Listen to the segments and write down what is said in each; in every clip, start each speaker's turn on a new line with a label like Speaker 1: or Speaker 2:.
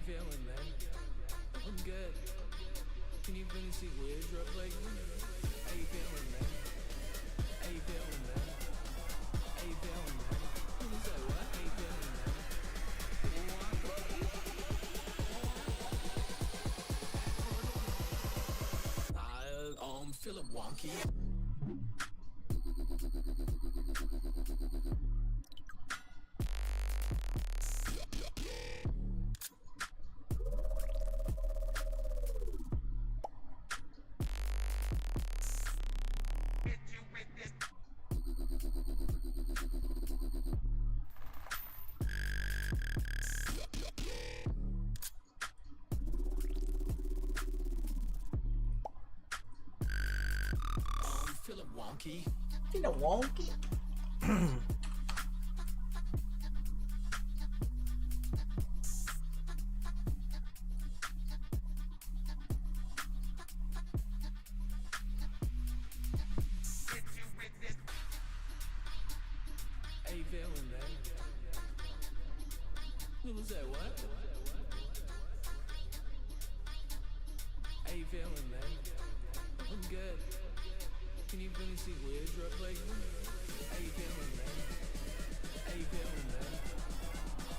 Speaker 1: feeling, man? I'm good. Can you feel see weird drop like me? How you feeling, man? How you feeling, man? How you feeling, man? Who say what? How you feeling, man? I'm feeling wonky. Feeling wonky.
Speaker 2: Feeling wonky.
Speaker 1: How you feeling, man? Who say what? How you feeling, man? I'm good. Can you really see weird drop like me? How you feeling, man? How you feeling, man?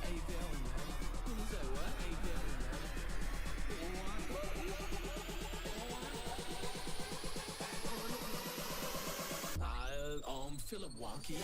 Speaker 1: How you feeling, man? Who say what? How you feeling, man? I'm feeling wonky.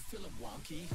Speaker 1: Feeling wonky.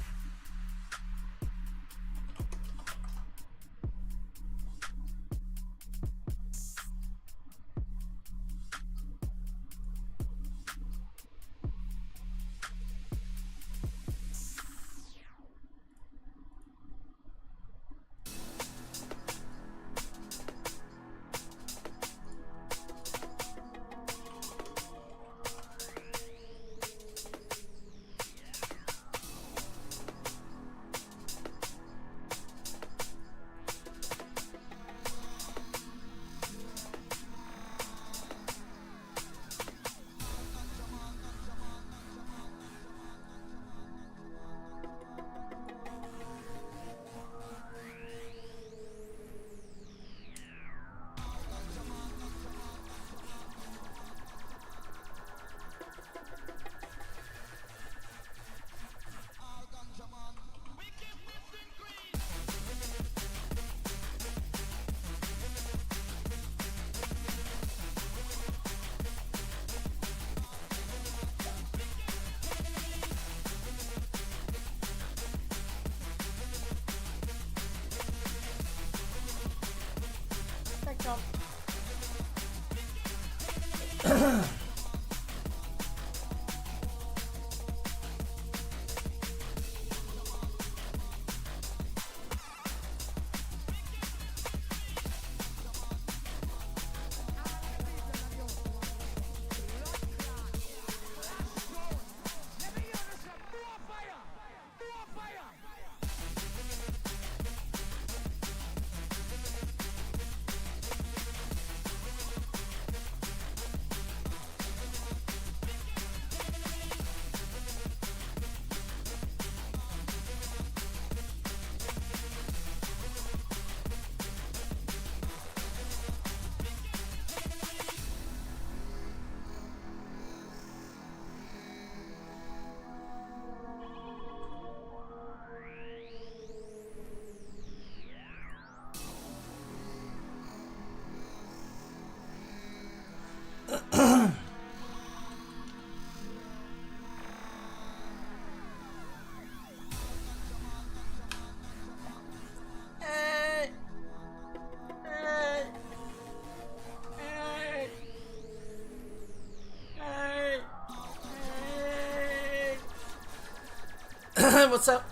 Speaker 2: what's up?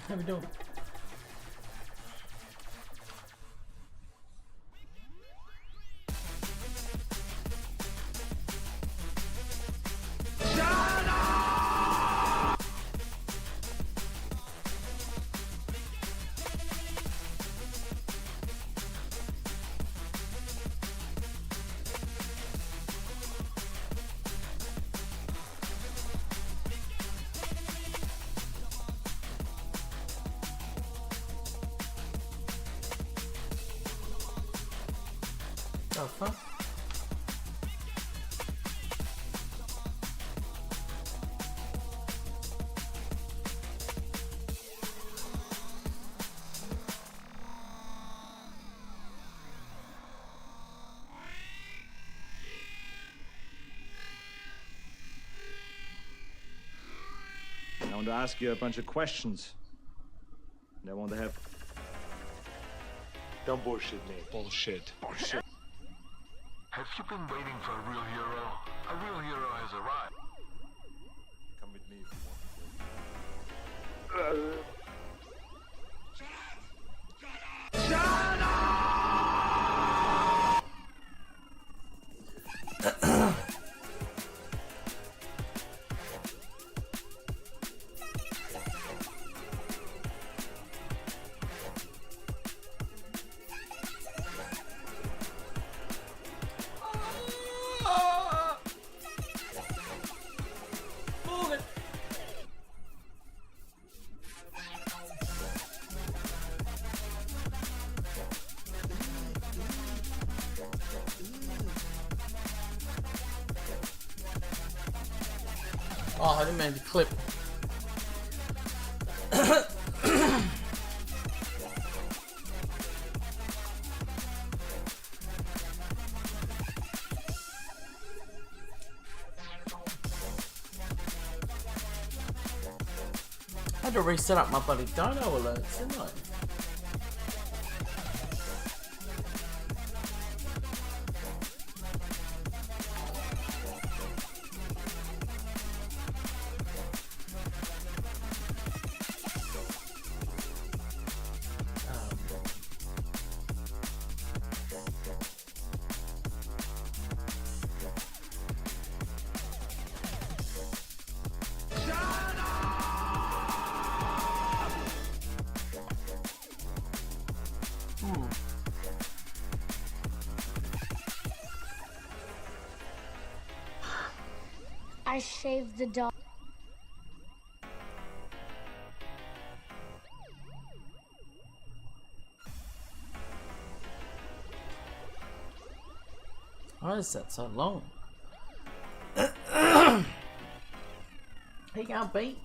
Speaker 2: How we doing? Oh, fuck.
Speaker 3: I want to ask you a bunch of questions. And I want to have...
Speaker 4: Don't bullshit me.
Speaker 3: Bullshit. Bullshit.
Speaker 4: Have you been waiting for a real hero? A real hero has arrived. Come with me if you want.
Speaker 2: Oh, I didn't mean to clip. I had to reset up my bloody dono alerts, didn't I?
Speaker 5: I shaved the dog.
Speaker 2: Why is that so long? He can't beat.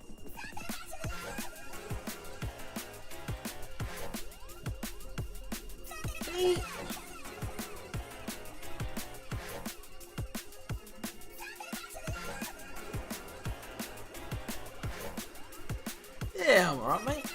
Speaker 2: Beat. Yeah, I'm alright, mate.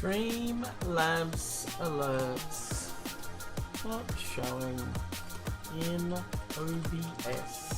Speaker 2: Streamlabs alerts not showing in OBS.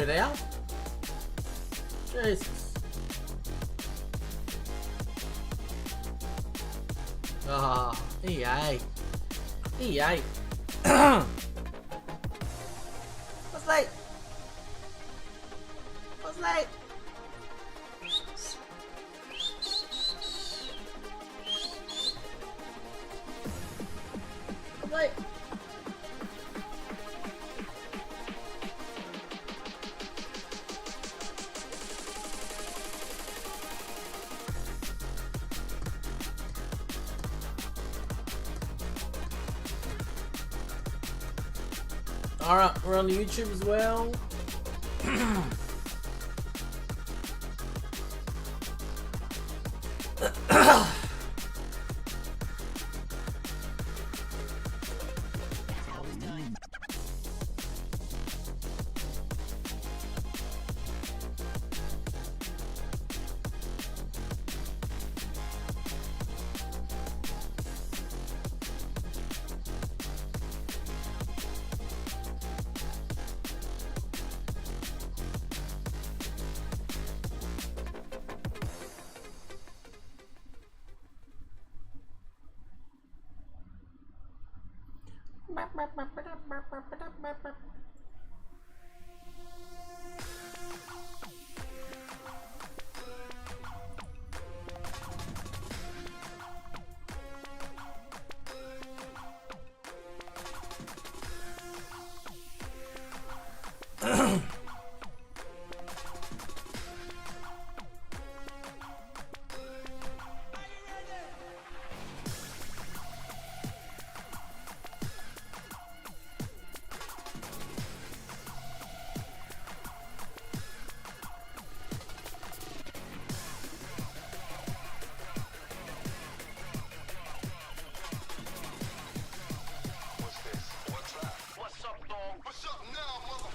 Speaker 2: spit out. Jesus. Ah, EA. EA. What's late? What's late? What's late? Alright, we're on YouTube as well.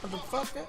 Speaker 2: Motherfucker.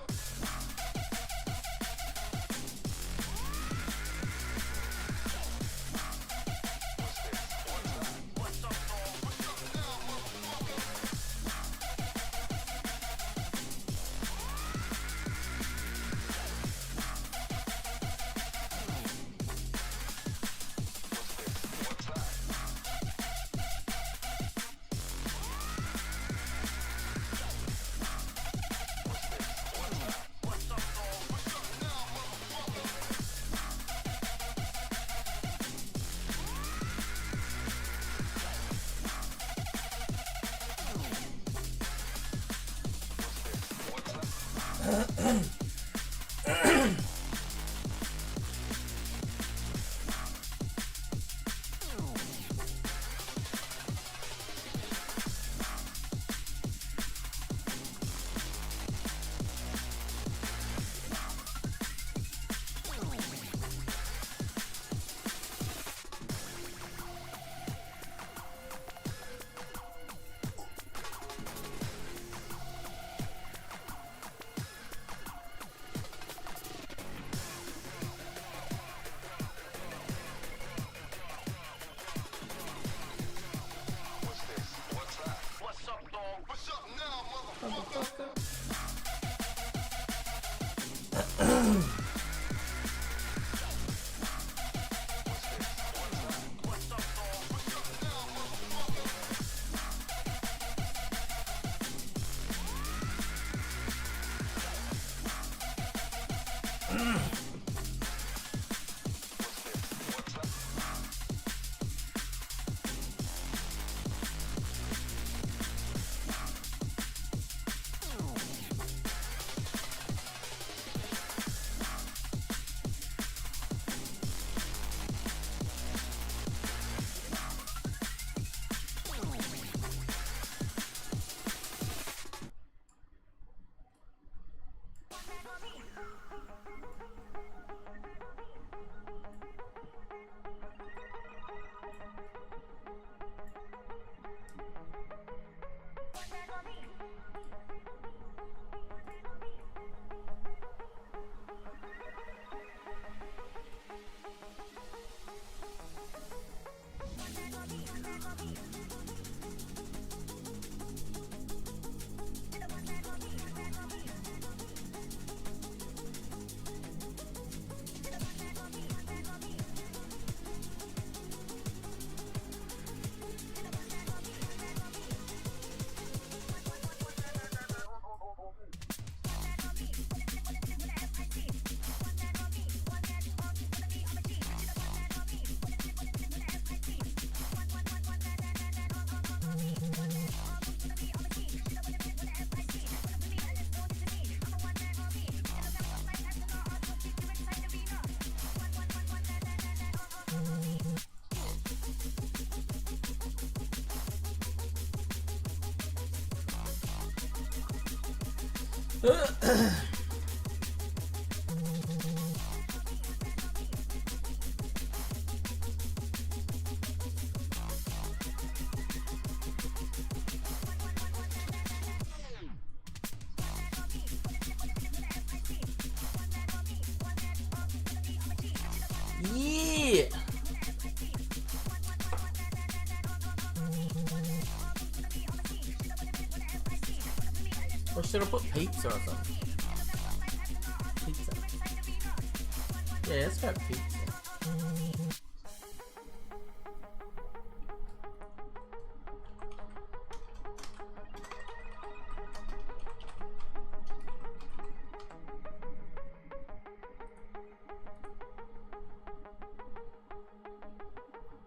Speaker 2: Yeah. Or should I put pizza or something? Pizza. Yeah, let's go pizza.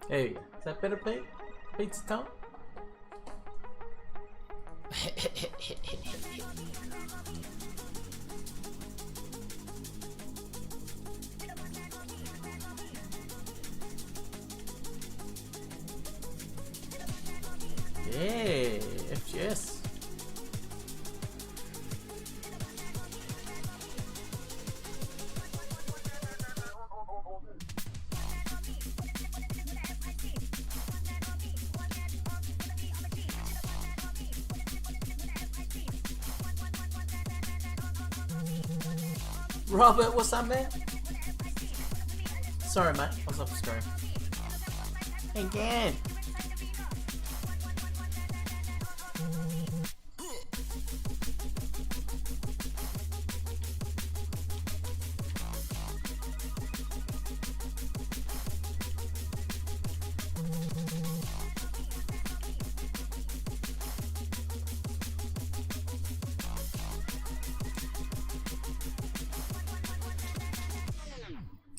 Speaker 2: There you go. Is that better, Pete? Pizza time? Yeah, FGS. Robert, what's up, man? Sorry, mate. I was off screen. Again.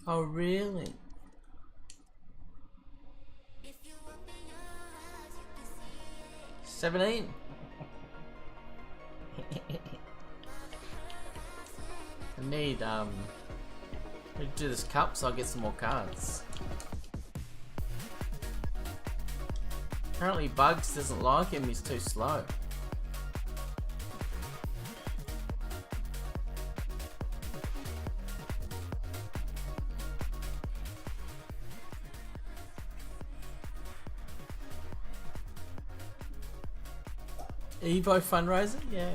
Speaker 2: Oh, really? $17. I need to do this cup so I get some more cards. Apparently Bugs doesn't like him, he's too slow. Evo fundraiser? Yeah.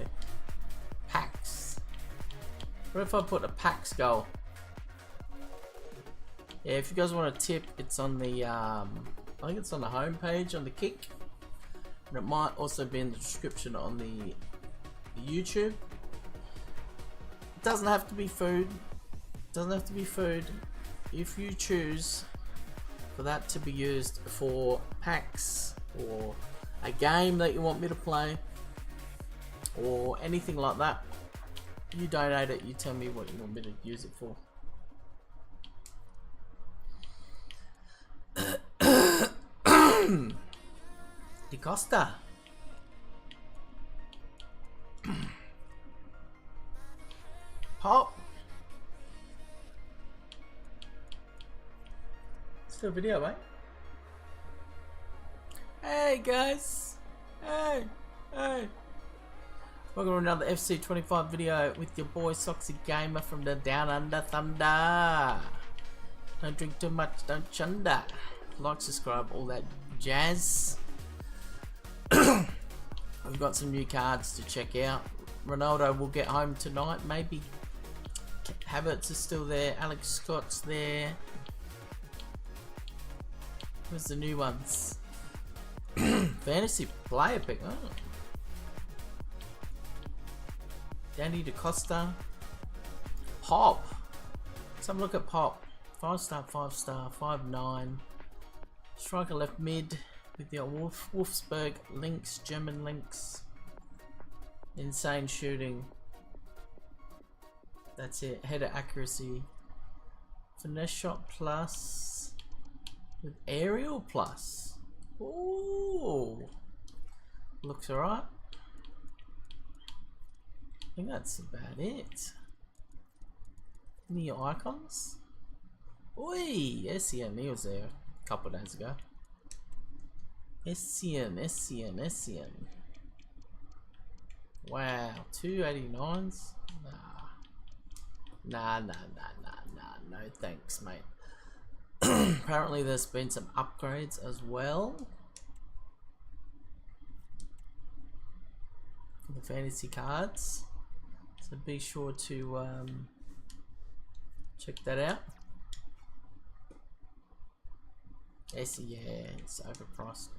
Speaker 2: Packs. What if I put a packs goal? Yeah, if you guys want a tip, it's on the I think it's on the home page on the Kick. And it might also be in the description on the YouTube. It doesn't have to be food. It doesn't have to be food. If you choose for that to be used for packs or a game that you want me to play or anything like that, you donate it, you tell me what you want me to use it for. Di Costa. Pop. Still a video, mate. Hey guys. Hey. Welcome to another FC25 video with your boy Soxygamer from the Down Under Thunder. Don't drink too much, don't chunder. Like, subscribe, all that jazz. We've got some new cards to check out. Ronaldo will get home tonight, maybe. Havertz is still there. Alex Scott's there. Where's the new ones? Fantasy player pick. Oh. Danny DaCosta. Pop. Let's have a look at Pop. 5-star, 5-star, 5-9. Striker left mid with the Wolfsburg links, German links. Insane shooting. That's it. Header accuracy. Finesse shot plus. With aerial plus. Ooh. Looks alright. I think that's about it. Any icons? Oi! Essien, he was there a couple of days ago. Essien. Wow, 289s. Nah, no thanks, mate. Apparently there's been some upgrades as well for the fantasy cards, so be sure to check that out. Yes, yeah, it's overpriced.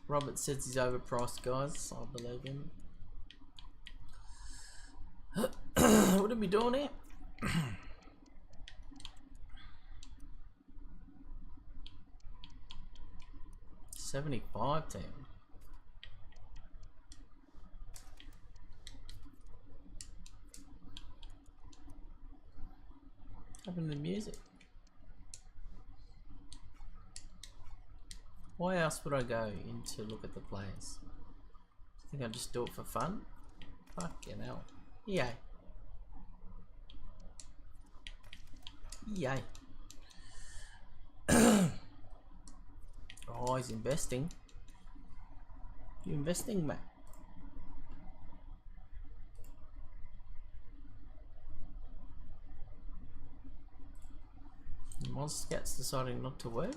Speaker 2: Robert says he's overpriced, guys. I believe him. What are we doing here? 75 team. What happened to the music? Why else would I go in to look at the players? I think I'd just do it for fun. Fucking hell. Yay. Yay. Oh, he's investing. You investing, mate? Monster Scat's deciding not to work.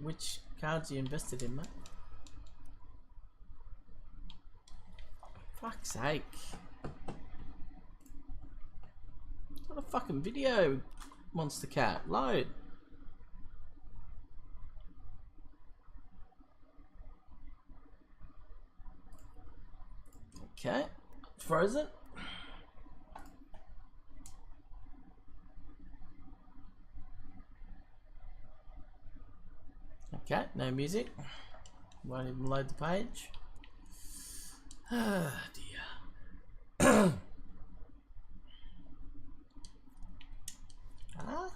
Speaker 2: Which cards you invested in, mate? Fuck's sake. What a fucking video, Monster Cat. Load. Okay. Frozen. Okay, no music. Won't even load the page. Ah, dear. Ah?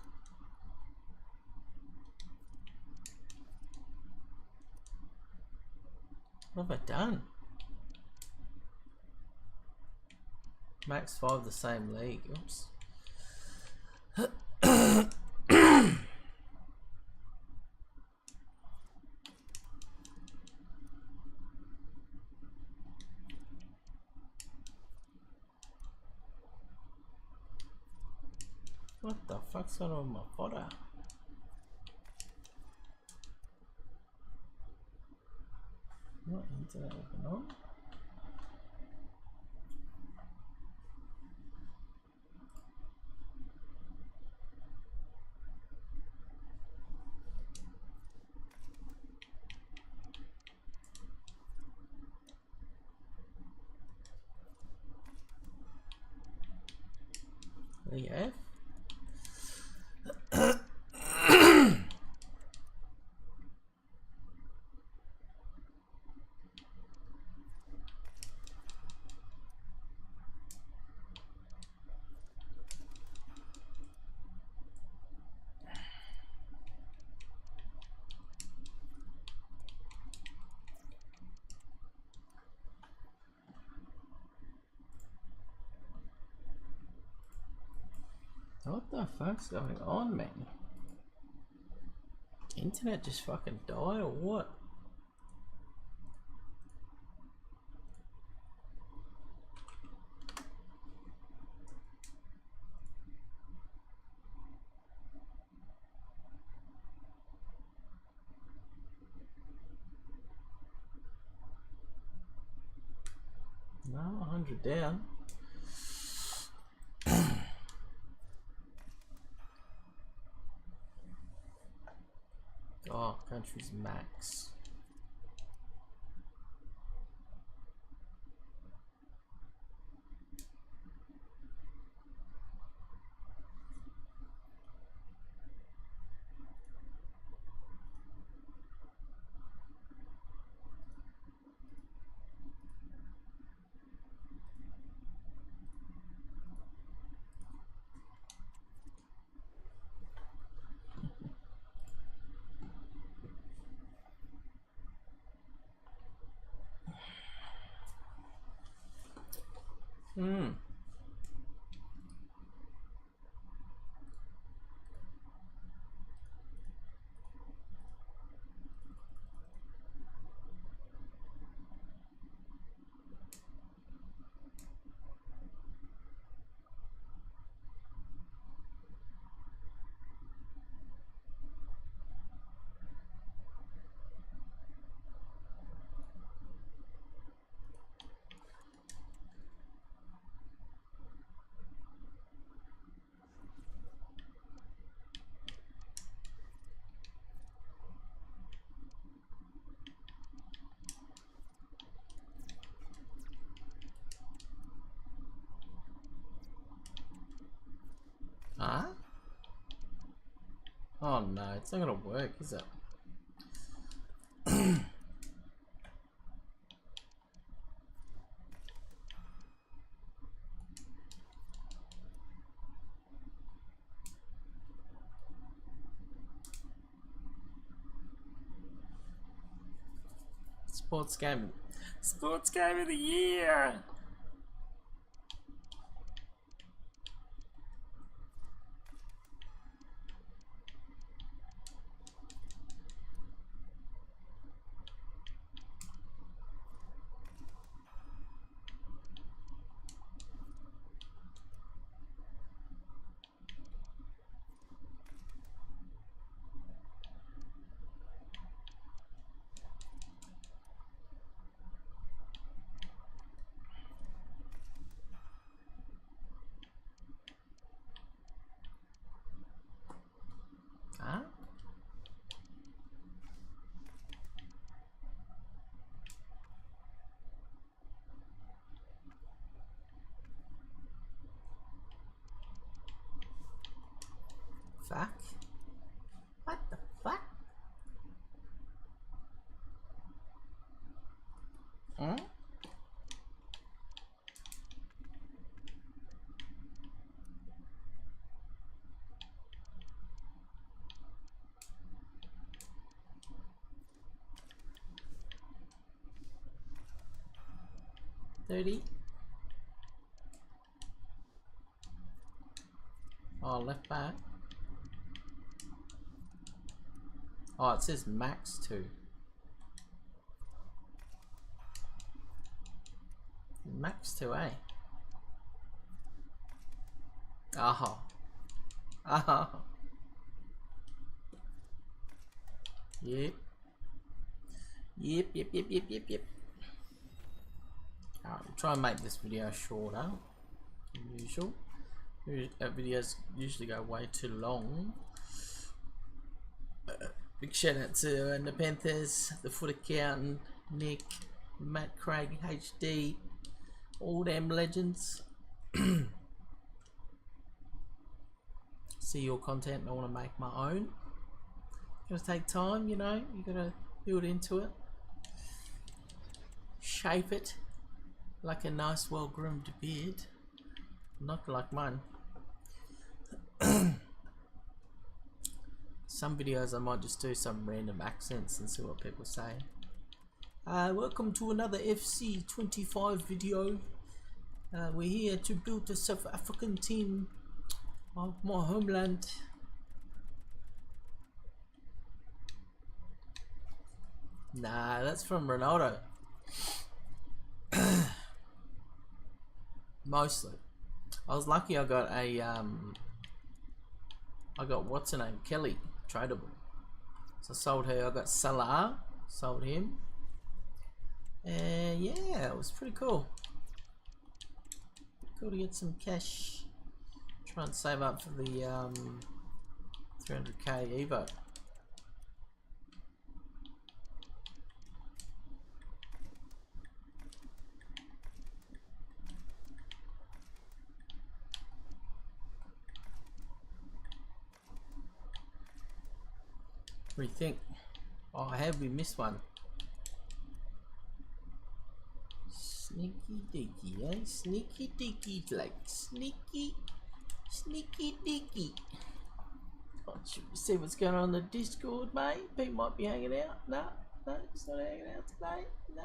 Speaker 2: What have I done? Max 5 the same league. Oops. What the fuck's going on with my photo? What internet open on? Yeah. What the fuck's going on, man? Internet just fucking died or what? No, 100 down. Oh, country's max. Huh? Oh no, it's not gonna work, is it? Sports game of the year. Huh? Fuck? What the fuck? Hmm? $30. Oh, left back. Oh, it says max 2. Max 2, eh? Oh. Oh. Yep. Yep. Alright, we'll try and make this video shorter than usual. Videos usually go way too long. Big shout out to the Panthers, the Foot Accountant, Nick, Matt Craig, HD, all them legends. See your content and I want to make my own. It's gonna take time, you know, you gotta build into it. Shape it like a nice well groomed beard. Not like mine. Some videos I might just do some random accents and see what people say. Welcome to another FC25 video. We're here to build the South African team of my homeland. Nah, that's from Ronaldo. Mostly. I was lucky I got a what's her name? Kelly, tradable. So I sold her, I got Salah, sold him. And yeah, it was pretty cool. Cool to get some cash. Try and save up for the 300k Evo. What do you think? Oh, have we missed one? Sneaky dicky, eh? Sneaky dicky, like sneaky dicky. Oh, should we see what's going on in the Discord, mate? People might be hanging out. No, it's not hanging out today. No,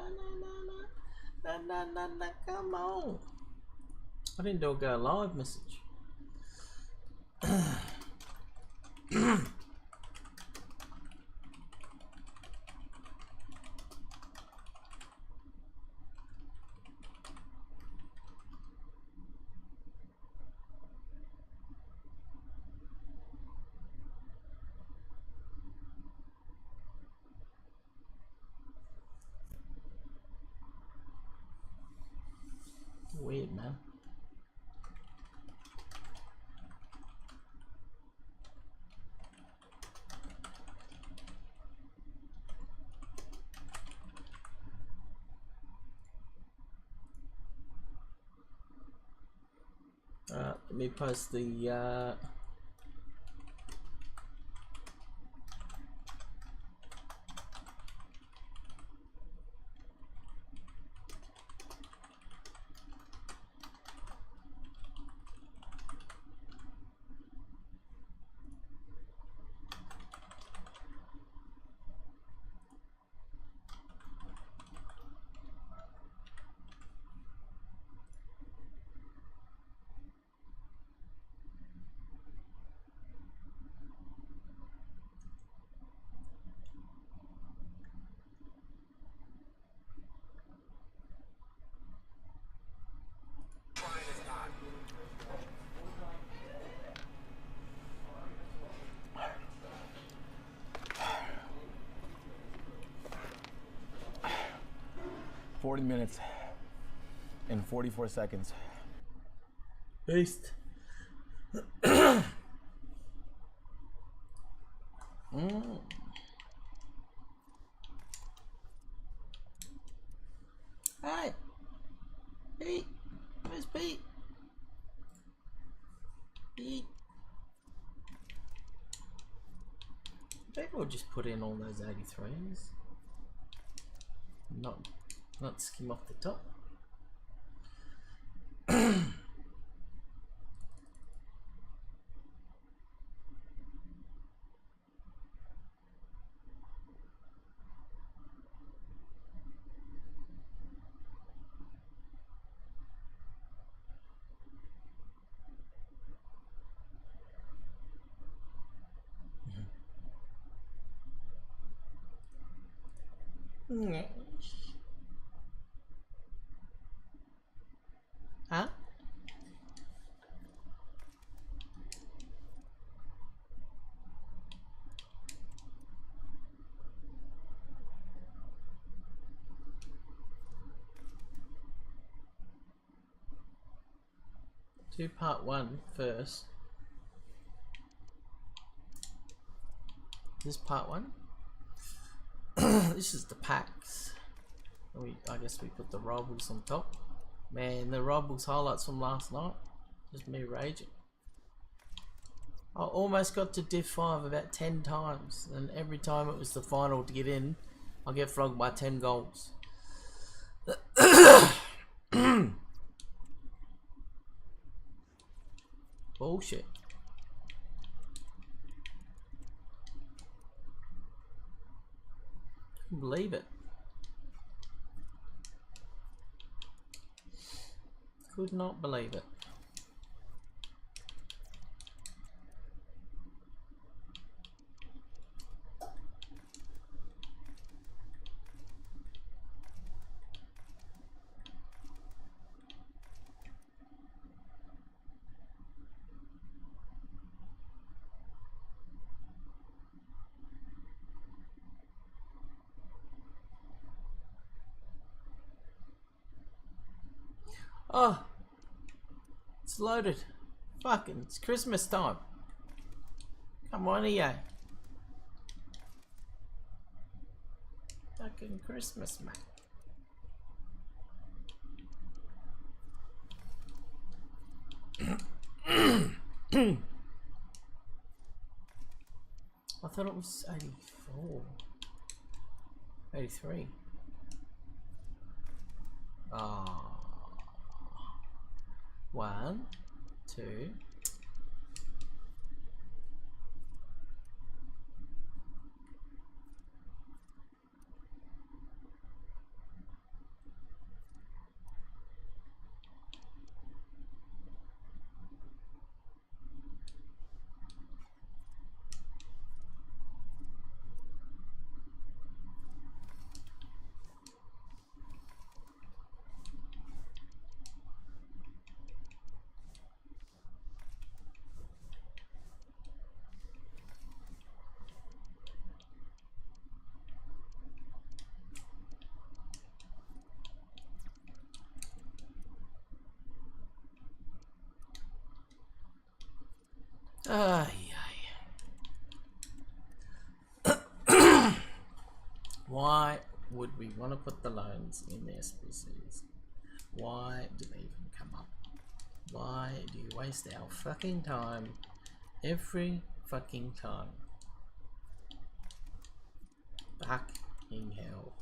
Speaker 2: come on. I didn't do a go live message. Weird, man. Let me post the
Speaker 6: 40 minutes and 44 seconds.
Speaker 2: Beast. Hey, Pete, where's Pete? Pete. Maybe we'll just put in all those 83s. Not skim off the top. Huh? Do part 1 first. This part 1. This is the packs. I guess we put the rivals on top. Man, the rivals highlights from last night. Just me raging. I almost got to Div 5 about 10 times, and every time it was the final to get in, I get flogged by 10 goals. Bullshit. Couldn't believe it. Could not believe it. Oh, it's loaded. Fucking, it's Christmas time. Come on, EA. Fucking Christmas, mate. I thought it was 84. 83. Ah. 1, 2. Why would we want to put the loans in the SPCs? Why do they even come up? Why do you waste our fucking time every fucking time? Fucking hell,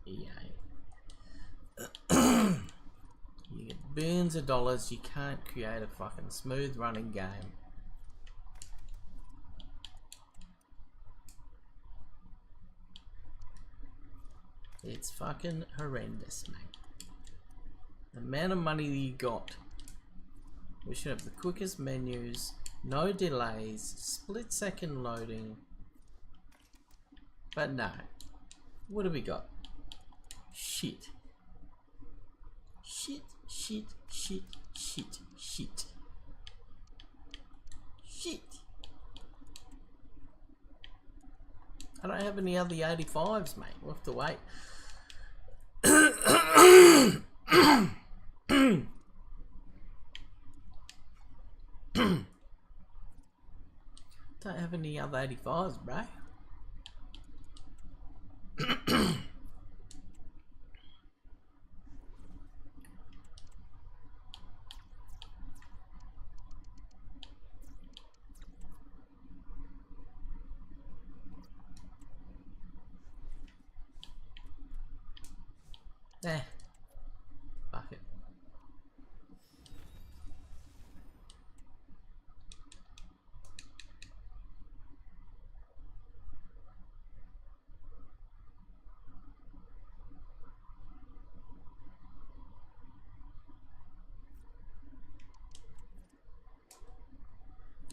Speaker 2: EA. You get billions of dollars, you can't create a fucking smooth running game. It's fucking horrendous, mate. The amount of money that you got. We should have the quickest menus, no delays, split second loading. But no. What have we got? Shit. Shit, shit, shit, shit, shit. Shit. I don't have any other 85s, mate. We'll have to wait. Don't have any other 85s, bro. Eh, fuck it.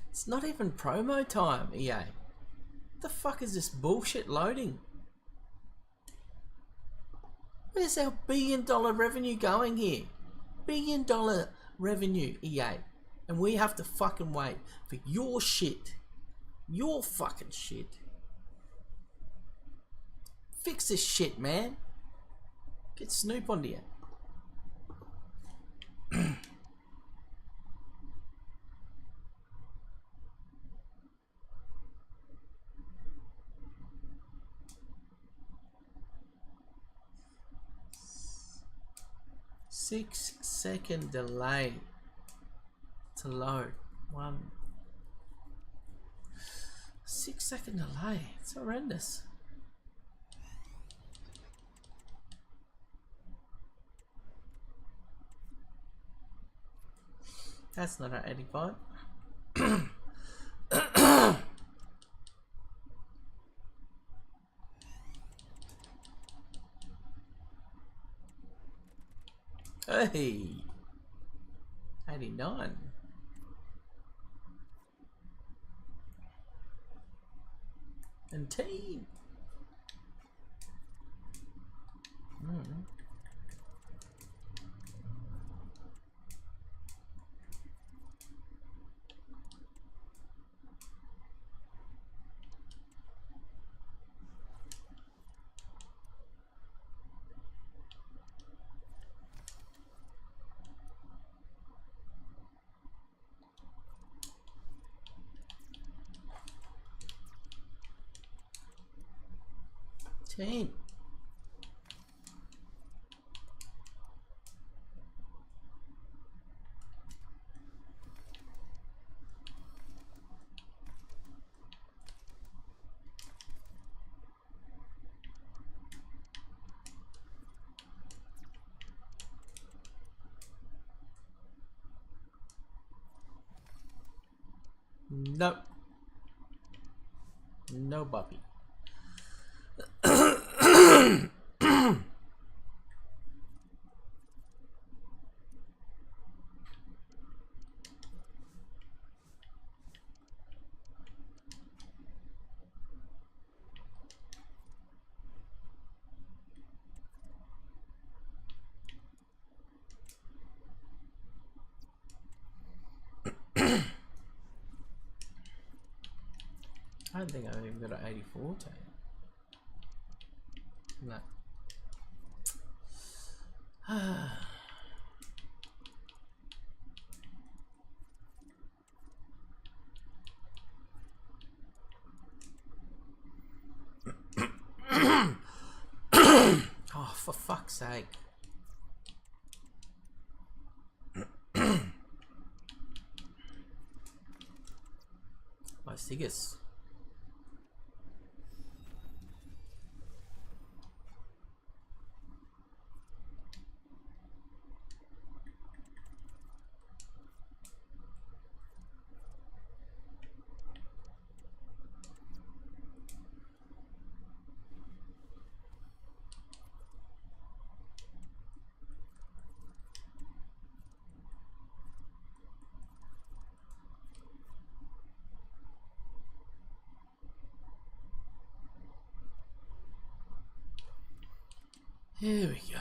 Speaker 2: It's not even promo time, EA. What the fuck is this bullshit loading? Where's our $1 billion revenue going here? $1 billion revenue, EA. And we have to fucking wait for your shit. Your fucking shit. Fix this shit, man. Get Snoop onto you. Six-second delay to load. 6-second delay. It's horrendous. That's not an 85. Hey, 89. And team. Team. Nope. No Bobby. I don't think I've even got an 84 tank. No. Oh, for fuck's sake. My Sigus. Here we go.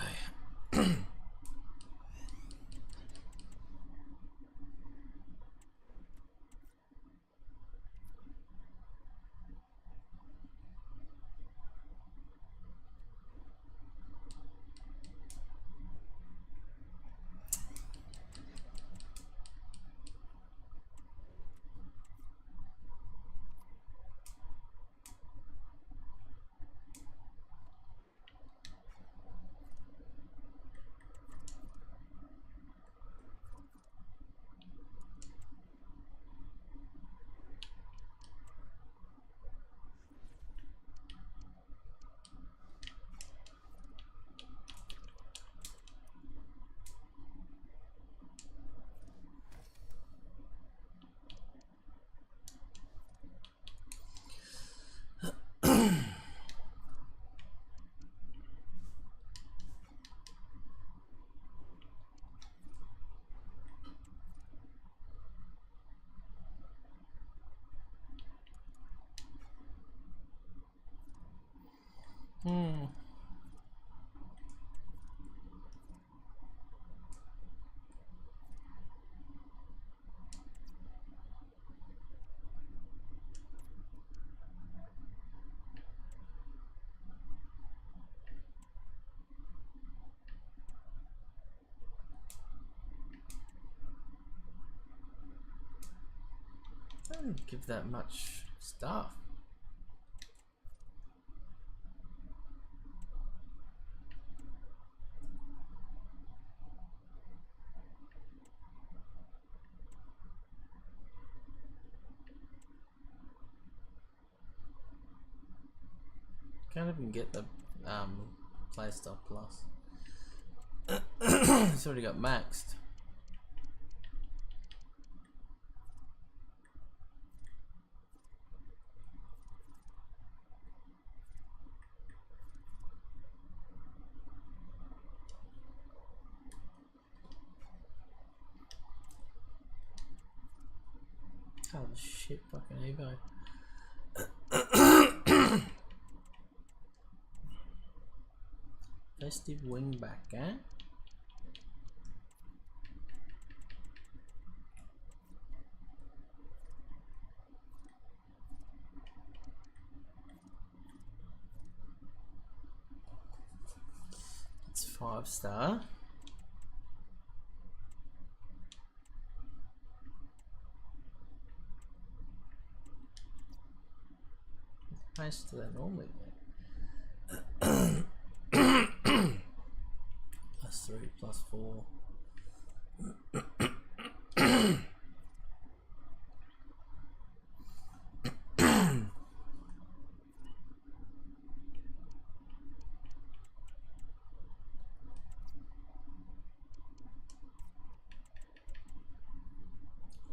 Speaker 2: Didn't give that much stuff. Can't even get the playstyle plus. It's already got maxed. Oh shit, fucking Evo. Festive wingback, eh? It's 5-star. Nice to that normally. +3, +4.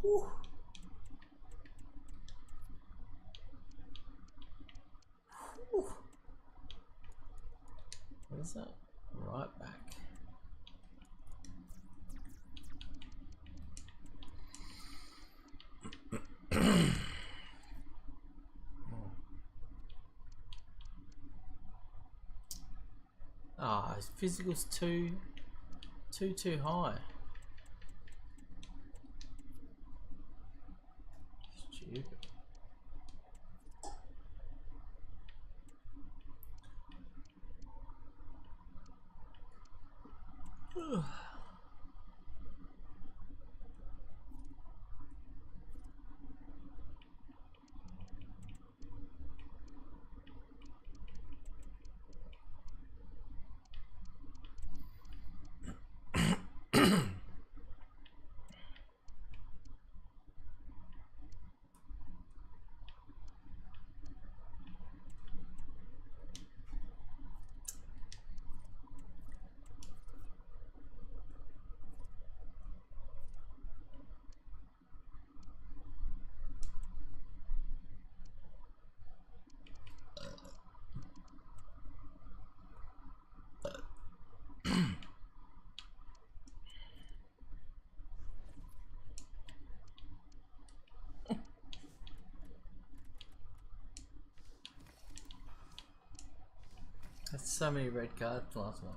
Speaker 2: Whew. Whew. What is that? Right back. Ah, his physical's too high. Stupid. That's so many red cards last night.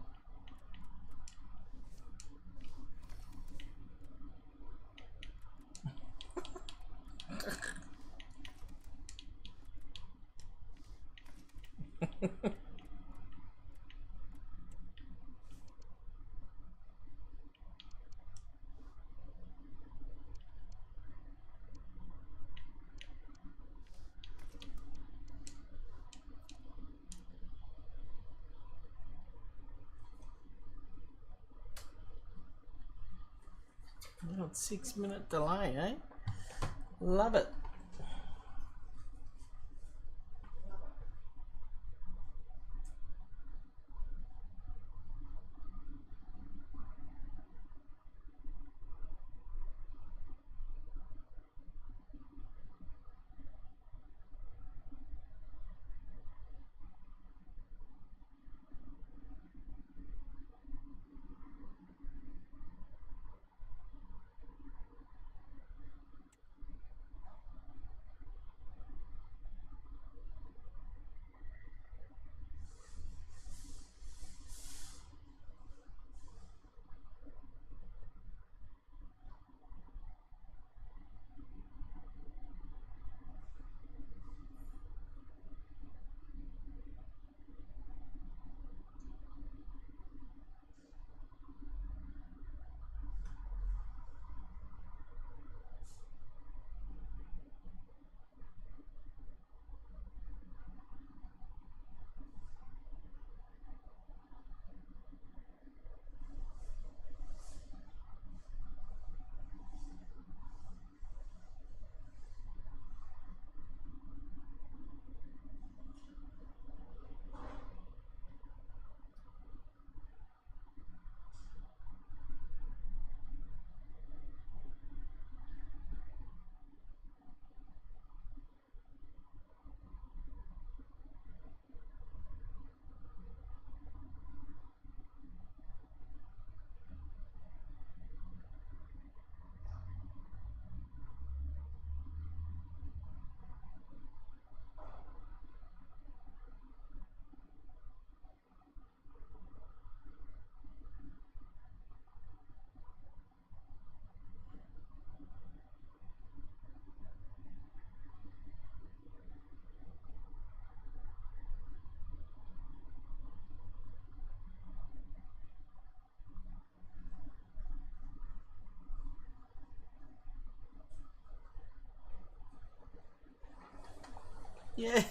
Speaker 2: Oh, 6-minute delay, eh? Love it. Yeah.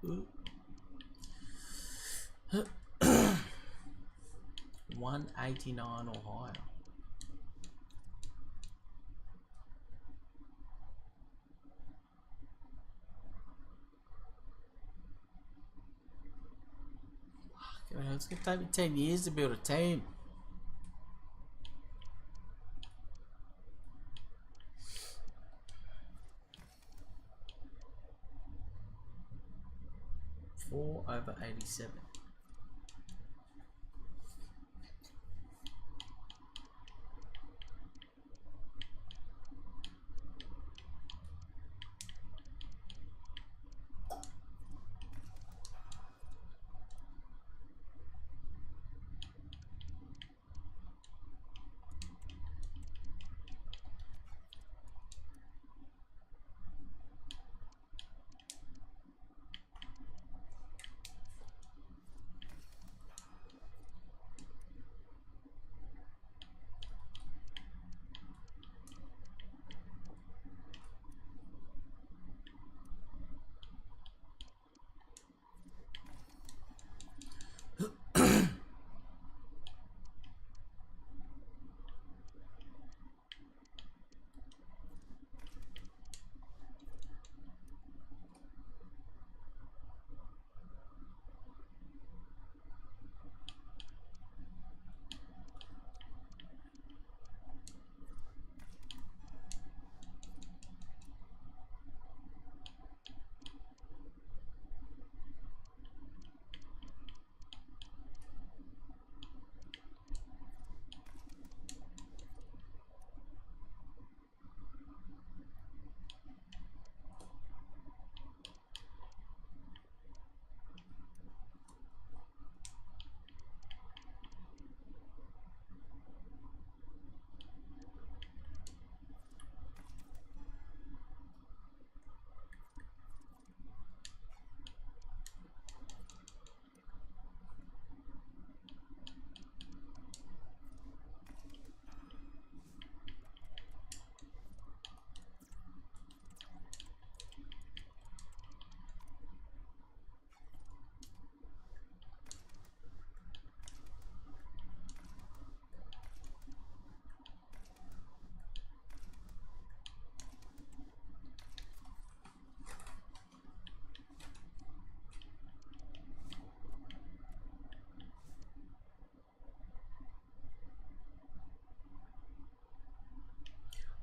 Speaker 2: Ooh. 189 or higher. It's gonna take me 10 years to build a team. Four over 87.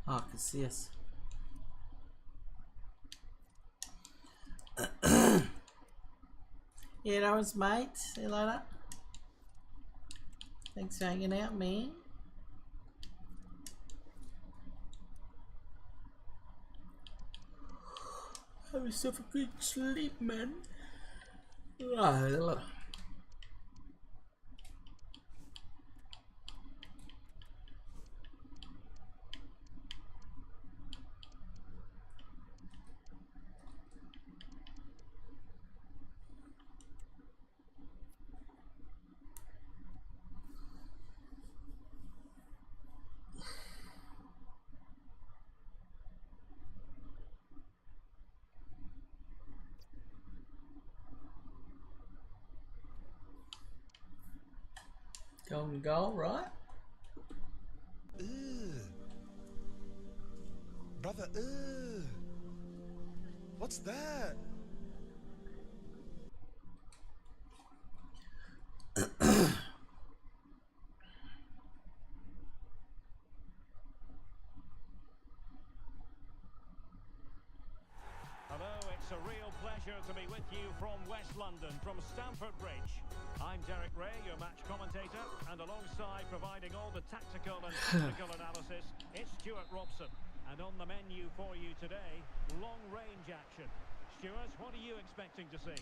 Speaker 2: Ah, I can see us. Yeah, that was mate. See you later. Thanks for hanging out, man. Have yourself a good sleep, man. Ah, golden goal, right?
Speaker 7: Brother, what's that?
Speaker 8: Hello, it's a real pleasure to be with you from West London, from Stamford Bridge. I'm Derek Ray, your match commentator, and alongside providing all the tactical and technical analysis, it's Stuart Robson. And on the menu for you today, long-range action. Stuart, what are you expecting to see?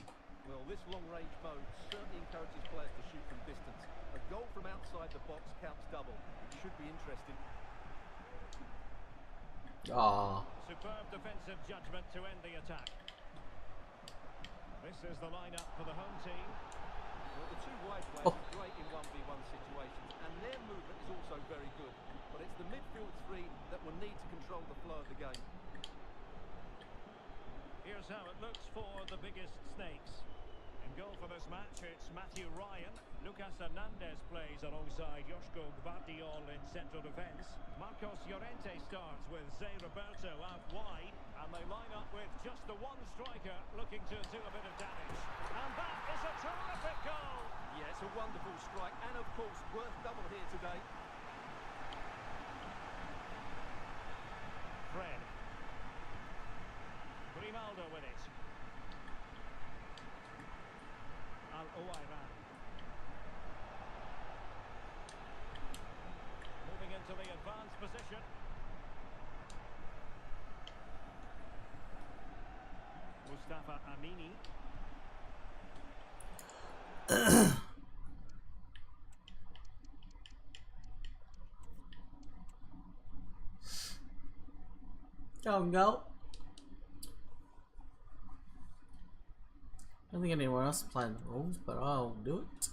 Speaker 9: Well, this long-range mode certainly encourages players to shoot from distance. A goal from outside the box counts double. It should be interesting.
Speaker 2: Ah.
Speaker 8: Superb defensive judgment to end the attack. This is the lineup for the home team.
Speaker 9: Well, the two wide players are great in 1v1 situations, and their movement is also very good. But it's the midfield three
Speaker 8: Hernandez plays alongside Joško Gvardiol in central defence. Marcos Llorente starts with Zé Roberto out wide, and they line up with just the one striker looking to do a bit of damage. And that is a terrific goal!
Speaker 9: Yeah, it's a wonderful strike, and of course, worth double here today.
Speaker 8: Fred. Grimaldo with it. Al-Ouairan. Moving into the advanced position. Mustafa Amini.
Speaker 2: Go and go. I don't think anyone else is playing the rules, but I'll do it.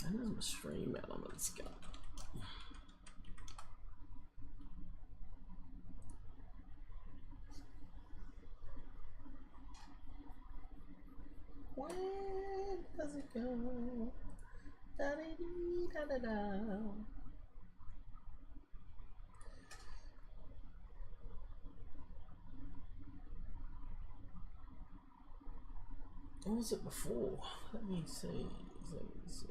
Speaker 2: And there's my stream elements go. Where does it go? Da da dee da da da. What was it before? Let me see. Let me see.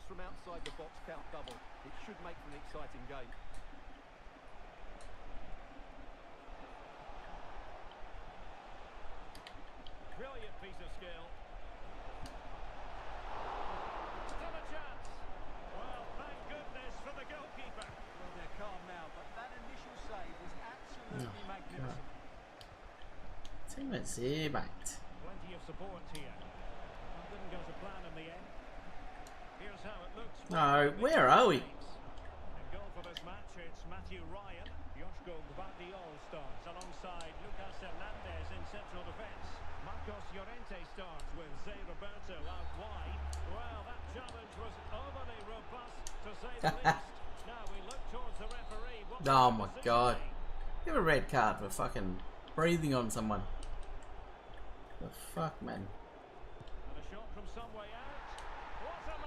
Speaker 9: From outside the box count double. It should make for an exciting game.
Speaker 8: Brilliant piece of skill. Still a chance. Well, thank goodness for the goalkeeper.
Speaker 9: Well, they're calm now, but that initial save was absolutely magnificent.
Speaker 2: Teammates here, mate.
Speaker 8: Plenty of support here. Well, didn't go to plan in the end. Here's how it looks.
Speaker 2: No, where are we?
Speaker 8: In goal for this match, it's Matthew Ryan. Joško Gvardiol starts alongside Lucas Hernandez in central defence. Marcos Llorente starts with Zé Roberto out wide. Well, that challenge was overly robust, to say the least. Now we look towards the referee.
Speaker 2: Oh my god. Give a red card for fucking breathing on someone. The fuck, man.
Speaker 8: And a shot from some way out. What a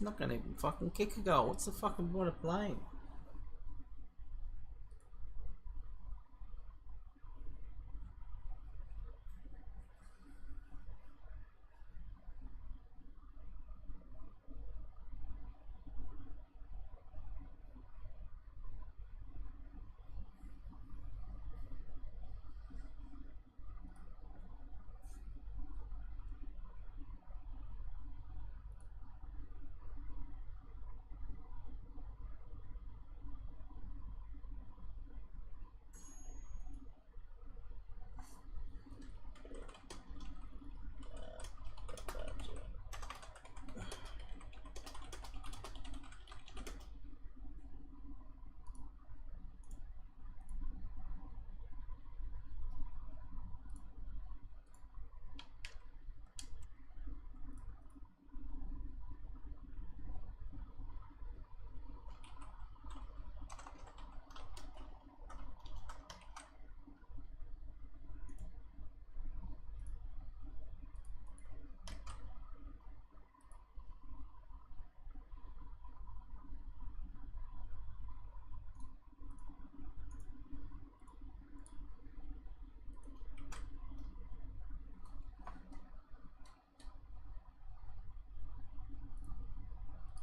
Speaker 2: Not gonna even fucking kick a goal. What's the fucking point of playing?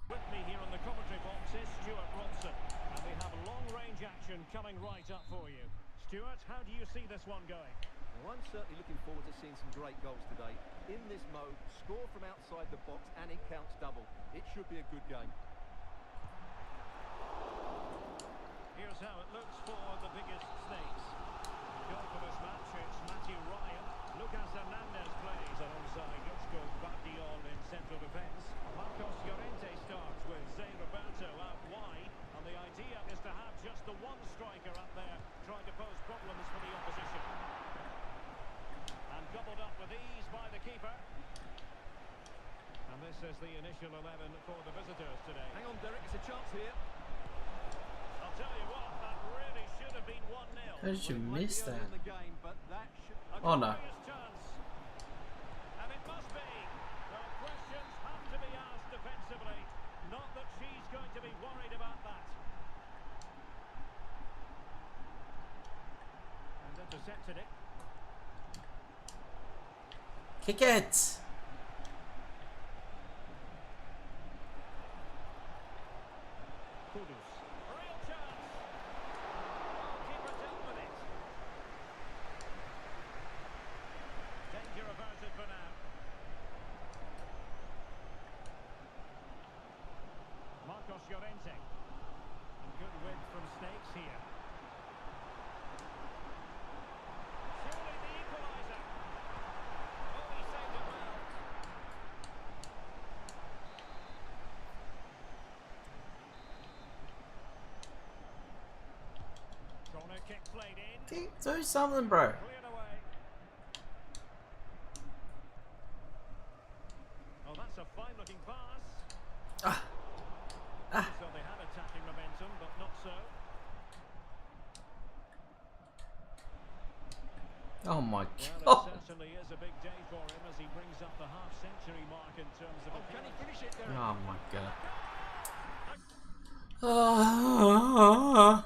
Speaker 8: With me here on the commentary box is Stuart Robson, and we have long-range action coming right up for you. Stuart, how do you see this one going?
Speaker 9: Well, I'm certainly looking forward to seeing some great goals today. In this mode, score from outside the box and it counts double. It should be a good game.
Speaker 8: Here's how it looks for the biggest snakes. Goal for this match, it's Matthew Ryan. Lucas Hernandez plays alongside Josko Guardiol in central defence. Marcos Llorente starts with Zé Roberto out wide. And the idea is to have just the one striker up there trying to pose problems for the opposition. And gobbled up with ease by the keeper. And this is the initial 11 for the visitors today.
Speaker 9: Hang on, Derek, it's a chance here.
Speaker 8: I'll tell you what, that really should have been 1-0.
Speaker 2: How did you miss that?
Speaker 9: In the game, but that should...
Speaker 2: Oh no.
Speaker 8: Chance. And it must be. No questions have to be asked defensively. Not that she's going to be worried about that. And intercepted it.
Speaker 2: Kick it!
Speaker 8: Kudus. Real chance. Goalkeeper dealt with it. Danger averted for now. Marcos Llorente. And good width from Snakes here. Surely the equaliser. Oh, he saved it well. Corner kick played in.
Speaker 2: Do something, bro.
Speaker 8: Cleared away. Oh, that's a fine-looking pass.
Speaker 2: Ah. Ah.
Speaker 8: So they had attacking momentum, but not so.
Speaker 2: Oh my
Speaker 8: Well,
Speaker 2: god.
Speaker 8: it certainly is a big day for him as he brings up the half-century mark in terms of.
Speaker 9: Oh, can he finish it, Derek?
Speaker 2: Oh my god. Ah.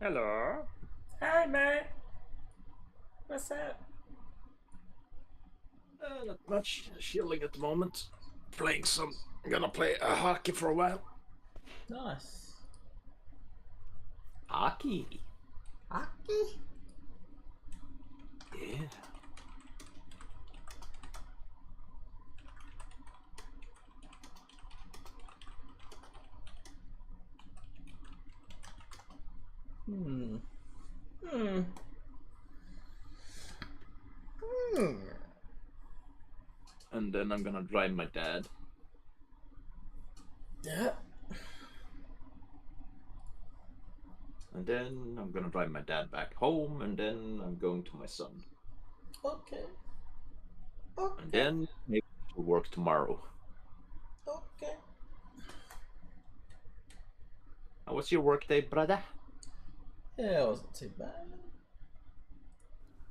Speaker 7: Hello.
Speaker 2: Hey, man. What's up?
Speaker 7: Not much. Chilling at the moment. Playing some. I'm gonna play hockey for a while.
Speaker 2: Nice.
Speaker 7: Hockey?
Speaker 2: Hockey?
Speaker 7: Yeah.
Speaker 2: Hmm. Hmm. Hmm.
Speaker 7: And then I'm gonna drive my dad.
Speaker 2: Yeah.
Speaker 7: And then I'm gonna drive my dad back home, and then I'm going to my son.
Speaker 2: Okay.
Speaker 7: And then maybe to work tomorrow.
Speaker 2: Okay.
Speaker 7: How was your work day, brother?
Speaker 2: Yeah, it wasn't too bad.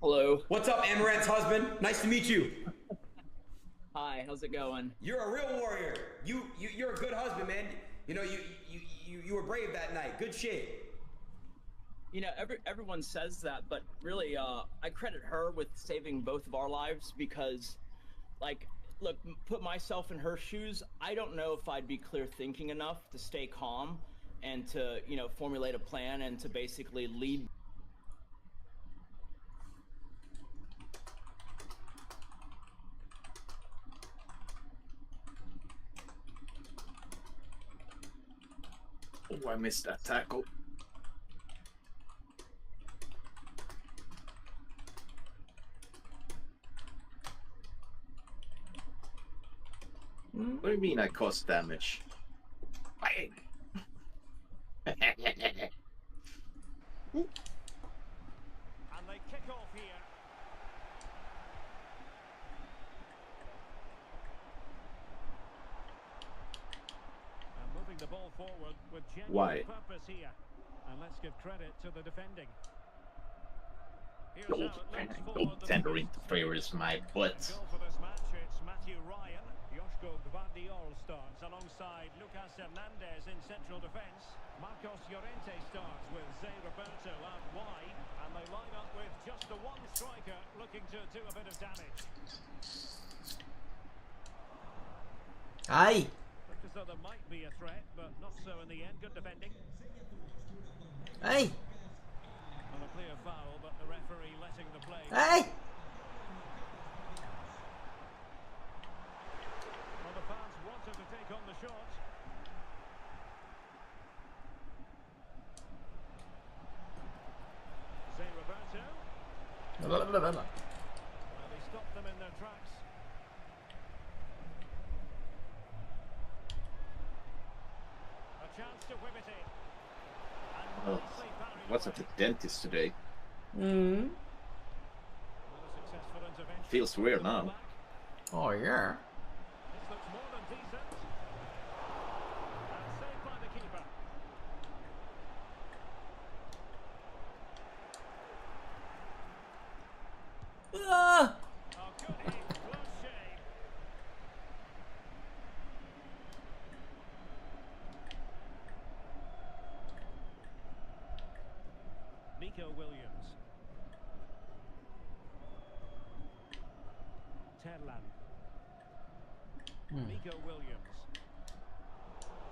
Speaker 10: Hello.
Speaker 11: What's up, Amaranth's husband? Nice to meet you.
Speaker 10: Hi, how's it going?
Speaker 11: You're a real warrior. You're a good husband, man. You know, you were brave that night. Good shit.
Speaker 10: You know, everyone says that, but really, I credit her with saving both of our lives because, like, look, put myself in her shoes. I don't know if I'd be clear thinking enough to stay calm and to, you know, formulate a plan and to basically lead.
Speaker 7: Oh, I missed that tackle. What do you mean I caused damage? Bang!
Speaker 8: And they kick off here. And moving the ball forward with genuine purpose here. And let's give credit to the defending. Here's how it looks forward.
Speaker 7: Goaltender interferes my butt.
Speaker 8: Goal for this match, it's Matthew Ryan. Joshko Gvardiol starts alongside Lucas Hernandez in central defence. Marcos Llorente starts with Zé Roberto out wide. And they line up with just the one striker looking to do a bit of damage.
Speaker 2: Aye.
Speaker 8: Looks as though there might be a threat, but not so in the end. Good defending.
Speaker 2: Hey.
Speaker 8: On a clear foul, but the referee letting the play.
Speaker 2: Hey.
Speaker 8: Well, the fans wanted to take on the shot. Zé Roberto. Well, they stopped them in their tracks. A chance to whip it in. And
Speaker 7: Oh,
Speaker 8: nicely parried
Speaker 7: what's
Speaker 8: away.
Speaker 7: at the dentist today?
Speaker 2: Hmm.
Speaker 8: Well, a successful intervention.
Speaker 7: Feels weird now.
Speaker 2: Oh, yeah.
Speaker 8: This looks more than decent. And saved by the keeper.
Speaker 2: Ah.
Speaker 8: Oh, good hit. Close shave. Nico Williams. Terlan. Nico Williams.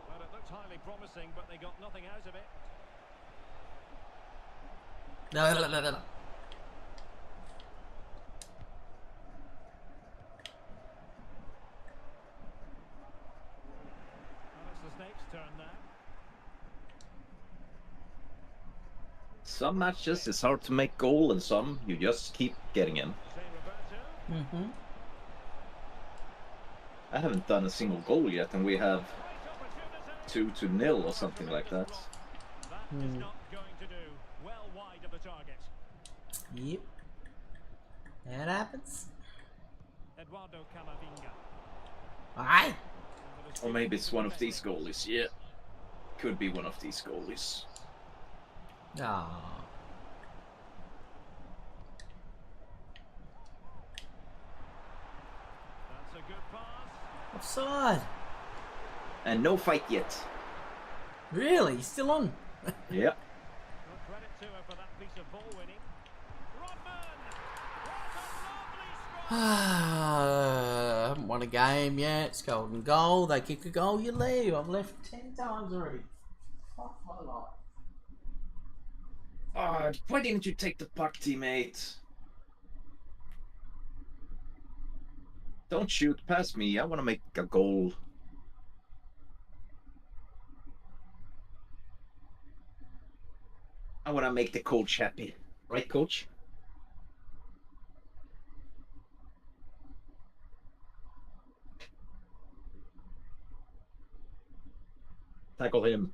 Speaker 8: Well, it looked highly promising, but they got nothing out of it.
Speaker 2: No.
Speaker 8: Well, it's the Snakes' turn now.
Speaker 7: Some matches it's hard to make goal, and some you just keep getting in.
Speaker 8: Zé Roberto.
Speaker 2: Mm-hmm.
Speaker 7: I haven't done a single goal yet, and we have
Speaker 8: Great opportunity.
Speaker 7: 2-0 or something like that.
Speaker 8: That is not going to do. Well wide of the target.
Speaker 2: Yep. That happens.
Speaker 8: Eduardo Camavinga.
Speaker 2: Aye.
Speaker 7: Or maybe it's one of these goalies. Yeah, could be one of these goalies.
Speaker 2: Ah.
Speaker 8: That's a good pass.
Speaker 2: Offside.
Speaker 7: And no fight yet.
Speaker 2: Really? Still on?
Speaker 7: Yeah.
Speaker 8: Well, credit of ball winning. Rodman! What a lovely strike!
Speaker 2: I haven't won a game yet. It's golden goal. They kick a goal, you leave. I've left 10 times already. Fuck my life.
Speaker 7: Oh, why didn't you take the puck, teammate? Don't shoot past me. I want to make a goal. I want to make the coach happy. Right, coach? Tackle him.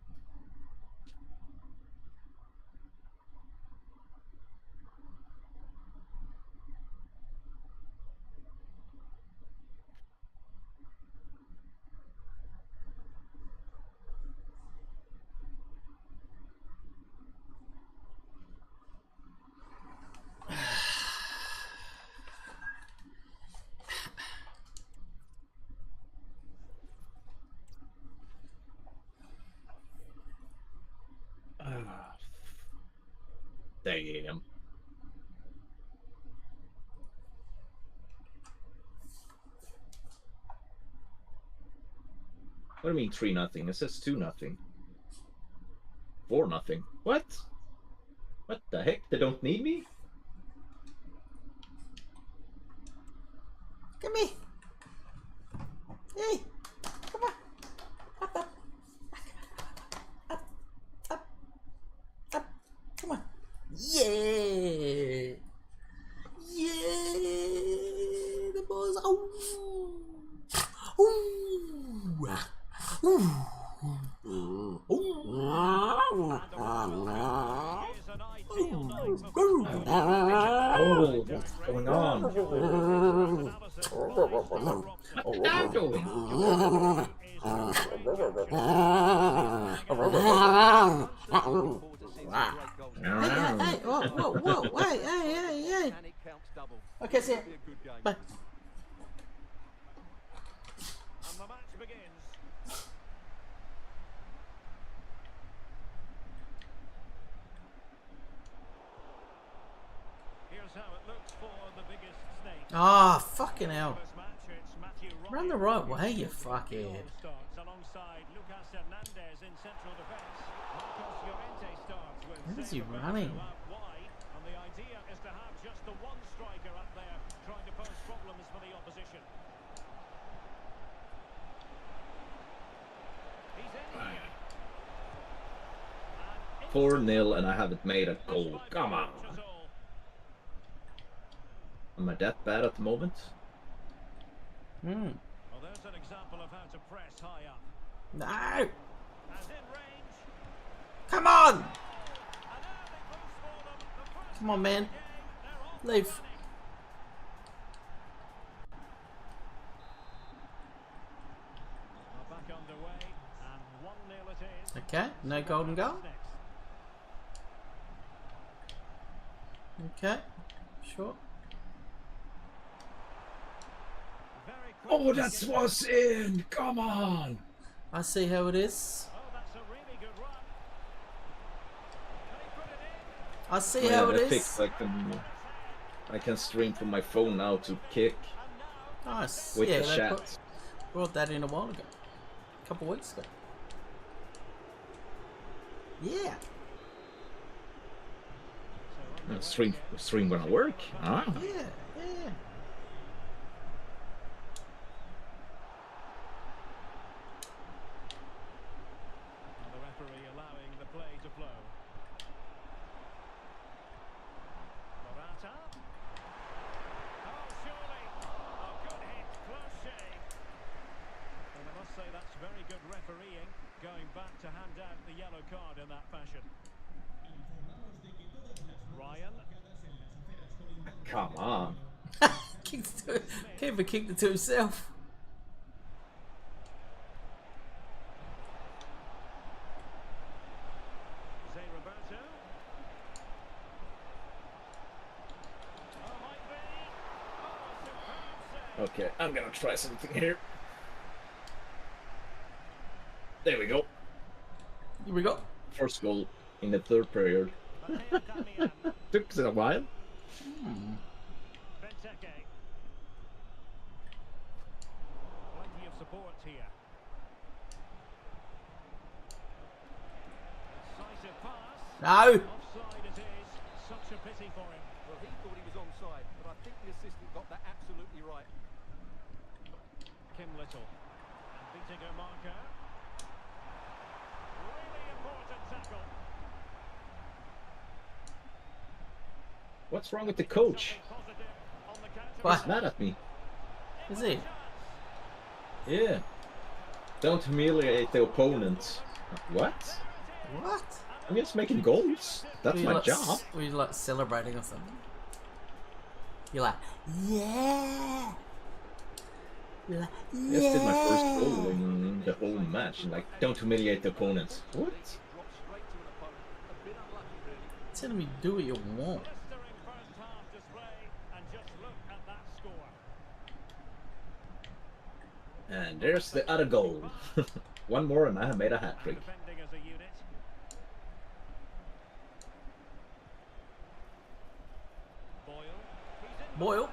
Speaker 7: Damn. What do you mean 3-0? It says 2-0. 4-0. What? What the heck? They don't need me?
Speaker 2: Come here. Hey. Come on. Up, up. Up. Up. Come on. Yeah. Yeah. The boys. Oh. Ooh. Ooh.
Speaker 7: Oh, what's going on? What's that doing?
Speaker 2: Hey, whoa, hey. Okay, see ya. Bye.
Speaker 8: And the match begins. Here's how it looks for the biggest snake.
Speaker 2: Ah, fucking hell.
Speaker 8: First match, it's Matthew
Speaker 2: Run the right way, you fuckhead.
Speaker 8: starts alongside Lucas Hernandez in central defence. Marcos Llorente starts with
Speaker 2: Where is he
Speaker 8: Zé Roberto
Speaker 2: running?
Speaker 8: out wide, and the idea is to have just the one striker up there trying to pose problems for the opposition. He's in here.
Speaker 7: 4-0 and I haven't made a goal. Come on. Am I that bad at the moment?
Speaker 8: Well, there's an example of how to press high up.
Speaker 2: No.
Speaker 8: And in range.
Speaker 2: Come on.
Speaker 8: An early boost for them. The first
Speaker 2: Come on, man.
Speaker 8: game, they're off
Speaker 2: Leave.
Speaker 8: and running. We're back underway, and 1-0 it is.
Speaker 2: Okay, no golden goal. Okay, sure.
Speaker 8: Very quick
Speaker 7: Oh,
Speaker 8: to
Speaker 7: that
Speaker 8: get
Speaker 7: was in! Come on!
Speaker 2: I see how it is.
Speaker 8: Oh, that's a really good run. Can he put it in?
Speaker 2: I see
Speaker 7: Oh,
Speaker 2: how
Speaker 7: yeah,
Speaker 2: it
Speaker 7: I
Speaker 2: is.
Speaker 7: fixed, I can stream from my phone now to kick
Speaker 2: Nice.
Speaker 7: with
Speaker 2: Yeah,
Speaker 7: the
Speaker 2: they
Speaker 7: chat.
Speaker 2: brought that in a while ago. A couple weeks ago. Yeah.
Speaker 7: Stream gonna work? Ah.
Speaker 2: Yeah, yeah.
Speaker 8: And the referee allowing the play to flow. Morata. Oh, surely. Oh, good hit. Close shave. And I must say that's very good refereeing, going back to hand out the yellow card in that fashion. Ryan.
Speaker 7: Come on.
Speaker 2: Keeper kicked it to himself.
Speaker 8: Zé Roberto. Oh, might be. Oh, superb save.
Speaker 7: Okay, I'm gonna try something here. There we go.
Speaker 2: Here we go.
Speaker 7: First goal in the third period. Took a while.
Speaker 8: Benteke. Plenty of support here. Decisive pass.
Speaker 2: No.
Speaker 8: Offside it is. Such a pity for him.
Speaker 9: Well, he thought he was onside, but I think the assistant got that absolutely right.
Speaker 8: Kim Little. And beating her marker. Really important tackle.
Speaker 7: What's wrong with the coach?
Speaker 2: What?
Speaker 7: He's mad at me.
Speaker 2: Is he?
Speaker 7: Yeah. Don't humiliate the opponent. What?
Speaker 2: What?
Speaker 7: I'm just making goals. That's my job.
Speaker 2: Were you like celebrating or something? You're like, yeah. You're like, yeah.
Speaker 7: Just did my first goal in the whole match. And like, don't humiliate the opponent. What?
Speaker 2: Telling me do what you want.
Speaker 7: And there's the other goal. One more and I have made a hat trick.
Speaker 2: Boyle.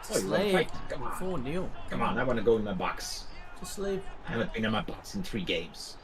Speaker 7: Oh, you want to fight? Come on.
Speaker 2: 4-0.
Speaker 7: Come on, I want to go in my box.
Speaker 2: Just leave.
Speaker 7: I haven't been in my box in 3 games.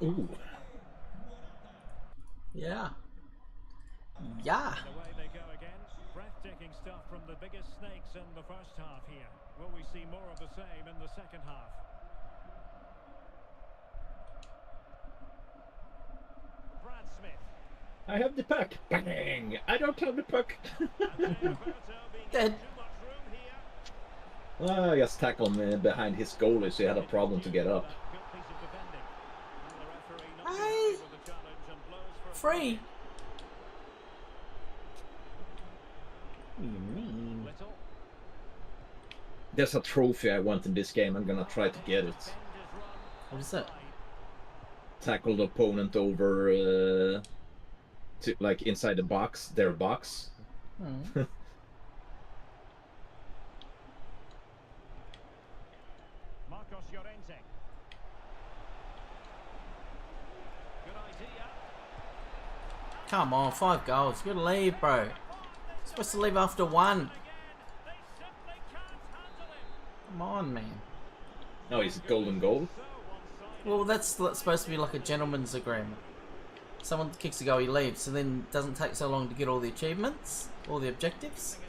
Speaker 7: Ooh.
Speaker 2: Yeah. Yeah.
Speaker 8: Away they go again. Breathtaking stuff from the biggest snakes in the first half here. Will we see more of the same in the second half? Brad Smith.
Speaker 7: I have the puck. Bang! I don't have the puck.
Speaker 2: Dead.
Speaker 7: I just tackled him behind his goalie, so he had a problem to get up.
Speaker 2: Hey. Free. What do you mean?
Speaker 7: There's a trophy I want in this game. I'm gonna try to get it.
Speaker 2: What is that?
Speaker 7: Tackle the opponent over to like inside the box, their box.
Speaker 2: Hmm. Come on, 5 goals. You gotta leave, bro. You're supposed to leave after 1. Come on, man.
Speaker 7: No, it's a golden goal.
Speaker 2: Well, that's supposed to be like a gentleman's agreement. Someone kicks a goal, he leaves, and then it doesn't take so long to get all the achievements, all the objectives.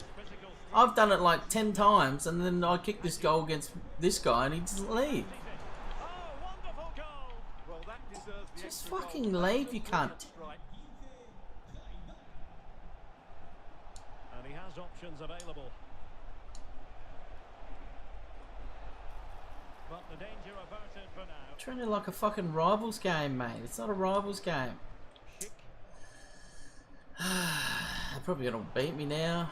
Speaker 2: I've done it like 10 times, and then I kick this goal against this guy, and he doesn't leave. Just fucking leave, you cunt.
Speaker 8: And he has options available. But the danger averted for now.
Speaker 2: Treating it like a fucking rivals game, mate. It's not a rivals game. They're probably gonna beat me now.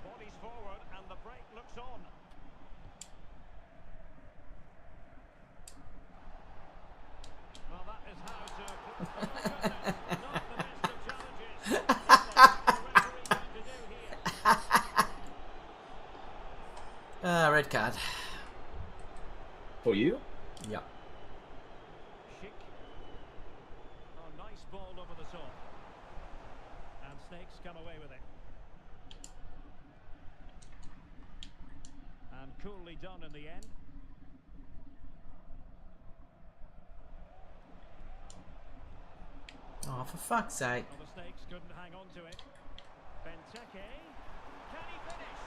Speaker 8: Bodies forward and the break looks on. Well, that is how to put
Speaker 2: Red card.
Speaker 7: For you?
Speaker 2: Yep.
Speaker 8: Chic. Oh, nice ball over the top. And Snakes come away with it. And coolly done in the end.
Speaker 2: Oh, for fuck's sake.
Speaker 8: Well, the Snakes couldn't hang on to it. Benteke. Can he finish?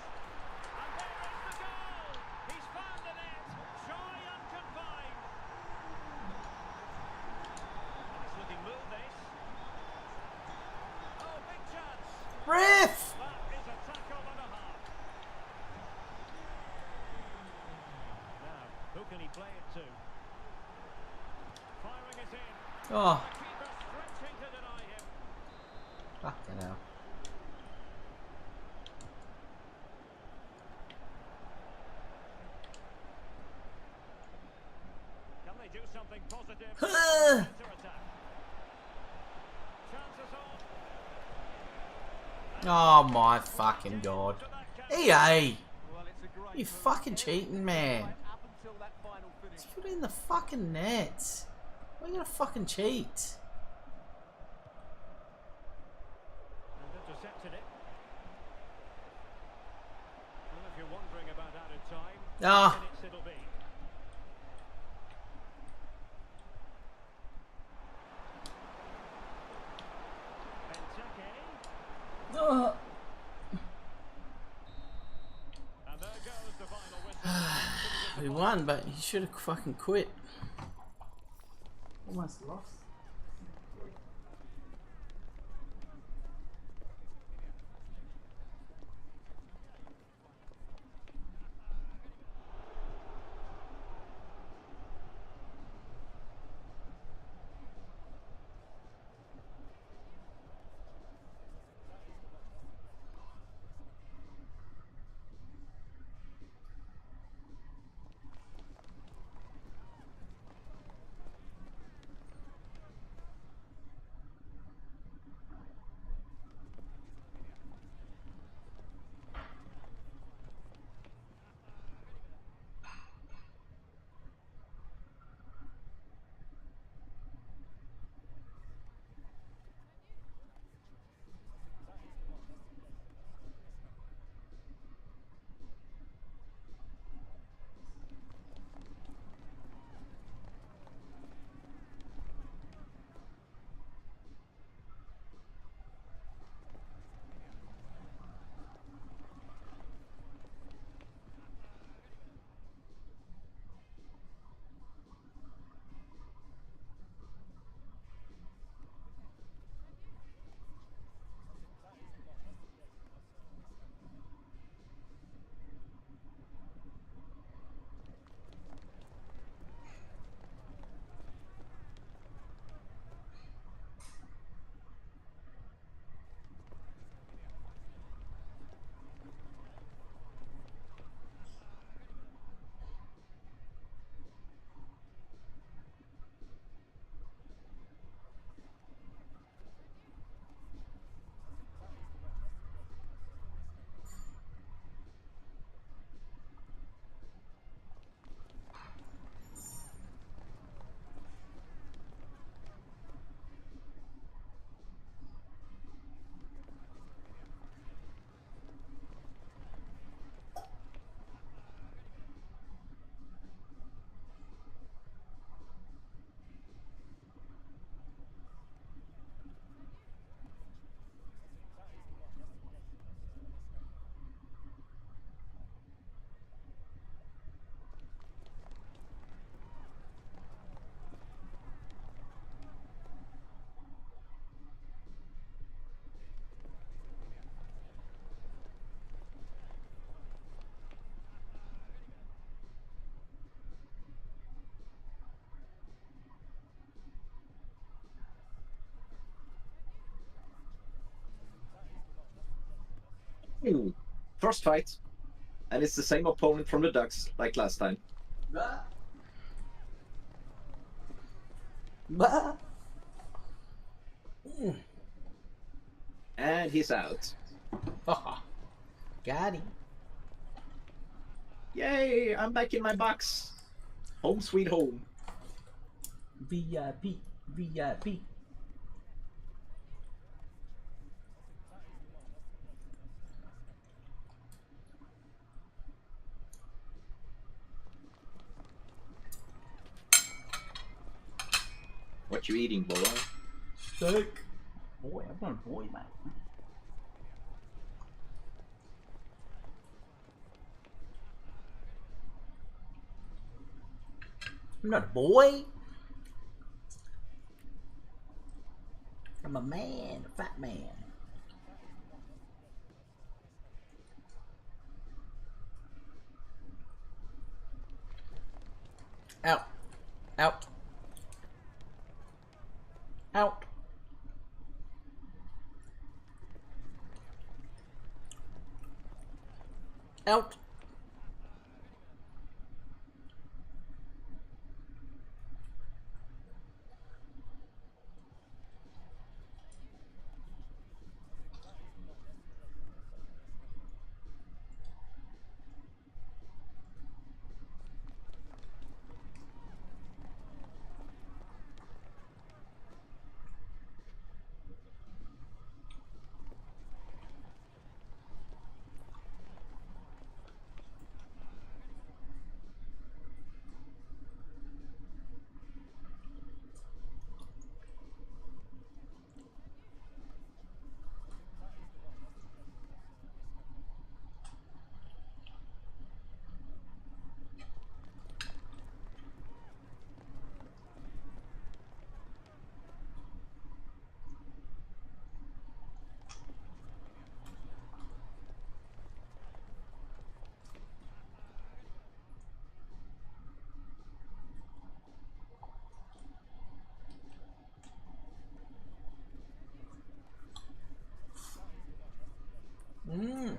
Speaker 8: And there is the goal! He's found the net! Shy and confined! Nice looking move, this. Oh, big chance!
Speaker 2: Ref!
Speaker 8: That is a tackle and a half. Now, who can he play it to? Firing it in.
Speaker 2: Oh,
Speaker 8: The keeper stretching to deny him.
Speaker 2: fucking hell.
Speaker 8: Can they do something positive? Counter-attack. Chances on.
Speaker 2: Oh my fucking god. EA!
Speaker 9: Well, it's a great
Speaker 2: You
Speaker 9: move.
Speaker 2: fucking cheating, man.
Speaker 9: Right up until that final finish.
Speaker 2: Just put it in the fucking net. Why are you gonna fucking cheat?
Speaker 8: And intercepted it. Well, if you're wondering about added time,
Speaker 2: Ah.
Speaker 8: 10 minutes it'll be. Benteke.
Speaker 2: Oh.
Speaker 8: And there goes the final whistle.
Speaker 2: We won, but he should have fucking quit. Almost lost.
Speaker 7: Ooh, first fight. And it's the same opponent from the Ducks like last time.
Speaker 2: Bah. Bah.
Speaker 7: And he's out.
Speaker 2: Got him.
Speaker 7: Yay! I'm back in my box. Home sweet home.
Speaker 2: VIP, VIP.
Speaker 7: What you eating, boy?
Speaker 2: Steak. Boy, I'm not a boy, mate. I'm not a boy. I'm a man, a fat man. Out. Out. Out. Out. Mmm.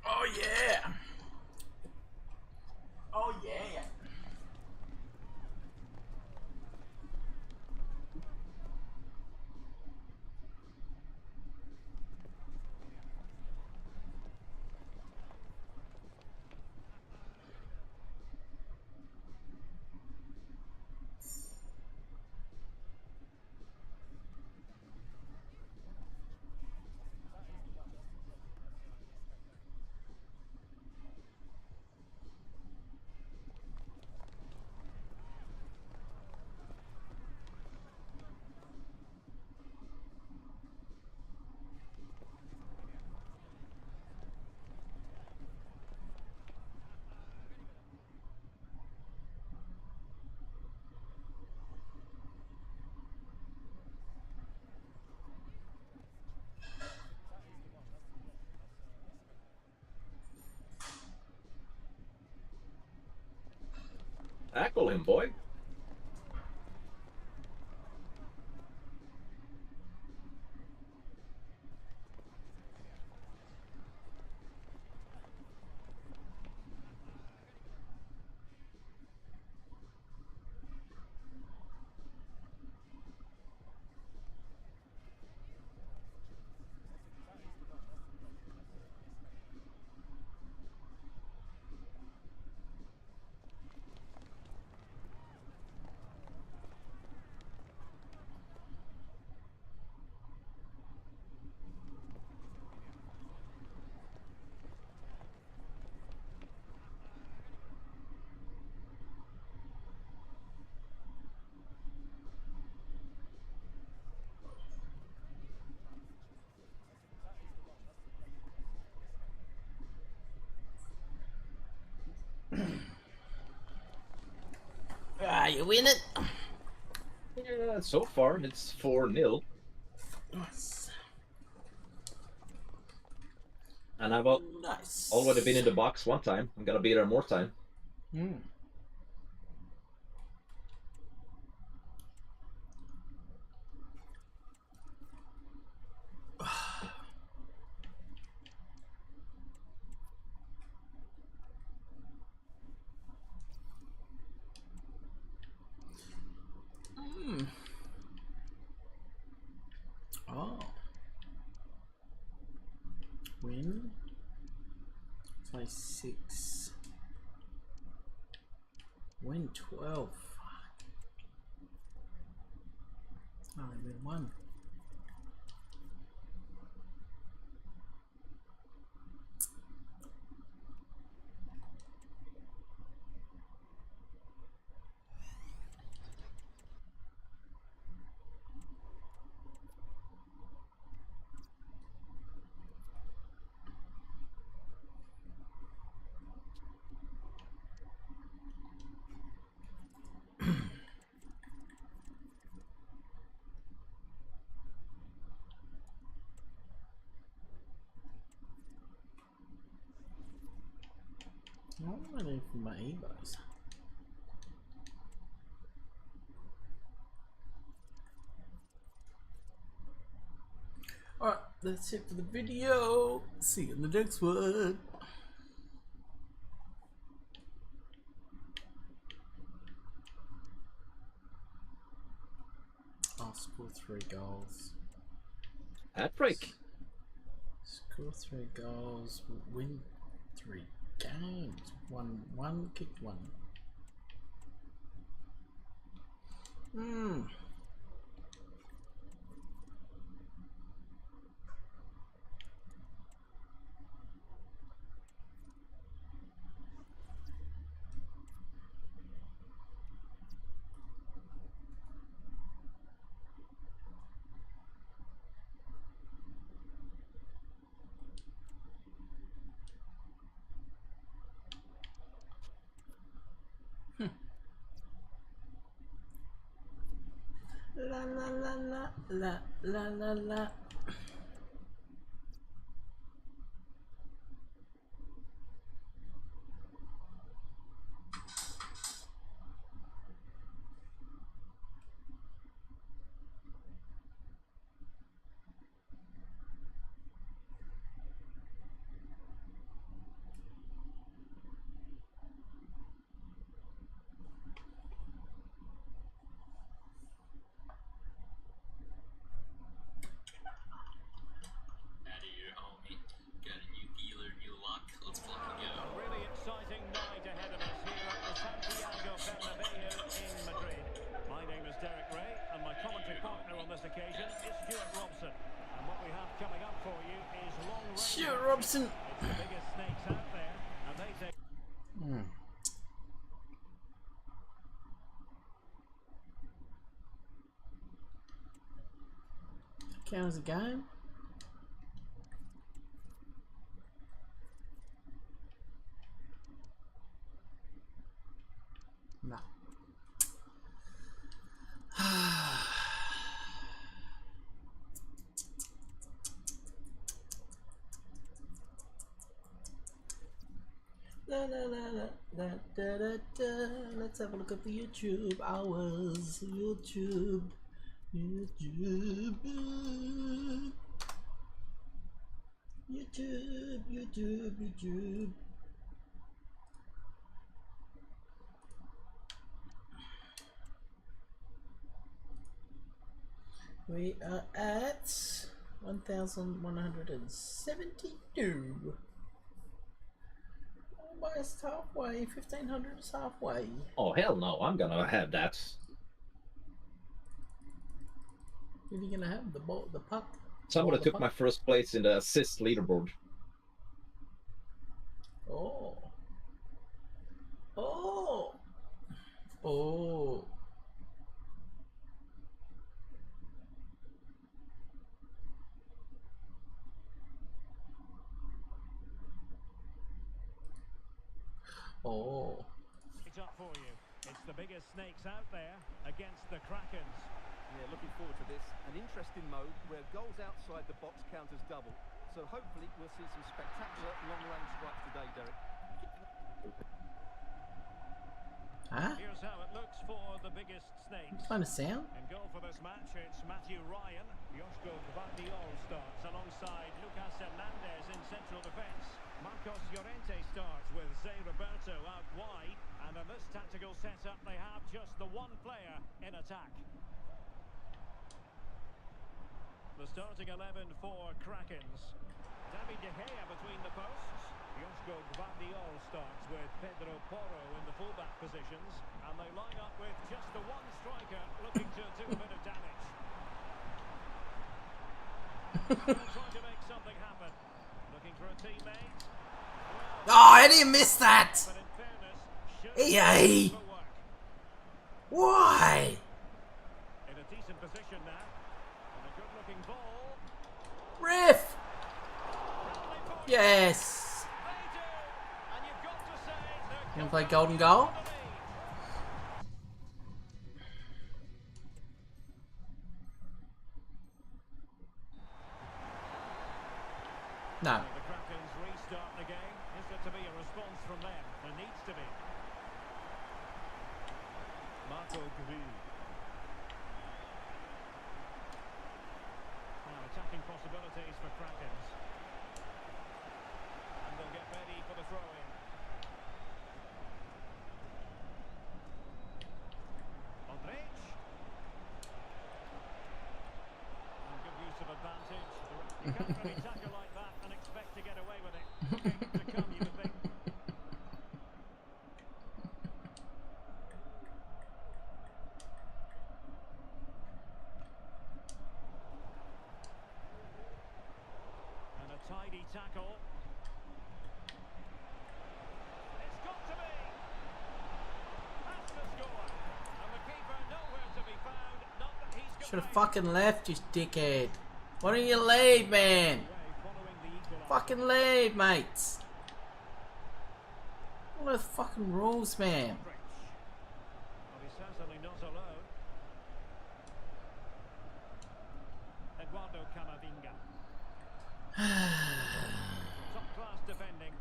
Speaker 2: Oh yeah. Oh yeah.
Speaker 7: Tackle him, boy.
Speaker 2: Ah, you win it.
Speaker 7: Yeah, so far it's 4-0.
Speaker 2: Yes.
Speaker 7: And I've
Speaker 2: Nice.
Speaker 7: already been in the box one time. I'm gonna be there more time.
Speaker 2: Hmm. Oh. Win. Play 6. Win 12. Fuck. I only win 1. What am I doing for my evos? Alright, that's it for the video. See you in the next one. I'll score 3 goals.
Speaker 7: Hat trick.
Speaker 2: Score 3 goals. Win 3 games. One kicked 1. Hmm. La la la la la la la la. Sure, Robson. Count as a game. No. La la la la da da da da. Let's have a look at the YouTube hours. YouTube. YouTube. YouTube. YouTube. YouTube. We are at 1,172. Almost halfway. 1,500 is halfway.
Speaker 7: Oh hell no! I'm gonna have that.
Speaker 2: What are you gonna have? The ball, the puck?
Speaker 7: Somebody took
Speaker 2: puck?
Speaker 7: my first place in the assist leaderboard.
Speaker 2: Oh. Oh. Oh. Oh.
Speaker 8: It's up for you. It's the biggest snakes out there against the Krakens.
Speaker 9: Yeah, looking forward to this. An interesting mode where goals outside the box count as double. So hopefully we'll see some spectacular long-range strikes today, Derek.
Speaker 2: Huh?
Speaker 8: Here's how it looks for the biggest snakes.
Speaker 2: What kind of sound?
Speaker 8: In goal for this match, it's Matthew Ryan. Joshko Gvardiol starts alongside Lucas Hernandez in central defence. Marcos Llorente starts with Zé Roberto out wide. And in this tactical setup, they have just the one player in attack. The starting 11 for Krakens. David De Gea between the posts. Joshko Gvardiol starts with Pedro Porro in the fullback positions. And they line up with just the one striker looking to do a bit of damage. Still trying to make something happen. Looking for a teammate.
Speaker 2: Oh, I didn't miss that!
Speaker 8: But in fairness, should
Speaker 2: EA!
Speaker 8: for work.
Speaker 2: Why?
Speaker 8: In a decent position now. And a good looking ball.
Speaker 2: Riff! Yes!
Speaker 8: They do. And you've got to say they're
Speaker 2: You wanna play Golden Goal? No.
Speaker 8: The Krakens restart the game. Is there to be a response from them? There needs to be. Marco Gvi. Now attacking possibilities for Krakens. And they'll get ready for the throw-in. Ondrej. And good use of advantage. You can't really tackle like that and expect to get away with it. Looking to come, you would think. And a tidy tackle. It's got to be. Has to score. And the keeper nowhere to be found. Not that he's got.
Speaker 2: Should have fucking left, you dickhead. Why don't you leave, man?
Speaker 8: Following the equaliser.
Speaker 2: Fucking leave, mates. What are the fucking rules, man?
Speaker 8: Well, he's certainly not alone. Eduardo Camavinga. Top class defending.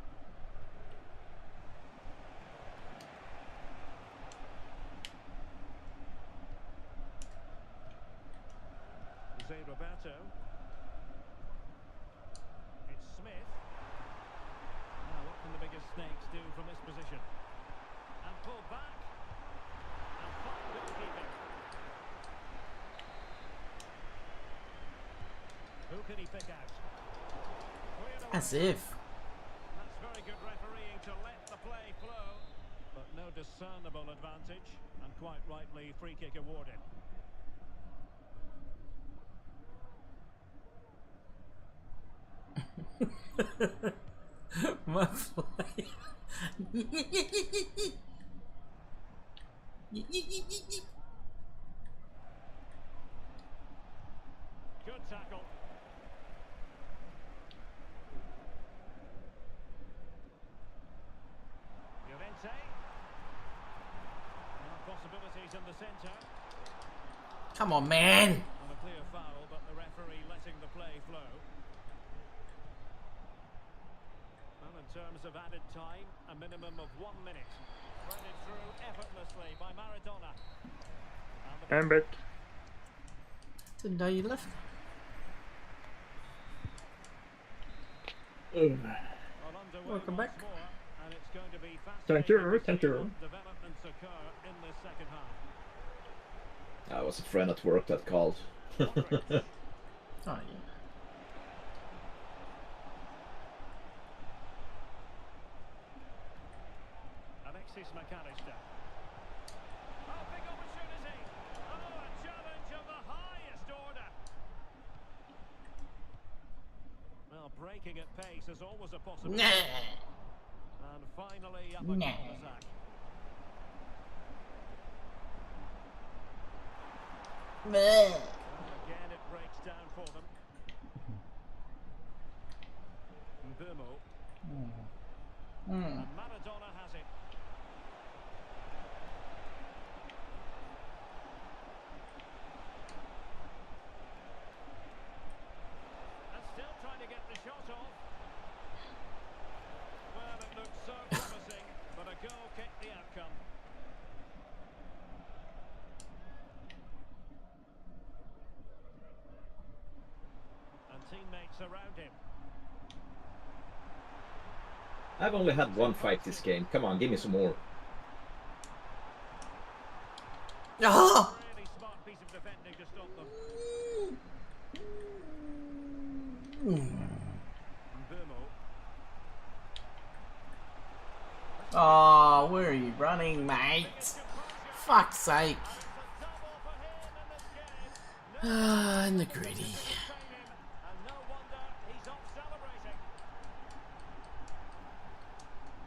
Speaker 8: Zé Roberto. It's Smith. Now, what can the biggest snakes do from this position? And pull back. And fine goalkeeping. Who can he pick out? Cleared away.
Speaker 2: As if.
Speaker 8: That's very good refereeing to let the play flow. But no discernible advantage. And quite rightly, free kick awarded.
Speaker 2: My fly.
Speaker 8: Good tackle. Llorente. Now possibilities in the centre.
Speaker 2: Come on, man.
Speaker 8: And a clear foul, but the referee letting the play flow. Well, in terms of added time, a minimum of 1 minute. Threaded through effortlessly by Maradona. And the
Speaker 2: Didn't know you left.
Speaker 8: well underway
Speaker 2: Welcome
Speaker 8: once
Speaker 2: back.
Speaker 8: more, and it's going to be
Speaker 6: Thank you,
Speaker 8: fascinating to
Speaker 6: thank
Speaker 8: see
Speaker 6: you.
Speaker 8: what developments occur in this second half.
Speaker 7: That was a friend at work that called.
Speaker 2: Oh, yeah.
Speaker 8: Alexis McAllister. Oh, big opportunity. Oh, a challenge of the highest order. Well, breaking at pace is always a possibility.
Speaker 2: Nah.
Speaker 8: And finally up
Speaker 2: Nah.
Speaker 8: again on attack.
Speaker 2: Meh.
Speaker 8: Well, again it breaks down for them. Mbumo. And Maradona has it. And still trying to get the shot around him.
Speaker 7: I've only had one fight this game. Come on, give me some more.
Speaker 2: Oh!
Speaker 8: Really smart piece of defending to stop them. Burmo.
Speaker 2: Oh, where are you running, mate? Fuck's sake. Ah, in the gritty.
Speaker 8: And no wonder he's off celebrating.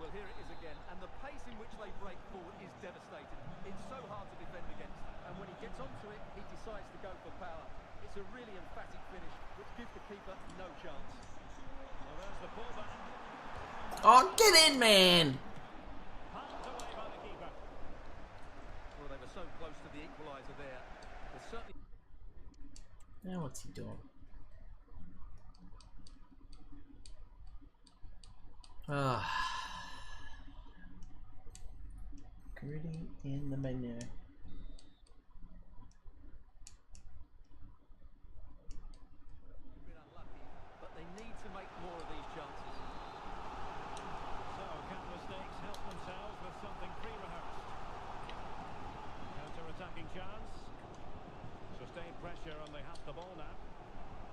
Speaker 9: Well, here it is again, and the pace in which they break forward is devastating. It's so hard to defend against, and when he gets onto it, he decides to go for power. It's a really emphatic finish, which gives the keeper no chance.
Speaker 8: Well, there's the pullback.
Speaker 2: Oh, get in, man!
Speaker 8: Pumped away by the keeper.
Speaker 9: Well, they were so close to the equaliser there. There's certainly...
Speaker 2: Now what's he doing? Ah. Gritty in the menu.
Speaker 9: been unlucky, but they need to make more of these chances.
Speaker 8: So, can mistakes help themselves with something pre-rehearsed? Counter-attacking chance. Sustained pressure and they have the ball now.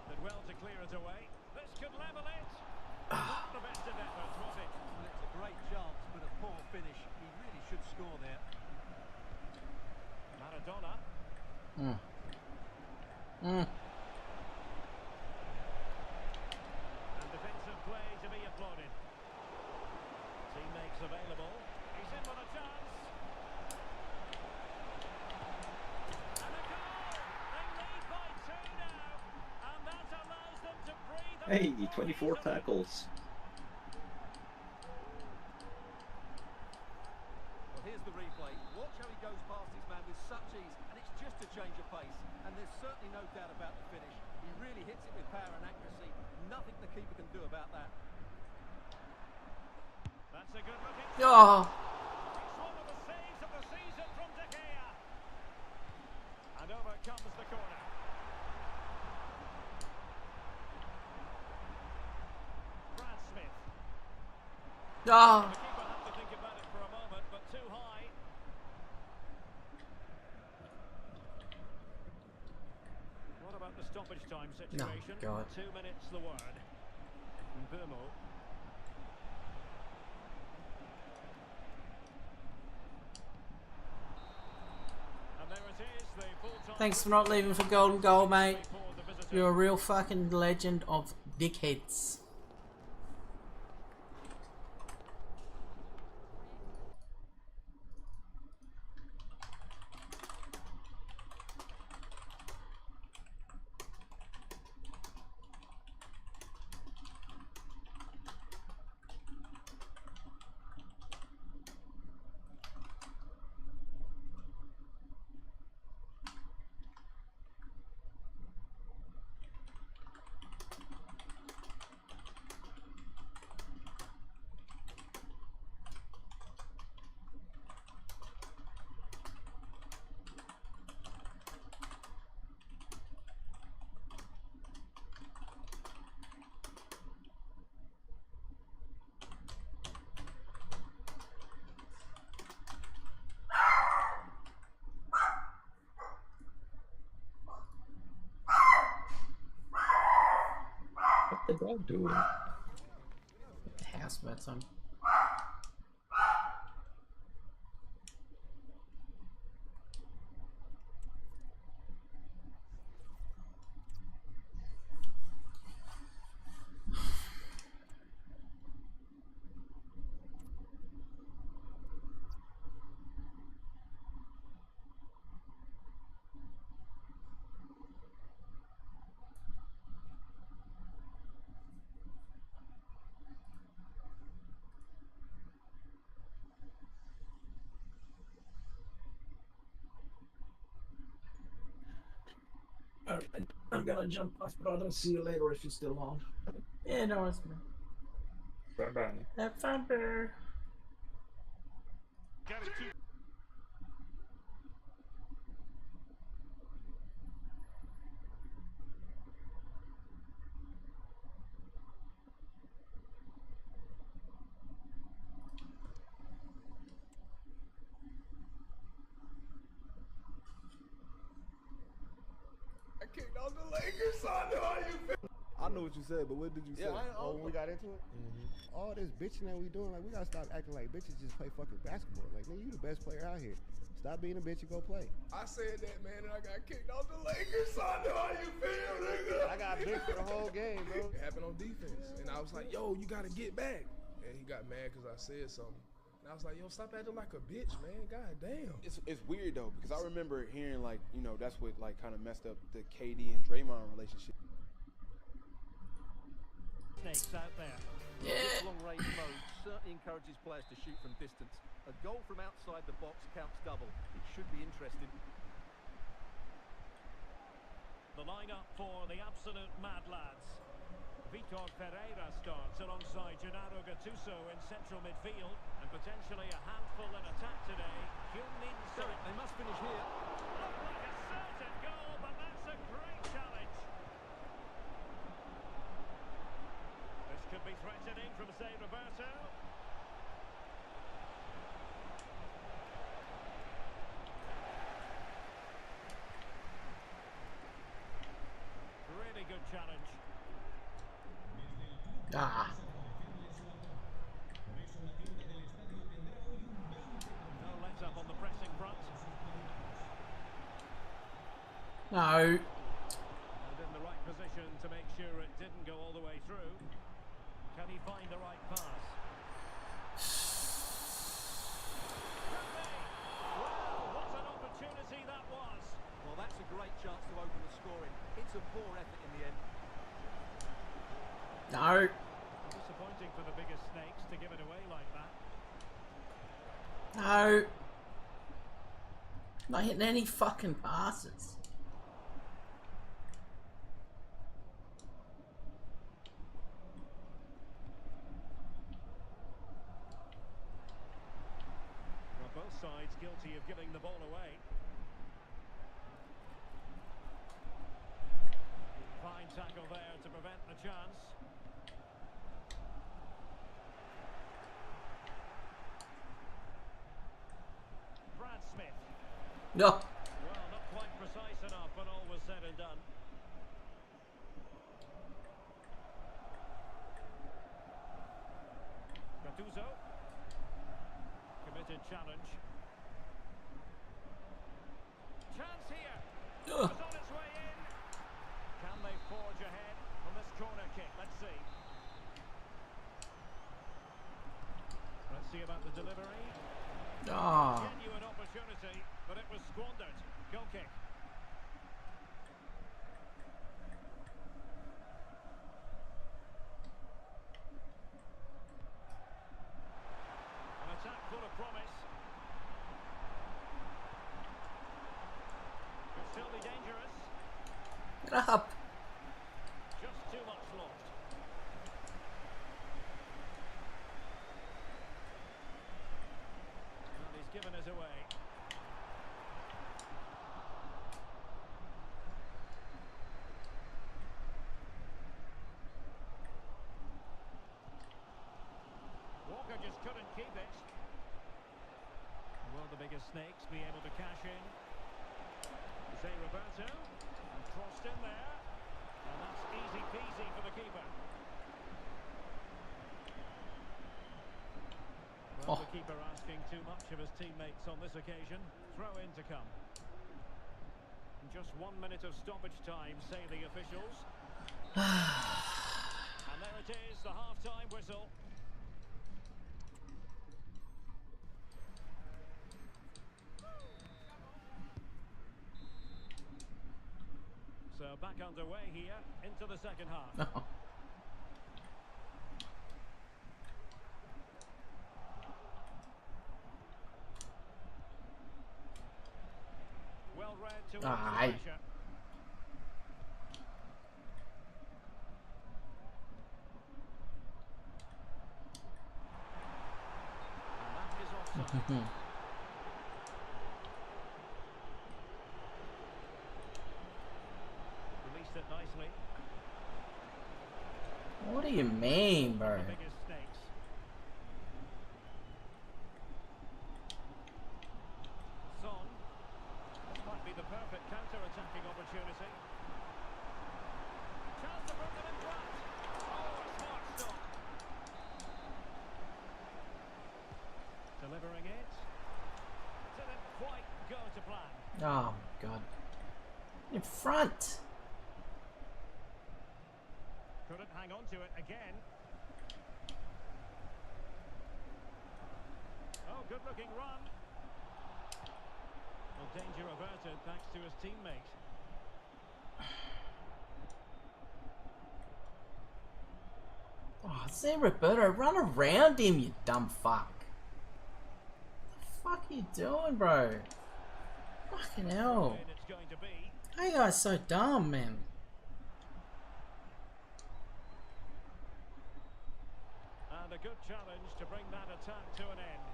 Speaker 8: Did well to clear it away. This could level it. Not the best of efforts, was it?
Speaker 9: Well, it's a great chance, but a poor finish. He really should score there.
Speaker 8: Maradona.
Speaker 2: Mm.
Speaker 8: And defensive play to be applauded. Teammates available. He's in with a chance. And a goal! They lead by 2 now. And that allows them to breathe.
Speaker 7: Hey, 24 tackles.
Speaker 9: Well, here's the replay. Watch how he goes past his man with such ease, and it's just a change of pace. And there's certainly no doubt about the finish. He really hits it with power and accuracy. Nothing the keeper can do about that.
Speaker 8: That's a good looking.
Speaker 2: Oh.
Speaker 8: It's one of the saves of the season from De Gea. And over comes the corner. Brad Smith.
Speaker 2: Ah.
Speaker 8: The keeper had to think about it for a moment, but too high. What about the stoppage time situation?
Speaker 2: God.
Speaker 8: 2 minutes the word. Burmo. And there it is, the full-time.
Speaker 2: Thanks for not leaving for golden goal, mate.
Speaker 8: For the visitor.
Speaker 2: You're a real fucking legend of dickheads.
Speaker 7: What's the dog doing?
Speaker 2: Housemates on.
Speaker 7: I'm gonna jump off, but I'll see you later if you're still on.
Speaker 2: Yeah, no, it's me.
Speaker 7: Bye-bye.
Speaker 2: Have fun, bear.
Speaker 12: what you said, but what did you say?
Speaker 6: When we got into it,
Speaker 12: All this bitching that we doing, like we gotta stop acting like bitches just play fucking basketball. Like, nigga, you the best player out here. Stop being a bitch and go play.
Speaker 13: I said that, man, and I got kicked off the Lakers, so I know how you feel, nigga.
Speaker 12: I got big for the whole game, bro.
Speaker 13: It happened on defense, and I was like, yo, you gotta get back. And he got mad because I said something. And I was like, yo, stop acting like a bitch, man. God damn.
Speaker 12: It's weird though, because I remember hearing like, you know, that's what like kind of messed up the KD and Draymond relationship.
Speaker 9: Snakes out there.
Speaker 2: Yeah.
Speaker 9: This long-range mode certainly encourages players to shoot from distance. A goal from outside the box counts double. It should be interesting.
Speaker 8: The lineup for the absolute mad lads. Vitor Ferreira starts alongside Gennaro Gattuso in central midfield, and potentially a handful in attack today. Heung-min Son.
Speaker 9: They must finish here.
Speaker 8: Looked like a certain goal, but that's a great challenge. This could be threatening from Zé Roberto. Really good challenge.
Speaker 2: Ah.
Speaker 8: No let up on the pressing front.
Speaker 2: No.
Speaker 8: And in the right position to make sure it didn't go all the way through. Can he find the right pass? Can they? Wow, what an opportunity that was.
Speaker 9: Well, that's a great chance to open the scoring. It's a poor effort in the end.
Speaker 2: No.
Speaker 8: Disappointing for the biggest snakes to give it away like that.
Speaker 2: No. Not hitting any fucking passes.
Speaker 8: Well, both sides guilty of giving the ball away. Fine tackle there to prevent the chance. Brad Smith.
Speaker 2: No.
Speaker 8: Well, not quite precise enough when all was said and done. Gattuso. Committed challenge. Chance here. It was on its way in. Can they forge ahead from this corner kick? Let's see. Let's see about the delivery.
Speaker 2: Ah.
Speaker 8: Genuine opportunity, but it was squandered. Goal kick. An attack full of promise. Could still be dangerous.
Speaker 2: Get up.
Speaker 8: Just too much lost. And he's given us away. Walker just couldn't keep it. Will the biggest snakes be able to cash in? Zé Roberto. And crossed in there. And that's easy peasy for the keeper. Well, the keeper asking too much of his teammates on this occasion. Throw in to come. In just 1 minute of stoppage time, say the officials. And there it is, the half-time whistle. So back underway here into the second half.
Speaker 2: No.
Speaker 8: Well read to
Speaker 2: Aye.
Speaker 8: pressure. And that is offside. Released it nicely.
Speaker 2: What do you mean, bro?
Speaker 8: The biggest snakes. Son. This might be the perfect counter-attacking opportunity. Chance to put them in front.
Speaker 2: Oh my god. In front.
Speaker 8: Couldn't hang on to it again. Oh, good looking run. Well, danger averted thanks to his teammate.
Speaker 2: Oh, see Roberto, run around him, you dumb fuck. What the fuck are you doing, bro? Fucking hell.
Speaker 8: And it's going to be.
Speaker 2: How you guys so dumb, man?
Speaker 8: And a good challenge to bring that attack to an end.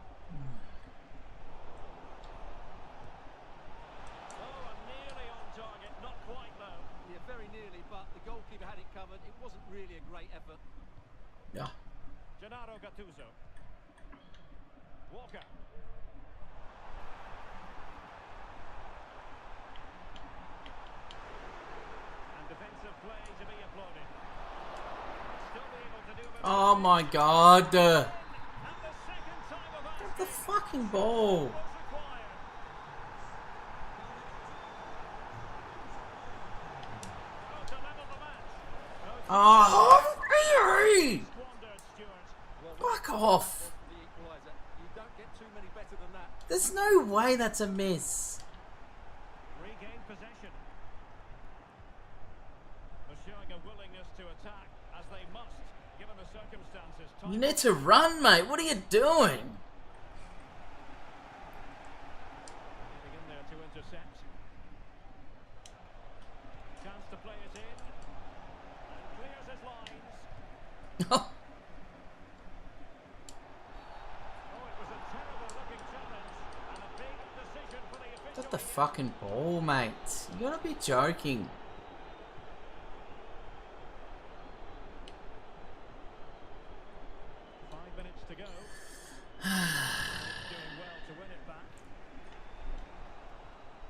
Speaker 8: Oh, and nearly on target, not quite though.
Speaker 9: Yeah, very nearly, but the goalkeeper had it covered. It wasn't really a great effort.
Speaker 2: Yeah.
Speaker 8: Gennaro Gattuso. Walker. And defensive play to be applauded. Still be able to do a bit.
Speaker 2: Oh my god.
Speaker 8: And the second time of
Speaker 2: Get the fucking ball. Oh, really? Fuck off. There's no way that's a miss.
Speaker 8: Regain possession. They're showing a willingness to attack as they must, given the circumstances.
Speaker 2: You need to run, mate. What are you doing?
Speaker 8: Getting in there to intercept. Chance to play it in. And clears his lines.
Speaker 2: Oh,
Speaker 8: It was a terrible looking challenge and a big decision for the official.
Speaker 2: get the fucking ball, mate. You gotta be joking.
Speaker 8: 5 minutes to go. Doing well to win it back.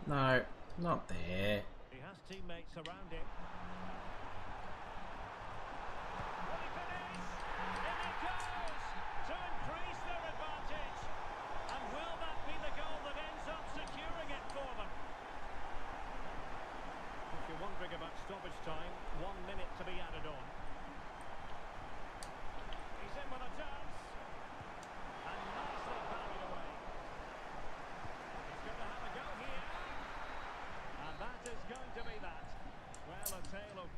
Speaker 2: No, not there.
Speaker 8: He has teammates around him. Will he finish? In it goes to increase their advantage. And will that be the goal that ends up securing it for them? If you're wondering about stoppage time, 1 minute to be added on. He's in with a chance. And nicely parried away. He's going to have a go here. And that is going to be that. Well, a tale of...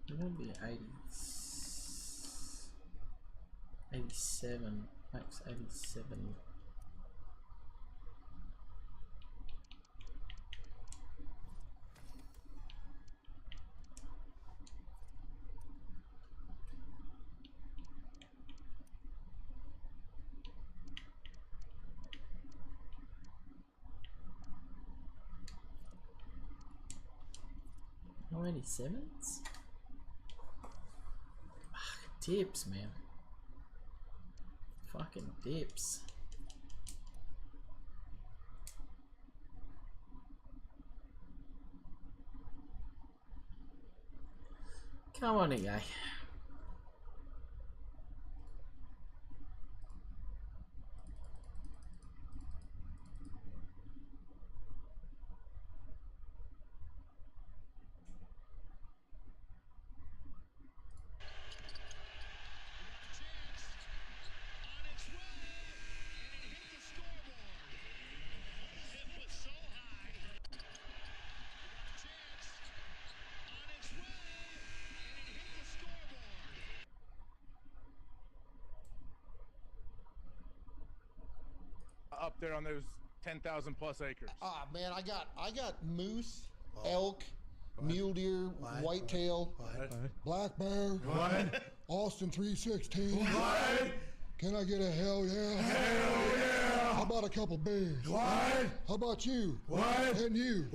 Speaker 2: It's gonna be 87. Max 87. No 87s? Dips, man. Fucking dips. Come on, EA.
Speaker 14: up there on those 10,000 plus acres?
Speaker 15: Ah, man, I got moose, elk, mule deer, whitetail, black bear, Austin 316. Can I get a hell yeah? Hell yeah! How about a couple bears? How about you? And you?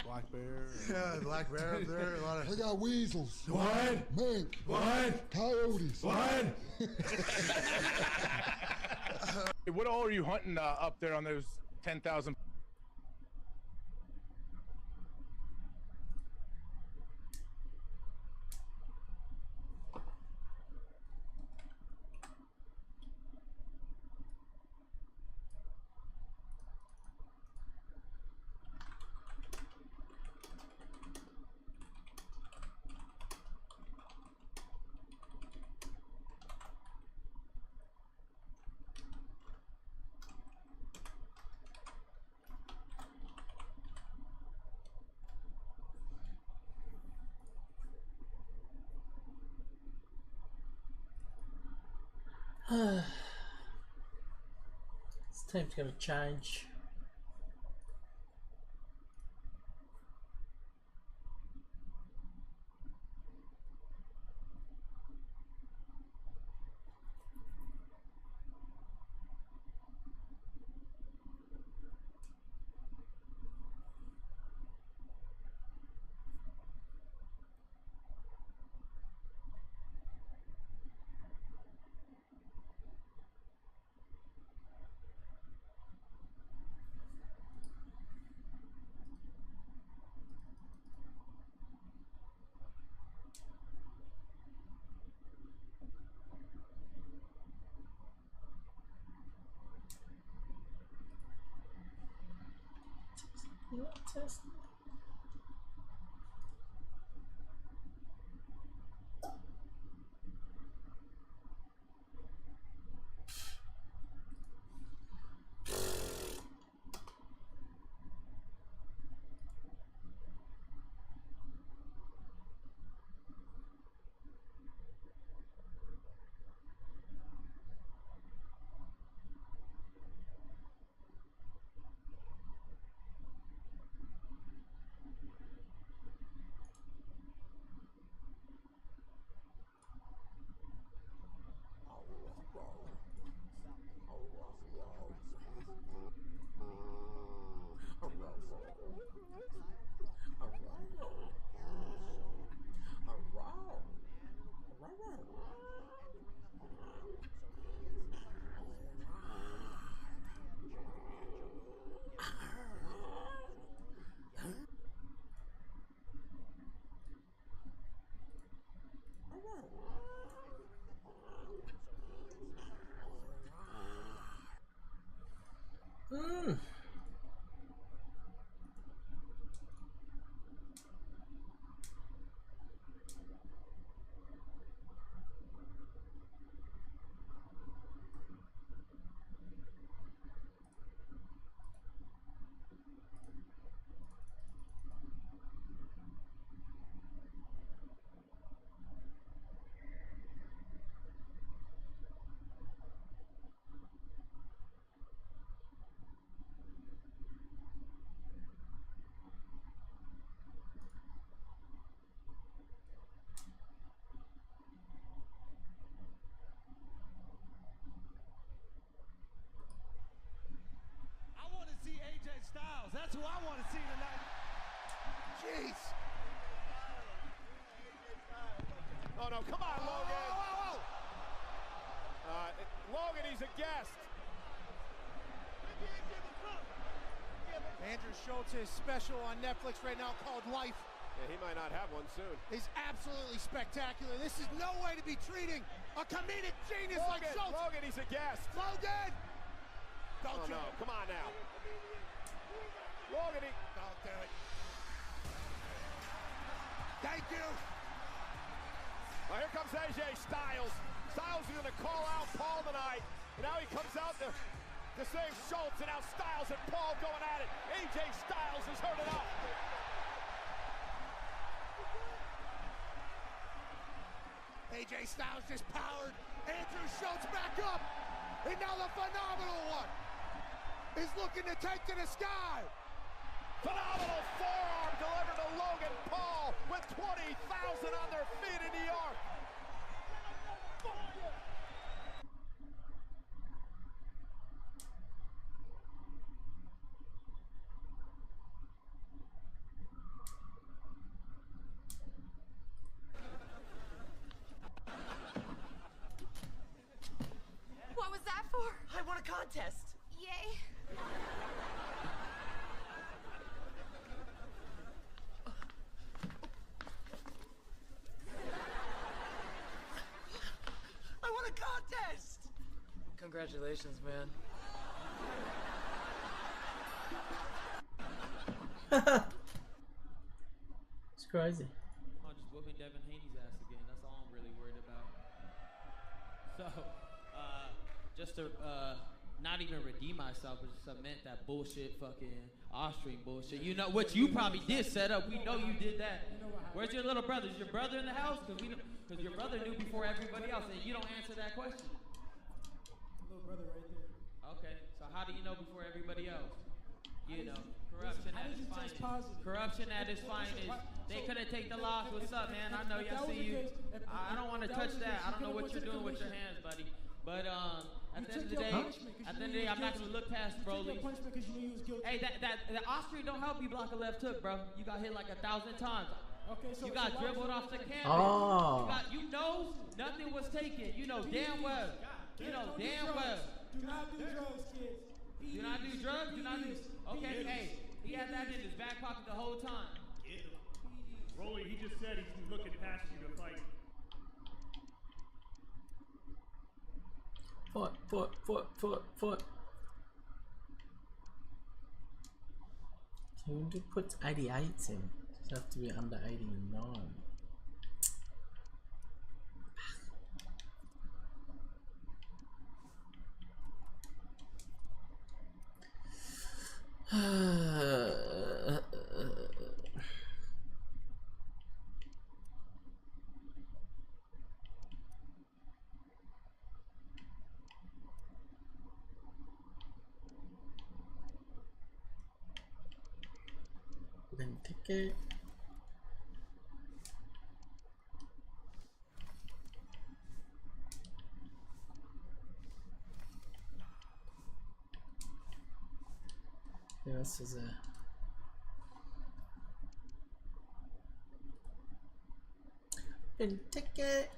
Speaker 12: Black bear.
Speaker 15: Yeah, black bear up there. A lot of. I got weasels. Mink. Coyotes.
Speaker 14: What all are you hunting up there on those 10,000?
Speaker 2: This time's gonna change. You want to test?
Speaker 9: Styles. That's who I want to see tonight. Jeez.
Speaker 16: Oh, no, come on, Logan. Logan, he's a guest.
Speaker 9: Andrew Schultz's special on Netflix right now called Life.
Speaker 16: Yeah, he might not have one soon.
Speaker 9: Is absolutely spectacular. This is no way to be treating a comedic genius like Schultz.
Speaker 16: Logan, he's a guest.
Speaker 9: Logan! Don't
Speaker 16: no, come on now. Logan,
Speaker 9: don't do it. Thank you.
Speaker 16: Well, here comes AJ Styles. Styles is going to call out Paul tonight. And now he comes out to save Schultz. And now Styles and Paul going at it. AJ Styles has heard it up.
Speaker 9: AJ Styles just powered Andrew Schultz back up.
Speaker 16: And now the phenomenal one is looking to take to the sky. Phenomenal forearm delivered to Logan Paul with 20,000 on their feet in New York.
Speaker 17: What was that for?
Speaker 18: I won a contest.
Speaker 17: Yay.
Speaker 18: I won a contest.
Speaker 19: Congratulations, man.
Speaker 2: It's crazy.
Speaker 1: I'm just whooping Devin Haney's ass again. That's all I'm really worried about. So, just to not even redeem myself, but just cement that bullshit fucking Austrian bullshit. You know what you probably did set up. We know you did that. Where's your little brother? Is your brother in the house? Because your brother knew before everybody else, and you don't answer that question.
Speaker 20: Little brother right there.
Speaker 1: Okay, so how do you know before everybody else? You know, corruption at its finest. Corruption at its finest. They couldn't take the loss. What's up, man? I know y'all see you. I don't want to touch that. I don't know what you're doing with your hands, buddy. But at the end of the day, I'm not gonna look past Broly. Hey, that Austrian don't help you block a left hook, bro. You got hit like 1,000 times.
Speaker 20: Okay, so
Speaker 1: you got dribbled off the canvas.
Speaker 2: Oh.
Speaker 1: You know nothing was taken. You know damn well. You know damn well.
Speaker 20: Do not do drugs, kids.
Speaker 1: Do not do drugs. Do not do. Okay, hey, he had that in his back pocket the whole time.
Speaker 21: Rolly, he just said he's looking past you to fight.
Speaker 2: Foot. 200 puts 88s in. Just have to be under 89. Then ticket. Who else is there? Then ticket.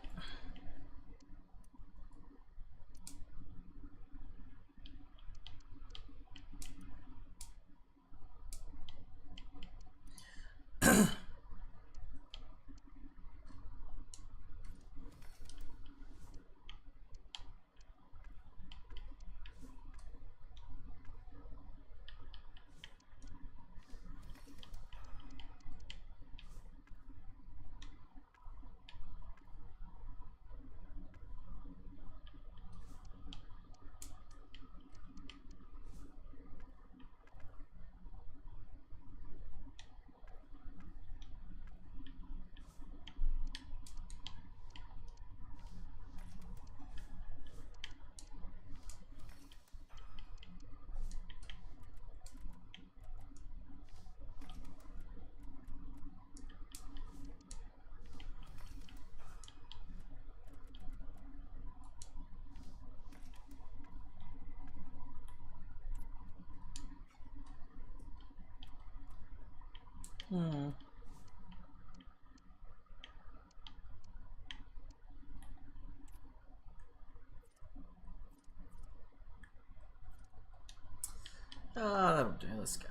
Speaker 2: That'll do. Let's go.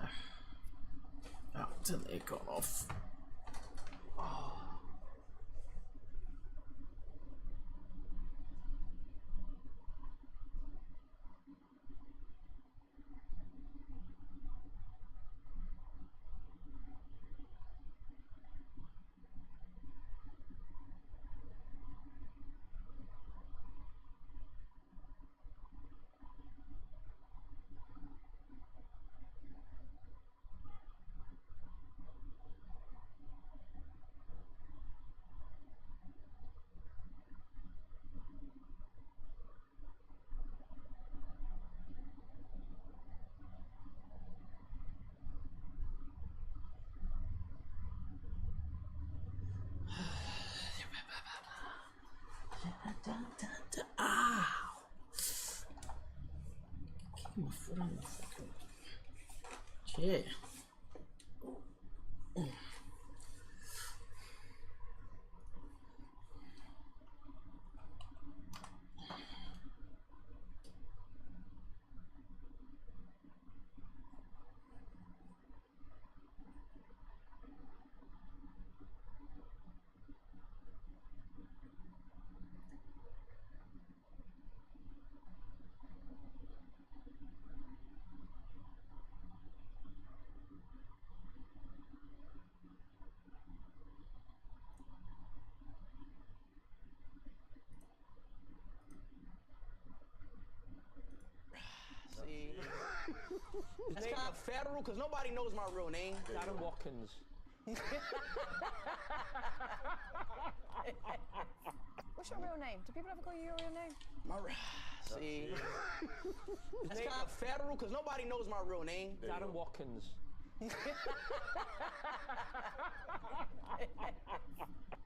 Speaker 2: Oh, till they got off. Oh. My foot on the fucking chair.
Speaker 11: See, that's kind of federal because nobody knows my real name.
Speaker 9: Darren Watkins.
Speaker 17: What's your real name? Do people ever call you your real name?
Speaker 11: See, that's kind of federal because nobody knows my real name.
Speaker 9: Darren Watkins.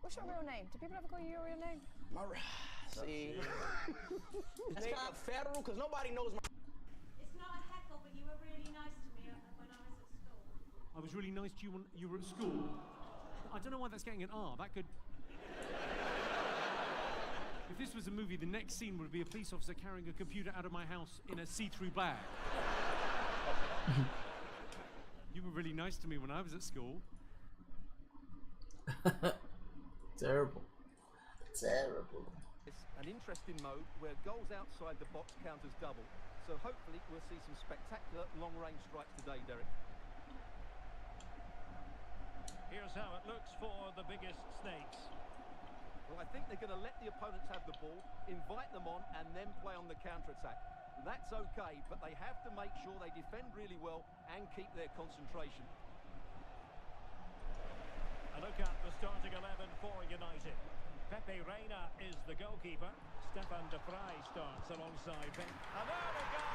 Speaker 17: What's your real name? Do people ever call you your real name?
Speaker 11: See, that's kind of federal because nobody knows my.
Speaker 3: It's not a heckle, but you were really nice to me when I was at school.
Speaker 21: I was really nice to you when you were at school. I don't know why that's getting an R. That could... If this was a movie, the next scene would be a police officer carrying a computer out of my house in a see-through bag. You were really nice to me when I was at school.
Speaker 2: Terrible. Terrible.
Speaker 9: It's an interesting mode where goals outside the box count as double. So hopefully we'll see some spectacular long-range strikes today, Derek.
Speaker 8: Here's how it looks for the biggest snakes.
Speaker 9: Well, I think they're going to let the opponents have the ball, invite them on, and then play on the counter-attack. That's okay, but they have to make sure they defend really well and keep their concentration.
Speaker 8: A look at the starting 11 for United. Pepe Reina is the goalkeeper. Stefan de Vrij starts alongside Ben. And there we go!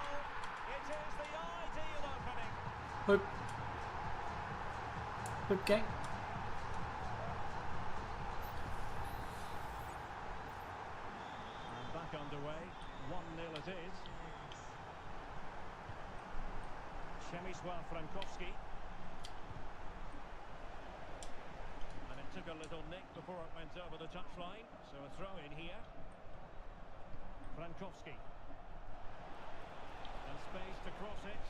Speaker 8: It is the ideal opening.
Speaker 2: Hook. Hook gang.
Speaker 8: And back underway. 1-0 it is. Przemysław Frankowski. And it took a little nick before it went over the touchline. So a throw in here. Frankowski. And space to cross it.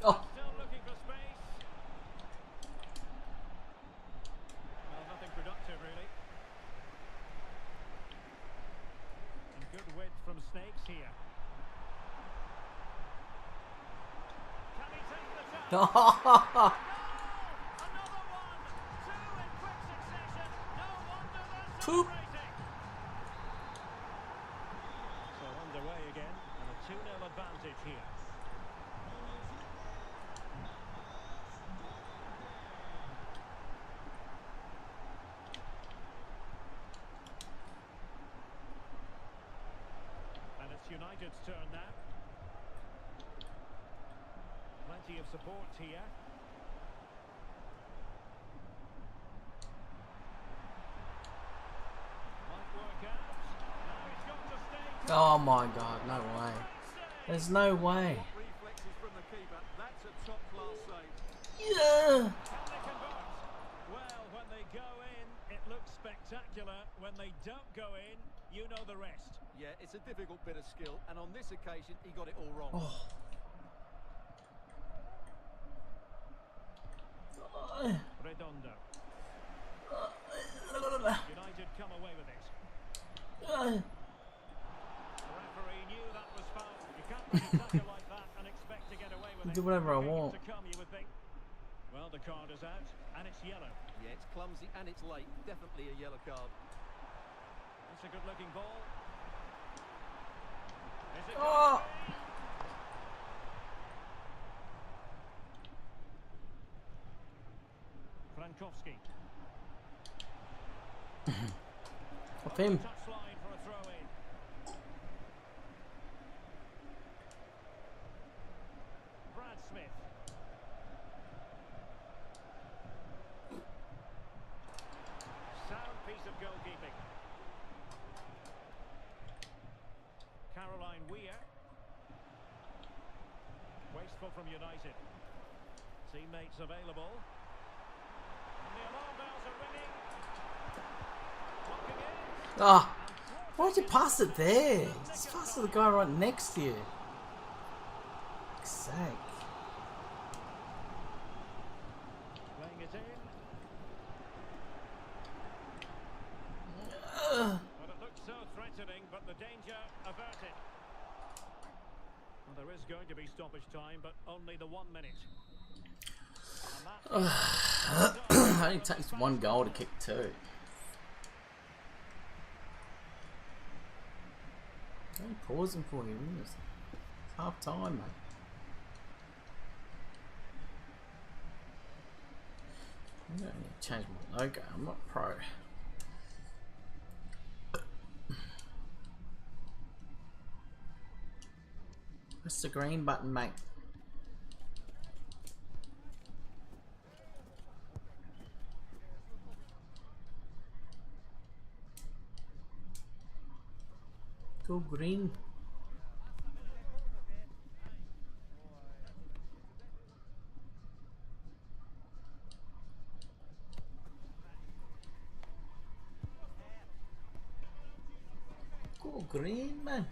Speaker 2: Oh.
Speaker 8: Still looking for space. Well, nothing productive really. And good width from Snakes here. Can he take the chance? Another one! Two in quick succession. No wonder they're celebrating. So underway again, and a 2-0 advantage here. And it's United's turn now. Plenty of support here. Might work out. Now he's got to stay.
Speaker 2: Oh my god, no way. There's no way.
Speaker 9: Reflexes from the keeper. That's a top-class save.
Speaker 2: Yeah.
Speaker 8: Can they convert? Well, when they go in, it looks spectacular. When they don't go in, you know the rest.
Speaker 9: Yeah, it's a difficult bit of skill, and on this occasion, he got it all wrong.
Speaker 2: Oh.
Speaker 8: Redondo. United come away with it. The referee knew that was foul. You can't really tackle like that and expect to get away with it.
Speaker 2: Do whatever I want.
Speaker 8: To come, you would think. Well, the card is out, and it's yellow.
Speaker 9: Yeah, it's clumsy and it's late. Definitely a yellow card.
Speaker 8: It's a good-looking ball. Is it
Speaker 2: Oh.
Speaker 8: Frankowski.
Speaker 2: Fuck him.
Speaker 8: Touchline for a throw-in. Brad Smith. Sound piece of goalkeeping. Caroline Weir. Wasteful from United. Teammates available. And the alarm bells are ringing. Locking in.
Speaker 2: Ah, why'd you pass it there? Just pass to the guy right next to you. Fuck's sake.
Speaker 8: Playing it in.
Speaker 2: Ugh.
Speaker 8: Well, it looked so threatening, but the danger averted. Well, there is going to be stoppage time, but only the 1 minute.
Speaker 2: It only takes one goal to kick two. I'm pausing for you, isn't it? It's half time, mate. I don't need to change my logo, I'm not pro. Press the green button, mate. Go green. Go green, man.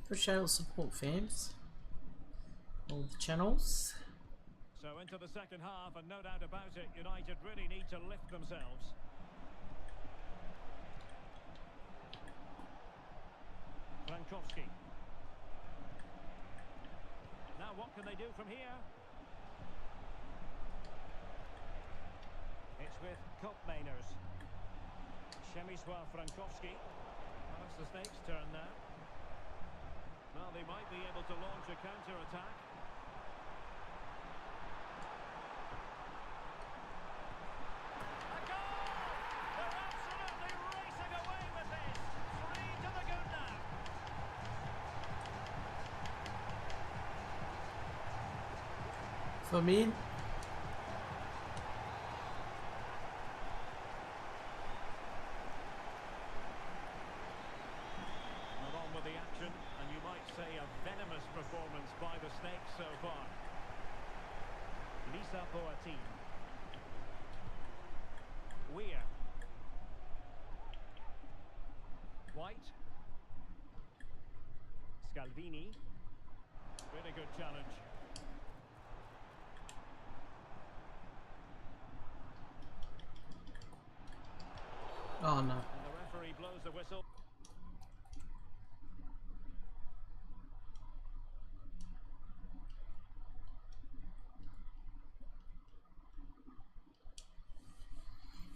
Speaker 2: Appreciate all the support, fans. All the channels.
Speaker 8: So into the second half, and no doubt about it, United really need to lift themselves. Frankowski. Now what can they do from here? It's with Kopmeiners. Przemysław Frankowski. Well, it's the Snakes' turn now. Well, they might be able to launch a counter-attack. A goal! They're absolutely racing away with this. 3 to the good now.
Speaker 2: For me,
Speaker 8: On with the action, and you might say a venomous performance by the Snakes so far. Lisa Boateng. Weir. White. Scalvini. Really good challenge.
Speaker 2: oh no.
Speaker 8: And the referee blows the whistle.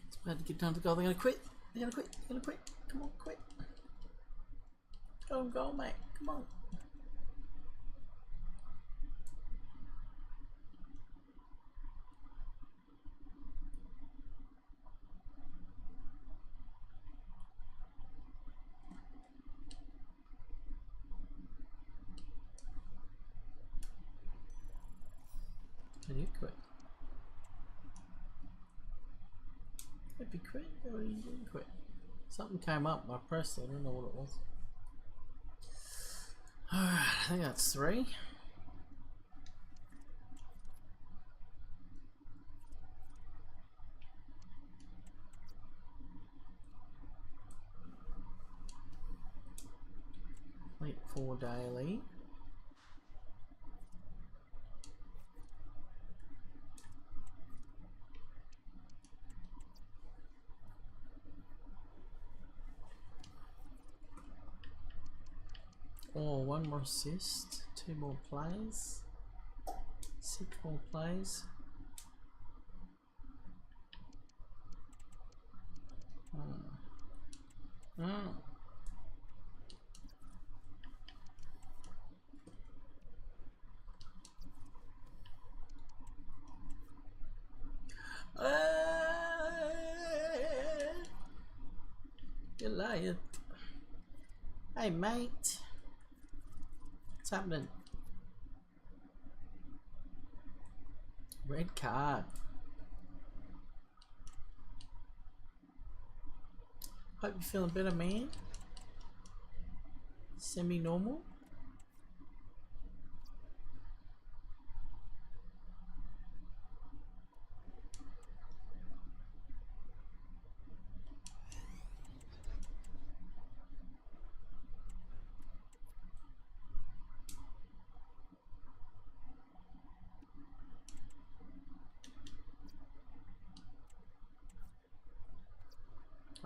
Speaker 2: It's about to get down to goal. They're gonna quit. They're gonna quit. They're gonna quit. Come on, quit. Go on, goal, mate. Come on. Did you quit? If he quit or he didn't quit. Something came up, I pressed it, I don't know what it was. Alright, I think that's 3. Wait for daily. Oh, 1 more assist, 2 more plays, 6 more plays. Goliath. Hey mate. What's happening? Red card. Hope you're feeling better, man. Semi-normal?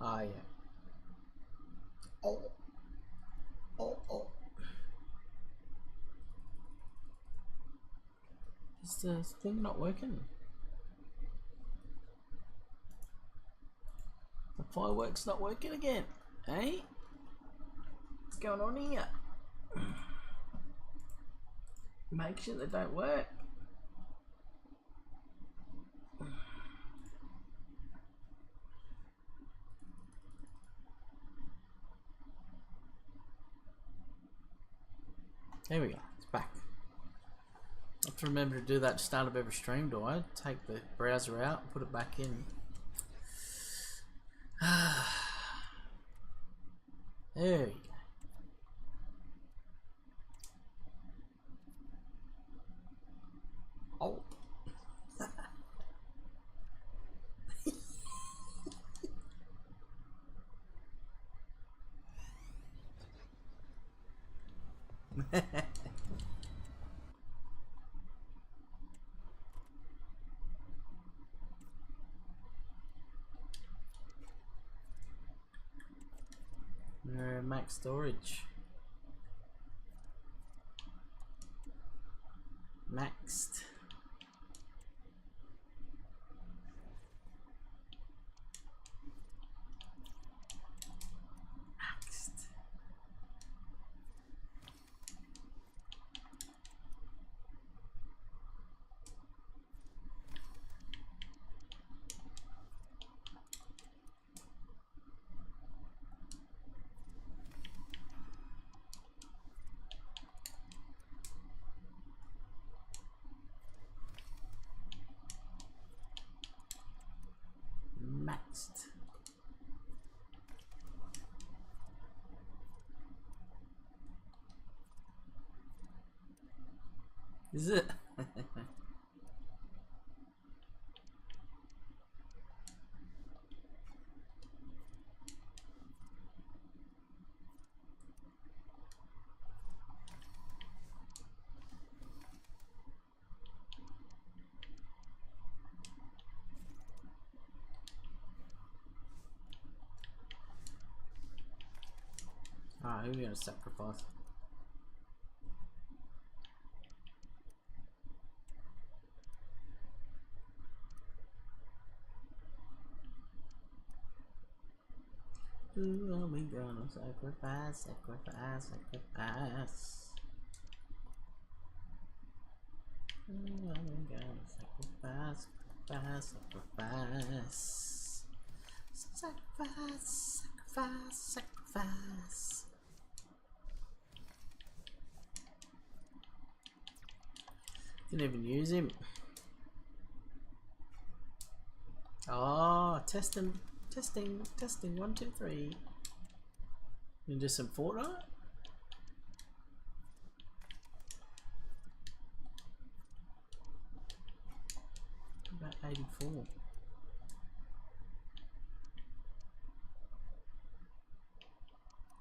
Speaker 2: Ah, yeah. Oh. Oh, oh. Is the thing not working? The fireworks not working again, eh? What's going on here? Make sure they don't work. There we go, it's back. I have to remember to do that at the start of every stream, do I? Take the browser out and put it back in. There we go. Oh. Max storage. Maxed. Maxed. Maxed. Is it? Who are we gonna sacrifice? Who are we gonna sacrifice? Sacrifice, sacrifice. Who are we gonna sacrifice? Sacrifice, sacrifice. Sacrifice, sacrifice, sacrifice. Didn't even use him. Oh, testing, testing, testing. 1, 2, 3. You do some Fortnite? About 84.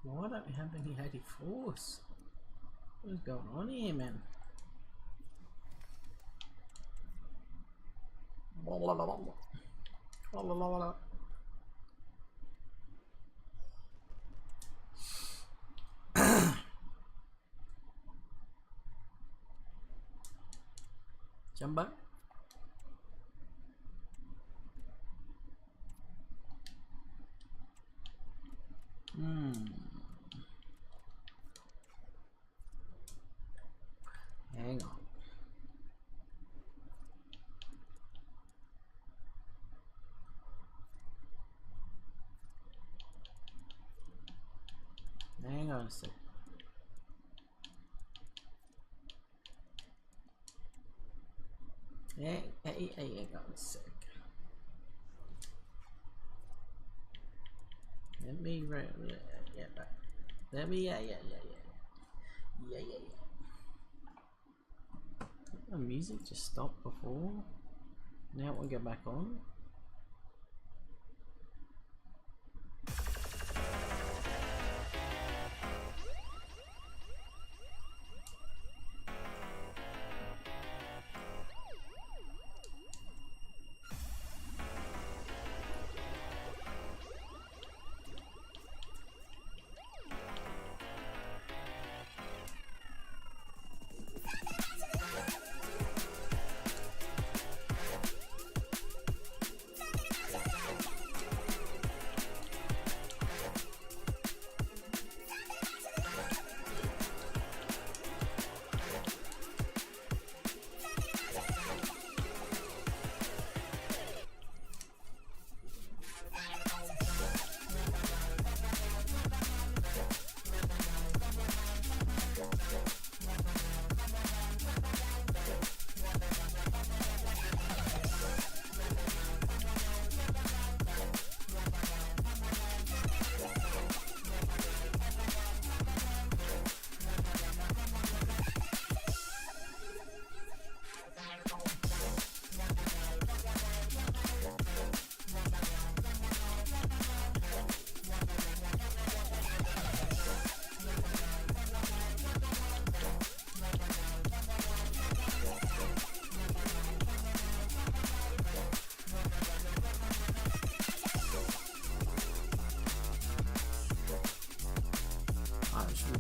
Speaker 2: Why don't we have any 84s? What is going on here, man? Jumbo? Hang on. Hang on a sec. Hang on a sec. Let me yeah. Let me yeah. Yeah. The music just stopped before. Now we'll go back on.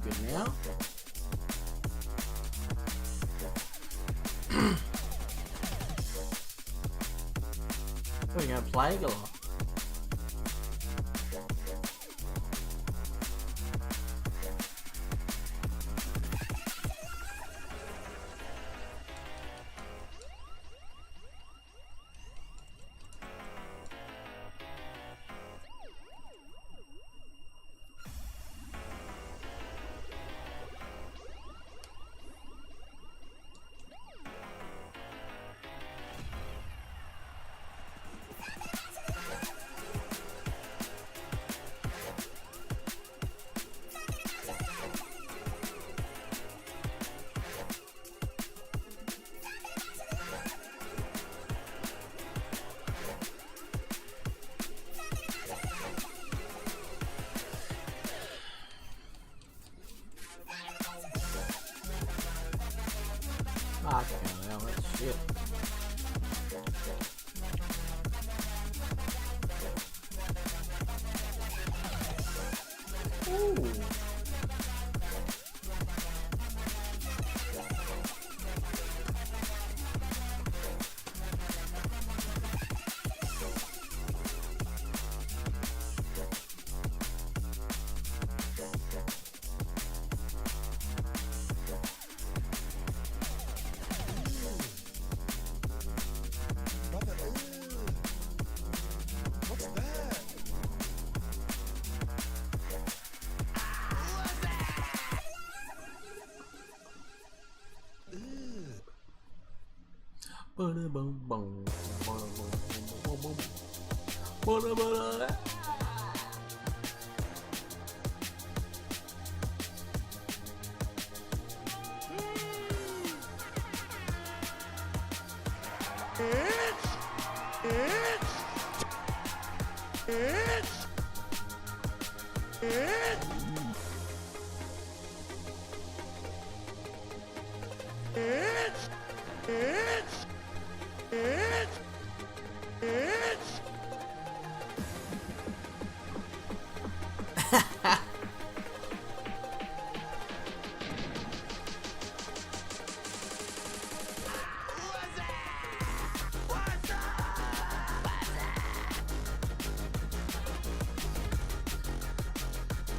Speaker 2: Good now. We're gonna play a lot. Fucking hell, that's shit. Ooh.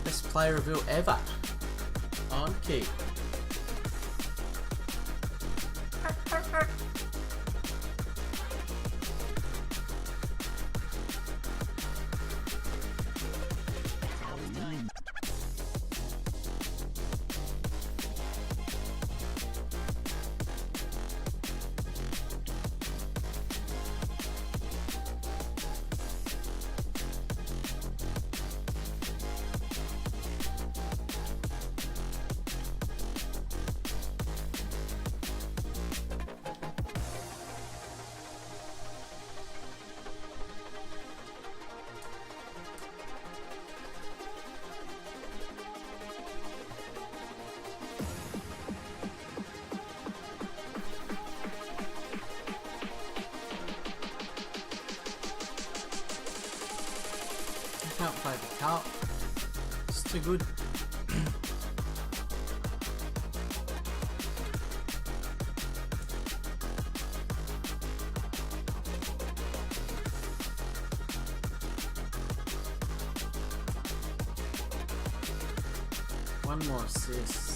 Speaker 2: Best player reveal ever on Key. good. One more assist.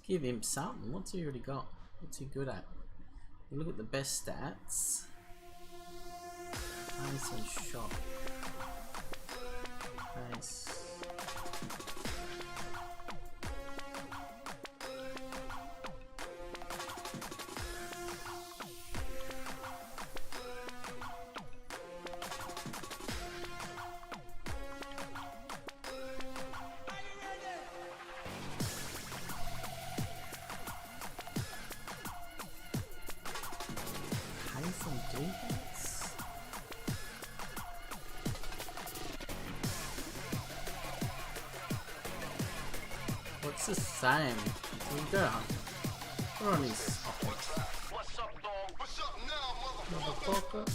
Speaker 2: Give him something. What's he already got? What's he good at? You look at the best stats. Pace and shot. Pace. What's the same? So we go. We're on his offense. Motherfucker.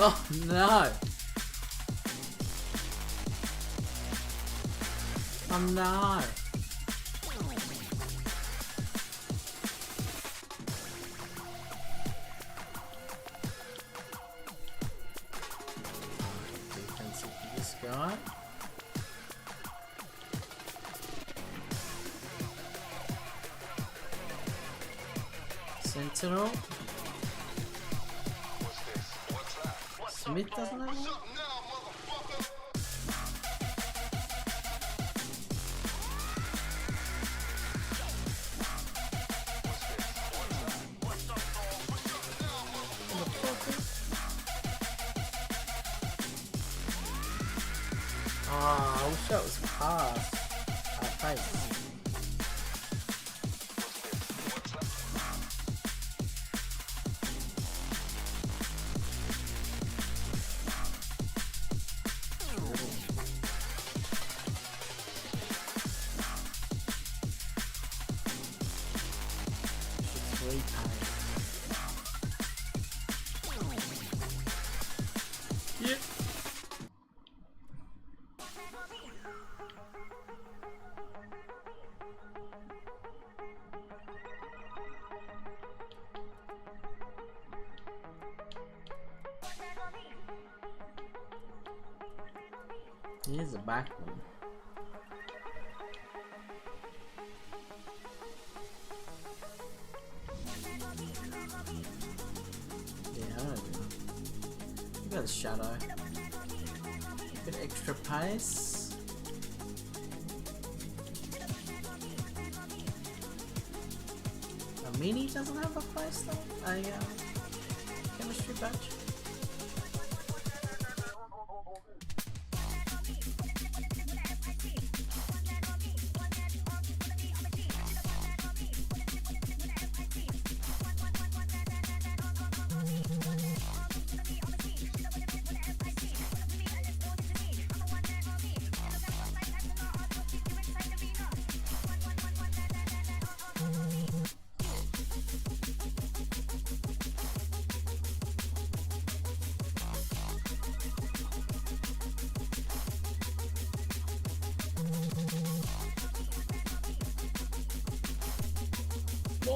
Speaker 2: Oh no! Oh no! Defensive for this guy. Sentinel. Smith doesn't have one? Ah, I wish that was past that pace. Yep. Here's a back one. Yeah, I don't know. Look at the shadow. Bit extra pace. A mini doesn't have a place though. A chemistry badge.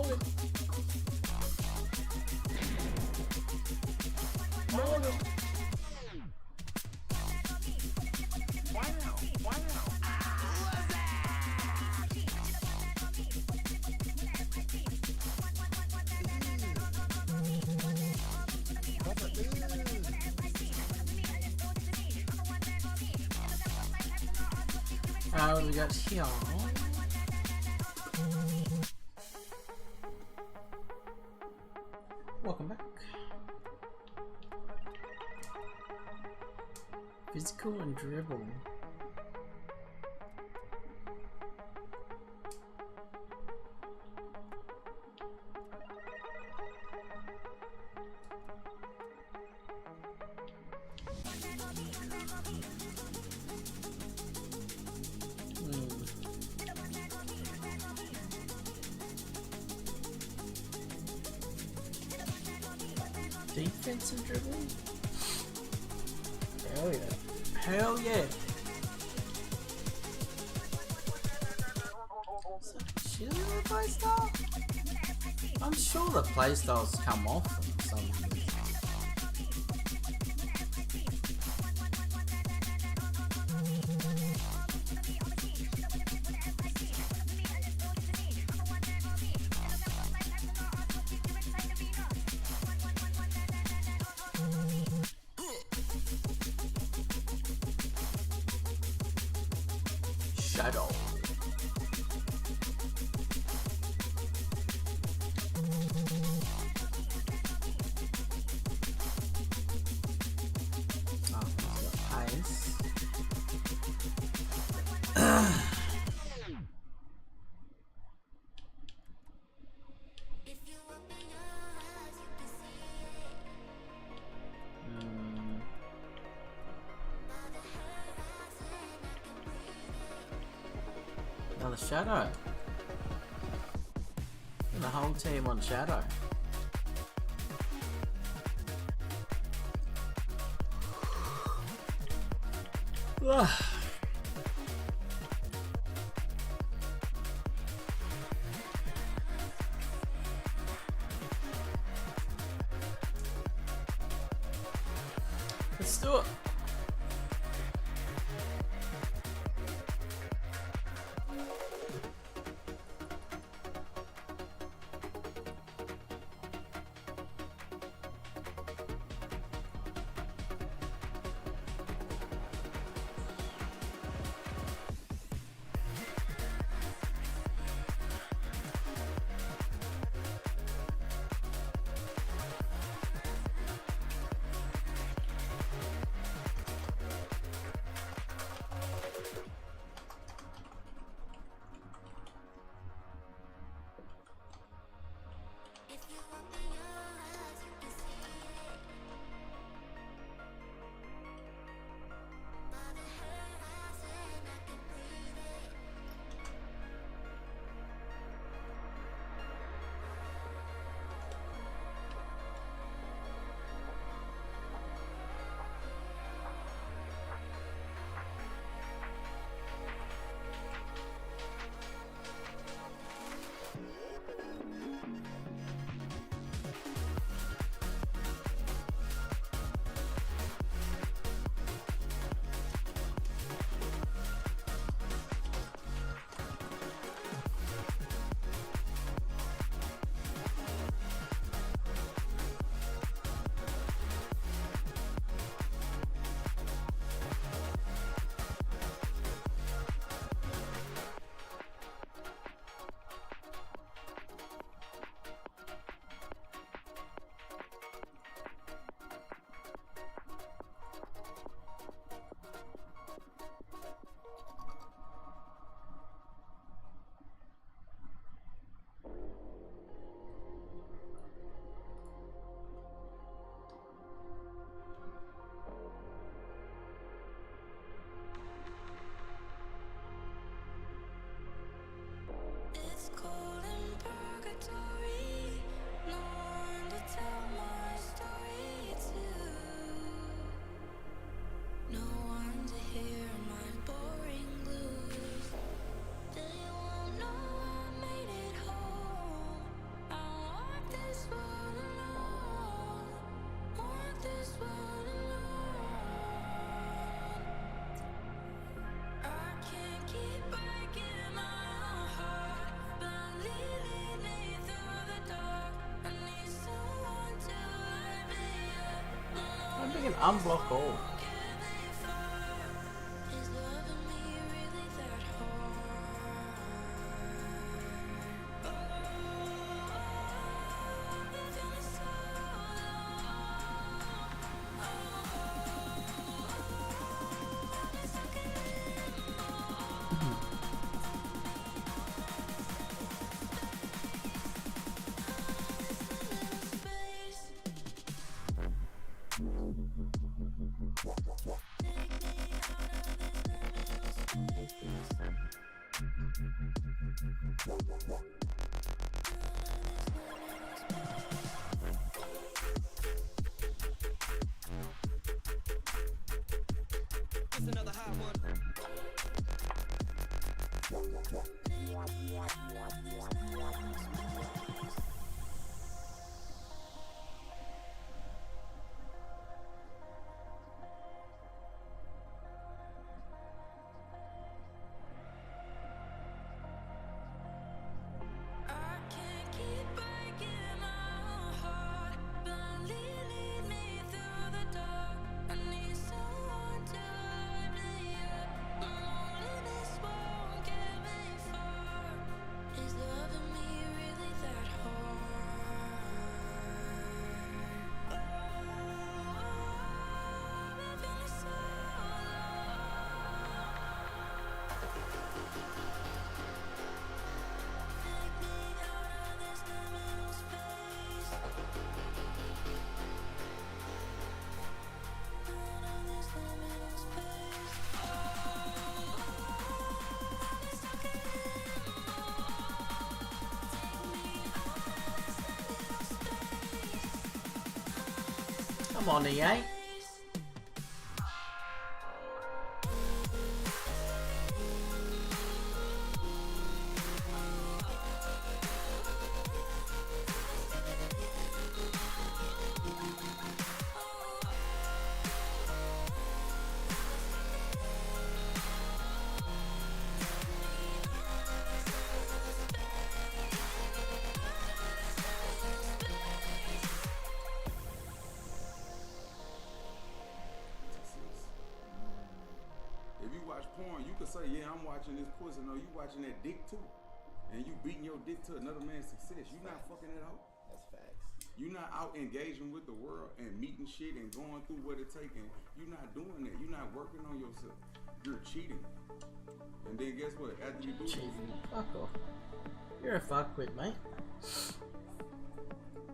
Speaker 2: Morgan. Morgan. We got here. Welcome back. Physical and dribble. Defensive dribbling? Hell yeah. Hell yeah. Shit, the playstyle? I'm sure the playstyles come off from some reason. Shadow. Oh, he's got ice. Another shadow. And the whole team on shadow. Let's do it. can unblock all.
Speaker 18: Another hot one.
Speaker 2: Come on, EA.
Speaker 4: If you watch porn, you could say, yeah, I'm watching this pussy. No, you watching that dick too. And you beating your dick to another man's success. You not fucking that hoe.
Speaker 6: That's facts.
Speaker 4: You not out engaging with the world and meeting shit and going through what it takes. And you not doing that. You not working on yourself. You're cheating. And then guess what? After you do
Speaker 2: Fuck off. You're a fuckwit, mate.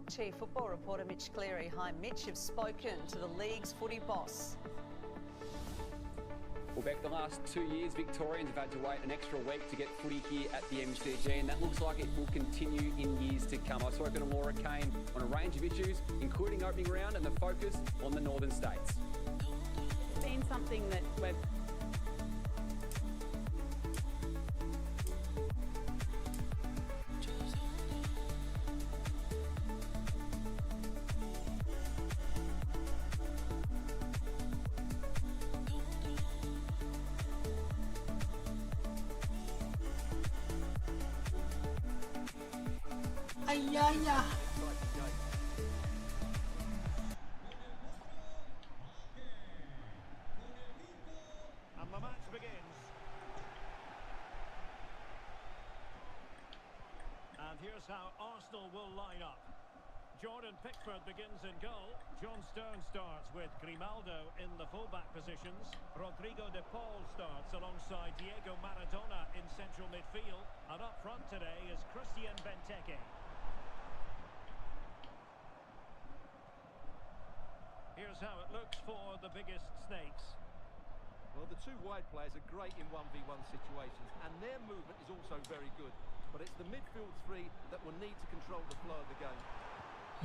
Speaker 22: Chief Football reporter Mitch Cleary. Hi, Mitch. Have spoken to the league's footy boss.
Speaker 23: Well, Beck, the last 2 years, Victorians have had to wait an extra week to get footy here at the MCG, and that looks like it will continue in years to come. I've spoken to Laura Kane on a range of issues, including opening round and the focus on the northern states.
Speaker 24: It's been something that we've...
Speaker 8: And the match begins. And here's how Arsenal will line up. Jordan Pickford begins in goal. John Stones starts with Grimaldo in the fullback positions. Rodrigo de Paul starts alongside Diego Maradona in central midfield. And up front today is Christian Benteke. Here's how it looks for the biggest snakes.
Speaker 9: Well, the two wide players are great in 1v1 situations, and their movement is also very good. But it's the midfield three that will need to control the flow of the game.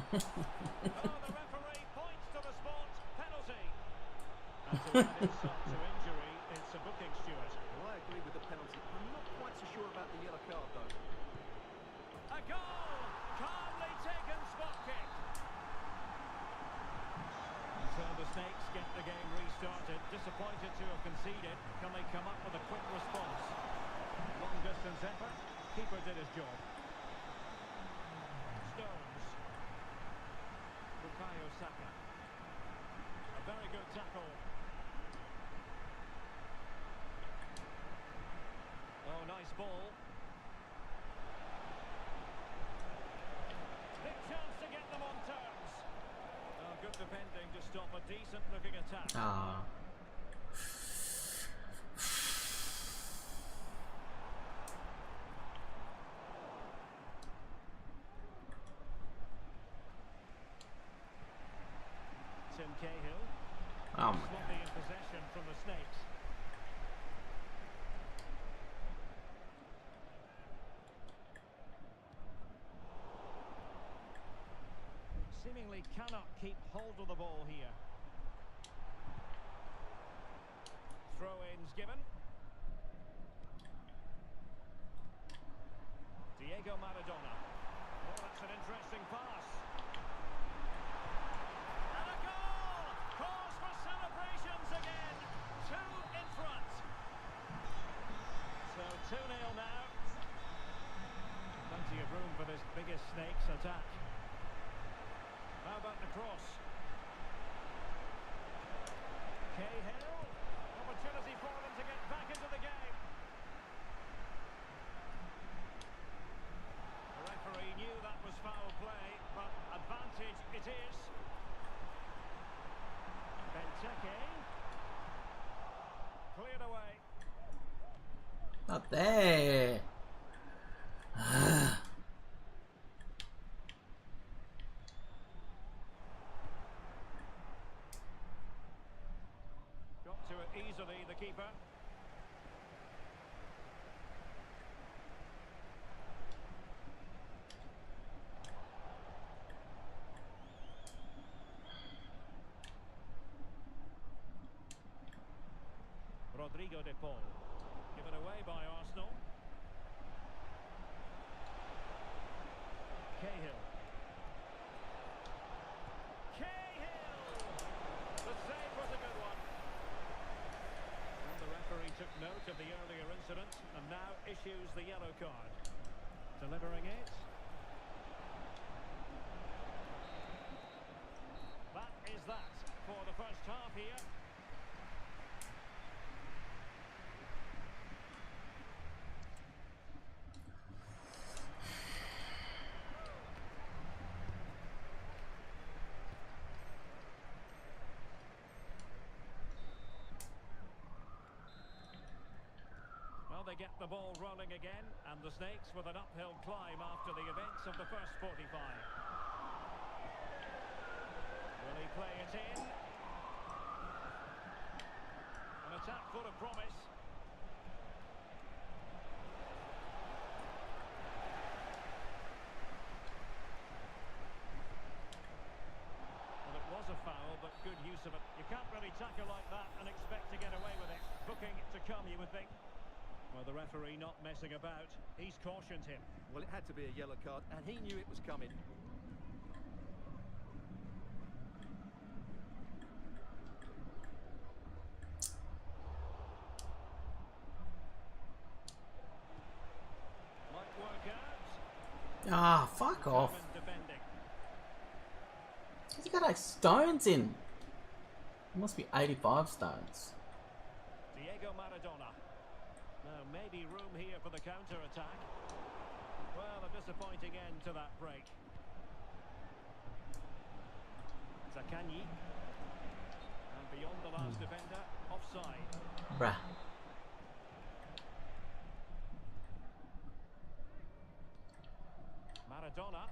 Speaker 8: Oh, the referee points to the spot. Penalty. And to add insult to injury, it's a booking, Stuart.
Speaker 9: Well, I agree with the penalty. I'm not quite so sure about the yellow card, though.
Speaker 8: A goal! Calmly taken spot kick. So the Snakes get the game restarted. Disappointed to have conceded. Can they come up with a quick response? Long distance effort. Keeper did his job. Stones. Bukayo Saka. A very ball. Big chance to get them on terms. Oh, good defending to stop a decent looking attack.
Speaker 2: Ah.
Speaker 8: Tim Cahill.
Speaker 2: Oh my
Speaker 8: Sloppy in possession from the Snakes. Seemingly cannot keep hold of the ball here. Throw-ins given. Diego Maradona. Oh, that's an interesting pass. And a goal! Cause for celebrations again. 2 in front. So 2-0 now. Plenty of room for this biggest Snakes attack. How about the cross? Cahill. Opportunity for them to get back into the game. The referee knew that was foul play, but advantage it is. Benteke. Cleared away.
Speaker 2: Not there.
Speaker 8: Got to it easily, the keeper. Rodrigo de Paul. Given away by Arsenal. Cahill. Cahill! The save was a good one. And the referee took note of the earlier incident and now issues the yellow card. Delivering it. That is that for the first half here. They get the ball rolling again, and the Snakes with an uphill climb after the events of the first 45. Will he play it in? An attack full of promise. Well, it was a foul, but good use of it. You can't really tackle like that and expect to get away with it. Booking to come, you would think. Well, the referee not messing about. He's cautioned him.
Speaker 9: Well, it had to be a yellow card, and he knew it was coming.
Speaker 8: Might work out.
Speaker 2: Ah, fuck off.
Speaker 8: Defending.
Speaker 2: He's got like stones in. It must be 85 stones.
Speaker 8: Diego Maradona. Now, maybe room here for the counter-attack. Well, a disappointing end to that break. Zaccagni. And beyond the last defender, offside.
Speaker 2: Bruh.
Speaker 8: Maradona.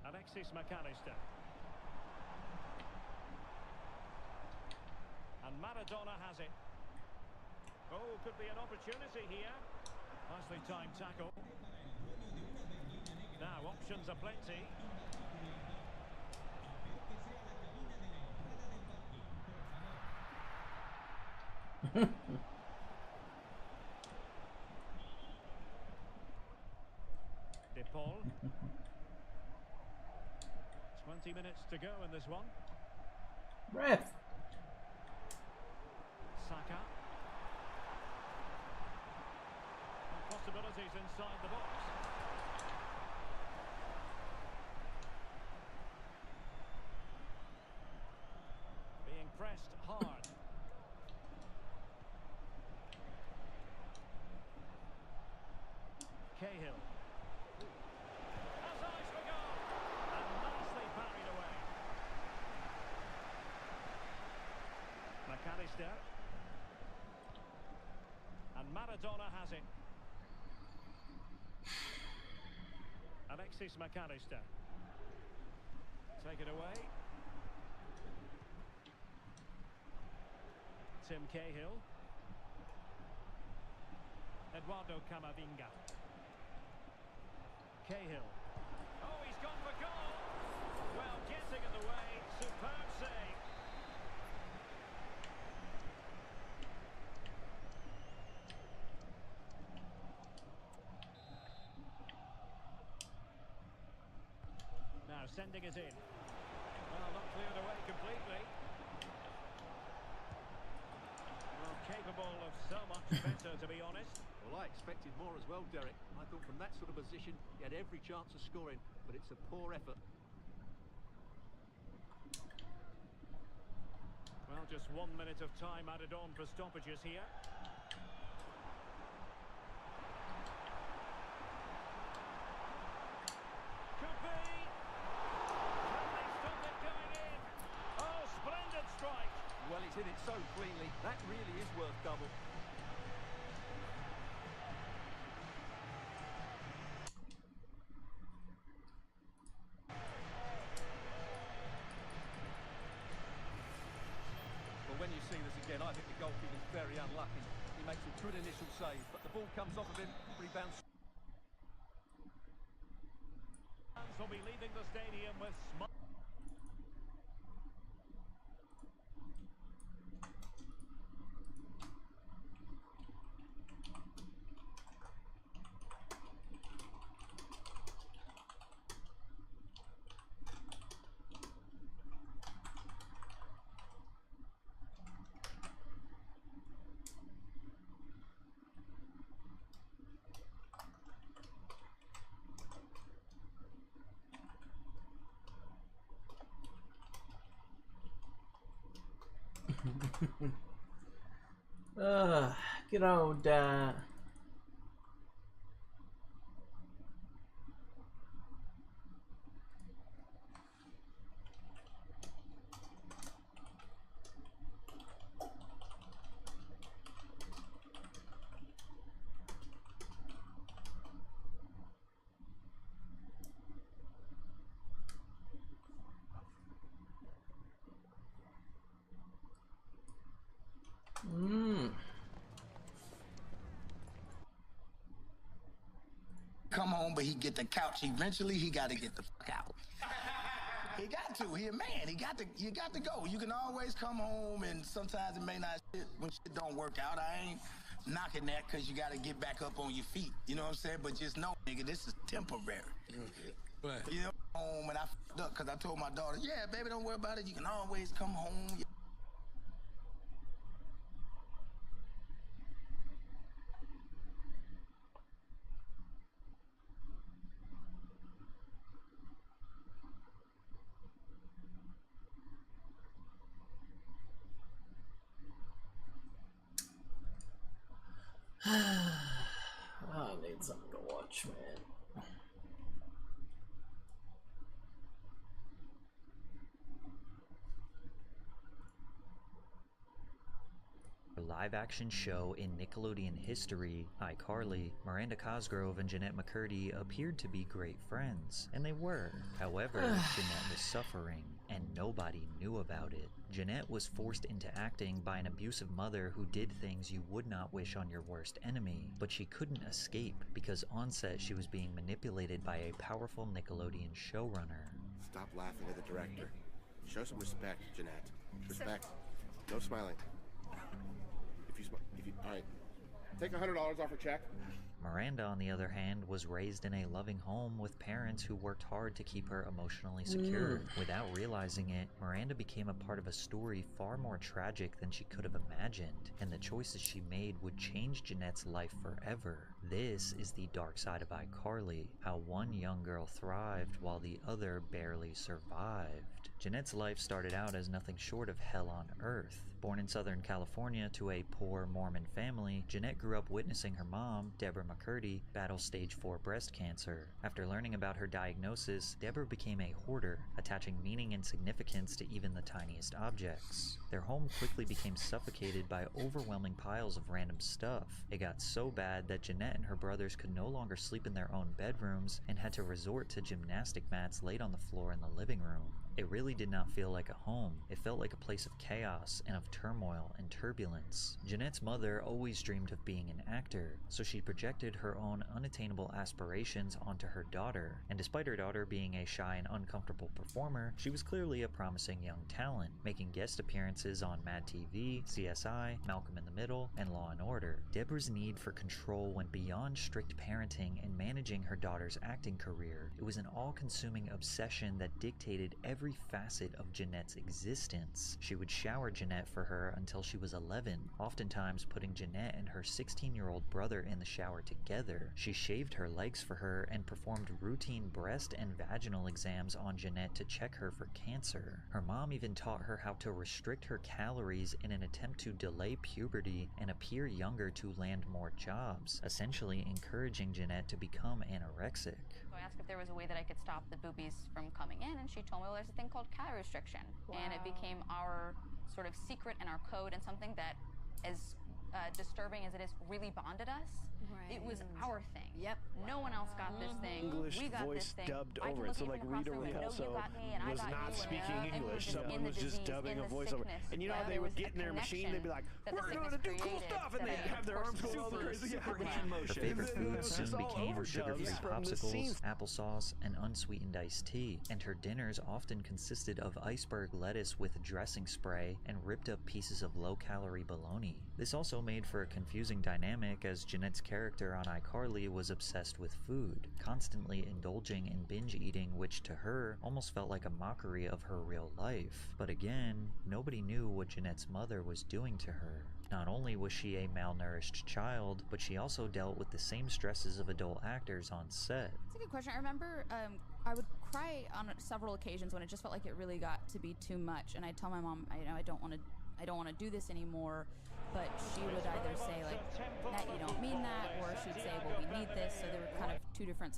Speaker 8: Alexis McAllister. And Maradona has it. Oh, could be an opportunity here. Nicely timed tackle. Now, options are plenty. De Paul. 20 minutes to go in this one.
Speaker 2: Ref.
Speaker 8: Saka. And possibilities inside the box. Being pressed hard. McAllister. And Maradona has it. Alexis McAllister. Take it away. Tim Cahill. Eduardo Camavinga. Cahill. Oh, he's gone for goal. Well, getting in the way. Superb save. Now sending it in. Well, not cleared away completely. Well, capable of so much better, to be honest.
Speaker 9: Well, I expected more as well, Derek. I thought from that sort of position, he had every chance of scoring, but it's a poor effort.
Speaker 8: Well, just 1 minute of time added on for stoppages here. Could be. Can they stop it going in? Oh, splendid strike.
Speaker 9: Well, he's hit it so cleanly. That really is worth double. When you see this again, I think the goalkeeper's very unlucky. He makes a good initial save, but the ball comes off of him, rebounds.
Speaker 8: Fans will be leaving the stadium with smiles.
Speaker 2: Good old
Speaker 5: come home, but he get the couch. Eventually, he got to get the fuck out. He got to. He a man. You got to go. You can always come home, and sometimes it may not when shit don't work out. I ain't knocking that because you got to get back up on your feet. You know what I'm saying? But just know, nigga, this is temporary.
Speaker 7: Right.
Speaker 5: You know, home and I fucked up because I told my daughter, yeah, baby, don't worry about it. You can always come home.
Speaker 2: I need something to watch, man.
Speaker 10: A live-action show in Nickelodeon history, iCarly, Miranda Cosgrove and Jeanette McCurdy appeared to be great friends, and they were. However, Jeanette was suffering, and nobody knew about it. Jeanette was forced into acting by an abusive mother who did things you would not wish on your worst enemy, but she couldn't escape because on set she was being manipulated by a powerful Nickelodeon showrunner.
Speaker 7: Stop laughing at the director. Show some respect, Jeanette. Respect. No smiling. All right, take $100 off her check.
Speaker 10: Miranda, on the other hand, was raised in a loving home with parents who worked hard to keep her emotionally secure. Without realizing it, Miranda became a part of a story far more tragic than she could have imagined, and the choices she made would change Jeanette's life forever. This is the dark side of iCarly, how one young girl thrived while the other barely survived. Jeanette's life started out as nothing short of hell on earth. Born in Southern California to a poor Mormon family, Jeanette grew up witnessing her mom, Deborah McCurdy, battle stage 4 breast cancer. After learning about her diagnosis, Deborah became a hoarder, attaching meaning and significance to even the tiniest objects. Their home quickly became suffocated by overwhelming piles of random stuff. It got so bad that Jeanette and her brothers could no longer sleep in their own bedrooms and had to resort to gymnastic mats laid on the floor in the living room. It really did not feel like a home. It felt like a place of chaos and of turmoil and turbulence. Jeanette's mother always dreamed of being an actor, so she projected her own unattainable aspirations onto her daughter. And despite her daughter being a shy and uncomfortable performer, she was clearly a promising young talent, making guest appearances on Mad TV, CSI, Malcolm in the Middle, and Law & Order. Deborah's need for control went beyond strict parenting and managing her daughter's acting career. It was an all-consuming obsession that dictated every facet of Jeanette's existence. She would shower Jeanette for her until she was 11, oftentimes putting Jeanette and her 16-year-old brother in the shower together. She shaved her legs for her and performed routine breast and vaginal exams on Jeanette to check her for cancer. Her mom even taught her how to restrict her calories in an attempt to delay puberty and appear younger to land more jobs, essentially encouraging Jeanette to become anorexic.
Speaker 12: So I asked if there was a way that I could stop the boobies from coming in, and she told me, well, there's a thing called calorie restriction. Wow. And it became our sort of secret and our code, and something that, as disturbing as it is, really bonded us. Right. It was our thing. Yep. No one else got this thing.
Speaker 13: English
Speaker 12: we got
Speaker 13: voice
Speaker 12: this thing.
Speaker 13: dubbed over it. So like Rita Repulso was not speaking English. Someone was just dubbing a voiceover. And you know how they would get in their machine, they'd be like, we're going to do cool stuff, and they'd have their arms going all crazy.
Speaker 10: Her favorite foods soon became sugar-free popsicles, applesauce, and unsweetened iced tea. And her dinners often consisted of iceberg lettuce with dressing spray and ripped up pieces of low-calorie bologna. This also made for a confusing dynamic, as Jeanette's character on iCarly was obsessed with food, constantly indulging in binge eating, which to her almost felt like a mockery of her real life. But again, nobody knew what Jeanette's mother was doing to her. Not only was she a malnourished child, but she also dealt with the same stresses of adult actors on set.
Speaker 14: That's a good question. I remember I would cry on several occasions when it just felt like it really got to be too much, and I'd tell my mom, I don't want to do this anymore. But she would either say, like, that you don't mean that, or she'd say, well, we need this. So there were kind of two different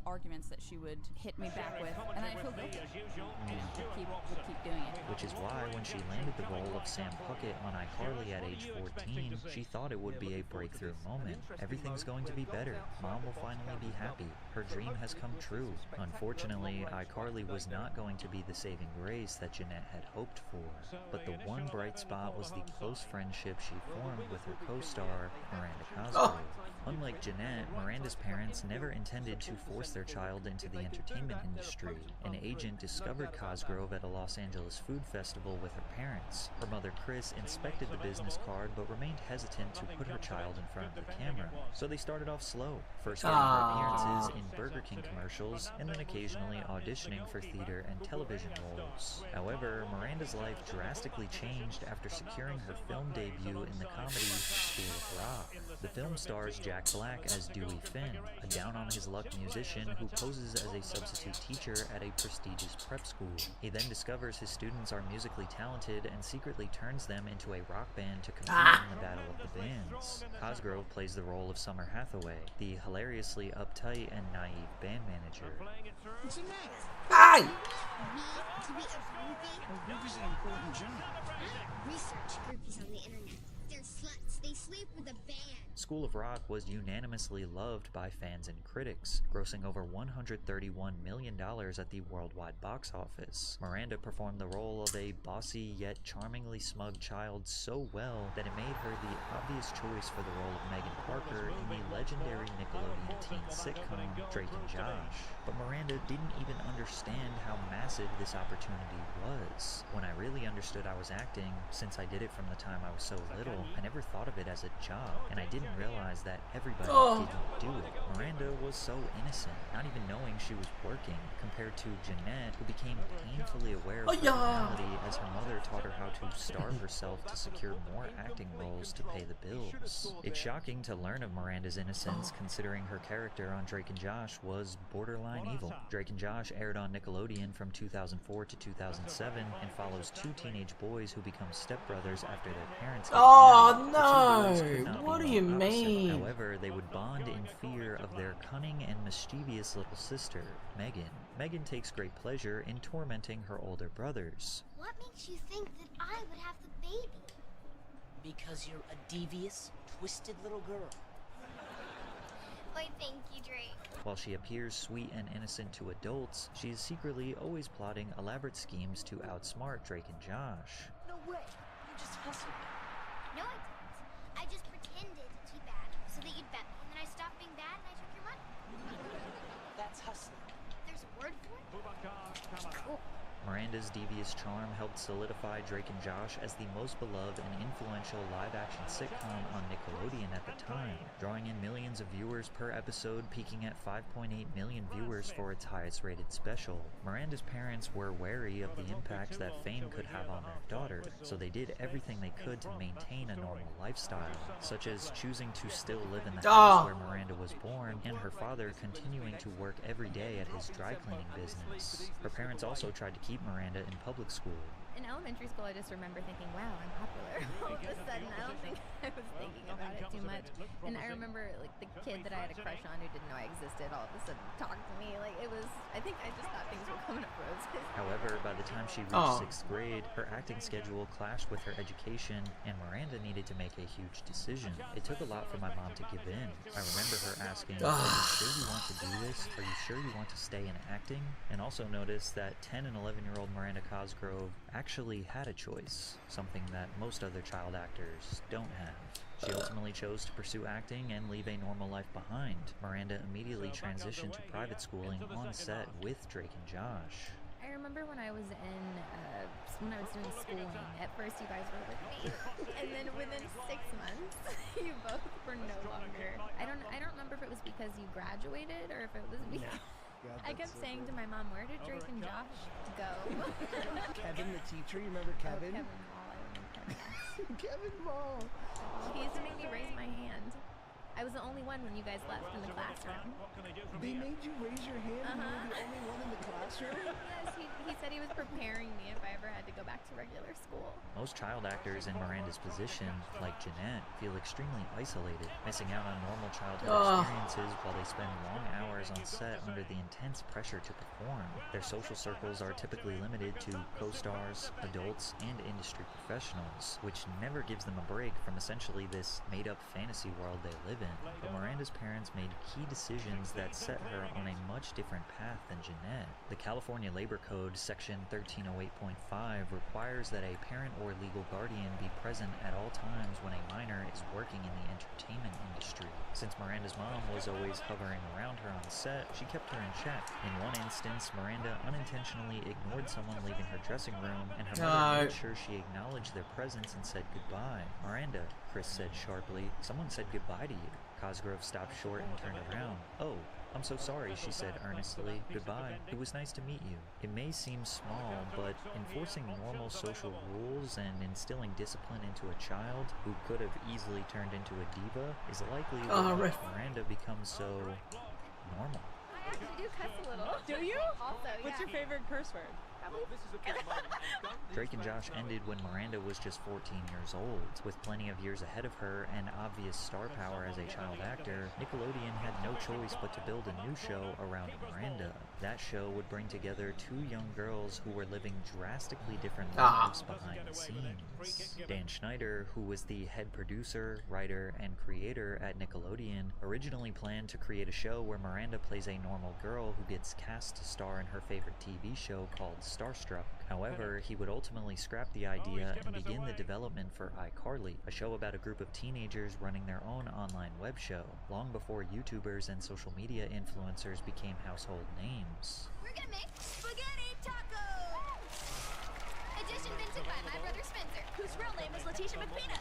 Speaker 14: arguments that she would hit me back with, and I feel guilty. Would keep doing it.
Speaker 10: Which is why when she landed the role of Sam Puckett on iCarly at age 14, she thought it would be a breakthrough moment. Everything's going to be better. Mom will finally be happy. Her dream has come true. Unfortunately, iCarly was not going to be the saving grace that Jeanette had hoped for. But the one bright spot was the close friendship she formed with her co-star, Miranda Cosgrove. Unlike Jeanette, Miranda's parents never intended to force their child into the entertainment industry. An agent discovered Cosgrove at a Los Angeles food festival with her parents. Her mother, Chris, inspected the business card but remained hesitant to put her child in front of the camera. So they started off slow, first getting her appearances in Burger King commercials and then occasionally auditioning for theater and television roles. However, Miranda's life drastically changed after securing her film debut in the comedy School of Rock. The film stars Jack Black as Dewey Finn, a down-on-his-luck musician who poses as a substitute teacher at a prestigious prep school. He then discovers his students are musically talented and secretly turns them into a rock band to compete in the Battle of the Bands. Cosgrove plays the role of Summer Hathaway, the hilariously uptight and naive band manager.
Speaker 15: Hi! To be a groupie? A groupie's an important job. Research groupies on the internet. They're sluts. They sleep with a band.
Speaker 10: School of Rock was unanimously loved by fans and critics, grossing over $131 million at the worldwide box office. Miranda performed the role of a bossy yet charmingly smug child so well that it made her the obvious choice for the role of Megan Parker in the legendary Nickelodeon teen sitcom Drake and Josh. But Miranda didn't even understand how massive this opportunity was. When I really understood I was acting, since I did it from the time I was so little, I never thought of it as a job, and I didn't realize that everybody didn't do it. Miranda was so innocent, not even knowing she was working, compared to Jeanette, who became painfully aware of her reality as as her mother taught her how to starve herself to secure more acting roles to pay the bills. It's shocking to learn of Miranda's innocence, considering her character on Drake and Josh was borderline evil. Drake and Josh aired on Nickelodeon from 2004 to 2007 and follows two teenage boys who become stepbrothers after their parents get married. The two boys could not
Speaker 2: What
Speaker 10: be
Speaker 2: do you
Speaker 10: more opposite.
Speaker 2: mean?
Speaker 10: However, they would bond in fear of their cunning and mischievous little sister, Megan. Megan takes great pleasure in tormenting her older brothers.
Speaker 15: What makes you think that I would have the baby?
Speaker 18: Because you're a devious, twisted little girl.
Speaker 15: Why, thank you, Drake.
Speaker 10: While she appears sweet and innocent to adults, she is secretly always plotting elaborate schemes to outsmart Drake and Josh.
Speaker 18: No way. You just hustled me.
Speaker 15: No, I didn't. I just pretended to be bad so that you'd bet me, and then I stopped being bad and I took your money.
Speaker 18: That's hustling.
Speaker 15: There's a word for it?
Speaker 18: Cool.
Speaker 10: Miranda's devious charm helped solidify Drake and Josh as the most beloved and influential live-action sitcom on Nickelodeon at the time, drawing in millions of viewers per episode, peaking at 5.8 million viewers for its highest-rated special. Miranda's parents were wary of the impact that fame could have on their daughter, so they did everything they could to maintain a normal lifestyle, such as choosing to still live in the house where Miranda was born, and her father continuing to work every day at his dry cleaning business. Her parents also tried to keep Miranda in public school.
Speaker 1: In elementary school, I just remember thinking, wow, I'm popular. All of a sudden, I don't think I was thinking about it too much. And I remember, like, the kid that I had a crush on who didn't know I existed all of a sudden talked to me. Like, it was, I think I just thought things were coming up roses.
Speaker 10: However, by the time she reached 6th grade, her acting schedule clashed with her education, and Miranda needed to make a huge decision. It took a lot for my mom to give in. I remember her asking, are you sure you want to do this? Are you sure you want to stay in acting? And also noticed that 10 and 11-year-old Miranda Cosgrove actually had a choice, something that most other child actors don't have. She ultimately chose to pursue acting and leave a normal life behind. Miranda immediately transitioned to private schooling on set with Drake and Josh.
Speaker 1: I remember when I was when I was doing schooling, at first you guys were with me, and then within 6 months, you both were no longer. I don't remember if it was because you graduated or if it was because... I kept saying to my mom, where did Drake and Josh go?
Speaker 18: Kevin, the teacher, you remember Kevin?
Speaker 1: Oh, Kevin Mall, I remember Kevin.
Speaker 18: Kevin Mall.
Speaker 1: He used to make me raise my hand. I was the only one when you guys left in the classroom.
Speaker 18: They made you raise your hand and you were the only one in the classroom?
Speaker 1: Yes, he said he was preparing me if I ever had to go back to regular school.
Speaker 10: Most child actors in Miranda's position, like Jeanette, feel extremely isolated, missing out on normal childhood experiences while they spend long hours on set under the intense pressure to perform. Their social circles are typically limited to co-stars, adults, and industry professionals, which never gives them a break from essentially this made-up fantasy world they live in. But Miranda's parents made key decisions that set her on a much different path than Jeanette. The California Labor Code, Section 1308.5, requires that a parent or legal guardian be present at all times when a minor is working in the entertainment industry. Since Miranda's mom was always hovering around her on set, she kept her in check. In one instance, Miranda unintentionally ignored someone leaving her dressing room, and her mother made sure she acknowledged their presence and said goodbye. Miranda, Chris said sharply, someone said goodbye to you. Cosgrove stopped short and turned around. Oh, I'm so sorry, she said earnestly. Goodbye. It was nice to meet you. It may seem small, but enforcing normal social rules and instilling discipline into a child who could have easily turned into a diva is likely what makes Miranda becomes so normal.
Speaker 1: I actually do cuss a little.
Speaker 24: Do you?
Speaker 1: Also,
Speaker 24: What's your favorite curse word?
Speaker 10: Drake and Josh ended when Miranda was just 14 years old. With plenty of years ahead of her and obvious star power as a child actor, Nickelodeon had no choice but to build a new show around Miranda. That show would bring together two young girls who were living drastically different lives behind the scenes. Dan Schneider, who was the head producer, writer, and creator at Nickelodeon, originally planned to create a show where Miranda plays a normal girl who gets cast to star in her favorite TV show called Starstruck. However, he would ultimately scrap the idea and begin the development for iCarly, a show about a group of teenagers running their own online web show, long before YouTubers and social media influencers became household names.
Speaker 15: We're gonna make spaghetti tacos! Edition minted by my brother
Speaker 3: Spencer, whose real name is Letitia McPeanuts.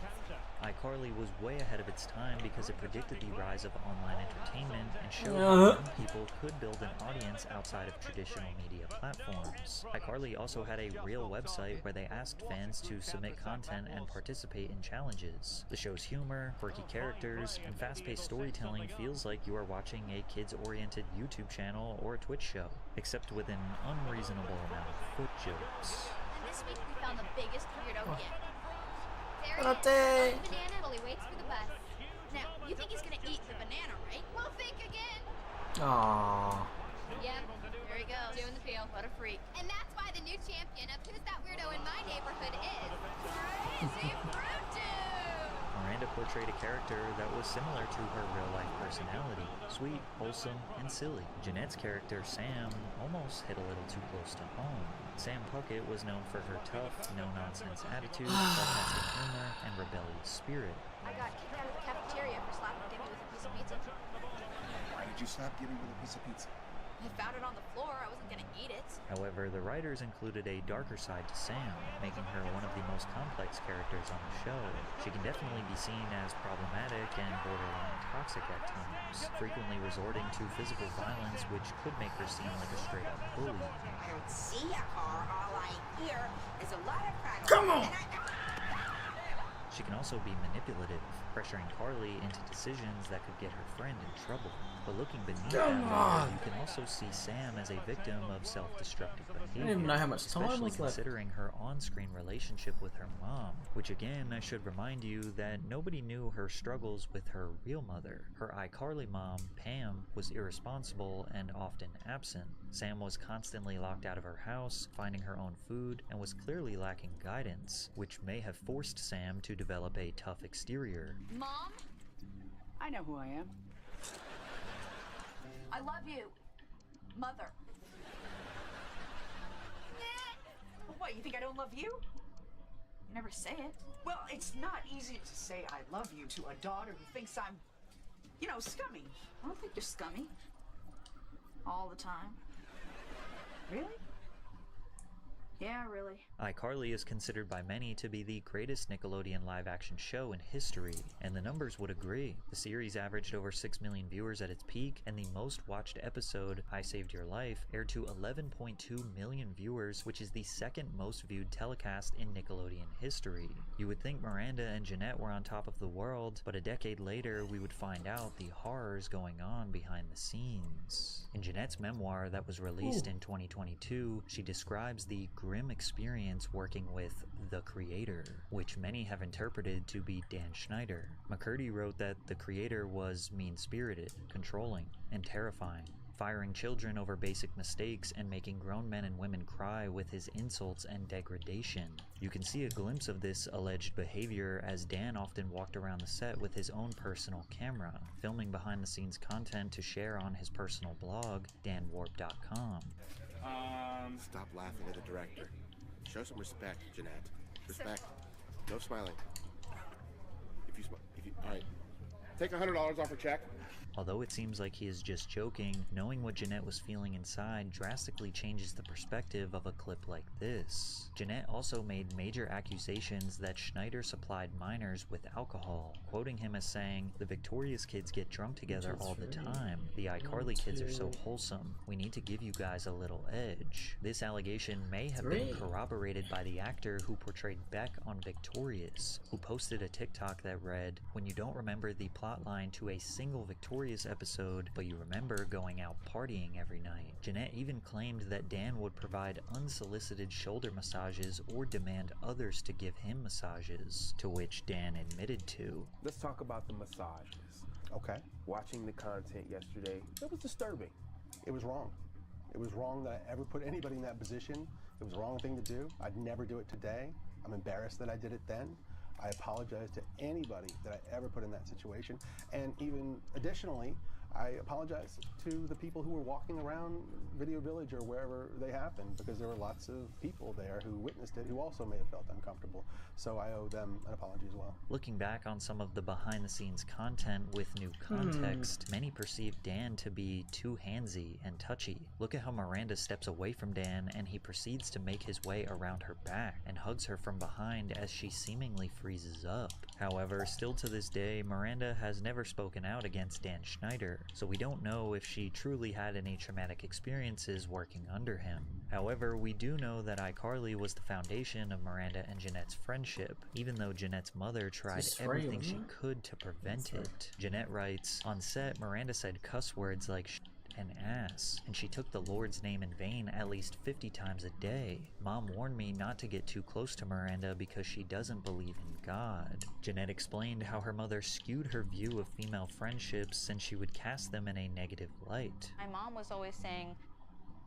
Speaker 10: iCarly was way ahead of its time because it predicted the rise of online entertainment and showed how young people could build an audience outside of traditional media platforms. iCarly also had a real website where they asked fans to submit content and participate in challenges. The show's humor, quirky characters, and fast-paced storytelling feels like you are watching a kids-oriented YouTube channel or a Twitch show, except with an unreasonable amount of foot jokes.
Speaker 3: And this week we found the biggest weirdo yet. There he
Speaker 2: Karate.
Speaker 3: is, on the banana while he waits for the bus. Now, you think he's gonna eat the banana, right? Well, think again.
Speaker 2: Aww.
Speaker 3: Yep, there he goes, doing the peel. What a freak. And that's why the new champion of Who's That Weirdo in My Neighborhood is Crazy Fruit Dude.
Speaker 10: Miranda portrayed a character that was similar to her real-life personality, sweet, wholesome, and silly. Jeanette's character, Sam, almost hit a little too close to home. Sam Puckett was known for her tough, no-nonsense attitude, sarcastic humor, and rebellious spirit.
Speaker 3: I got kicked out of the cafeteria for slapping Gibby with a piece of pizza.
Speaker 16: Why did you slap Gibby with a piece of pizza?
Speaker 3: I found it on the floor. I wasn't gonna eat it.
Speaker 10: However, the writers included a darker side to Sam, making her one of the most complex characters on the show. She can definitely be seen as problematic and borderline toxic at times, frequently resorting to physical violence, which could make her seem like a straight-up bully.
Speaker 17: I don't see a car. All I hear is a lot of crackling.
Speaker 2: Come on!
Speaker 10: She can also be manipulative, pressuring Carly into decisions that could get her friend in trouble. But looking beneath that layer, you can also see Sam as a victim of self-destructive behavior.
Speaker 2: I didn't even know how much time
Speaker 10: especially
Speaker 2: was left.
Speaker 10: considering her on-screen relationship with her mom, which again, I should remind you that nobody knew her struggles with her real mother. Her iCarly mom, Pam, was irresponsible and often absent. Sam was constantly locked out of her house, finding her own food, and was clearly lacking guidance, which may have forced Sam to develop a tough exterior.
Speaker 3: Mom?
Speaker 24: I know who I am.
Speaker 3: I love you. Mother.
Speaker 17: What, you think I don't love you?
Speaker 3: You never say it.
Speaker 17: Well, it's not easy to say I love you to a daughter who thinks I'm, you know, scummy.
Speaker 3: I don't think you're scummy. All the time.
Speaker 17: Really?
Speaker 3: Yeah, really.
Speaker 10: iCarly is considered by many to be the greatest Nickelodeon live-action show in history, and the numbers would agree. The series averaged over 6 million viewers at its peak, and the most-watched episode, I Saved Your Life, aired to 11.2 million viewers, which is the second most-viewed telecast in Nickelodeon history. You would think Miranda and Jeanette were on top of the world, but a decade later, we would find out the horrors going on behind the scenes. In Jeanette's memoir that was released in 2022, she describes the grim experience working with the creator, which many have interpreted to be Dan Schneider. McCurdy wrote that the creator was mean-spirited, controlling, and terrifying, firing children over basic mistakes and making grown men and women cry with his insults and degradation. You can see a glimpse of this alleged behavior as Dan often walked around the set with his own personal camera, filming behind-the-scenes content to share on his personal blog, danwarp.com.
Speaker 7: Stop laughing at the director. Show some respect, Jeanette. Respect. No smiling. Alright. Take $100 off her check.
Speaker 10: Although it seems like he is just joking, knowing what Jeanette was feeling inside drastically changes the perspective of a clip like this. Jeanette also made major accusations that Schneider supplied minors with alcohol, quoting him as saying, "The Victorious kids get drunk together all the time. The iCarly kids are so wholesome. We need to give you guys a little edge." This allegation may have been corroborated by the actor who portrayed Beck on Victorious, who posted a TikTok that read, "When you don't remember the plotline to a single Victorious episode, but you remember going out partying every night." Jeanette even claimed that Dan would provide unsolicited shoulder massages or demand others to give him massages, to which Dan admitted to.
Speaker 19: Let's talk about the massages. Okay. Watching the content yesterday, it was disturbing. It was wrong. It was wrong that I ever put anybody in that position. It was the wrong thing to do. I'd never do it today. I'm embarrassed that I did it then. I apologize to anybody that I ever put in that situation. And even additionally, I apologize to the people who were walking around Video Village or wherever they happened, because there were lots of people there who witnessed it who also may have felt uncomfortable. So I owe them an apology as well.
Speaker 10: Looking back on some of the behind-the-scenes content with new context, many perceive Dan to be too handsy and touchy. Look at how Miranda steps away from Dan and he proceeds to make his way around her back and hugs her from behind as she seemingly freezes up. However, still to this day, Miranda has never spoken out against Dan Schneider, so we don't know if she truly had any traumatic experiences working under him. However, we do know that iCarly was the foundation of Miranda and Jeanette's friendship, even though Jeanette's mother tried everything she could to prevent it. Jeanette writes, "On set, Miranda said cuss words like sh and ass, and she took the Lord's name in vain at least 50 times a day. Mom warned me not to get too close to Miranda because she doesn't believe in God." Jeanette explained how her mother skewed her view of female friendships since she would cast them in a negative light.
Speaker 12: My mom was always saying,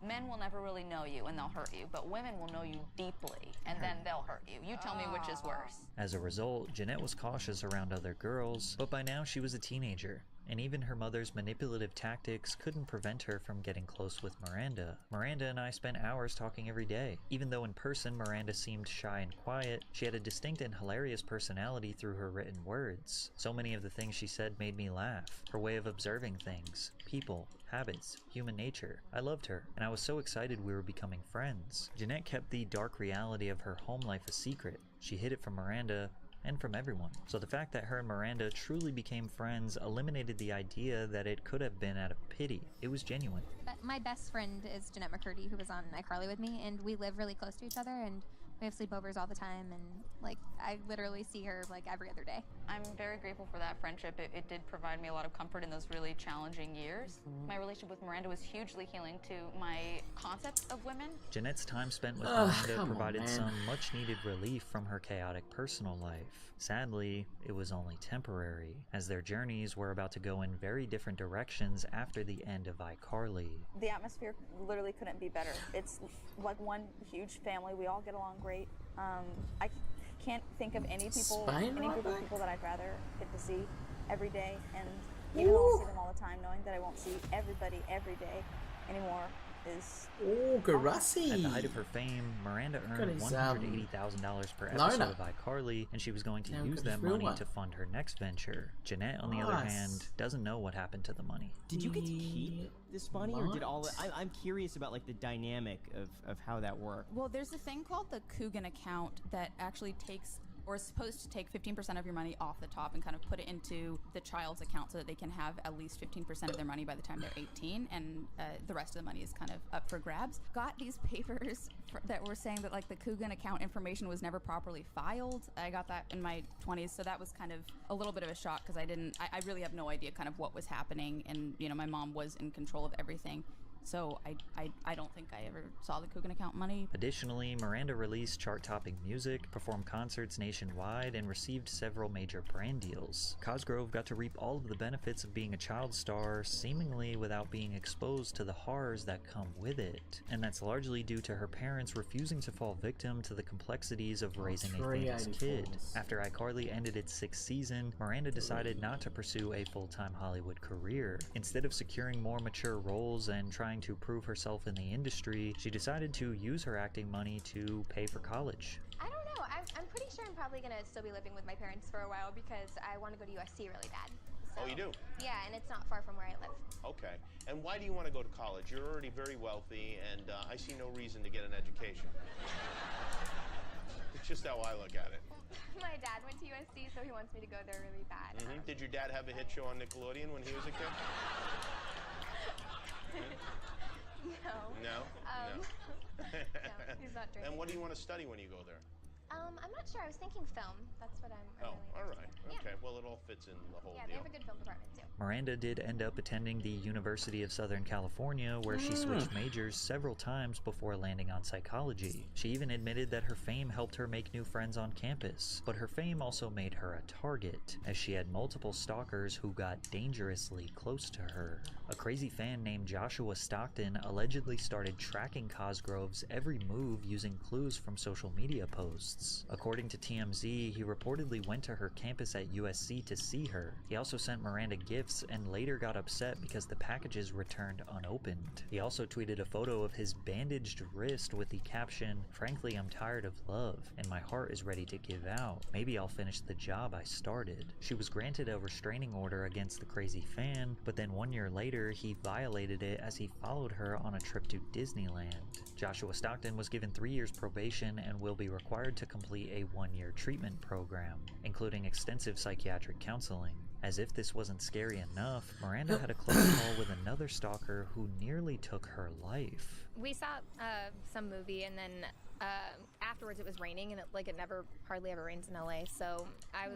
Speaker 12: men will never really know you and they'll hurt you, but women will know you deeply and then they'll hurt you. You tell me which is worse.
Speaker 10: As a result, Jeanette was cautious around other girls, but by now she was a teenager, and even her mother's manipulative tactics couldn't prevent her from getting close with Miranda. Miranda and I spent hours talking every day. Even though in person Miranda seemed shy and quiet, she had a distinct and hilarious personality through her written words. So many of the things she said made me laugh. Her way of observing things, people, habits, human nature. I loved her, and I was so excited we were becoming friends. Jeanette kept the dark reality of her home life a secret. She hid it from Miranda and from everyone. So the fact that her and Miranda truly became friends eliminated the idea that it could have been out of pity. It was genuine.
Speaker 1: My best friend is Jeanette McCurdy, who was on iCarly with me, and we live really close to each other, and we have sleepovers all the time, and like I literally see her like every other day.
Speaker 12: I'm very grateful for that friendship. It did provide me a lot of comfort in those really challenging years. My relationship with Miranda was hugely healing to my concept of women.
Speaker 10: Jeanette's time spent with Miranda provided some much-needed relief from her chaotic personal life. Sadly, it was only temporary, as their journeys were about to go in very different directions after the end of iCarly.
Speaker 6: The atmosphere literally couldn't be better. It's like one huge family. We all get along great. I can't think of any group of people that I'd rather get to see every day, and even though I'll see them all the time, knowing that I won't see everybody every day anymore is...
Speaker 2: Oh, Garassi!
Speaker 10: At the height of her fame, Miranda earned $180,000 per episode of iCarly, and she was going to use that money to fund her next venture. Jeanette, on the other hand, doesn't know what happened to the money.
Speaker 11: Did you get to keep this money, or did all... I'm curious about like the dynamic of how that worked.
Speaker 14: Well, there's a thing called the Coogan account that actually takes, or is supposed to take 15% of your money off the top and kind of put it into the child's account so that they can have at least 15% of their money by the time they're 18, and the rest of the money is kind of up for grabs. Got these papers that were saying that like the Coogan account information was never properly filed. I got that in my 20s, so that was kind of a little bit of a shock because I really have no idea kind of what was happening, and you know, my mom was in control of everything. So I don't think I ever saw the Coogan account money.
Speaker 10: Additionally, Miranda released chart-topping music, performed concerts nationwide, and received several major brand deals. Cosgrove got to reap all of the benefits of being a child star, seemingly without being exposed to the horrors that come with it. And that's largely due to her parents refusing to fall victim to the complexities of raising a famous kid. After iCarly ended its 6th season, Miranda decided not to pursue a full-time Hollywood career. Instead of securing more mature roles and trying to prove herself in the industry, she decided to use her acting money to pay for college.
Speaker 3: I don't know. I'm pretty sure I'm probably gonna still be living with my parents for a while because I want to go to USC really bad. So,
Speaker 20: oh, you do?
Speaker 3: Yeah, and it's not far from where I live.
Speaker 20: Okay. And why do you want to go to college? You're already very wealthy, and I see no reason to get an education. It's just how I look at it.
Speaker 3: My dad went to USC, so he wants me to go there really bad.
Speaker 20: Did your dad have a hit show on Nickelodeon when he was a kid?
Speaker 3: No.
Speaker 20: No?
Speaker 3: No, he's not drinking.
Speaker 20: And what do you want to study when you go there?
Speaker 3: I'm not sure. I was thinking film. That's what I'm
Speaker 20: Oh,
Speaker 3: really
Speaker 20: all right. Okay, well, it all fits in the whole
Speaker 3: Yeah,
Speaker 20: deal.
Speaker 3: they have a good film department, too.
Speaker 10: Miranda did end up attending the University of Southern California, where she switched majors several times before landing on psychology. She even admitted that her fame helped her make new friends on campus, but her fame also made her a target, as she had multiple stalkers who got dangerously close to her. A crazy fan named Joshua Stockton allegedly started tracking Cosgrove's every move using clues from social media posts. posts. According to TMZ, he reportedly went to her campus at USC to see her. He also sent Miranda gifts and later got upset because the packages returned unopened. He also tweeted a photo of his bandaged wrist with the caption, "Frankly, I'm tired of love, and my heart is ready to give out. Maybe I'll finish the job I started." She was granted a restraining order against the crazy fan, but then 1 year later, he violated it as he followed her on a trip to Disneyland. Joshua Stockton was given 3 years probation and will be required to complete a 1-year treatment program, including extensive psychiatric counseling. As if this wasn't scary enough, Miranda had a close call with another stalker who nearly took her life.
Speaker 1: We saw some movie, and then afterwards it was raining, and it never hardly ever rains in LA. So I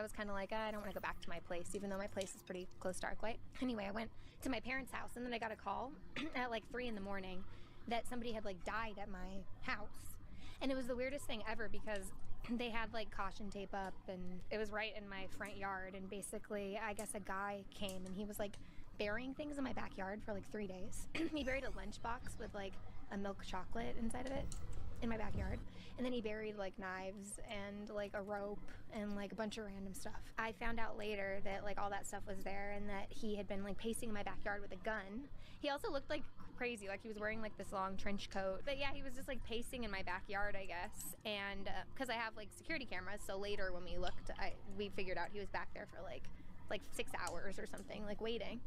Speaker 1: was kind of like, I don't want to go back to my place, even though my place is pretty close to Arclight. Anyway, I went to my parents' house, and then I got a call at like 3 in the morning that somebody had like died at my house, and it was the weirdest thing ever because they had like caution tape up, and it was right in my front yard. And basically, I guess a guy came and he was like burying things in my backyard for like 3 days. He buried a lunchbox with like a milk chocolate inside of it in my backyard, and then he buried like knives and like a rope and like a bunch of random stuff. I found out later that like all that stuff was there, and that he had been like pacing in my backyard with a gun. He also looked like crazy, like he was wearing like this long trench coat, but yeah, he was just like pacing in my backyard, I guess. And because I have like security cameras, so later when we looked, we figured out he was back there for like 6 hours or something, like waiting.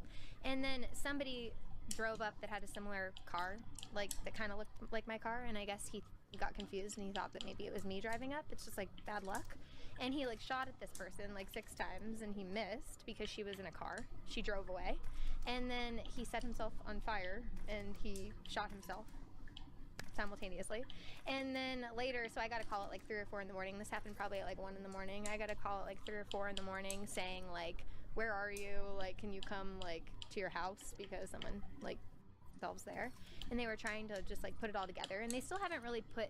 Speaker 1: And then somebody drove up that had a similar car, like that kind of looked like my car, and I guess he got confused and he thought that maybe it was me driving up. It's just like bad luck. And he like shot at this person like 6 times, and he missed because she was in a car. She drove away, and then he set himself on fire and he shot himself simultaneously. And then later, so I got a call at like 3 or 4 in the morning. This happened probably at like 1 in the morning. I got a call at like 3 or 4 in the morning saying like, where are you? Like, can you come like to your house because someone like themselves there. And they were trying to just like put it all together, and they still haven't really put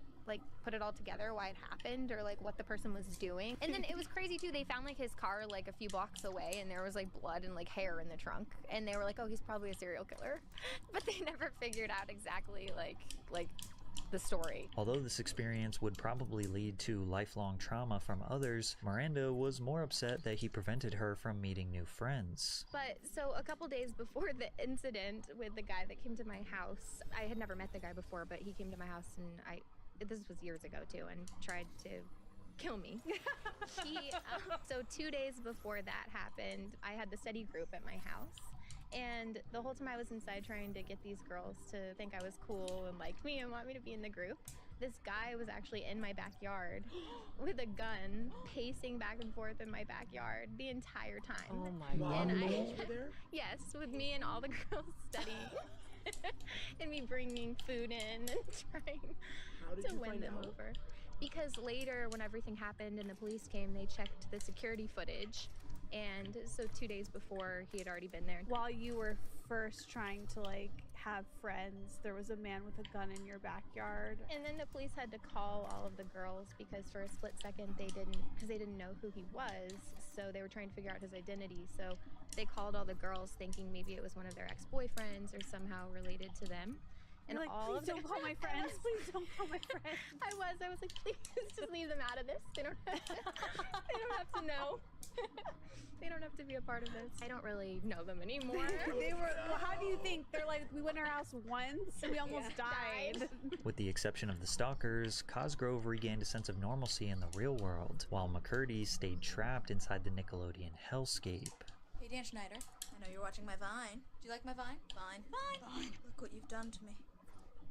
Speaker 1: it all together, why it happened or like what the person was doing. And then it was crazy too, they found like his car like a few blocks away, and there was like blood and like hair in the trunk, and they were like, oh, he's probably a serial killer. But they never figured out exactly like the story.
Speaker 10: Although this experience would probably lead to lifelong trauma from others, Miranda was more upset that he prevented her from meeting new friends.
Speaker 1: But so a couple days before the incident with the guy that came to my house, I had never met the guy before, but he came to my house, and this was years ago too, and tried to kill me. So 2 days before that happened, I had the study group at my house. And the whole time I was inside trying to get these girls to think I was cool and like me and want me to be in the group, this guy was actually in my backyard with a gun, pacing back and forth in my backyard the entire time.
Speaker 2: Oh my God.
Speaker 1: And yes, with me and all the girls studying and me bringing food in and trying to win them over. Because later, when everything happened and the police came, they checked the security footage. And so 2 days before, he had already been there.
Speaker 4: While you were first trying to like have friends, there was a man with a gun in your backyard.
Speaker 1: And then the police had to call all of the girls because for a split second they didn't know who he was. So they were trying to figure out his identity. So they called all the girls thinking maybe it was one of their ex-boyfriends or somehow related to them. And
Speaker 4: like,
Speaker 1: all
Speaker 4: please don't call my friends. Please don't call my friends.
Speaker 1: I was like, please just leave them out of this. They don't have to know. They don't have to be a part of this. I don't really know them anymore.
Speaker 4: Well, how do you think? They're like, we went to our house once and we almost died.
Speaker 10: With the exception of the stalkers, Cosgrove regained a sense of normalcy in the real world, while McCurdy stayed trapped inside the Nickelodeon hellscape.
Speaker 21: Hey, Dan Schneider, I know you're watching my Vine. Do you like my Vine? Vine. Look what you've done to me.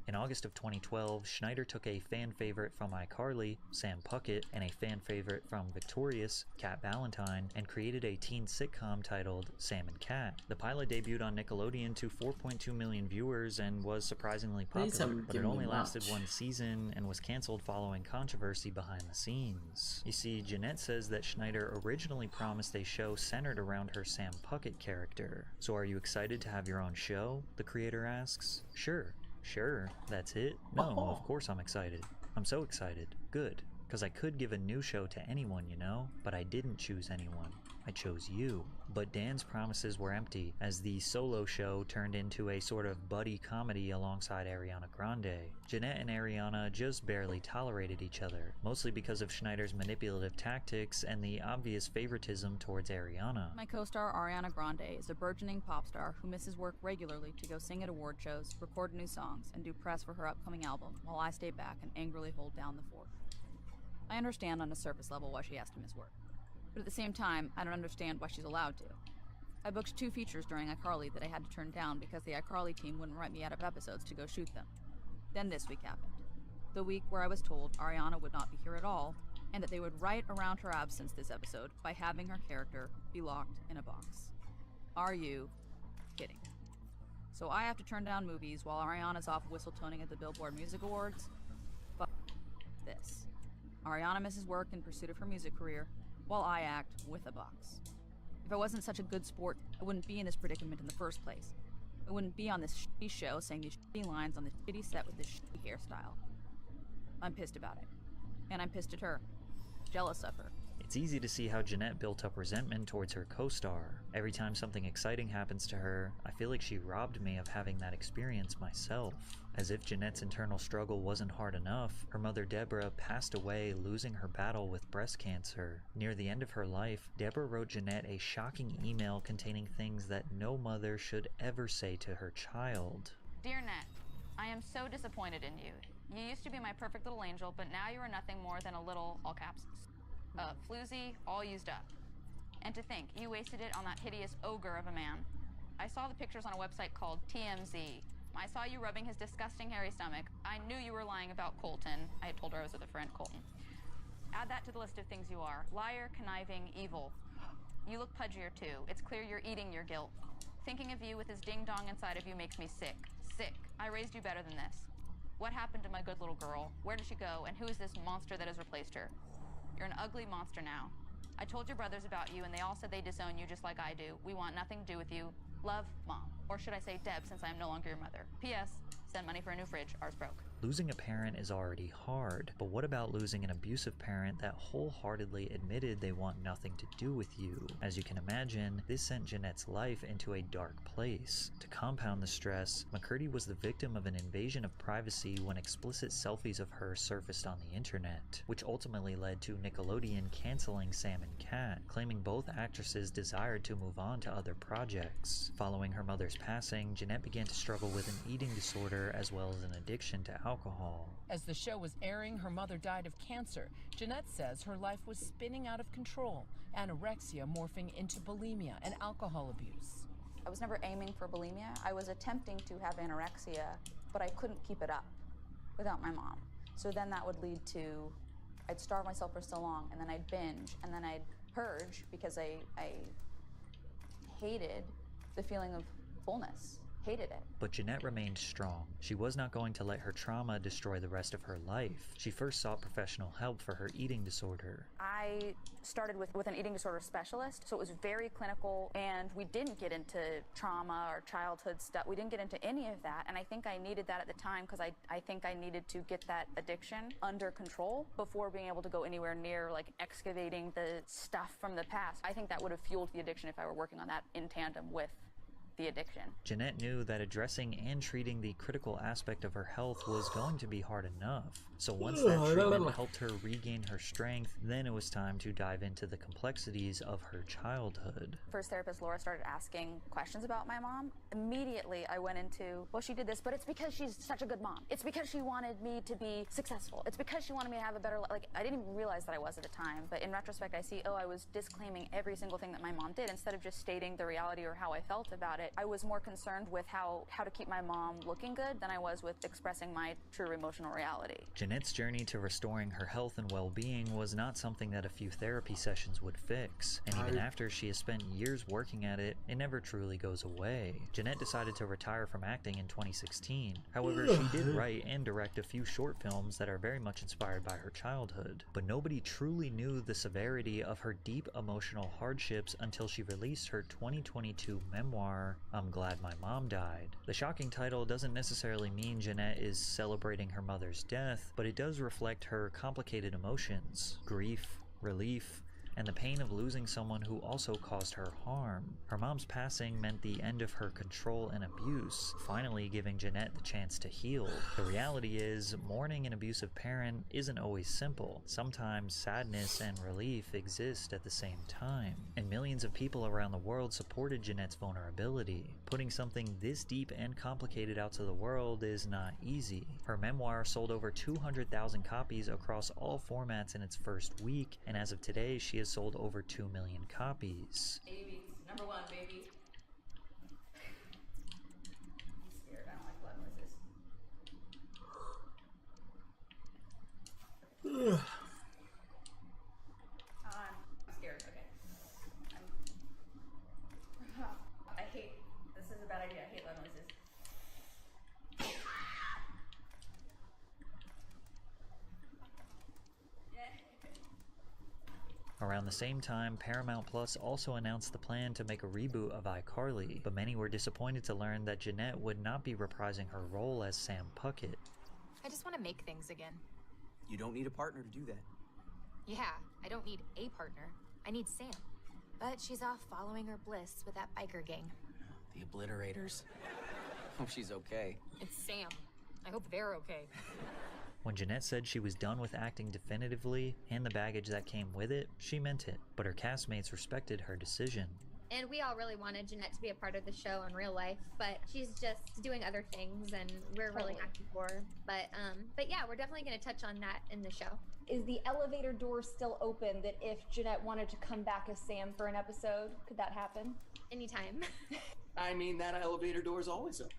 Speaker 10: In August of 2012, Schneider took a fan favorite from iCarly, Sam Puckett, and a fan favorite from Victorious, Cat Valentine, and created a teen sitcom titled Sam and Cat. The pilot debuted on Nickelodeon to 4.2 million viewers and was surprisingly popular, but it only lasted 1 season and was canceled following controversy behind the scenes. You see, Jeanette says that Schneider originally promised a show centered around her Sam Puckett character. So are you excited to have your own show? The creator asks. Sure, that's it? No, of course I'm excited. I'm so excited. Good, because I could give a new show to anyone, you know, but I didn't choose anyone. I chose you. But Dan's promises were empty, as the solo show turned into a sort of buddy comedy alongside Ariana Grande. Jeanette and Ariana just barely tolerated each other, mostly because of Schneider's manipulative tactics and the obvious favoritism towards Ariana.
Speaker 14: My co-star Ariana Grande is a burgeoning pop star who misses work regularly to go sing at award shows, record new songs, and do press for her upcoming album, while I stay back and angrily hold down the fort. I understand on a surface level why she has to miss work. But at the same time, I don't understand why she's allowed to. I booked 2 features during iCarly that I had to turn down because the iCarly team wouldn't write me out of episodes to go shoot them. Then this week happened. The week where I was told Ariana would not be here at all, and that they would write around her absence this episode by having her character be locked in a box. Are you kidding? So I have to turn down movies while Ariana's off whistle-toning at the Billboard Music Awards? Fuck this. Ariana misses work in pursuit of her music career, while I act with a box. If I wasn't such a good sport, I wouldn't be in this predicament in the first place. I wouldn't be on this shitty show saying these shitty lines on this shitty set with this shitty hairstyle. I'm pissed about it. And I'm pissed at her. Jealous of her.
Speaker 10: It's easy to see how Jeanette built up resentment towards her co-star. Every time something exciting happens to her, I feel like she robbed me of having that experience myself. As if Jeanette's internal struggle wasn't hard enough, her mother Deborah passed away losing her battle with breast cancer. Near the end of her life, Deborah wrote Jeanette a shocking email containing things that no mother should ever say to her child.
Speaker 12: Dear Net, I am so disappointed in you. You used to be my perfect little angel, but now you are nothing more than a little, all caps, floozy, all used up. And to think, you wasted it on that hideous ogre of a man. I saw the pictures on a website called TMZ. I saw you rubbing his disgusting hairy stomach. I knew you were lying about Colton. I had told her I was with a friend, Colton. Add that to the list of things you are. Liar, conniving, evil. You look pudgier too. It's clear you're eating your guilt. Thinking of you with his ding-dong inside of you makes me sick. Sick. I raised you better than this. What happened to my good little girl? Where did she go? And who is this monster that has replaced her? You're an ugly monster now. I told your brothers about you, and they all said they disown you just like I do. We want nothing to do with you. Love, Mom. Or should I say Deb, since I am no longer your mother. P.S. Send money for a new fridge. Ours broke.
Speaker 10: Losing a parent is already hard, but what about losing an abusive parent that wholeheartedly admitted they want nothing to do with you? As you can imagine, this sent Jeanette's life into a dark place. To compound the stress, McCurdy was the victim of an invasion of privacy when explicit selfies of her surfaced on the internet, which ultimately led to Nickelodeon canceling Sam and Cat, claiming both actresses desired to move on to other projects. Following her mother's passing, Jeanette began to struggle with an eating disorder as well as an addiction to alcohol.
Speaker 8: As the show was airing, her mother died of cancer. Jeanette says her life was spinning out of control, anorexia morphing into bulimia and alcohol abuse.
Speaker 6: I was never aiming for bulimia. I was attempting to have anorexia, but I couldn't keep it up without my mom. So then that would lead to, I'd starve myself for so long, and then I'd binge, and then I'd purge because I hated the feeling of fullness. Hated it.
Speaker 10: But Jeanette remained strong. She was not going to let her trauma destroy the rest of her life. She first sought professional help for her eating disorder.
Speaker 6: I started with an eating disorder specialist, so it was very clinical, and we didn't get into trauma or childhood stuff. We didn't get into any of that, and I think I needed that at the time because I think I needed to get that addiction under control before being able to go anywhere near like excavating the stuff from the past. I think that would have fueled the addiction if I were working on that in tandem with the addiction.
Speaker 10: Jeanette knew that addressing and treating the critical aspect of her health was going to be hard enough. So once that treatment helped her regain her strength, then it was time to dive into the complexities of her childhood.
Speaker 6: First therapist Laura started asking questions about my mom. Immediately I went into, well, she did this, but it's because she's such a good mom. It's because she wanted me to be successful. It's because she wanted me to have a better life. Like, I didn't even realize that I was at the time, but in retrospect I see, oh, I was disclaiming every single thing that my mom did instead of just stating the reality or how I felt about it. I was more concerned with how to keep my mom looking good than I was with expressing my true emotional reality.
Speaker 10: Jeanette's journey to restoring her health and well-being was not something that a few therapy sessions would fix, and even after she has spent years working at it, it never truly goes away. Jeanette decided to retire from acting in 2016. However, she did write and direct a few short films that are very much inspired by her childhood, but nobody truly knew the severity of her deep emotional hardships until she released her 2022 memoir, I'm Glad My Mom Died. The shocking title doesn't necessarily mean Jeanette is celebrating her mother's death, but it does reflect her complicated emotions, grief, relief, and the pain of losing someone who also caused her harm. Her mom's passing meant the end of her control and abuse, finally giving Jeanette the chance to heal. The reality is, mourning an abusive parent isn't always simple. Sometimes sadness and relief exist at the same time, and millions of people around the world supported Jeanette's vulnerability. Putting something this deep and complicated out to the world is not easy. Her memoir sold over 200,000 copies across all formats in its first week, and as of today, she has sold over 2 million copies.
Speaker 14: Baby, number one, baby. I'm scared. I don't like blood noises. I'm scared. Okay. I hate. This is a bad idea. I hate loud noises.
Speaker 10: Around the same time, Paramount Plus also announced the plan to make a reboot of iCarly, but many were disappointed to learn that Jeanette would not be reprising her role as Sam Puckett.
Speaker 5: I just want to make things again.
Speaker 9: You don't need a partner to do that.
Speaker 5: Yeah, I don't need a partner. I need Sam. But she's off following her bliss with that biker gang.
Speaker 9: The Obliterators. Hope she's okay.
Speaker 5: It's Sam. I hope they're okay.
Speaker 10: When Jeanette said she was done with acting definitively, and the baggage that came with it, she meant it, but her castmates respected her decision.
Speaker 3: And we all really wanted Jeanette to be a part of the show in real life, but she's just doing other things, and we're really happy for her. But yeah, we're definitely going to touch on that in the show.
Speaker 22: Is the elevator door still open that if Jeanette wanted to come back as Sam for an episode, could that happen?
Speaker 3: Anytime.
Speaker 9: I mean, that elevator door is always open.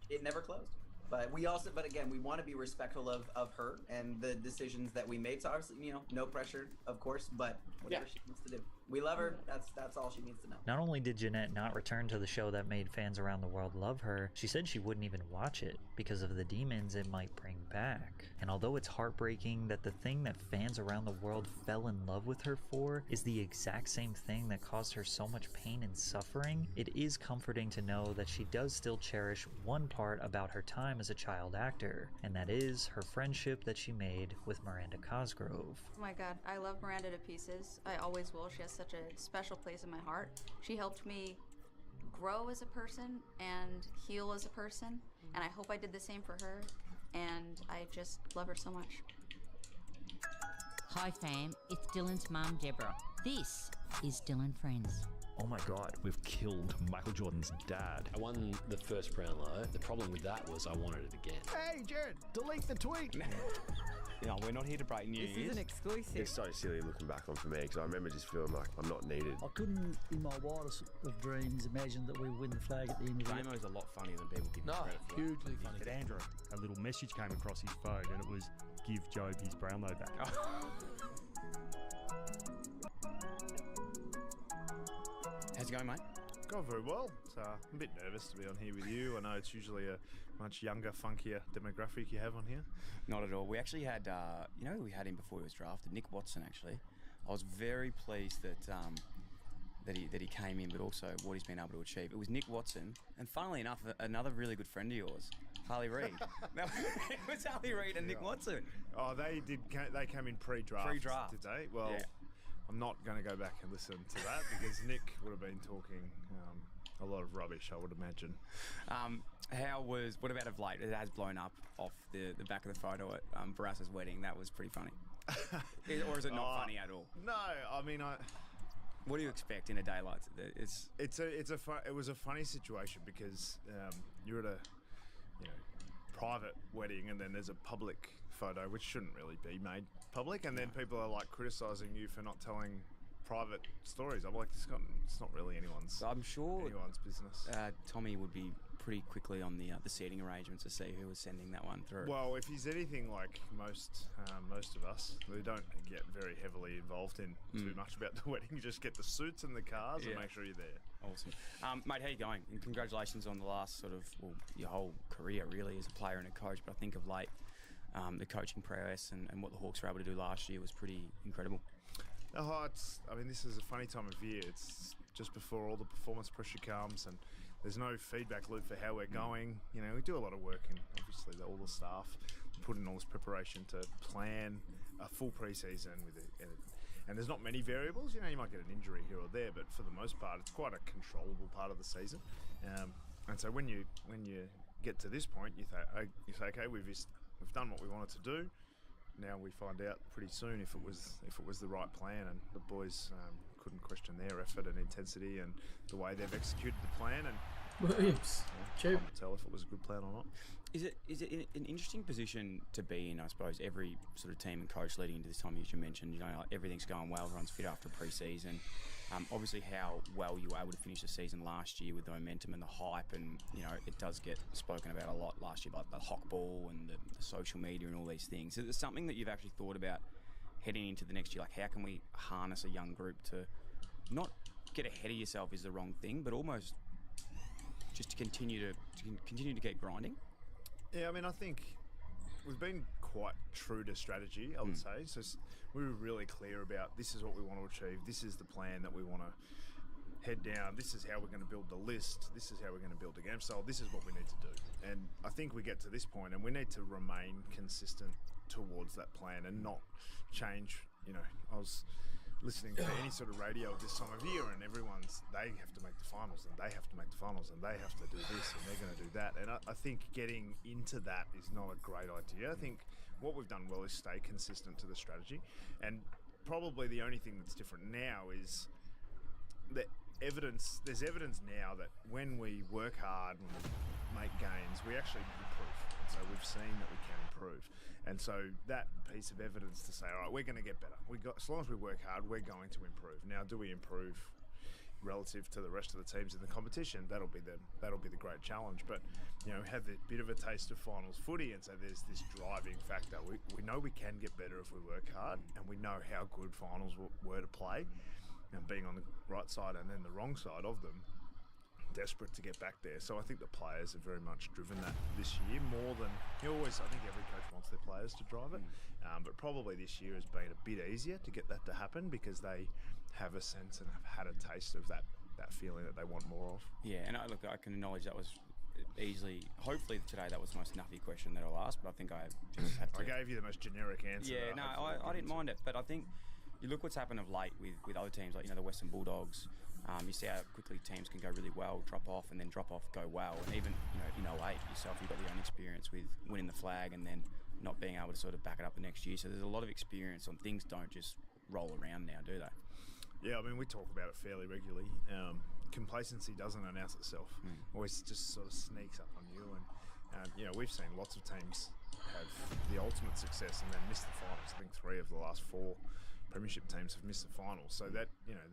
Speaker 9: It never closed. But again, we want to be respectful of her and the decisions that we made. So obviously, no pressure, of course, but whatever she wants to do. We love her. That's all she needs to know.
Speaker 10: Not only did Jeanette not return to the show that made fans around the world love her, she said she wouldn't even watch it because of the demons it might bring back. And although it's heartbreaking that the thing that fans around the world fell in love with her for is the exact same thing that caused her so much pain and suffering, it is comforting to know that she does still cherish one part about her time as a child actor, and that is her friendship that she made with Miranda Cosgrove.
Speaker 14: Oh my god, I love Miranda to pieces. I always will. She has such a special place in my heart. She helped me grow as a person and heal as a person, and I hope I did the same for her, and I just love her so much.
Speaker 23: Hi fam, it's Dylan's mum Deborah. This is Dylan Friends.
Speaker 25: Oh my god, we've killed Michael Jordan's dad. I won the first Brownlow. The problem with that was I wanted it again.
Speaker 13: Hey, Jared, delete the tweet.
Speaker 26: No, we're not here to break news.
Speaker 27: This is an exclusive.
Speaker 28: It's so silly looking back on for me because I remember just feeling like I'm not needed.
Speaker 29: I couldn't, in my wildest of dreams, imagine that we would win the flag at the end of the year.
Speaker 26: Damo's a lot funnier than people give him credit for.
Speaker 13: Hugely funny.
Speaker 30: But Andrew, a little message came across his phone and it was, give Job his Brownlow back.
Speaker 26: How's it going, mate?
Speaker 31: Going very well. I'm a bit nervous to be on here with you. I know it's usually a much younger, funkier demographic you have on here.
Speaker 26: Not at all. We actually had, we had him before he was drafted, Nick Watson, actually. I was very pleased that he came in, but also what he's been able to achieve. It was Nick Watson, and funnily enough, another really good friend of yours, Harley Reid. No, it was Harley Reid and Nick Watson.
Speaker 31: Oh, they came in pre-draft.
Speaker 26: Pre-draft.
Speaker 31: Did they? Well,
Speaker 26: yeah.
Speaker 31: I'm not going to go back and listen to that because Nick would have been talking a lot of rubbish, I would imagine.
Speaker 26: What about of late? It has blown up off the back of the photo at Barassa's wedding. That was pretty funny. Or is it not funny at all?
Speaker 31: No, I mean,
Speaker 26: what do you expect in a day like this?
Speaker 31: It was a funny situation because you're at a private wedding and then there's a public photo which shouldn't really be made public, and then people are like criticizing you for not telling private stories. I'm like, it's not really anyone's.
Speaker 26: I'm sure
Speaker 31: anyone's business.
Speaker 26: Tommy would be pretty quickly on the seating arrangements to see who was sending that one through.
Speaker 31: Well, if he's anything like most of us, we don't get very heavily involved in too much about the wedding. You just get the suits and the cars and make sure you're there.
Speaker 26: Awesome. Mate, how you going? And congratulations on the last your whole career really as a player and a coach, but I think of late the coaching prowess and what the Hawks were able to do last year was pretty incredible.
Speaker 31: Oh, this is a funny time of year. It's just before all the performance pressure comes and there's no feedback loop for how we're going. We do a lot of work, and obviously all the staff put in all this preparation to plan a full pre-season with it. and there's not many variables. You know, you might get an injury here or there, but for the most part, it's quite a controllable part of the season. And so when you get to this point, you say, okay, we've done what we wanted to do. Now we find out pretty soon if it was the right plan, and the boys couldn't question their effort and intensity and the way they've executed the plan. And
Speaker 2: Williams,
Speaker 31: can't tell if it was a good plan or not.
Speaker 26: Is it an interesting position to be in? I suppose every sort of team and coach leading into this time, as you mentioned, you know, like everything's going well, everyone's fit after pre-season. Obviously, how well you were able to finish the season last year with the momentum and the hype, and you know it does get spoken about a lot last year, like the hawk ball and the social media and all these things. Is it something that you've actually thought about heading into the next year? Like, how can we harness a young group to not get ahead of yourself is the wrong thing, but almost just to continue to get grinding?
Speaker 31: Yeah, I mean, I think we've been quite true to strategy, I would say. So we were really clear about this is what we want to achieve. This is the plan that we want to head down. This is how we're going to build the list. This is how we're going to build the game style. This is what we need to do. And I think we get to this point and we need to remain consistent towards that plan and not change. You know, I was listening to any sort of radio at this time of year, and they have to make the finals, and they have to make the finals, and they have to do this, and they're going to do that. And I think getting into that is not a great idea. I think what we've done well is stay consistent to the strategy, and probably the only thing that's different now is that there's evidence now that when we work hard and we make gains, we actually improve. And so we've seen that we can improve. And so that piece of evidence to say, all right, we're going to get better. As long as we work hard, we're going to improve. Now, do we improve relative to the rest of the teams in the competition? That'll be the great challenge. But you know, have a bit of a taste of finals footy, and so there's this driving factor. We know we can get better if we work hard, and we know how good finals were to play, and being on the right side and then the wrong side of them. Desperate to get back there. So I think the players have very much driven that this year more than I think every coach wants their players to drive it, but probably this year has been a bit easier to get that to happen because they have a sense and have had a taste of that feeling that they want more of.
Speaker 26: Yeah, and I can acknowledge that was easily, hopefully today that was the most nuffy question that I'll ask, but I think I just had to...
Speaker 31: I gave you the most generic answer.
Speaker 26: Yeah, no, I didn't mind it, but I think you look what's happened of late with other teams, like, you know, the Western Bulldogs. You see how quickly teams can go really well, drop off, and then drop off, go well. And even, you know, in 08 yourself, you've got your own experience with winning the flag and then not being able to sort of back it up the next year. So there's a lot of experience on things don't just roll around now, do they?
Speaker 31: Yeah, I mean, we talk about it fairly regularly. Complacency doesn't announce itself. Always just sort of sneaks up on you. And, you know, we've seen lots of teams have the ultimate success and then miss the finals. I think 3 of the last 4 premiership teams have missed the finals. So that, you know,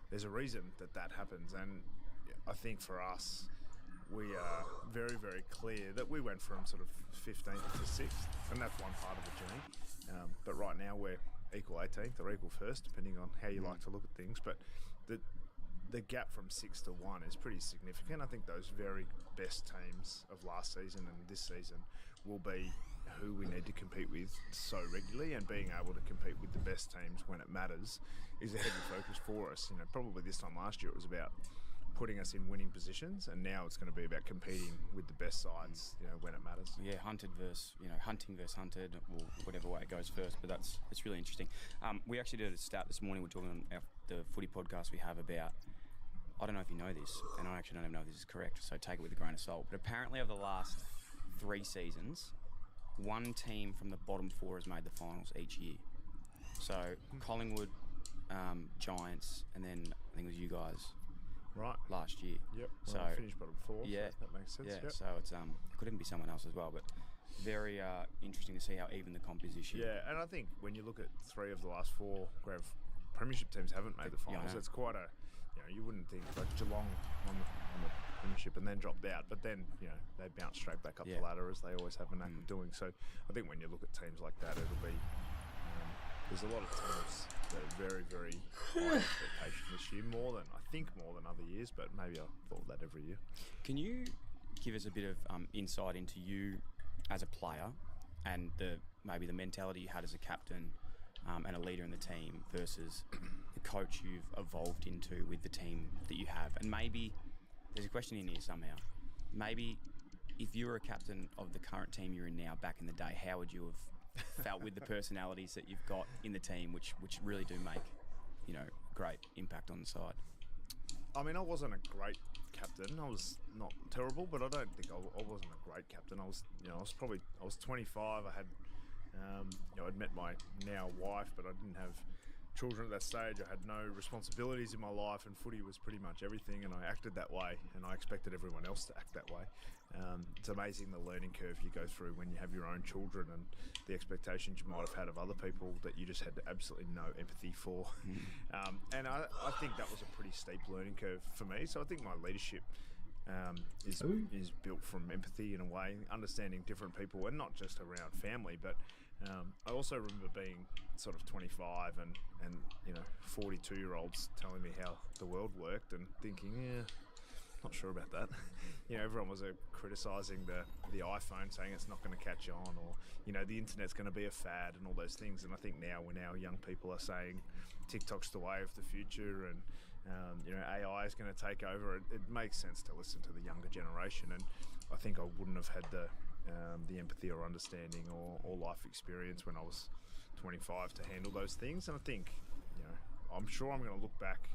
Speaker 31: there's a reason that happens, and I think for us, we are very, very clear that we went from sort of 15th to 6th, and that's one part of the journey. But right now we're equal 18th or equal 1st, depending on how you like to look at things. But the gap from 6 to 1 is pretty significant. I think those very best teams of last season and this season will be who we need to compete with so regularly, and being able to compete with the best teams when it matters is a heavy focus for us. You know, probably this time last year it was about putting us in winning positions, and now it's going to be about competing with the best sides, you know, when it matters.
Speaker 26: Yeah, hunting versus hunted, or whatever way it goes first. But it's really interesting. We actually did a stat this morning. We're talking on the footy podcast we have about, I don't know if you know this, and I actually don't even know if this is correct, so take it with a grain of salt. But apparently over the last 3 seasons, one team from the bottom 4 has made the finals each year. So Collingwood, Giants, and then I think it was you guys.
Speaker 31: Right.
Speaker 26: Last year.
Speaker 31: Yep.
Speaker 26: So
Speaker 31: well, finished bottom 4.
Speaker 26: Yeah.
Speaker 31: So that makes sense.
Speaker 26: Yeah.
Speaker 31: Yep.
Speaker 26: So it's could even be someone else as well, but very interesting to see how even the composition.
Speaker 31: Yeah, and I think when you look at 3 of the last 4 grand premiership teams haven't made the finals, it's quite a, you know, you wouldn't think like Geelong on the premiership and then dropped out, but then, you know, they bounce straight back up the ladder as they always have a knack of doing. So I think when you look at teams like that, it'll be there's a lot of teams that are very, very high expectation this year, more than other years, but maybe I thought that every year.
Speaker 26: Can you give us a bit of insight into you as a player and maybe the mentality you had as a captain and a leader in the team versus the coach you've evolved into with the team that you have? And maybe there's a question in here somehow. Maybe if you were a captain of the current team you're in now back in the day, how would you have felt with the personalities that you've got in the team, which really do make, you know, great impact on the side.
Speaker 31: I mean, I wasn't a great captain. I was not terrible, but I don't think I wasn't a great captain. I was 25. I had, I'd met my now wife, but I didn't have children at that stage. I had no responsibilities in my life, and footy was pretty much everything, and I acted that way, and I expected everyone else to act that way. It's amazing the learning curve you go through when you have your own children, and the expectations you might have had of other people that you just had absolutely no empathy for. And I think that was a pretty steep learning curve for me. So I think my leadership is built from empathy in a way, understanding different people, and not just around family, but I also remember being sort of 25 and 42-year-olds telling me how the world worked, and thinking, not sure about that. Everyone was criticising the iPhone, saying it's not going to catch on, or the internet's going to be a fad, and all those things. And I think now, when our young people are saying TikTok's the way of the future, and AI is going to take over, it makes sense to listen to the younger generation. And I think I wouldn't have had the empathy or understanding or life experience when I was 25 to handle those things. And I think, I'm sure I'm going to look back,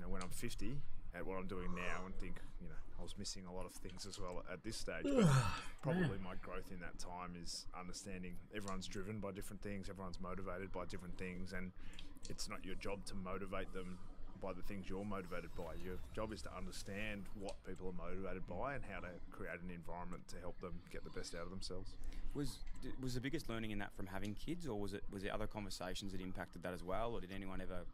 Speaker 31: when I'm 50 at what I'm doing now and think, I was missing a lot of things as well at this stage. But probably my growth in that time is understanding everyone's driven by different things, everyone's motivated by different things, and it's not your job to motivate them by the things you're motivated by. Your job is to understand what people are motivated by and how to create an environment to help them get the best out of themselves.
Speaker 26: Was the biggest learning in that from having kids, or was there other conversations that impacted that as well, or did anyone ever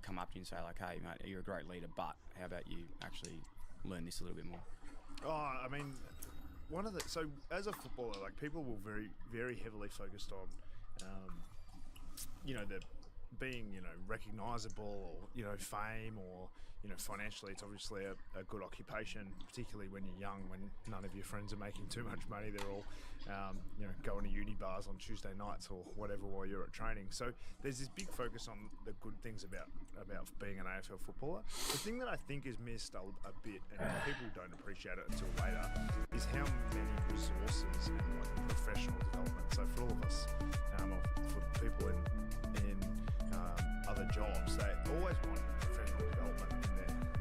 Speaker 26: come up to you and say, like, hey mate, you're a great leader, but how about you actually learn this a little bit more?
Speaker 31: I mean, so as a footballer, like, people were very, very heavily focused on the being recognisable, or fame, or financially it's obviously a good occupation, particularly when you're young, when none of your friends are making too much money. They're all going to uni bars on Tuesday nights or whatever while you're at training. So there's this big focus on the good things about being an AFL footballer. The thing that I think is missed a bit, and people don't appreciate it until later, is how many resources and professional development. So for all of us, for people in other jobs, they always want professional development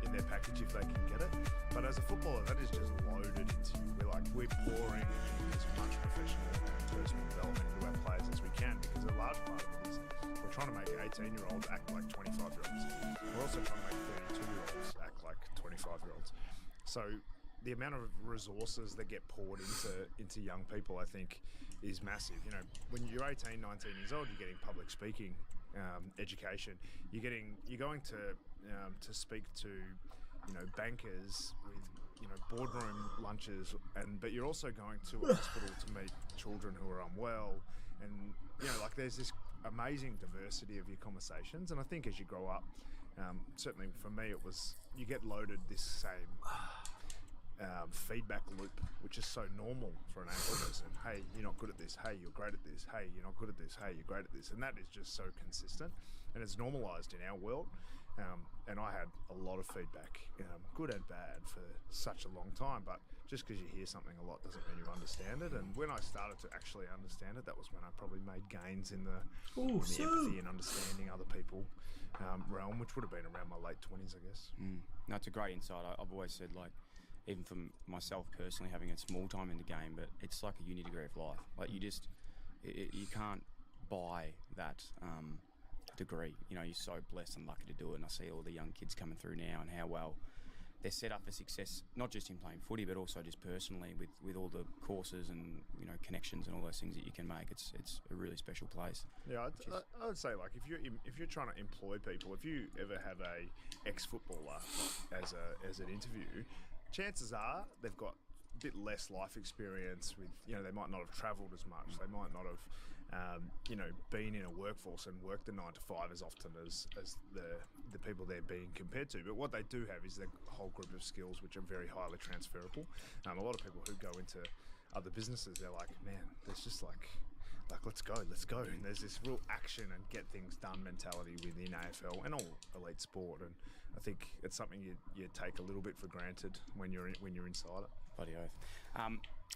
Speaker 31: in their package if they can get it. But as a footballer, that is just loaded into you. We're pouring as much professional and personal development into our players as we can, because a large part of it is we're trying to make 18-year-olds act like 25-year-olds. We're also trying to make 32-year-olds act like 25-year-olds. So the amount of resources that get poured into young people, I think, is massive. When you're 18, 19 years old, you're getting public speaking education. You're going to speak to bankers with boardroom lunches, but you're also going to a hospital to meet children who are unwell, and there's this amazing diversity of your conversations. And I think as you grow up, certainly for me, it was, you get loaded this same feedback loop, which is so normal for an AFL person. Hey, you're not good at this. Hey, you're great at this. Hey, you're not good at this. Hey, you're great at this. And that is just so consistent, and it's normalized in our world. And I had a lot of feedback, good and bad, for such a long time. But just because you hear something a lot doesn't mean you understand it. And when I started to actually understand it, that was when I probably made gains in the empathy and understanding other people realm, which would have been around my late 20s, I guess.
Speaker 26: No, it's a great insight. I've always said, like, even for myself personally, having a small time in the game, but it's like a uni degree of life. Like, you just, you can't buy that degree. You're so blessed and lucky to do it. And I see all the young kids coming through now and how well they're set up for success, not just in playing footy, but also just personally with all the courses and connections and all those things that you can make. It's a really special place.
Speaker 31: Yeah, I would say, like, if you're trying to employ people, if you ever have a ex-footballer as an interview, chances are they've got a bit less life experience with, they might not have travelled as much. They might not have, been in a workforce and worked the 9 to 5 as often as the people they're being compared to. But what they do have is a whole group of skills which are very highly transferable. A lot of people who go into other businesses, they're like, man, there's just like let's go. And there's this real action and get things done mentality within AFL and all elite sport. And I think it's something you take a little bit for granted when you're inside it.
Speaker 26: Bloody oath.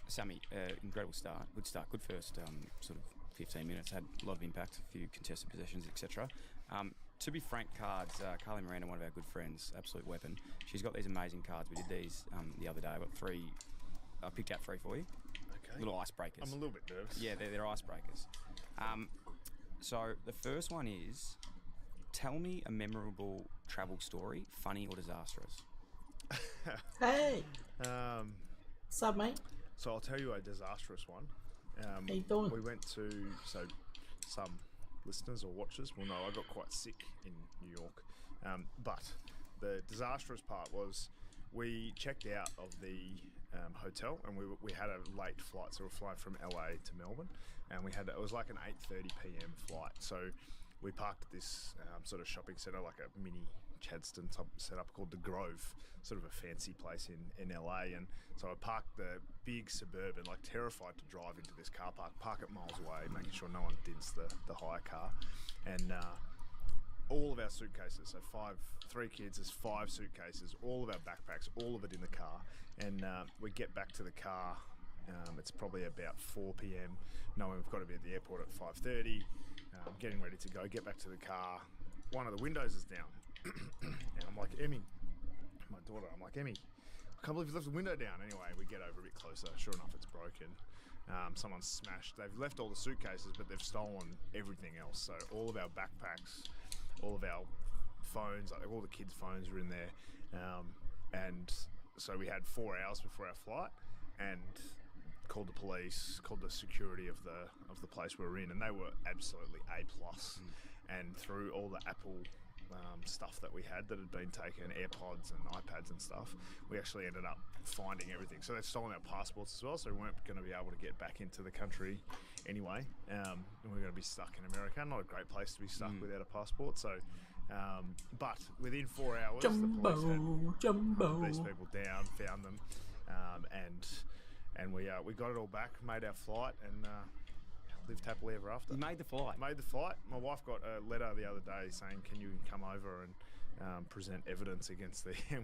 Speaker 26: Sammy, incredible start. Good start. Good first sort of 15 minutes. Had a lot of impact, a few contested possessions, etc. To be frank, cards, Carly Miranda, one of our good friends, absolute weapon. She's got these amazing cards. We did these the other day. I got 3. I picked out 3 for you.
Speaker 31: Okay.
Speaker 26: Little icebreakers.
Speaker 31: I'm a little bit nervous.
Speaker 26: Yeah, they're icebreakers. So the first one is, tell me a memorable travel story, funny or disastrous.
Speaker 2: Hey! What's up, mate?
Speaker 31: So I'll tell you a disastrous one.
Speaker 2: How you doing?
Speaker 31: We went to, so some listeners or watchers will know I got quite sick in New York. But the disastrous part was we checked out of the hotel and we had a late flight. So we were flying from LA to Melbourne and it was like an 8:30 p.m. flight. So we parked at this sort of shopping centre, like a mini Chadston type setup called The Grove, sort of a fancy place in LA. And so I parked the big Suburban, like terrified to drive into this car park it miles away, making sure no one dints the hire car. And all of our suitcases, so 3 kids, there's 5 suitcases, all of our backpacks, all of it in the car. And we get back to the car, it's probably about 4 p.m, knowing we've got to be at the airport at 5:30, getting ready to go, get back to the car. One of the windows is down. And I'm like, Emmy, my daughter, I'm like, Emmy, I can't believe you left the window down. Anyway, we get over a bit closer. Sure enough, it's broken. Someone's smashed. They've left all the suitcases, but they've stolen everything else. So all of our backpacks, all of our phones, like all the kids' phones were in there. And so we had 4 hours before our flight and called the police, called the security of the place we were in, and they were absolutely A+. And through all the Apple stuff that we had that had been taken, AirPods and iPads and stuff, we actually ended up finding everything. So they've stolen our passports as well, so we weren't going to be able to get back into the country anyway. And we're going to be stuck in America. Not a great place to be stuck without a passport. So, but within 4 hours, the police had these people down, found them, and we got it all back, made our flight, and lived happily ever after.
Speaker 26: You made the flight?
Speaker 31: Made the flight. My wife got a letter the other day saying, can you come over and present evidence against the... You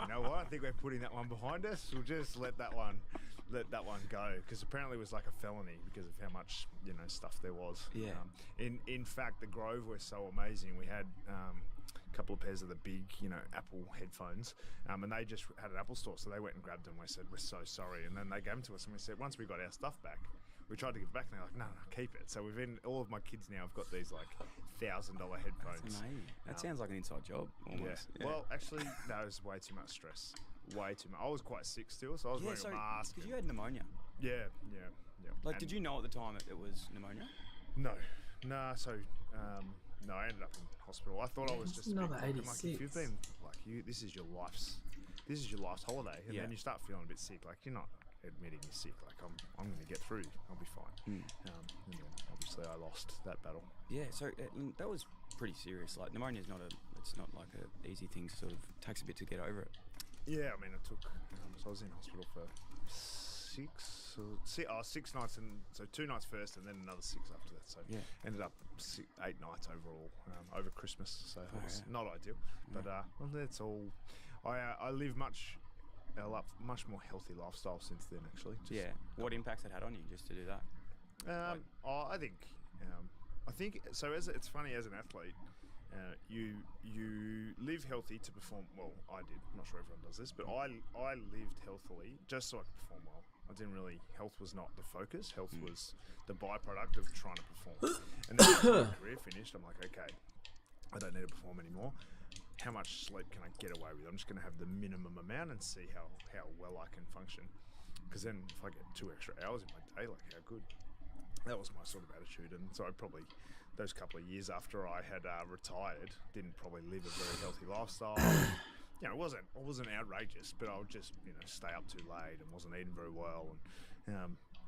Speaker 31: know what? I think we're putting that one behind us. We'll just let that one go, because apparently it was like a felony because of how much stuff there was.
Speaker 26: Yeah.
Speaker 31: In fact, the Grove was so amazing. We had a couple of pairs of the big Apple headphones, and they just had an Apple store, so they went and grabbed them. We said, we're so sorry, and then they gave them to us, and we said, once we got our stuff back, we tried to give it back, and they're like, no, keep it. So all of my kids now have got these like $1,000 headphones.
Speaker 26: That's amazing. That sounds like an inside job almost.
Speaker 31: Yeah. Well, actually, that was way too much stress. Way too much. I was quite sick still, so I was wearing a mask.
Speaker 26: Because you had pneumonia.
Speaker 31: Yeah.
Speaker 26: Like, did you know at the time it was pneumonia?
Speaker 31: No. So, no, I ended up in hospital. I thought I was just
Speaker 2: another
Speaker 31: like,
Speaker 2: 86.
Speaker 31: if you've been like this is your life's holiday, and then you start feeling a bit sick. Like, you're not admitting you're sick. Like, I'm going to get through. I'll be fine. And then obviously I lost that battle.
Speaker 26: Yeah. So that was pretty serious. Like, pneumonia is it's not like an easy thing. Sort of takes a bit to get over it.
Speaker 31: Yeah. I mean, it took. So I was in hospital for 6 nights, and so 2 nights first, and then another 6 after that. So ended up 8 nights overall over Christmas. So it was not ideal, but that's all. I live a much more healthy lifestyle since then, actually.
Speaker 26: What impacts it had on you just to do that?
Speaker 31: I think so. It's funny, as an athlete, you live healthy to perform well. I did. I'm not sure everyone does this, but I lived healthily just so I could perform well. I didn't really. Health was not the focus. Health was the byproduct of trying to perform. And then when my career finished, I'm like, okay, I don't need to perform anymore. How much sleep can I get away with? I'm just going to have the minimum amount and see how well I can function. Because then if I get 2 extra hours in my day, like, how good. That was my sort of attitude. And so I probably, those couple of years after I had retired, didn't probably live a very healthy lifestyle. It wasn't outrageous, but I would just stay up too late and wasn't eating very well.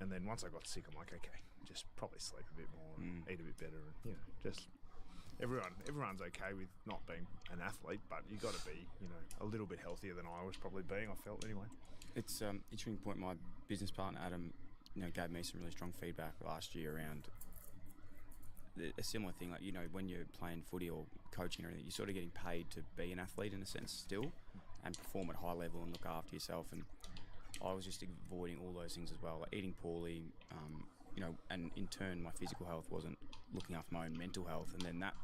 Speaker 31: And then once I got sick, I'm like, okay, just probably sleep a bit more and eat a bit better, and just. Everyone's okay with not being an athlete, but you got to be, a little bit healthier than I was probably being. I felt anyway.
Speaker 26: It's interesting point. My business partner Adam, gave me some really strong feedback last year around a similar thing. Like, when you're playing footy or coaching or anything, you're sort of getting paid to be an athlete in a sense still, and perform at high level and look after yourself. And I was just avoiding all those things as well, like eating poorly, you know, and in turn, my physical health wasn't looking after my own mental health. And then that,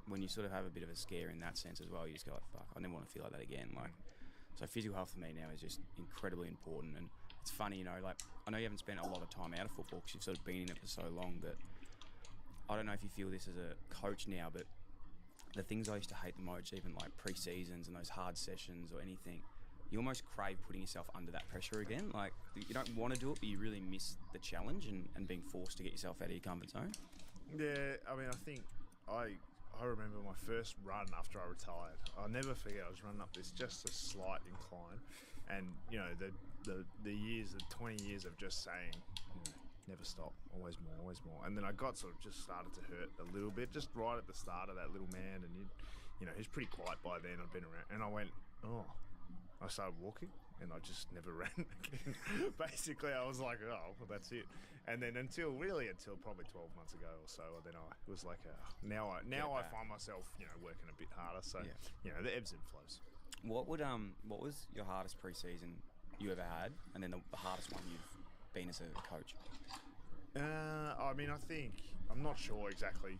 Speaker 26: when you sort of have a bit of a scare in that sense as well, you just go like, fuck, I never want to feel like that again. Like, so physical health for me now is just incredibly important. And it's funny, you know, like, I know you haven't spent a lot of time out of football because you've sort of been in it for so long, but I don't know if you feel this as a coach now, but the things I used to hate the most, even like pre-seasons and those hard sessions or anything, you almost crave putting yourself under that pressure again. Like, you don't want to do it, but you really miss the challenge and being forced to get yourself out of your comfort zone.
Speaker 31: Yeah, I mean, I think I remember my first run after I retired. I'll never forget, I was running up this just a slight incline, and you know, the years, the 20 years of just saying, you know, never stop, always more. And then I got sort of just started to hurt a little bit, just right at the start of that little man, and you know, he's pretty quiet by then. I'd been around, and I went, oh. I started walking, and I just never ran again. Basically, I was like, oh, well, that's it. And then until probably 12 months ago or so, then I was like, now I find myself, you know, working a bit harder. So, you know, the ebbs and flows.
Speaker 26: What was your hardest pre-season you ever had, and then the hardest one you've been as a coach?
Speaker 31: I mean, I'm not sure exactly.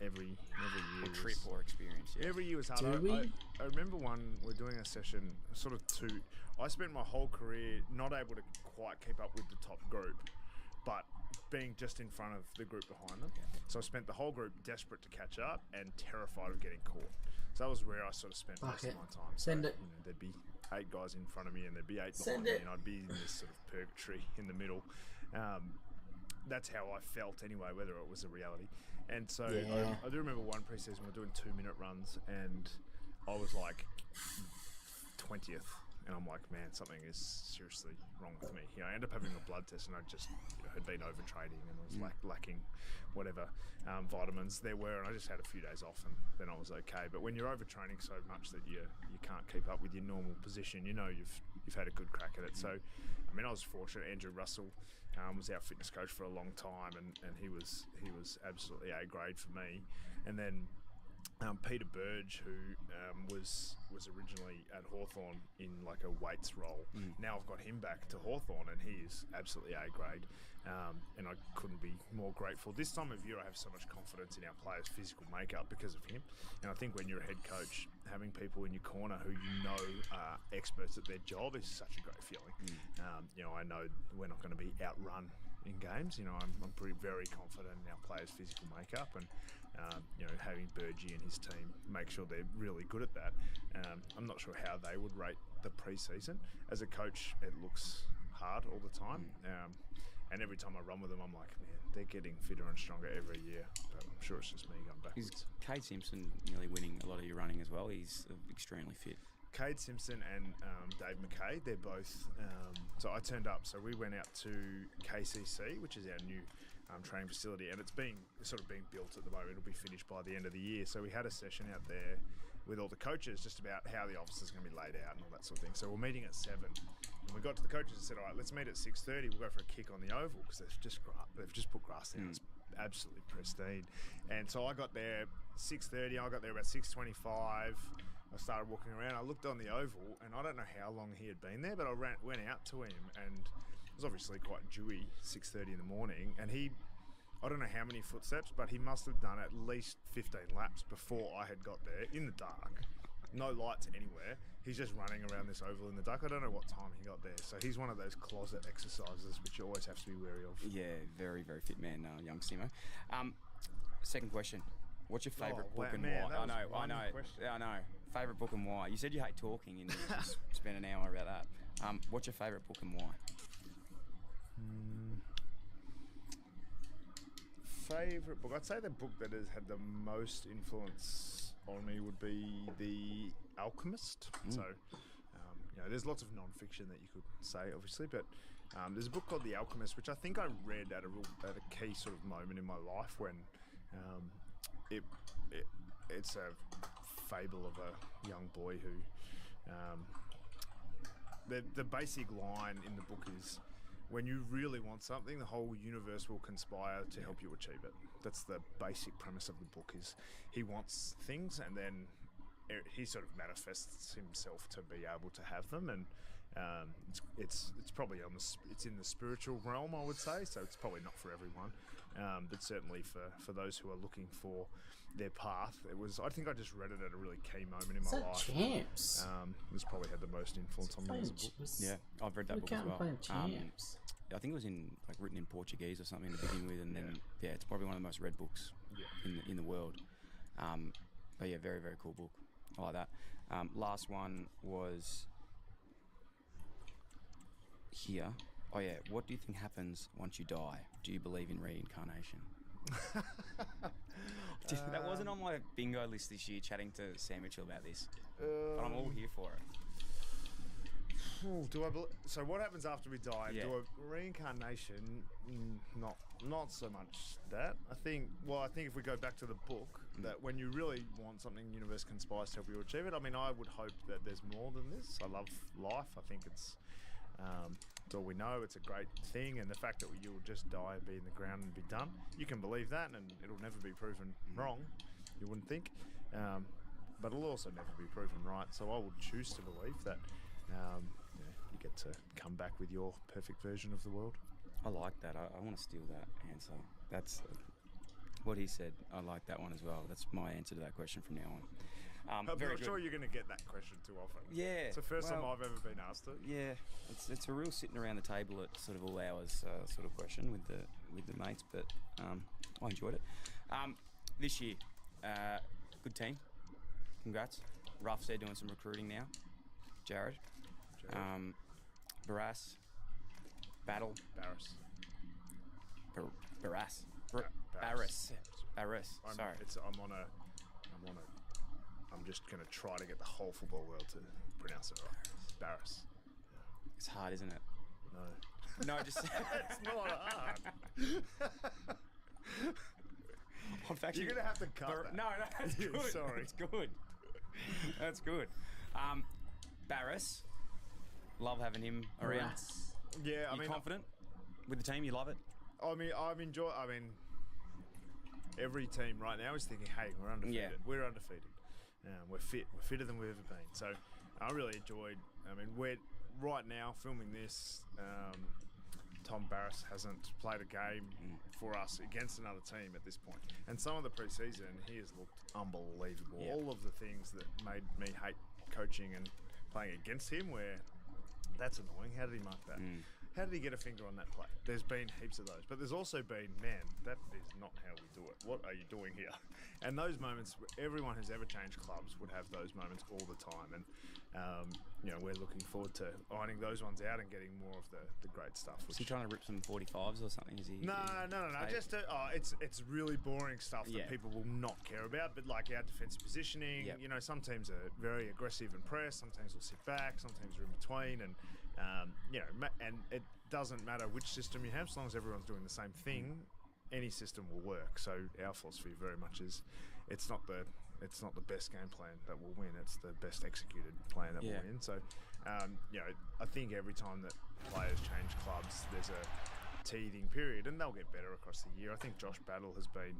Speaker 31: Every year,
Speaker 26: a trip or experience. Yeah.
Speaker 31: Every year was hard. I remember we're doing a session, sort of two. I spent my whole career not able to quite keep up with the top group, but being just in front of the group behind them. Yeah. So I spent the whole group desperate to catch up and terrified of getting caught. So that was where I sort of spent most of my time.
Speaker 2: Send it.
Speaker 31: You know, there'd be 8 guys in front of me and there'd be 8 behind me, and I'd be in this sort of purgatory in the middle. That's how I felt anyway, whether it was a reality. And so I do remember one pre-season we were doing 2-minute runs, and I was like 20th, and I'm like, man, something is seriously wrong with me. You know, I ended up having a blood test, and I just had been overtraining, and I was like lacking whatever vitamins there were, and I just had a few days off, and then I was okay. But when you're overtraining so much that you can't keep up with your normal position, you know you've had a good crack at it. So, I mean, I was fortunate. Andrew Russell was our fitness coach for a long time, and he was absolutely A grade for me. And then Peter Burge, who was originally at Hawthorn in like a weights role. Now I've got him back to Hawthorn, and he is absolutely A grade. And I couldn't be more grateful. This time of year, I have so much confidence in our players' physical makeup because of him. And I think when you're a head coach, having people in your corner who you know are experts at their job is such a great feeling. You know, I know we're not going to be outrun in games. You know, I'm very confident in our players' physical makeup, and you know, having Burgee and his team make sure they're really good at that. I'm not sure how they would rate the pre-season. As a coach, it looks hard all the time. And every time I run with them, I'm like, man, they're getting fitter and stronger every year. But I'm sure it's just me going backwards.
Speaker 26: Is Cade Simpson nearly winning a lot of your running as well? He's extremely fit.
Speaker 31: Cade Simpson and Dave McKay, they're both. So I turned up. So we went out to KCC, which is our new training facility, and it's sort of being built at the moment. It'll be finished by the end of the year. So we had a session out there with all the coaches just about how the office is going to be laid out and all that sort of thing. So we're meeting at 7. And we got to the coaches and said, all right, let's meet at 6:30. We'll go for a kick on the oval because they've just put grass down. It's absolutely pristine. And so I got there 6:30. I got there about 6:25. I started walking around. I looked on the oval, and I don't know how long he had been there, but I went out to him, and it was obviously quite dewy, 6:30 in the morning. And I don't know how many footsteps, but he must have done at least 15 laps before I had got there in the dark. No lights anywhere. He's just running around this oval in the dark. I don't know what time he got there. So he's one of those closet exercises, which you always have to be wary of.
Speaker 26: Yeah, very, very fit man, young Simo. Second question. What's your favourite book and why? I know. Favourite book and why? You said you hate talking, and you just spent an hour about that. What's your favourite book and why?
Speaker 31: Favourite book? I'd say the book that has had the most influence on me would be The Alchemist. So, you know, there's lots of non-fiction that you could say, obviously, but there's a book called The Alchemist, which I think I read at a key sort of moment in my life when it's a fable of a young boy who the basic line in the book is, when you really want something, the whole universe will conspire to help you achieve it. That's the basic premise of the book. Is he wants things, and then he sort of manifests himself to be able to have them. And It's probably it's in the spiritual realm, I would say. So it's probably not for everyone, but certainly for those who are looking for their path. I think I just read it at a really key moment in my life.
Speaker 2: Champs?
Speaker 31: It's probably had the most influence on me as a book.
Speaker 26: Yeah, I've read that book as well. I think it was written in Portuguese or something to begin with, and then it's probably one of the most read books in the world. But yeah, very, very cool book. I like that. Last one was here. Oh yeah, what do you think happens once you die? Do you believe in reincarnation? That wasn't on my bingo list this year, chatting to Sam Mitchell about this. But I'm all here for it.
Speaker 31: So what happens after we die? Reincarnation? Not so much that. I think if we go back to the book, that when you really want something, the universe conspires to help you achieve it. I mean, I would hope that there's more than this. I love life. I think it's all we know. It's a great thing, and the fact that you will just die, be in the ground, and be done. You can believe that, and it'll never be proven wrong. You wouldn't think, but it'll also never be proven right. So I would choose to believe that. You get to come back with your perfect version of the world.
Speaker 26: I like that. I want to steal that answer. That's what he said. I like that one as well. That's my answer to that question from now on.
Speaker 31: I'm not sure you're going to get that question too often.
Speaker 26: Yeah.
Speaker 31: It's the first time I've ever been asked it.
Speaker 26: Yeah. It's a real sitting around the table at sort of all hours sort of question with the mates, but I enjoyed it. This year, good team. Congrats. Ruff's there doing some recruiting now. Jared. Barras. Barras. Sorry.
Speaker 31: I'm just going to try to get the whole football world to pronounce it right. Barras.
Speaker 26: It's hard, isn't it?
Speaker 31: No.
Speaker 26: No, just...
Speaker 31: It's not hard. You're going to have to cut that.
Speaker 26: No, that's good.
Speaker 31: Sorry.
Speaker 26: That's good. That's good. Barras. Love having him around.
Speaker 31: Barras. Yeah,
Speaker 26: you confident with the team? You love it?
Speaker 31: I mean, every team right now is thinking, hey, we're undefeated.
Speaker 26: Yeah.
Speaker 31: We're undefeated. We're fit. We're fitter than we've ever been. So I really enjoyed. I mean, we're right now filming this. Tom Barras hasn't played a game for us against another team at this point. And some of the preseason, he has looked unbelievable.
Speaker 26: Yeah.
Speaker 31: All of the things that made me hate coaching and playing against him, where that's annoying. How did he mark that? How did he get a finger on that play? There's been heaps of those. But there's also been, man, that is not how we do it. What are you doing here? And those moments, everyone who's ever changed clubs would have those moments all the time. And, we're looking forward to ironing those ones out and getting more of the great stuff.
Speaker 26: Is he trying to rip some 45s or something? Is he?
Speaker 31: No. Just it's really boring stuff that people will not care about. But like our defensive positioning, some teams are very aggressive and press. Some teams will sit back. Some teams are in between. And and it doesn't matter which system you have, as long as everyone's doing the same thing, any system will work. So our philosophy very much is it's not the best game plan that will win, it's the best executed plan that will win. So I think every time that players change clubs, there's a teething period, and they'll get better across the year. I think Josh Battle has been,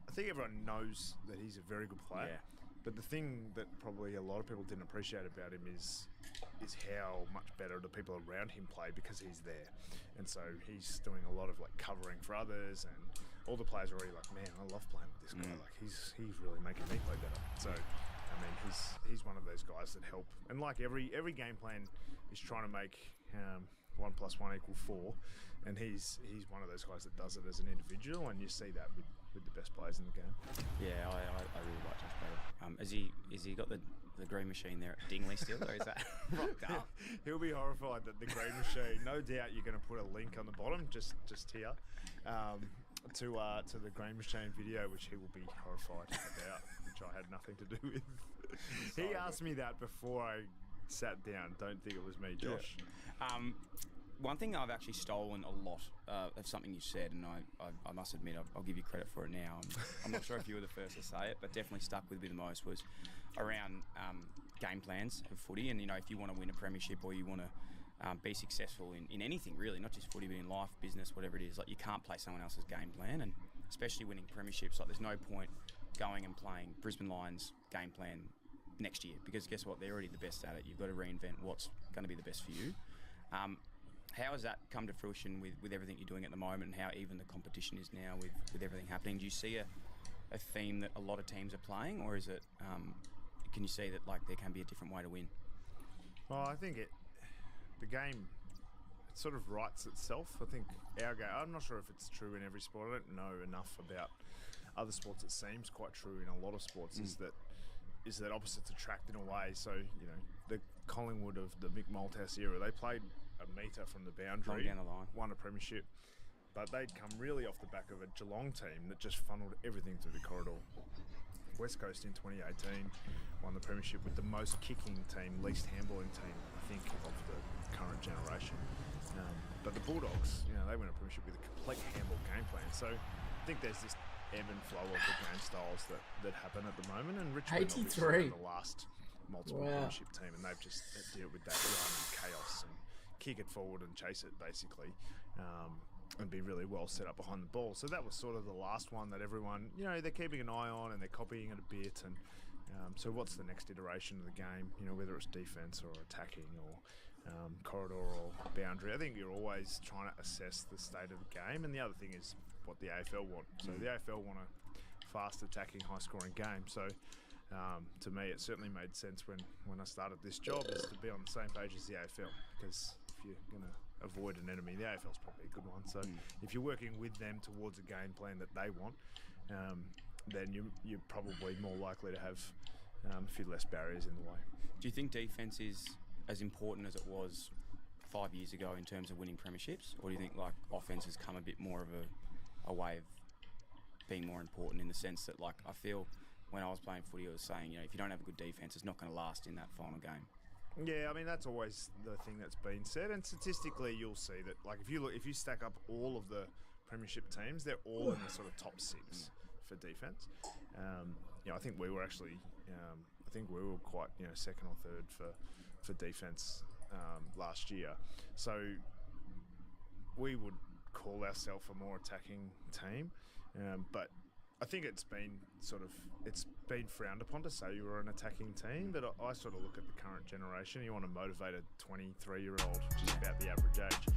Speaker 31: I think everyone knows that he's a very good player. But the thing that probably a lot of people didn't appreciate about him is how much better the people around him play because he's there. And so he's doing a lot of covering for others, and all the players are already like, man, I love playing with this guy. Like he's really making me play better. So I mean, he's one of those guys that help. And every game plan is trying to make 1 + 1 = 4, and he's one of those guys that does it as an individual, and you see that with the best players in the game.
Speaker 26: Yeah, I really like Josh Battle. Has he got the green machine there at Dingley still, or is that rocked up?
Speaker 31: He'll be horrified that the green machine. No doubt you're going to put a link on the bottom, just here, to the green machine video, which he will be horrified about, which I had nothing to do with. He asked me that before I sat down. Don't think it was me, Josh.
Speaker 26: Yeah. One thing I've actually stolen a lot of something you said, and I must admit I'll give you credit for it now. I'm not sure if you were the first to say it, but definitely stuck with me the most was around game plans of footy. And if you want to win a premiership or you want to be successful in anything really, not just footy but in life, business, whatever it is, you can't play someone else's game plan, and especially winning premierships. There's no point going and playing Brisbane Lions game plan next year? Because guess what? They're already the best at it. You've got to reinvent what's going to be the best for you. How has that come to fruition with everything you're doing at the moment, and how even the competition is now with everything happening? Do you see a theme that a lot of teams are playing, or is it can you see that like there can be a different way to win?
Speaker 31: Well, I think the game sort of writes itself. I think our game, I'm not sure if it's true in every sport. I don't know enough about other sports. It seems quite true in a lot of sports is that opposites attract in a way. So, you know, the Collingwood of the Mick Malthouse era, they played a metre from the boundary,
Speaker 26: down the line,
Speaker 31: won a premiership, but they'd come really off the back of a Geelong team that just funneled everything through the corridor. West Coast in 2018 won the premiership with the most kicking team, least handballing team, I think, of the current generation. But the Bulldogs, you know, they win a premiership with a complete handball game plan. So I think there's this ebb and flow of the game styles that happen at the moment. And Richmond obviously are the last multiple premiership team, and they've just dealt with that run and chaos and kick it forward and chase it basically. And be really well set up behind the ball. So that was sort of the last one that everyone, you know, they're keeping an eye on and they're copying it a bit. And so what's the next iteration of the game, you know, whether it's defense or attacking or corridor or boundary. I think you're always trying to assess the state of the game. And the other thing is what the AFL want. So the AFL want a fast attacking, high scoring game. So to me, it certainly made sense when I started this job is to be on the same page as the AFL, because if you're going to avoid an enemy, the AFL's probably a good one. So if you're working with them towards a game plan that they want, then you're probably more likely to have a few less barriers in the way.
Speaker 26: Do you think defence is as important as it was 5 years ago in terms of winning premierships, or do you think like offence has come a bit more of a way of being more important, in the sense that, like, I feel when I was playing footy I was saying, you know, if you don't have a good defence, it's not going to last in that final game?
Speaker 31: Yeah, I mean, that's always the thing that's been said, and statistically you'll see that, like, if you stack up all of the premiership teams, they're all in the sort of top 6 for defence. You know, I think we were actually quite, you know, second or third for defence last year. So we would call ourselves a more attacking team, but I think it's been frowned upon to say you were an attacking team, but I sort of look at the current generation. You want to motivate a 23-year-old, which is about the average age.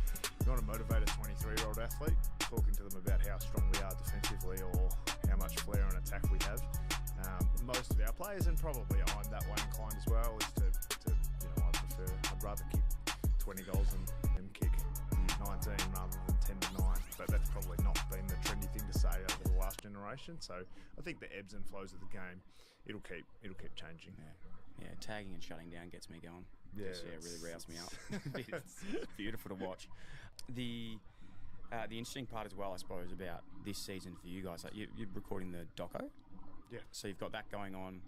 Speaker 31: You want to motivate a 23-year-old athlete, talking to them about how strong we are defensively or how much flair and attack we have. Most of our players, and probably I'm that way inclined as well, is to you know, I'd rather kick 20 goals than kick 19 rather than 10 to 9. But that's probably not been the trendy thing to say over the last generation. So I think the ebbs and flows of the game, it'll keep changing.
Speaker 26: Yeah, tagging and shutting down gets me going.
Speaker 31: Yeah,
Speaker 26: it really rouses me up. It's beautiful to watch. The interesting part as well, I suppose, about this season for you guys, like you're recording the doco.
Speaker 31: Yeah.
Speaker 26: So you've got that going on.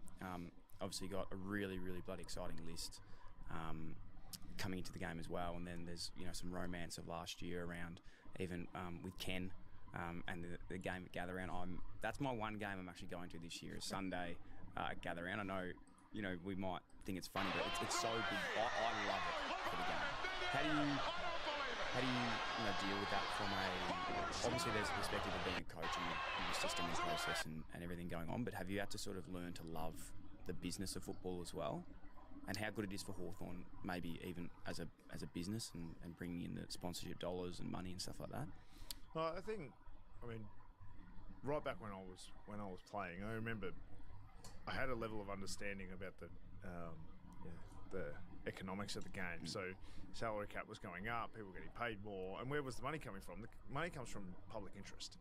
Speaker 26: Obviously, you've got a really, really bloody exciting list coming into the game as well. And then there's, you know, some romance of last year around even with Ken and the game at Gather Round. That's my one game I'm actually going to this year, is Sunday at Gather Round. I know, you know, we might think it's funny, but it's so good. I love it for the game. How do you know, deal with that from obviously there's a perspective of being a coach and the system and process and everything going on, but have you had to sort of learn to love the business of football as well, and how good it is for Hawthorn, maybe even as a business and bringing in the sponsorship dollars and money and stuff like that?
Speaker 31: Well, I mean, right back when I was playing, I remember I had a level of understanding about the economics of the game. So salary cap was going up, people were getting paid more, and where was the money coming from? The money comes from public interest.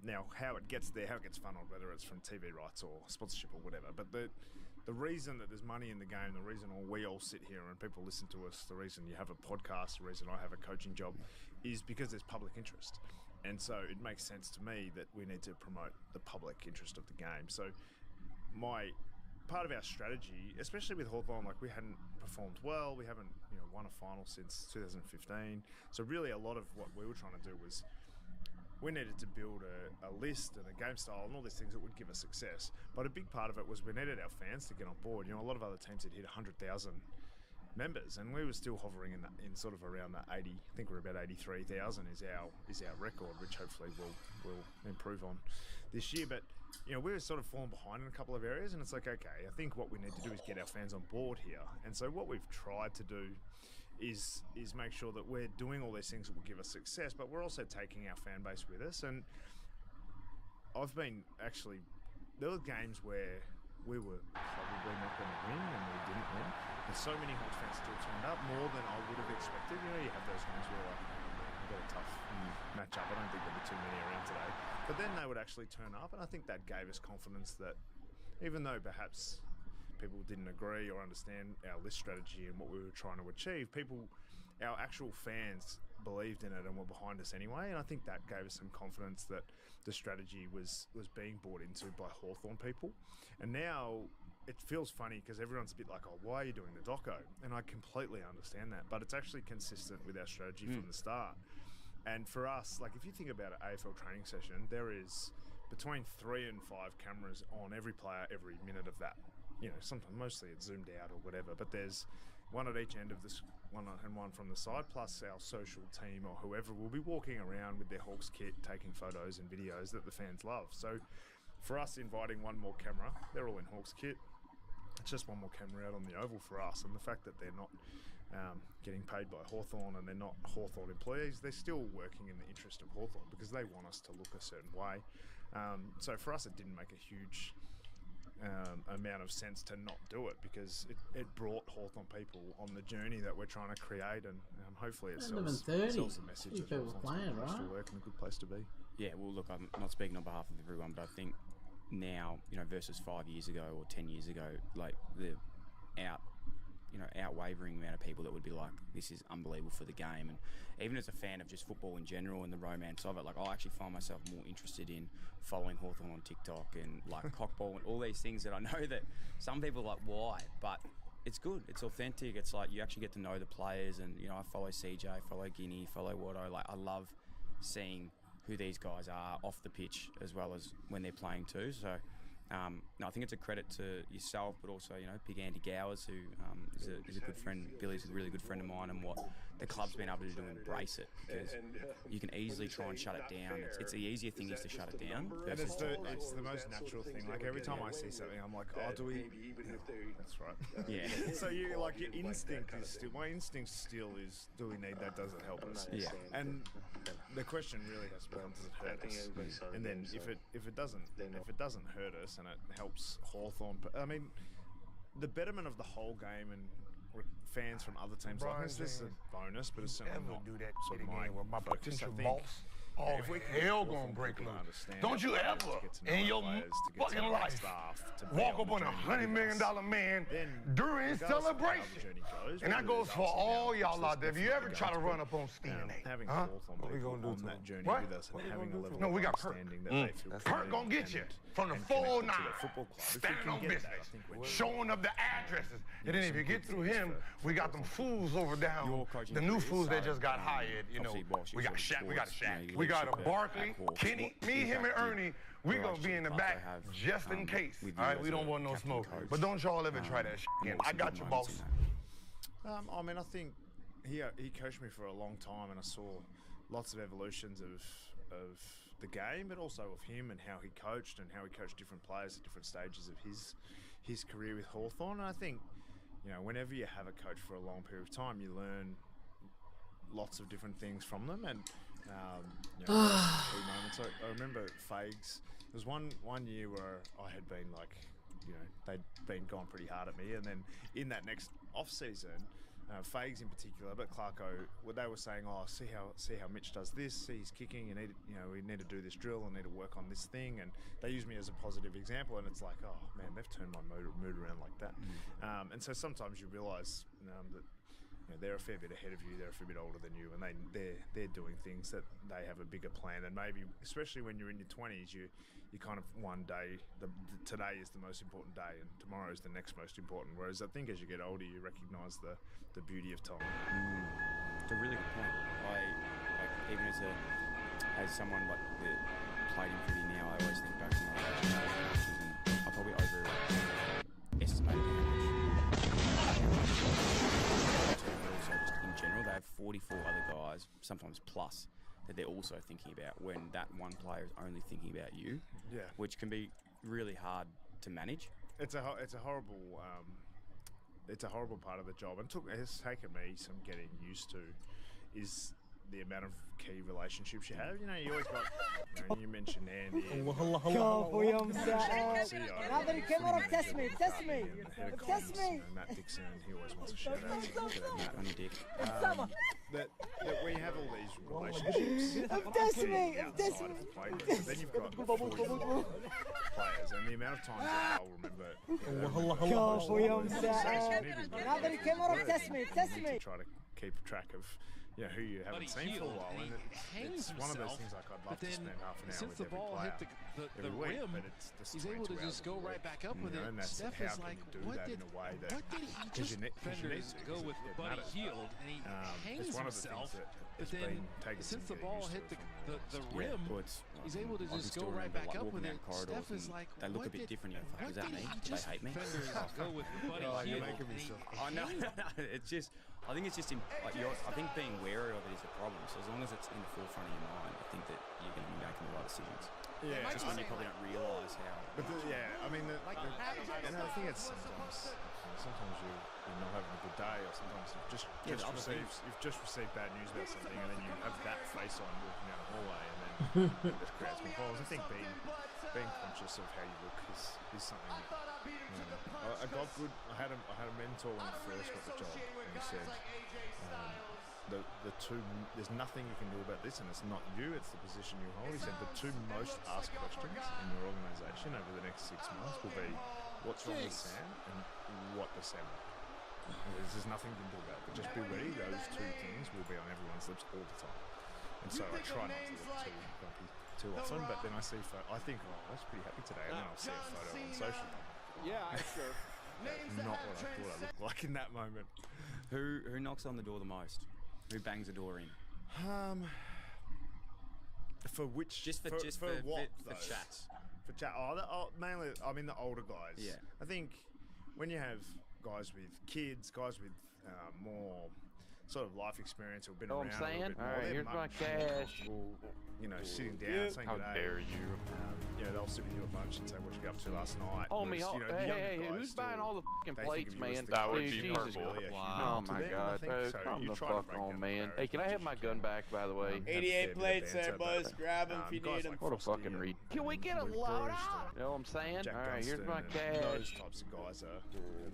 Speaker 31: Now, how it gets there, how it gets funneled, whether it's from TV rights or sponsorship or whatever, but the reason that there's money in the game, the reason we all sit here and people listen to us, the reason you have a podcast, the reason I have a coaching job, is because there's public interest. And so it makes sense to me that we need to promote the public interest of the game. So part of our strategy, especially with Hawthorn, like, we hadn't performed well, we haven't, you know, won a final since 2015. So really a lot of what we were trying to do was we needed to build a list and a game style and all these things that would give us success. But a big part of it was we needed our fans to get on board. You know, a lot of other teams had hit 100,000 members, and we were still hovering in sort of around that 80. I think we're about 83,000 is our record, which hopefully we'll improve on this year. But you know, we're sort of fallen behind in a couple of areas, and it's like, okay, I think what we need to do is get our fans on board here. And so what we've tried to do is make sure that we're doing all these things that will give us success, but we're also taking our fan base with us. And I've been actually, there were games where we were probably not going to win and we didn't win, and so many Hawks fans still turned up, more than I would have expected. You know, you have those games where like, we've got a tough matchup. I don't think there'll be too many around today, but then they would actually turn up, and I think that gave us confidence that even though perhaps people didn't agree or understand our list strategy and what we were trying to achieve, our actual fans believed in it and were behind us anyway. And I think that gave us some confidence that the strategy was being bought into by Hawthorn people. And now it feels funny because everyone's a bit like, oh, why are you doing the doco? And I completely understand that, but it's actually consistent with our strategy from the start. And for us, like if you think about an AFL training session, there is between 3 and 5 cameras on every player every minute of that. You know, sometimes mostly it's zoomed out or whatever, but there's one at each end of this, one and one from the side, plus our social team or whoever will be walking around with their Hawks kit, taking photos and videos that the fans love. So for us, inviting one more camera, they're all in Hawks kit, it's just one more camera out on the oval for us. And the fact that they're not getting paid by Hawthorn and they're not Hawthorn employees, they're still working in the interest of Hawthorn because they want us to look a certain way. So for us, it didn't make a huge amount of sense to not do it because it brought Hawthorn people on the journey that we're trying to create, and hopefully it sells the message that Hawthorn's a good place to work and a good place to be.
Speaker 26: Yeah, well, look, I'm not speaking on behalf of everyone, but I think now, you know, versus 5 years ago or 10 years ago, like the outwavering amount of people that would be like, this is unbelievable for the game. And even as a fan of just football in general and the romance of it, like I actually find myself more interested in following Hawthorn on TikTok and like cockball and all these things that I know that some people are like, why? But it's good, it's authentic, it's like you actually get to know the players. And you know, I follow CJ, follow Guinea, follow Watto. Like I love seeing who these guys are off the pitch as well as when they're playing too. So no, I think it's a credit to yourself, but also, you know, Big Andy Gowers, who is a good friend. Billy's a really good friend of mine, and what the club's been able to do, embrace it, because you can easily try and shut it down. It's the easier thing is to shut it down.
Speaker 31: And it's the most natural thing. Like every time I see something, I'm like, oh, do we? That's right.
Speaker 26: Yeah.
Speaker 31: So you like your instinct is still. My instinct still is, do we need that? Does it help us?
Speaker 26: Yeah.
Speaker 31: And the question really has to become, does it hurt us? And then if it doesn't hurt us and it helps Hawthorn, I mean, the betterment of the whole game and fans from other teams like us, this is a bonus, but it's certainly not
Speaker 1: do that
Speaker 31: sort of my focus. I think
Speaker 1: oh, if we hell gonna break loose. Don't you ever in your fucking life walk up on $100 million man during celebration. And that goes for all y'all out there. If you ever try to run up on DNA, huh?
Speaker 31: What are we gonna do on that journey with us and having a level of understanding that they feel
Speaker 1: Kurt gonna get you from the full 9, standing on business, showing up the addresses. And then if you get through him, we got them fools over down, the new fools that just got hired. You know, we got Shaq, we got a Barkley, Kenny, me, him, and Ernie. We gonna be in the back just in case. All right, we don't want no smoke. But don't y'all ever try that shit again. I got you, boss.
Speaker 31: I mean, I think he coached me for a long time, and I saw lots of evolutions of the game, but also of him and how he coached different players at different stages of his career with Hawthorn. And I think, you know, whenever you have a coach for a long period of time, you learn lots of different things from them. And you know, key moments. I remember Fags. There was one year where I had been like, you know, they'd been gone pretty hard at me, and then in that next off season, Fags in particular, but Clarko, they were saying, oh, see how Mitch does this. See, he's kicking. We need to do this drill. I need to work on this thing. And they use me as a positive example. And it's like, oh man, they've turned my mood around like that. And so sometimes you realise that, you know, they're a fair bit ahead of you, they're a fair bit older than you, and they're doing things that they have a bigger plan. And maybe, especially when you're in your 20s, you kind of one day, today is the most important day, and tomorrow is the next most important. Whereas I think as you get older, you recognise the beauty of time.
Speaker 26: It's a really good point. Even as someone like that played in footy now, I always think back to my coaches, and I probably overestimated how much sometimes plus, that they're also thinking about when that one player is only thinking about you.
Speaker 31: Yeah.
Speaker 26: Which can be really hard to manage.
Speaker 31: It's a horrible part of the job, and it's taken me some getting used to. Is the amount of key relationships you have. You know, you always got. You mentioned Andy.
Speaker 4: Test me.
Speaker 31: Matt Dixon, he always wants a shout out to Matt on your dick. That we have all these relationships.
Speaker 4: Test me.
Speaker 31: Outside of the playground. But then you've got 40 players, and the amount of times that I'll remember.
Speaker 4: Test me.
Speaker 31: To try to keep track of. Who you haven't seen for a while, and it's one of those things like I'd love to spend half an hour with every player every week, but it's
Speaker 13: he's able to just go right back up with it.
Speaker 31: And that's
Speaker 13: Steph
Speaker 31: how
Speaker 13: is like,
Speaker 31: can you do that in a way that because you need
Speaker 13: defenders go with Buddy Hield, and he hangs himself. But then, since the ball hit the rim, he's able to just go right back up with it. Steph is like,
Speaker 26: they look a bit different. Is that me? They hate me.
Speaker 13: Defenders go with Buddy Hield.
Speaker 26: Oh no, it's just. I think it's just I think being wary of it is a problem. So as long as it's in the forefront of your mind, I think that you're going to be making the right decisions.
Speaker 31: Yeah,
Speaker 26: just when you probably don't realise how.
Speaker 31: But I mean, I think it's sometimes you're not having a good day, or sometimes you've just received bad news about something, and then you have that face on walking down the hallway, and then it just creates more problems. I think being conscious of how you look is something. I got good. I had a mentor when I first got the job, and he said, there's nothing you can do about this, and it's not you, it's the position you hold. He said the two most asked questions in your organisation over the next 6 months will be, what's wrong with Sam, and what does Sam want? There's nothing you can do about it, but just be ready. Those two things will be on everyone's lips all the time. And so I try not to look too often, but then I see I think, I was pretty happy today, and then I'll see a photo on social.
Speaker 13: Yeah, sure.
Speaker 31: That's not what I thought I looked like in that moment.
Speaker 26: Who knocks on the door the most? Who bangs the door in?
Speaker 31: For which? For what? For chats. For chat. Mainly, I mean the older guys.
Speaker 26: Yeah.
Speaker 31: I think when you have guys with kids, guys with more sort of life experience who've been around.
Speaker 7: I'm saying?
Speaker 31: A bit more,
Speaker 7: Alright, here's my cash.
Speaker 31: Sitting down, saying good day.
Speaker 7: How dare you?
Speaker 31: They'll sit with you a bunch and say, what you got up to last night?
Speaker 7: Hey, who's buying all the fucking plates, man? That would be Jesus. Wow. Oh my God. Come the fuck on, man. Hey, can I have my gun back, by the way?
Speaker 4: 88 plates there, boys. Grab them if you need them.
Speaker 7: What a fucking read. Can we get a load out? You know what I'm saying? Alright, here's my cash.
Speaker 31: Those types of guys are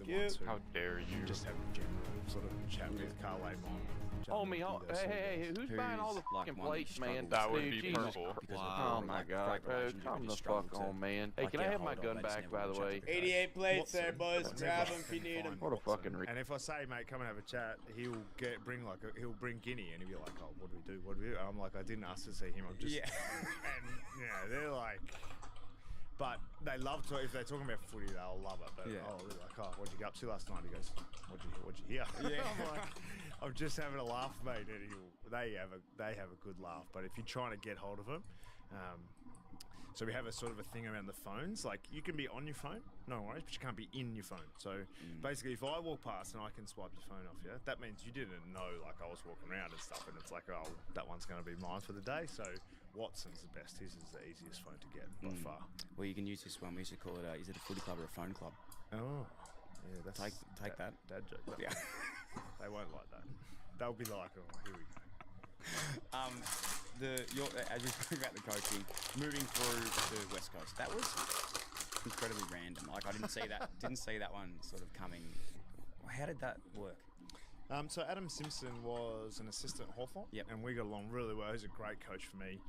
Speaker 31: the ones who
Speaker 7: how dare you?
Speaker 31: Just have a general sort of chat with Carl Amon.
Speaker 7: Hey, who's buying all the fucking plates, man? That would be Jesus. purple. Wow. Oh my God. Come the fuck on, man. Hey, can I have my gun back, by the way?
Speaker 4: 88 plates there, boys. Grab them if you need them.
Speaker 7: What a fucking read.
Speaker 31: And if I say, mate, come and have a chat, he'll bring Guinea, and he'll be like, oh, what do we do? And I'm like, I didn't ask to see him. I'm just and they're like. But they love to, if they're talking about footy, they'll love it. But they're like, what'd you get up to last night? He goes, what'd you hear? Yeah. I'm like, I'm just having a laugh, mate. And they have a good laugh. But if you're trying to get hold of them, so we have a sort of a thing around the phones. Like, you can be on your phone, no worries, but you can't be in your phone. So basically, if I walk past and I can swipe your phone off, that means you didn't know, like, I was walking around and stuff. And it's like, oh, that one's going to be mine for the day. So Watson's the best. His is the easiest phone to get by far.
Speaker 26: Well, you can use this one. We used to call it, is it a footy club or a phone club?
Speaker 31: Oh, yeah. That's
Speaker 26: take that.
Speaker 31: Dad joke. Yeah. They won't like that. They'll be like, oh, here we go. As we spoke about the coaching, moving through the West Coast, that was incredibly random. Like, I didn't see that one sort of coming. How did that work? So Adam Simpson was an assistant at Hawthorn, and we got along really well. He's a great coach for me.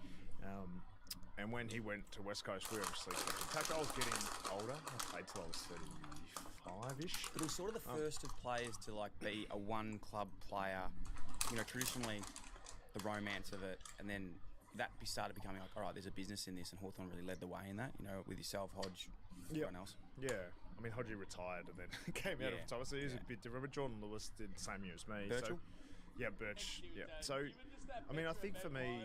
Speaker 31: And when he went to West Coast, we were obviously coaching. In fact, I was getting older. I played till I was 35-ish.
Speaker 26: But it was sort of the first of players to like be a one-club player. You know, traditionally, the romance of it, and then that started becoming like, all right, there's a business in this, and Hawthorn really led the way in that. You know, with yourself, Hodge, everyone else.
Speaker 31: Yeah. I mean, Hodgie retired and then came out of retirement, so he was a bit different. But Jordan Lewis did the same year as me.
Speaker 26: Birchall?
Speaker 31: So, Birch. Yeah. So I mean, I think for me,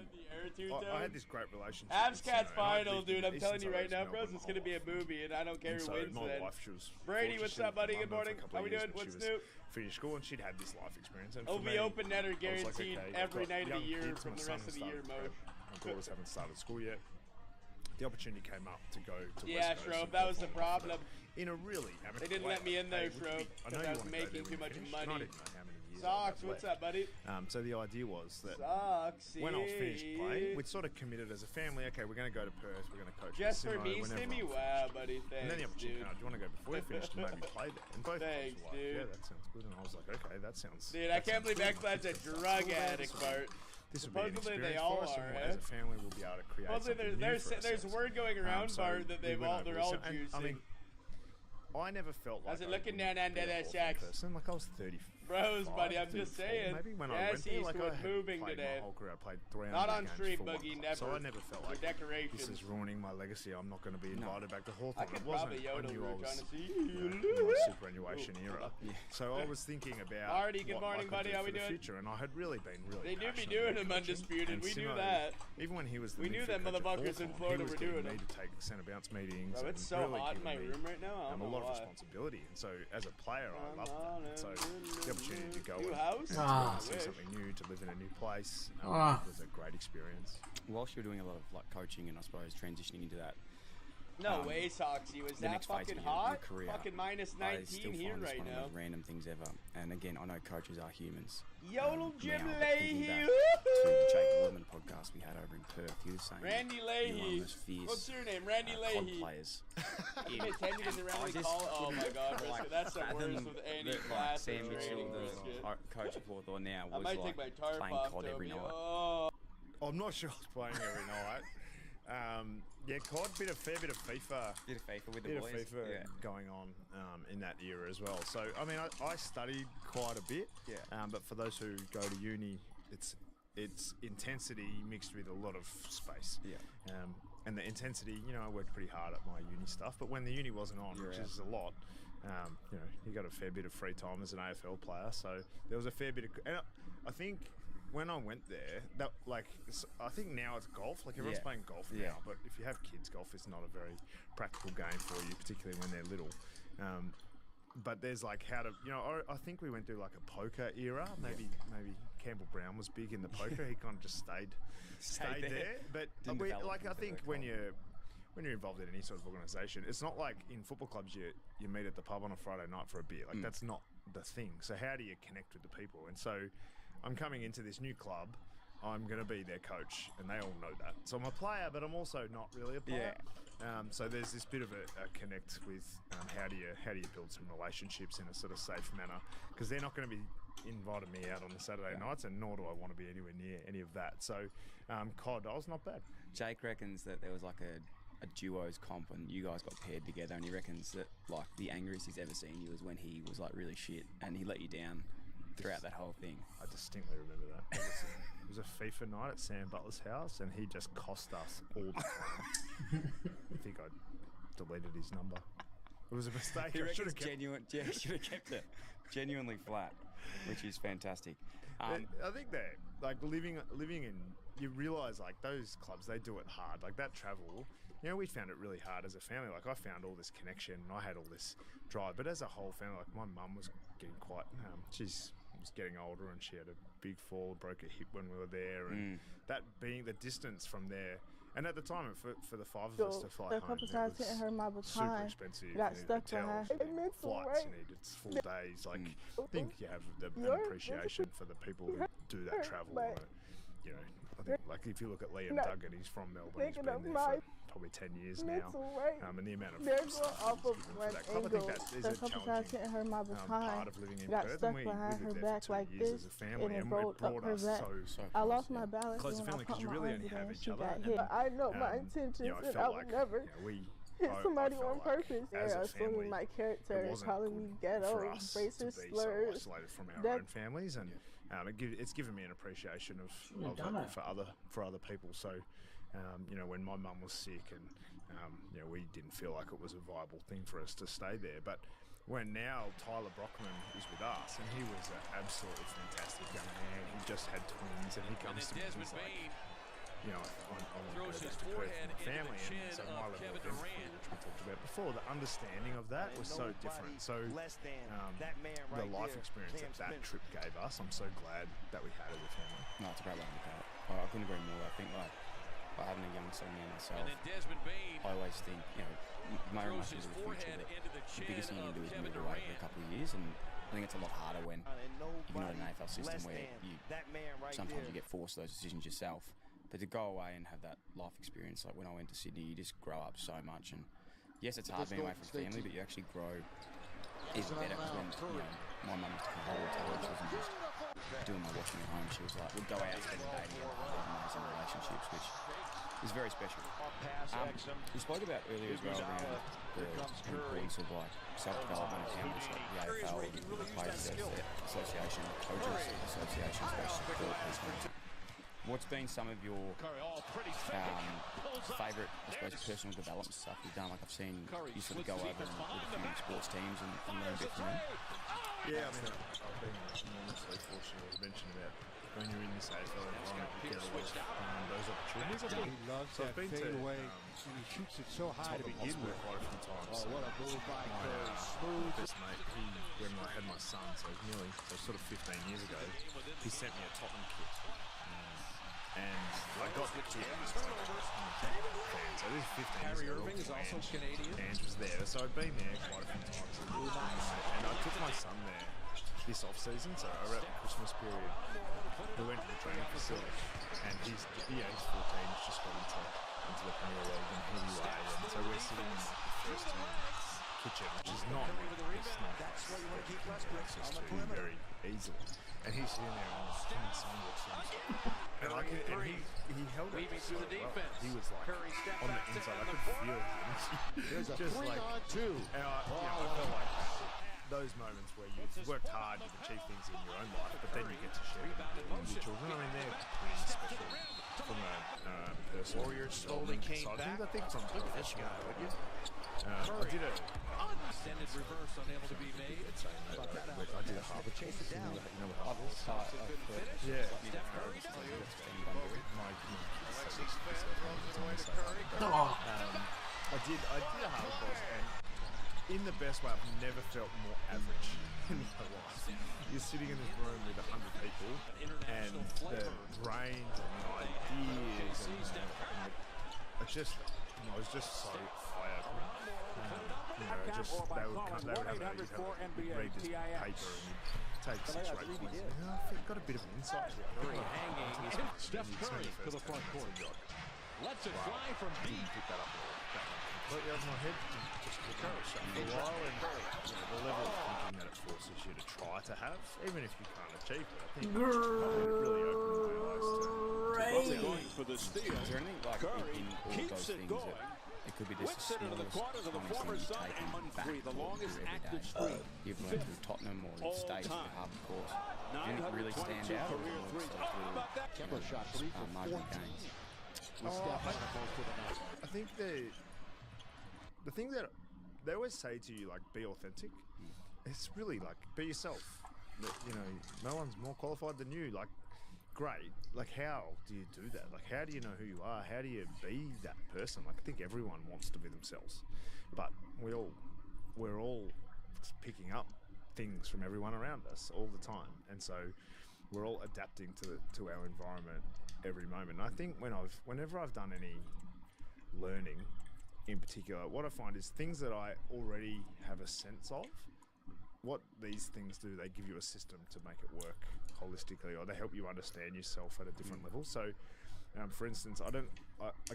Speaker 31: I had this great relationship.
Speaker 4: Habs Cats
Speaker 31: and I
Speaker 4: final,
Speaker 31: lived
Speaker 4: dude.
Speaker 31: in
Speaker 4: I'm telling you right now,
Speaker 31: Melbourne
Speaker 4: bros,
Speaker 31: my
Speaker 4: it's gonna be a movie, and I don't care
Speaker 31: And
Speaker 4: who
Speaker 31: so
Speaker 4: wins.
Speaker 31: my
Speaker 4: Then
Speaker 31: wife, she was
Speaker 4: Brady,
Speaker 31: fortunate.
Speaker 4: what's
Speaker 31: She
Speaker 4: up,
Speaker 31: lived
Speaker 4: buddy?
Speaker 31: in
Speaker 4: Good
Speaker 31: London
Speaker 4: morning.
Speaker 31: for a couple
Speaker 4: How
Speaker 31: of
Speaker 4: we
Speaker 31: years,
Speaker 4: doing?
Speaker 31: but
Speaker 4: What's
Speaker 31: she was
Speaker 4: new?
Speaker 31: finished school and she'd had this life experience. And
Speaker 4: OV
Speaker 31: for me,
Speaker 4: Open Netter
Speaker 31: I was like,
Speaker 4: guaranteed
Speaker 31: okay,
Speaker 4: every
Speaker 31: I've got
Speaker 4: night of the
Speaker 31: young
Speaker 4: year
Speaker 31: kids,
Speaker 4: from
Speaker 31: my
Speaker 4: the
Speaker 31: son
Speaker 4: rest of the year,
Speaker 31: started
Speaker 4: Mo.
Speaker 31: prep, my daughters haven't started school yet. The opportunity came up to go to
Speaker 4: Yeah,
Speaker 31: West Coast
Speaker 4: Shrove,
Speaker 31: and
Speaker 4: that was the
Speaker 31: perform
Speaker 4: problem.
Speaker 31: in a really amateur
Speaker 4: They didn't
Speaker 31: way.
Speaker 4: let me in there,
Speaker 31: Hey, would you
Speaker 4: Shrove,
Speaker 31: be- I know
Speaker 4: because
Speaker 31: you
Speaker 4: I was
Speaker 31: wanna go
Speaker 4: making
Speaker 31: there
Speaker 4: too
Speaker 31: when
Speaker 4: much
Speaker 31: you finish,
Speaker 4: money.
Speaker 31: and I didn't know how many years I
Speaker 4: Sox,
Speaker 31: had
Speaker 4: what's
Speaker 31: left.
Speaker 4: up, buddy?
Speaker 31: So the idea was that
Speaker 4: Soxy.
Speaker 31: when I was finished playing, we'd sort of committed as a family. Okay, we're going to go to Perth. We're going to coach.
Speaker 4: Just
Speaker 31: with
Speaker 4: for
Speaker 31: Simo
Speaker 4: me,
Speaker 31: whenever
Speaker 4: Stimmy?
Speaker 31: I'm
Speaker 4: Wow,
Speaker 31: finished.
Speaker 4: buddy, thanks,
Speaker 31: And then the opportunity
Speaker 4: dude.
Speaker 31: came out, do you want to go before you finished and maybe play there? And both
Speaker 4: Thanks,
Speaker 31: of us were like,
Speaker 4: dude.
Speaker 31: yeah, that sounds good. And I was like, okay, that sounds.
Speaker 4: Dude, I can't believe Ekblad's a drug addict, Bart.
Speaker 31: This would be an
Speaker 4: Supposedly they
Speaker 31: experience
Speaker 4: all
Speaker 31: for us,
Speaker 4: are,
Speaker 31: and as a family, we'll be able to create
Speaker 4: Supposedly
Speaker 31: something new for
Speaker 4: there's
Speaker 31: ourselves.
Speaker 4: word going around,
Speaker 31: So
Speaker 4: Bart, that
Speaker 31: we
Speaker 4: they're
Speaker 31: went
Speaker 4: all
Speaker 31: over this,
Speaker 4: juicing.
Speaker 31: and, I mean, I never felt like
Speaker 4: How's it
Speaker 31: I
Speaker 4: looking
Speaker 31: wouldn't
Speaker 4: down under
Speaker 31: be a
Speaker 4: that
Speaker 31: golfing
Speaker 4: shack?
Speaker 31: person. Like I was 35.
Speaker 4: Bros, buddy, I'm just
Speaker 31: 34,
Speaker 4: saying.
Speaker 31: Maybe when I
Speaker 4: Yes,
Speaker 31: went there, like I
Speaker 4: Eastwood
Speaker 31: had
Speaker 4: moving
Speaker 31: played
Speaker 4: today.
Speaker 31: my whole career. I played 300
Speaker 4: Not on
Speaker 31: games
Speaker 4: Street
Speaker 31: for one
Speaker 4: Boogie,
Speaker 31: club.
Speaker 4: never.
Speaker 31: So I never felt
Speaker 4: For
Speaker 31: like
Speaker 4: decorations.
Speaker 31: this is ruining my legacy. I'm not going to be invited back to Hawthorn.
Speaker 4: I could
Speaker 31: It wasn't.
Speaker 4: probably
Speaker 31: I
Speaker 4: yodel.
Speaker 31: knew
Speaker 4: We
Speaker 31: I
Speaker 4: were
Speaker 31: was
Speaker 4: trying to see.
Speaker 31: in my superannuation era. So I was thinking about
Speaker 4: Marty, good
Speaker 31: what
Speaker 4: morning,
Speaker 31: I could
Speaker 4: buddy.
Speaker 31: do
Speaker 4: How
Speaker 31: for
Speaker 4: we
Speaker 31: the
Speaker 4: doing?
Speaker 31: future, and I had really been
Speaker 4: They do be
Speaker 31: passionate
Speaker 4: doing
Speaker 31: about
Speaker 4: them
Speaker 31: coaching.
Speaker 4: undisputed.
Speaker 31: And
Speaker 4: We knew
Speaker 31: Simo,
Speaker 4: that.
Speaker 31: Even when he was the
Speaker 4: We knew
Speaker 31: midfield
Speaker 4: them
Speaker 31: coach at
Speaker 4: motherfuckers in
Speaker 31: Hawthorn,
Speaker 4: Florida
Speaker 31: he was
Speaker 4: were doing
Speaker 31: getting me
Speaker 4: them.
Speaker 31: to take centre bounce meetings.
Speaker 4: Bro,
Speaker 31: and
Speaker 4: it's so
Speaker 31: really
Speaker 4: hot in
Speaker 31: giving
Speaker 4: my
Speaker 31: me,
Speaker 4: room right now. I don't
Speaker 31: a
Speaker 4: know
Speaker 31: lot of
Speaker 4: why.
Speaker 31: responsibility, and so as a player, I loved that. And so the opportunity to go
Speaker 4: New
Speaker 31: and
Speaker 4: house?
Speaker 31: see something new, to live in a new place,
Speaker 2: Ah.
Speaker 31: was a great experience.
Speaker 26: Whilst you're doing a lot of like coaching and I suppose transitioning into that.
Speaker 4: No way, Soxy. Was
Speaker 26: the
Speaker 4: that
Speaker 26: next phase
Speaker 4: fucking
Speaker 26: of
Speaker 4: hot?
Speaker 26: your career,
Speaker 4: Fucking minus
Speaker 26: I
Speaker 4: 19
Speaker 26: still
Speaker 4: here
Speaker 26: find this
Speaker 4: right
Speaker 26: one of
Speaker 4: now.
Speaker 26: the most random things ever. And again, I know coaches are humans.
Speaker 4: Yodel Jim
Speaker 26: now, but
Speaker 4: Leahy.
Speaker 26: thinking back to the Jake Woodman podcast we had over in Perth, he was saying
Speaker 4: Randy
Speaker 26: you're one of
Speaker 4: Leahy.
Speaker 26: the most fierce
Speaker 4: What's your name? Randy
Speaker 26: COD
Speaker 4: Leahy.
Speaker 26: players.
Speaker 4: I think they tend to get around
Speaker 26: I
Speaker 4: we
Speaker 26: just
Speaker 4: call. Oh my god,
Speaker 26: like,
Speaker 4: Riska, that's the
Speaker 26: fathom
Speaker 4: worst with any
Speaker 26: that,
Speaker 4: class
Speaker 26: Sam
Speaker 4: of
Speaker 26: Mitchell,
Speaker 4: training,
Speaker 26: the
Speaker 4: Riska.
Speaker 26: coach of Hawthorn now,
Speaker 4: I
Speaker 26: was
Speaker 4: might
Speaker 26: like
Speaker 4: take my tarp
Speaker 26: playing
Speaker 4: off,
Speaker 26: COD every
Speaker 4: Toby.
Speaker 26: night.
Speaker 4: Oh.
Speaker 31: I'm not sure I was playing every night. Yeah, COD, fair bit of FIFA.
Speaker 26: Bit of FIFA with the
Speaker 31: bit
Speaker 26: boys.
Speaker 31: of FIFA
Speaker 26: Yeah.
Speaker 31: going on in that era as well. So, I mean, I studied quite a bit.
Speaker 26: Yeah.
Speaker 31: But for those who go to uni, it's intensity mixed with a lot of space.
Speaker 26: Yeah.
Speaker 31: And the intensity, I worked pretty hard at my uni stuff, but when the uni wasn't on, which is a lot, you got a fair bit of free time as an AFL player. So there was a fair bit of, and I think when I went there, I think now it's golf. Like everyone's playing golf now, but if you have kids, golf is not a very practical game for you, particularly when they're little. But there's like how to, I think we went through like a poker era. Maybe Campbell Brown was big in the poker. He kind of just stayed there. But I think when you're involved in any sort of organisation, it's not like in football clubs you meet at the pub on a Friday night for a beer. Like that's not the thing. So how do you connect with the people? And so I'm coming into this new club. I'm going to be their coach, and they all know that. So I'm a player, but I'm also not really a player. So there's this bit of a connect with how do you build some relationships in a sort of safe manner, because they're not going to be inviting me out on the Saturday nights, and nor do I want to be anywhere near any of that. So COD, I was not bad.
Speaker 26: Jake reckons that there was like a duos comp and you guys got paired together, and he reckons that like the angriest he's ever seen you was when he was like really shit and he let you down throughout that whole thing.
Speaker 31: I distinctly remember that. It was a FIFA night at Sam Butler's house, and he just cost us all the time. I think I deleted his number. It was a mistake.
Speaker 26: He
Speaker 31: I should
Speaker 26: reckons
Speaker 31: have
Speaker 26: should have kept it genuinely flat, which is fantastic.
Speaker 31: I think that like living in, you realise like those clubs, they do it hard. Like that travel, we found it really hard as a family. Like I found all this connection and I had all this drive, but as a whole family, like my mum was getting quite, she's was getting older and she had a big fall, broke a hip when we were there, and that being the distance from there. And at the time, for the five of us to fly home, it was super expensive.
Speaker 11: Got
Speaker 31: you
Speaker 11: stuck
Speaker 31: needed hotels,
Speaker 11: behind.
Speaker 31: you needed flights, you needed full days. Like, I think you have an appreciation for the people who do that travel. I think, like, if you look at Liam Duggan, he's from Melbourne. He's been there for probably 10 years now. And the amount of
Speaker 11: off of one
Speaker 31: that club, I think that is a challenging part of living in
Speaker 11: got
Speaker 31: Perth.
Speaker 11: stuck
Speaker 31: And we
Speaker 11: behind her
Speaker 31: lived there
Speaker 11: back
Speaker 31: for 2
Speaker 11: like
Speaker 31: years
Speaker 11: this,
Speaker 31: as a family,
Speaker 11: and it
Speaker 31: and
Speaker 11: rolled
Speaker 31: it brought
Speaker 11: up her
Speaker 31: us
Speaker 11: back.
Speaker 31: so
Speaker 11: I
Speaker 31: close.
Speaker 11: lost my balance
Speaker 31: Close to
Speaker 11: when I
Speaker 31: family, because
Speaker 11: put
Speaker 31: you
Speaker 11: my
Speaker 31: really
Speaker 11: arms
Speaker 31: only
Speaker 11: in
Speaker 31: have
Speaker 11: and
Speaker 31: each
Speaker 11: she
Speaker 31: other.
Speaker 11: got
Speaker 31: And,
Speaker 11: hit. I know my
Speaker 31: I
Speaker 11: intentions, and
Speaker 31: felt
Speaker 11: I would
Speaker 31: like,
Speaker 11: never hit somebody
Speaker 31: I felt
Speaker 11: on
Speaker 31: like
Speaker 11: purpose.
Speaker 31: as
Speaker 11: They're
Speaker 31: a
Speaker 11: assuming
Speaker 31: family,
Speaker 11: my
Speaker 31: it
Speaker 11: character,
Speaker 31: wasn't
Speaker 11: calling me ghetto,
Speaker 31: for us to
Speaker 11: racist
Speaker 31: be
Speaker 11: slurs.
Speaker 31: so isolated from our
Speaker 11: That-
Speaker 31: own families, and it's given me an appreciation of for other people. So, when my mum was sick, and we didn't feel like it was a viable thing for us to stay there, but when now Tyler Brockman is with us, and he was an absolutely fantastic young man. He just had twins, and he comes to me and he's like, you know, I want to go back to Perth with my family, and so my level of empathy, which we talked about before, the understanding of that was so different. So the life experience that trip gave us, I'm so glad that we had as a family.
Speaker 26: No, it's a great way to look at it. I couldn't agree more. I think like by having a young son now myself, I always think, you know, my own much into the future, but the biggest thing you can do is move away for a couple of years, and I think it's a lot harder when you're not in an AFL system where sometimes you get forced those decisions yourself. But to go away and have that life experience, like when I went to Sydney, you just grow up so much. And yes, it's hard being away from family, but you actually grow even better. Because when, you know, my mum used to come home all the time, she wasn't just doing my washing at home. She was like, we'd go out, spend the day together, have amazing relationships, which is very special. You spoke about earlier as well around the importance of like self-development and how much like the AFL and the players association, the coaches association, especially support people. What's been some of your favourite, I suppose, personal development stuff you've done? Like I've seen you sort of go over with a few sports teams and learn a bit from them.
Speaker 31: Yeah, I mean, I've been enormously fortunate, as mentioned, about when you're in this AFL environment, you get a lot of those opportunities.
Speaker 13: He loves that fadeaway, and he shoots it so high to begin with.
Speaker 31: Quite a few times.
Speaker 13: Oh, what a move by Curry.
Speaker 31: Smooth. Best mate, when I had my son, so sort of 15 years ago, he sent me a Tottenham kit. And I got the kit. So this is 15 years ago.
Speaker 13: Irving is also Canadian.
Speaker 31: And was there, so I've been there quite a few times. And I took my son there this off-season, so around the Christmas period. We went to the training facility, and he's 14, he's just got into the Premier League and heavyweight, and so we're sitting in the first team kitchen, which is not access to very easily. And he's sitting there and his son walks in. And he held it so well. He was like on the inside. I could feel him.
Speaker 13: There's a
Speaker 31: just
Speaker 13: 3-on-2.
Speaker 31: And I felt like those moments where you've worked hard, you've achieved things in your own life, but then you get to share it with your children. I mean, they're pretty special from a personal development side. I think it's on professional, don't you? I did a
Speaker 13: Extended reverse unable to be made.
Speaker 31: I did a Harvard check. You know what Harvard is?
Speaker 13: Yeah.
Speaker 31: I did a Harvard course, and in the best way, I've never felt more average in my life. You're sitting in this room with 100 people, and the brains and the ideas, and I was just so eye-opening. You know, they would have read this paper and you'd take 6 or 8 points. I've got a bit of an insight here.
Speaker 13: Steph Curry to the front court. Lets it fly from deep.
Speaker 31: Pick that up completely over my head. Just pick up for a while, and the level of thinking that it forces you to try to have, even if you can't achieve it, I think it really opened my eyes to
Speaker 13: Going for the steal.
Speaker 26: Is there anything like in all those things that it could be just the smallest thing you take back
Speaker 13: the longest active streak.
Speaker 26: You've learned through Tottenham or in States or Harvard course. Did anything really stand out? Or
Speaker 13: Kemper shot 3 for 14.
Speaker 31: I think the thing that they always say to you, like, be authentic. It's really like, be yourself. You know, no one's more qualified than you. Like, great. Like, how do you do that? Like, how do you know who you are? How do you be that person? Like, I think everyone wants to be themselves, but we're all picking up things from everyone around us all the time, and so we're all adapting to our environment every moment. And I think whenever I've done any learning in particular, what I find is things that I already have a sense of, what these things do, they give you a system to make it work holistically, or they help you understand yourself at a different level. So for instance, I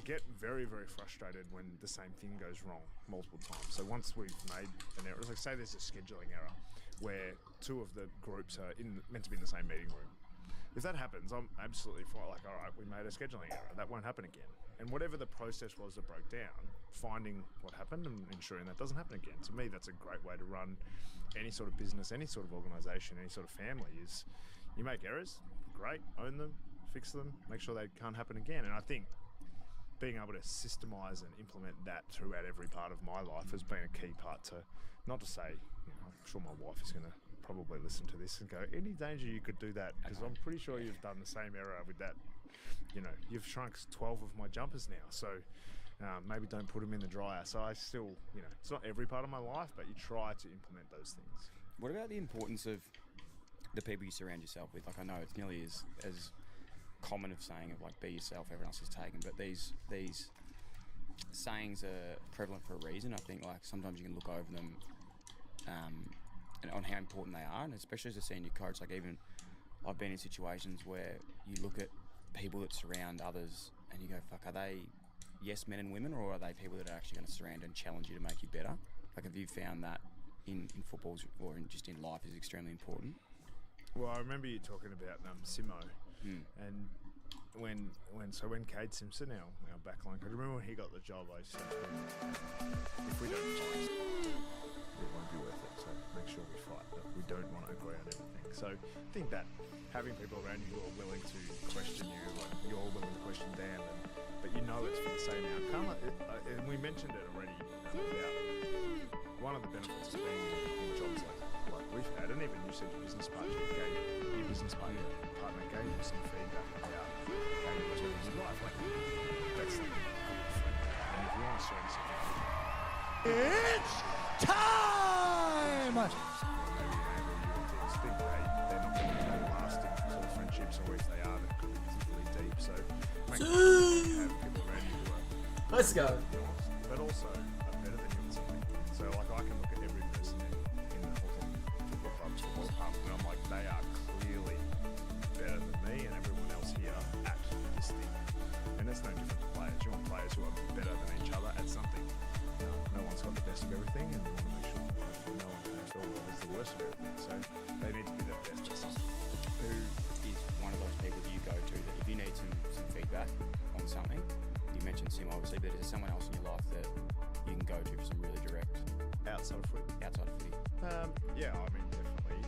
Speaker 31: get very, very frustrated when the same thing goes wrong multiple times. So once we've made an error, like say there's a scheduling error where 2 of the groups are meant to be in the same meeting room. If that happens, I'm absolutely fine. Like, all right, we made a scheduling error. That won't happen again. And whatever the process was that broke down, finding what happened and ensuring that doesn't happen again. To me, that's a great way to run any sort of business, any sort of organisation, any sort of family. Is you make errors, great, own them, fix them, make sure they can't happen again. And I think being able to systemise and implement that throughout every part of my life has been a key part to not to say, I'm sure my wife is going to probably listen to this and go, any danger you could do that, because I'm pretty sure you've done the same error with that. You've shrunk 12 of my jumpers now, so maybe don't put them in the dryer. So I still, it's not every part of my life, but you try to implement those things.
Speaker 26: What about the importance of the people you surround yourself with? Like, I know it's nearly as common of saying of like, be yourself, everyone else is taken, but these sayings are prevalent for a reason. I think like sometimes you can look over them and on how important they are, and especially as a senior coach, like even I've been in situations where you look at people that surround others and you go, fuck, are they yes men and women, or are they people that are actually going to surround and challenge you to make you better? Like, have you found that in footballs or just in life is extremely important?
Speaker 31: Well, I remember you talking about Simo, and when Cade Simpson, our backline coach, remember when he got the job, I said, if we don't fight, it won't be worth it, so make sure we fight, but we don't want to agree on everything. So I think that having people around you who are willing to question you, like you're willing to question Dan, but you know it's for the same outcome, and we mentioned it already about one of the benefits of being in jobs like we've had, and even you said your business partner gave you some feedback about how you were doing your life. Like, that's the and if you want to share something,
Speaker 8: it's time!
Speaker 31: They're not going to be lasting sort of friendships, or if they are, they're particularly deep. So make sure you have people around you who are
Speaker 2: Let's go.
Speaker 31: But also are better than you in something. So like I can look at every person in the football club's football department and I'm like, they are clearly better than me and everyone else here at this thing. And that's no different to players. You want players who are better than each other at something. No one's got the best of everything, and you want to make sure that no one has the worst of everything. So they need to be the best at something.
Speaker 26: Who is one of those people that you go to that if you need some feedback on something, you mentioned Sim obviously, but is there someone else in your life that you can go to for some really direct
Speaker 31: outside of footy? Yeah, I mean, definitely.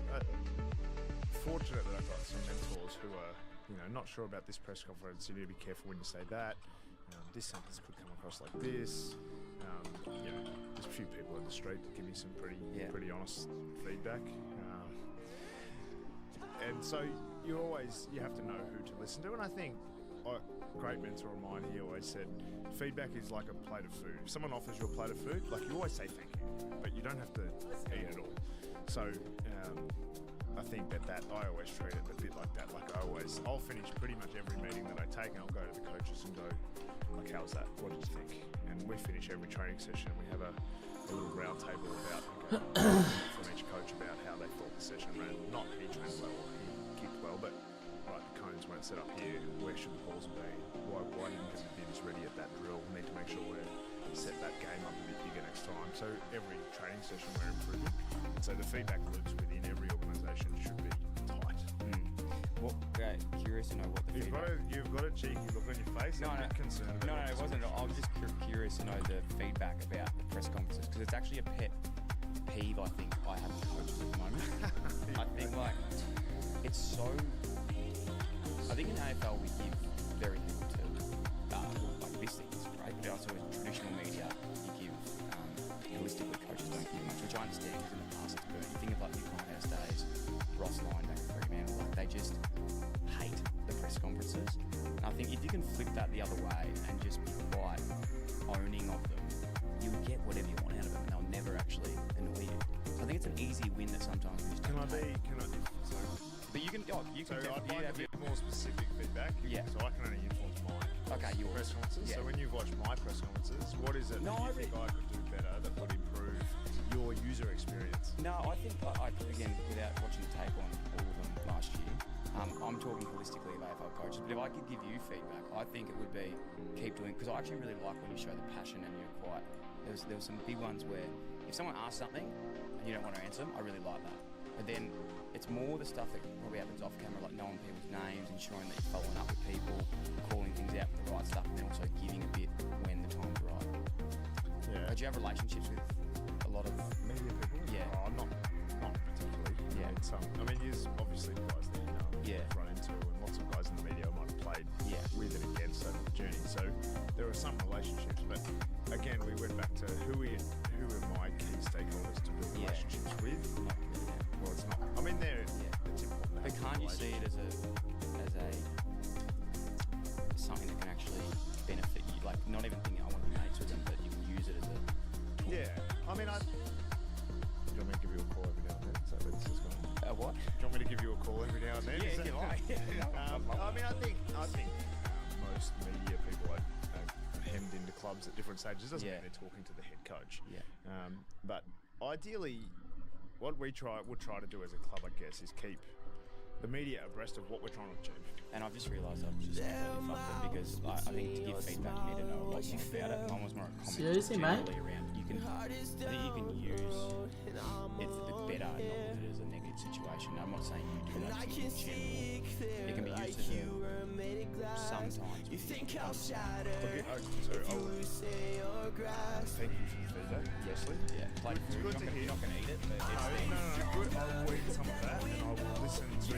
Speaker 31: Fortunate that I've got some mentors who are, not sure about this press conference. You need to be careful when you say that. This sentence could come across like this. There's a few people in the street that give me some pretty honest feedback. And so you have to know who to listen to. And I think a great mentor of mine, he always said, feedback is like a plate of food. If someone offers you a plate of food, like you always say thank you, but you don't have to eat it all. So I think that I always treat it a bit like that. Like I'll finish pretty much every meeting that I take and I'll go to the coaches and go, like, how's that? What did you think? And we finish every training session. We have a little round table about from each coach about how they thought the session ran. Not he ran well or he kicked well, but right, the cones weren't set up here. Where should the balls be? Why didn't we get the bibs ready at that drill? We need to make sure we set that game up a bit bigger next time. So every training session we're improving. And so the feedback loops within every organisation should be tight.
Speaker 26: Well, curious to know what the feedback...
Speaker 31: You've got a cheeky look on your face.
Speaker 26: No,
Speaker 31: I'm a bit concerned about
Speaker 26: it wasn't. I was just curious to know the feedback about the press conferences, because it's actually a pet peeve I think I have with coaches at the moment. I think it's so... I think in AFL we give very little to this thing is great, but also in traditional media you give holistically coaches don't give much, which I understand because in the past it's been. You think of like Nick Lighthouse days, Ross Lyon back at Fremantle, like they just hate the press conferences. And I think if you can flip that the other way and just be quite owning of them, you'll get whatever you want out of them and they'll never actually annoy you. So I think it's an easy win that sometimes we just don't take. But you can
Speaker 31: I'd like a bit more specific feedback.
Speaker 26: Yeah.
Speaker 31: So I can only influence my
Speaker 26: yours.
Speaker 31: Press conferences.
Speaker 26: Yeah.
Speaker 31: So when you've watched my press conferences, what is it that you think I could do better that would improve your user experience?
Speaker 26: No, I think, again, without watching the tape on all of them last year, I'm talking holistically of AFL coaches, but if I could give you feedback, I think it would be keep doing, because I actually really like when you show the passion and you're quite, there was some big ones where if someone asks something and you don't want to answer them, I really like that. But then it's more the stuff that probably happens off camera, like knowing people's names, ensuring that you're following up with people, calling things out for the right stuff, and then also giving a bit when the time's right.
Speaker 31: Yeah.
Speaker 26: Do you have relationships with a lot of
Speaker 31: media people?
Speaker 26: Yeah.
Speaker 31: Oh, not particularly.
Speaker 26: Yeah.
Speaker 31: I mean, there's obviously guys that run into, and lots of guys in the media I might have played with and against over the journey. So there are some relationships, but again, we went back to who are my key stakeholders to build you want me to give you a call every now and then? Is that where this is going?
Speaker 26: What?
Speaker 31: Do you want me to give you a call every now and then?
Speaker 26: Yeah,
Speaker 31: Is that-
Speaker 26: if you like.
Speaker 31: I mean, I think most media people are hemmed into clubs at different stages. Doesn't mean they're talking to the head coach.
Speaker 26: Yeah.
Speaker 31: But ideally, what we would try to do as a club, I guess, is keep the media abreast of what we're trying to achieve.
Speaker 26: And I've just realised I've just completely fucked it because I think to give feedback you need to know a lot more about it. Mine was more a comment
Speaker 2: Seriously, mate?
Speaker 26: generally around. I think you can use it for the better, not look at it as a negative situation. I'm not saying you do that in general. It can be used as a sometimes. You think outside
Speaker 31: thank you for the feedback, firstly.
Speaker 26: Yeah, like
Speaker 31: it's good to hear.
Speaker 26: You're not going to eat it, but it's
Speaker 31: No, good. I will eat some of that, and I will listen to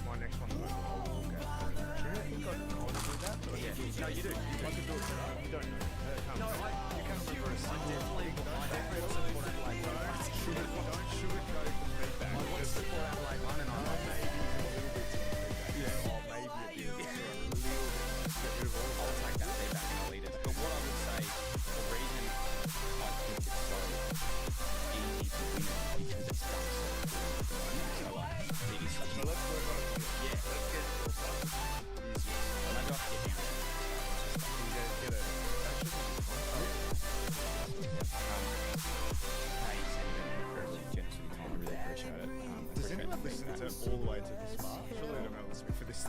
Speaker 31: my next one. I will look at it. You got to do that, but
Speaker 26: no, you do.
Speaker 31: I could do it better. You don't know. You can't remember a single thing. Don't sugarcoat the feedback.
Speaker 26: I watched the Port Adelaide one, and I
Speaker 31: maybe a little bit of feedback. Or maybe a bit.
Speaker 26: I'll take that feedback and I'll eat it. But what I would say, the reason I think it's so easy to win it because it's done so well. So it is such a...
Speaker 31: let's work on it.
Speaker 26: Yeah, let's get it. Maybe I have to get down.
Speaker 31: Get it. That should be
Speaker 26: Hey, very generous with your time. I really appreciate it.
Speaker 31: Does anyone listen to all the way to this far? Surely they don't know listening for this.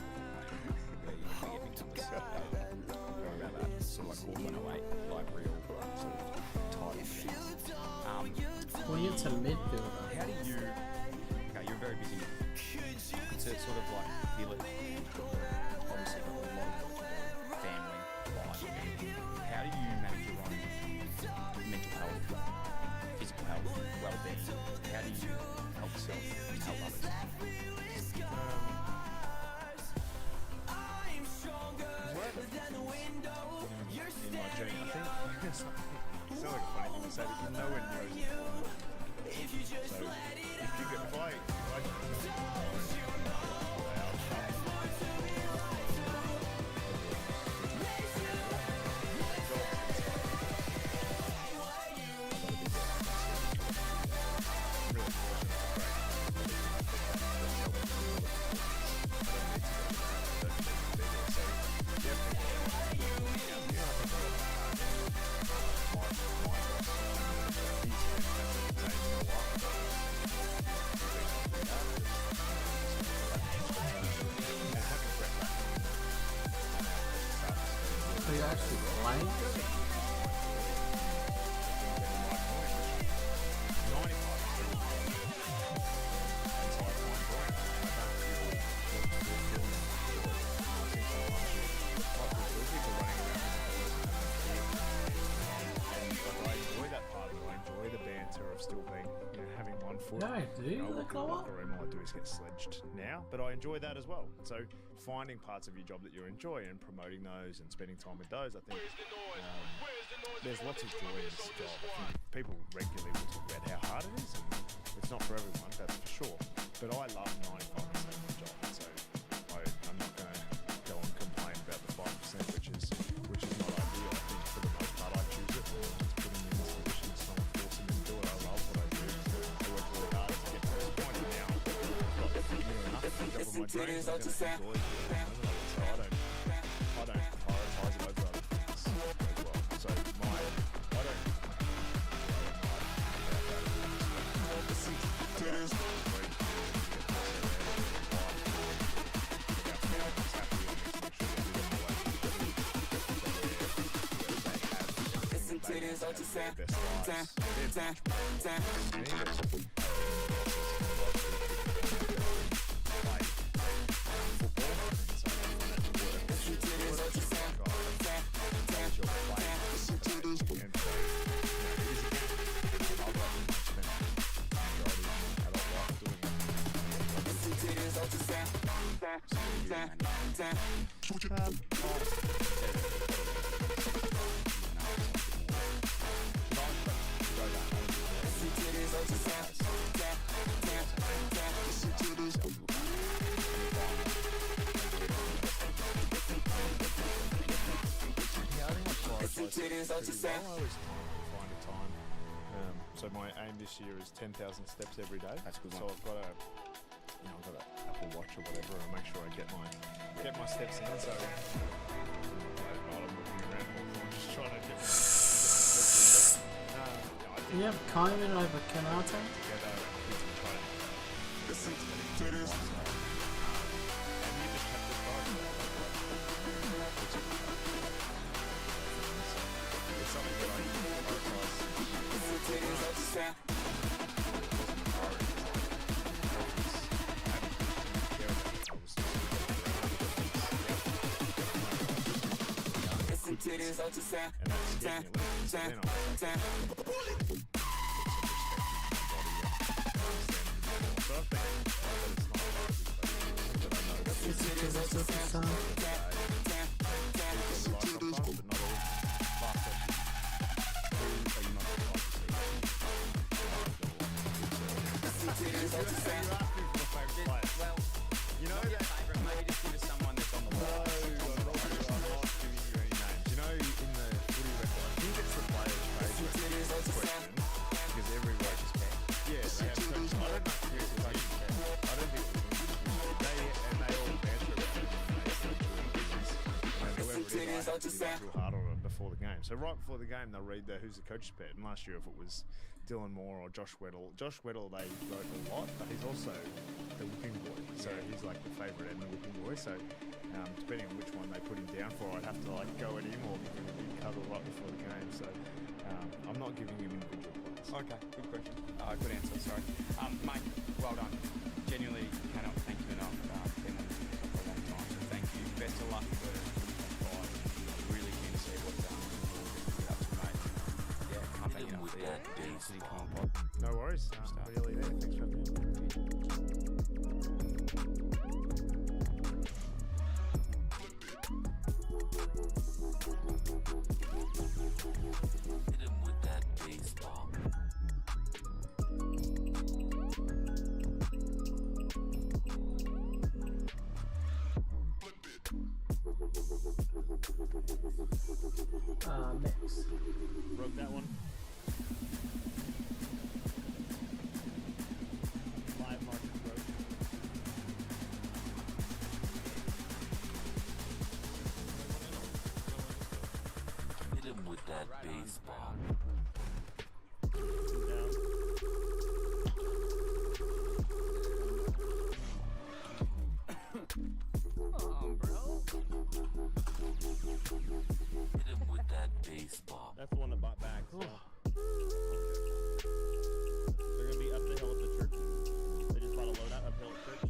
Speaker 26: Sort of like Hawk 108, like real sort of title things.
Speaker 2: Well, you're to midfielder.
Speaker 26: How do you... Okay, you're very busy. It's a sort of like village. Obviously got a lot of family life. How do you manage your own mental health, physical health, well-being? How do you help yourself and help others?
Speaker 31: In my journey, I think it's not like a funny thing to say, but no one knows it. So if I
Speaker 2: Are you actually playing?
Speaker 31: Of still being, having one foot.
Speaker 2: No, do you?
Speaker 31: Walking in the locker room, all I do is get sledged now, but I enjoy that as well. So finding parts of your job that you enjoy and promoting those and spending time with those, I think there's lots of joy in this job. I think people regularly will talk about how hard it is, and it's not for everyone, that's for sure. But I love 95% of my job, so I'm not going to go and complain about the 5%, which is not ideal. I think for the most part I choose it. It's putting me in this position, it's not forcing me to do it. I love what I do. I work really hard to get to this point, and now I've got near enough of the job of my dreams. I'm going to enjoy it. So I don't prioritise it over other things as well. So I don't So my aim this year is 10,000 steps every day.
Speaker 26: That's a good
Speaker 31: So
Speaker 26: one.
Speaker 31: I've got a, I've got an Apple Watch or whatever, and make sure I get my steps in. So I'm looking around, I'm just trying to get my steps in.
Speaker 2: Do you have Kaiman over Kanata?
Speaker 31: Listen to this. Hard on it before the game. So right before the game, they'll read who's the coach's pet. And last year, if it was Dylan Moore or Josh Weddle, they wrote a lot, but he's also the whipping boy. So he's like the favourite and the whipping boy. So depending on which one they put him down for, I'd have to like go at him or give him a big cuddle right before the game. So I'm not giving him individual points.
Speaker 26: Okay, good question. Good answer, sorry. Mate, well done. Genuinely cannot thank you enough. Been on this for a long time, so thank you. Best of luck for really keen to see what's up to, mate. Yeah, can't thank you enough for the City Con Pod.
Speaker 31: No worries. Really there. Thanks for having me.
Speaker 6: Hit him with that baseball.
Speaker 2: Mix.
Speaker 31: Broke that one. Live market broke.
Speaker 6: Hit him with that baseball. Oh, bro. Hit him with that baseball.
Speaker 12: That's the one that bought back. So. They're gonna be up the hill at the church. They just bought a loadout uphill at church.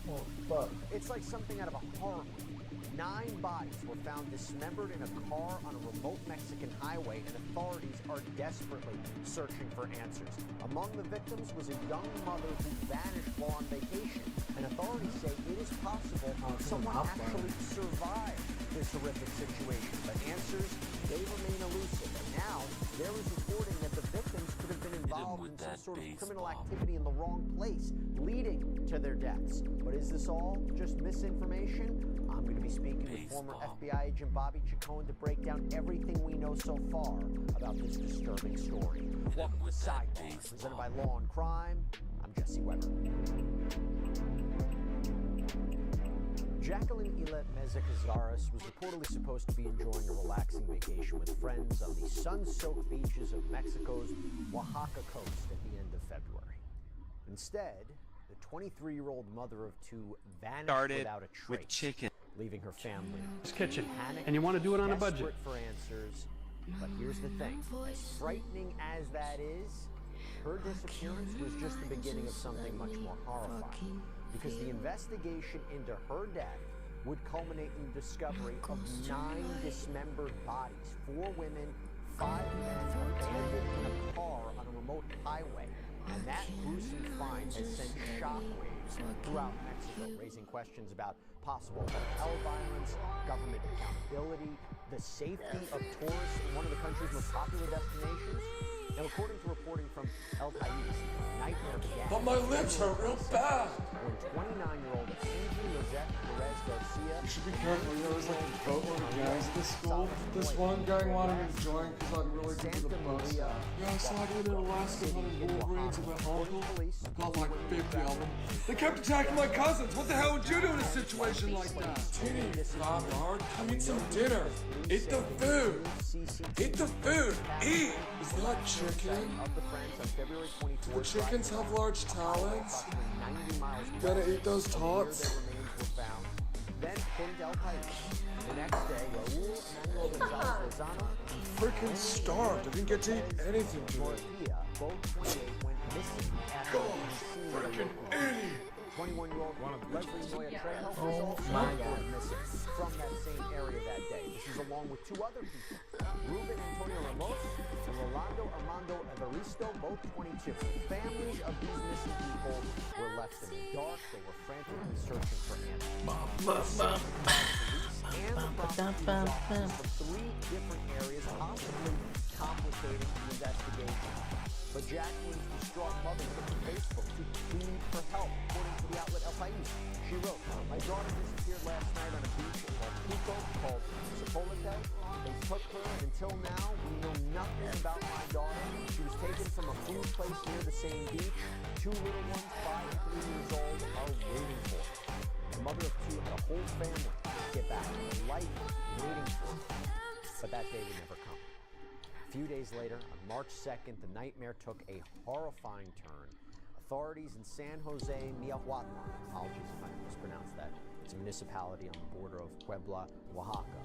Speaker 2: Oh, fuck.
Speaker 15: It's like something out of a horror movie. 9 bodies were found dismembered in a car on a remote Mexican highway, and authorities are desperately searching for answers. Among the victims was a young mother who vanished while on vacation, and authorities say it is possible someone actually survived this horrific situation, but answers, they remain elusive. And now, there is reporting that the victims could have been involved in some sort of criminal activity in the wrong place, leading to their deaths. But is this all just misinformation? I'm going to be speaking with former FBI agent Bobby Chacon to break down everything we know so far about this disturbing story. Welcome to Sidebar, presented by Law and Crime. I'm Jesse Weber. Jacqueline Ilet Meza-Cazares was reportedly supposed to be enjoying a relaxing vacation with friends on the sun-soaked beaches of Mexico's Oaxaca coast at the end of February. Instead, the 23-year-old mother of 2 vanished without a trace,
Speaker 6: with chicken.
Speaker 15: leaving her family
Speaker 16: kitchen,
Speaker 15: panicked,
Speaker 16: and you want to do it on a budget.
Speaker 15: desperate for answers. But here's the thing: as frightening as that is, her disappearance was just the beginning of something much more horrifying. Because the investigation into her death would culminate in the discovery of 9 dismembered bodies, 4 women, 5 men, abandoned in a car on a remote highway. And that gruesome find has sent shockwaves throughout Mexico, raising questions about possible cartel violence, government accountability, the safety of tourists in one of the country's most popular destinations. Now, according to reporting from El País, the nightmare began.
Speaker 6: But my lips hurt real bad.
Speaker 15: When 29-year-old Angie Lizette Perez Garcia
Speaker 3: You should be careful. You know, there's like a boatload of guys at this school. This one guy wanted me to join because I'm really good at the boat stuff. Yeah, I saw it in Alaska hunting wolverines with my uncle. I got like 50 of them. They kept attacking my cousins. What the hell would you do in a situation like that? Tinny, Bob, come eat some dinner. Eat the food. Eat the food. Eat. Is that chicken? Do the chickens have large talons? Gotta eat those tots.
Speaker 15: Then pinned El País. The next day, Yoooo and Lozano,
Speaker 3: Freaking starved. I didn't get to eat anything today.
Speaker 15: both 28 went missing after being seen. 21-year-old Leslie Noya Trejo was also reported missing from that same area that day. This is along with two other people, Ruben Antonio Ramos and Rolando Armando Evaristo, both 22. Families of these missing people were left in the dark. They were frantically searching for answers. And the prosecutor's office from 3 different areas, possibly complicating the investigation. But Jacqueline's distraught mother took to Facebook to plead for help, according to the outlet El País. She wrote, "My daughter disappeared last night on a beach in Puerto called Zapolite. They took her, and until now, we know nothing about my daughter. She was taken from a food place near the same beach. 2 little ones, 5 and 3 years old, are waiting for her." The mother of 2 had a whole family to get back, and a life waiting for her. But that day would never come. A few days later, on March 2nd, the nightmare took a horrifying turn. Authorities in San Jose, Miahuatlan, apologies if I mispronounced that, it's a municipality on the border of Puebla, Oaxaca,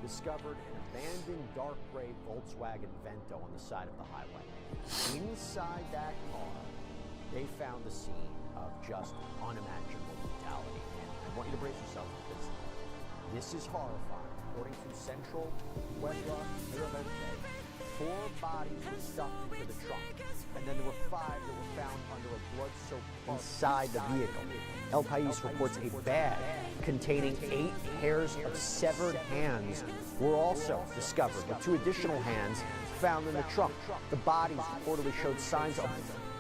Speaker 15: discovered an abandoned dark gray Volkswagen Vento on the side of the highway. Inside that car, they found the scene of just unimaginable brutality. And I want you to brace yourselves because this is horrifying. According to Central Puebla Miramente, 4 bodies were stuffed into the trunk, and then there were 5 that were found under a blood-soaked inside the vehicle. El País reports a bag containing 8 pairs of severed hands were also discovered, with 2 additional hands found in the trunk. The bodies reportedly showed signs of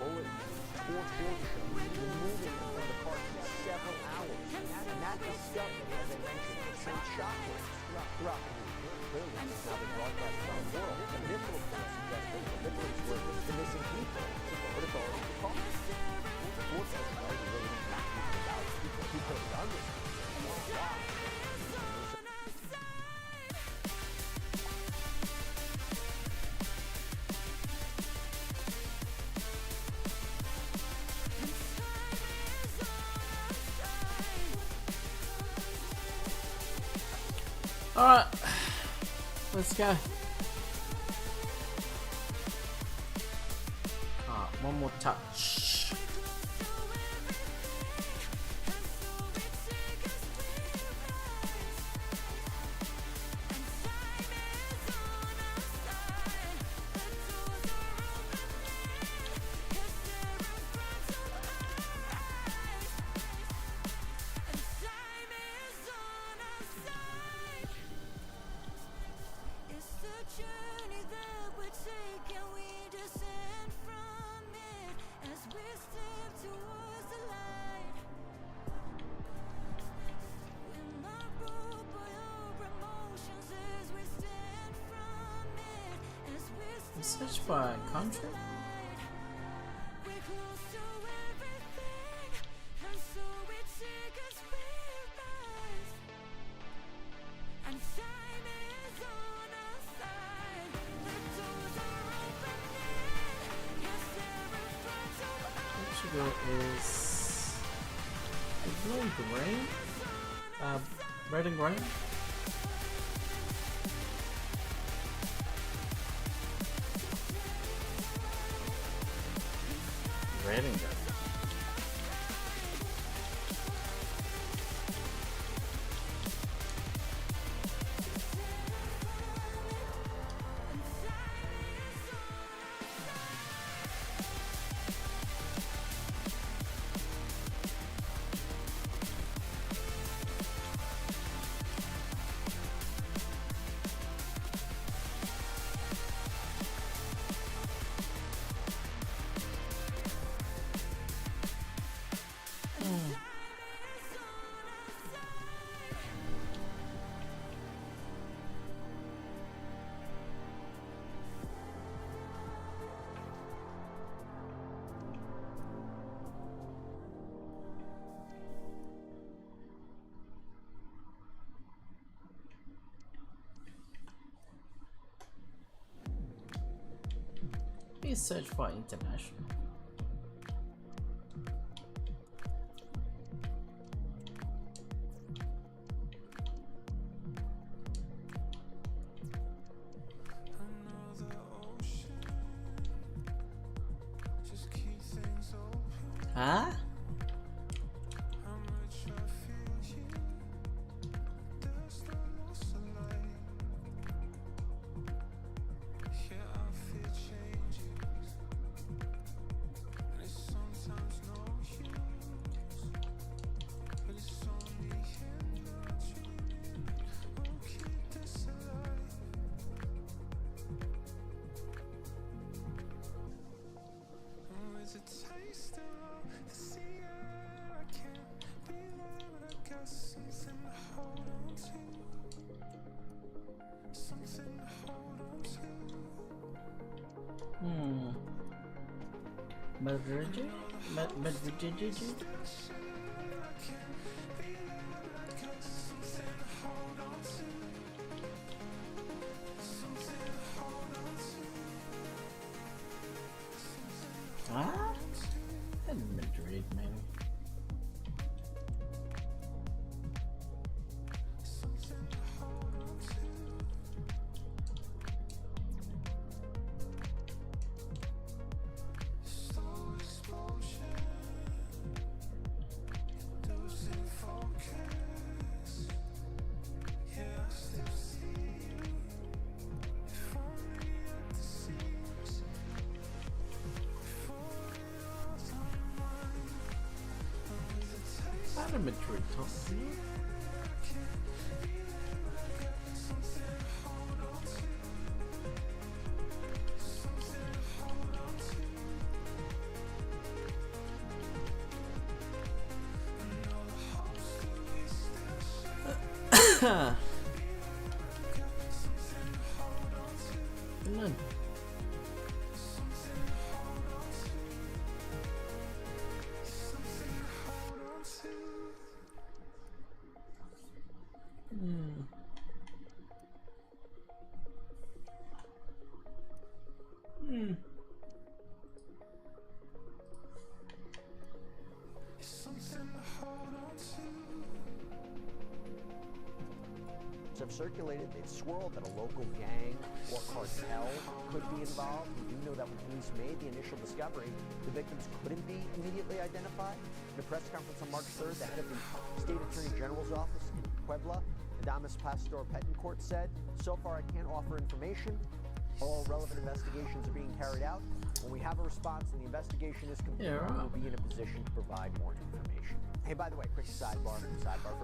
Speaker 15: bullet torture, removing them from the car for several hours. And that discovery, as I mentioned, sent shockwaves throughout the region. Clearly, this is now been broadcast around the world. The initial reports suggested the victims were the missing people, but authorities were cautious. Fortunately, though, we really don't know anything about who could have done this or why.
Speaker 2: Alright, let's go. One more touch. Search by country. Portugal is blue and green. Red and green. Red and green. me search for international. Huh? Ah? And Madrid, maybe. Madrid, Finland.
Speaker 15: Have circulated, they've swirled that a local gang or cartel could be involved. We do know that when police made the initial discovery, the victims couldn't be immediately identified. In a press conference on March 3rd, the head of the State Attorney General's office in Puebla, Adamas Pastor Petencourt, said, "So far I can't offer information. All relevant investigations are being carried out. When we have a response and the investigation is complete, we'll be in a position to provide more information." Hey, by the way, quick sidebar for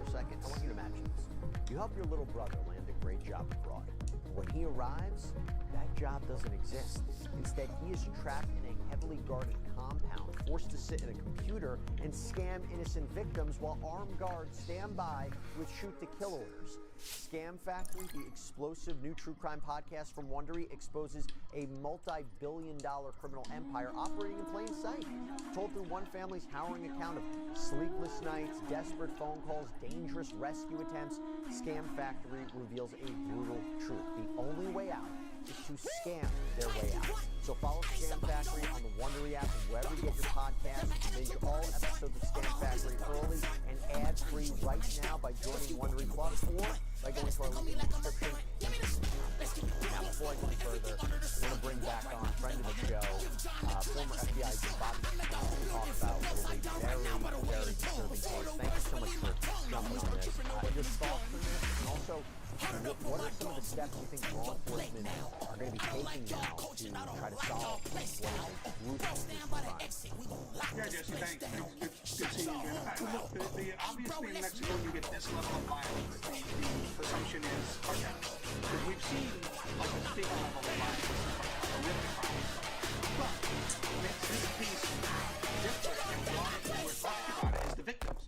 Speaker 15: a second. I want you to imagine this. You help your little brother land a great job abroad. When he arrives, that job doesn't exist. Instead, he is trapped in a heavily guarded compound, forced to sit at a computer and scam innocent victims while armed guards stand by with shoot-to-kill orders. Scam Factory, the explosive new true crime podcast from Wondery, exposes a multi-billion-dollar criminal empire operating in plain sight. Told through one family's harrowing account of sleepless nights, desperate phone calls, dangerous rescue attempts, Scam Factory reveals a brutal truth. The only way out is to scam their way out. So follow Scam Factory on the Wondery app and wherever you get your podcasts. Binge all episodes of Scam Factory early and ad-free right now by joining Wondery Plus or by going to our link in the description. Now, before I go any further, I want to bring back on friend of the show, former FBI agent Bobby to talk about what is a very disturbing case. Thank you so much for jumping on this. Your thoughts on this, and also, what are some of the steps you think law enforcement are going to be taking now to try to solve what is a brutal crime?
Speaker 5: Yeah, Jesse, thanks. Good seeing you again. Obviously in Mexico, you get this level of violence. The assumption is cartel. Because we've seen like a big level of violence, horrific violence. But what makes this piece different and why we're talking about it is the victims.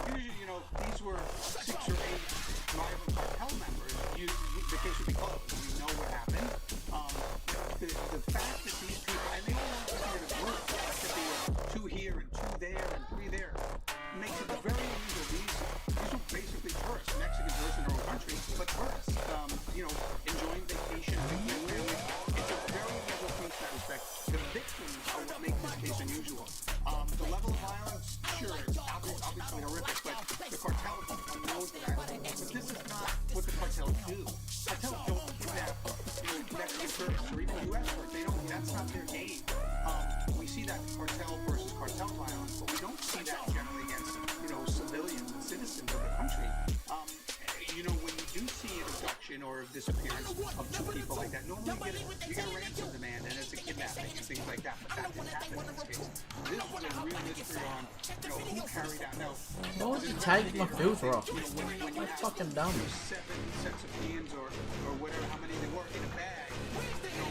Speaker 5: Usually, you know, these were 6 or 8 rival cartel members. The case would be closed. We know what happened. The fact that these people, and they all want to be in a group, that could be 2 here and 2 there and 3 there, makes it very illegal. These are basically tourists, Mexican tourists in their own country, but tourists, you know, enjoying vacation with their family. It's a very illegal case in that respect. abduction or disappearance of two people like that. Normally you get a ransom demand and it's a kidnapping and things like that, but that didn't happen in this case. This was a real mystery on, who carried out. Now,
Speaker 2: why would you take my filter off?
Speaker 5: When you
Speaker 2: That's fucking dumb.
Speaker 5: 7 sets of hands or whatever, how many they were in a bag.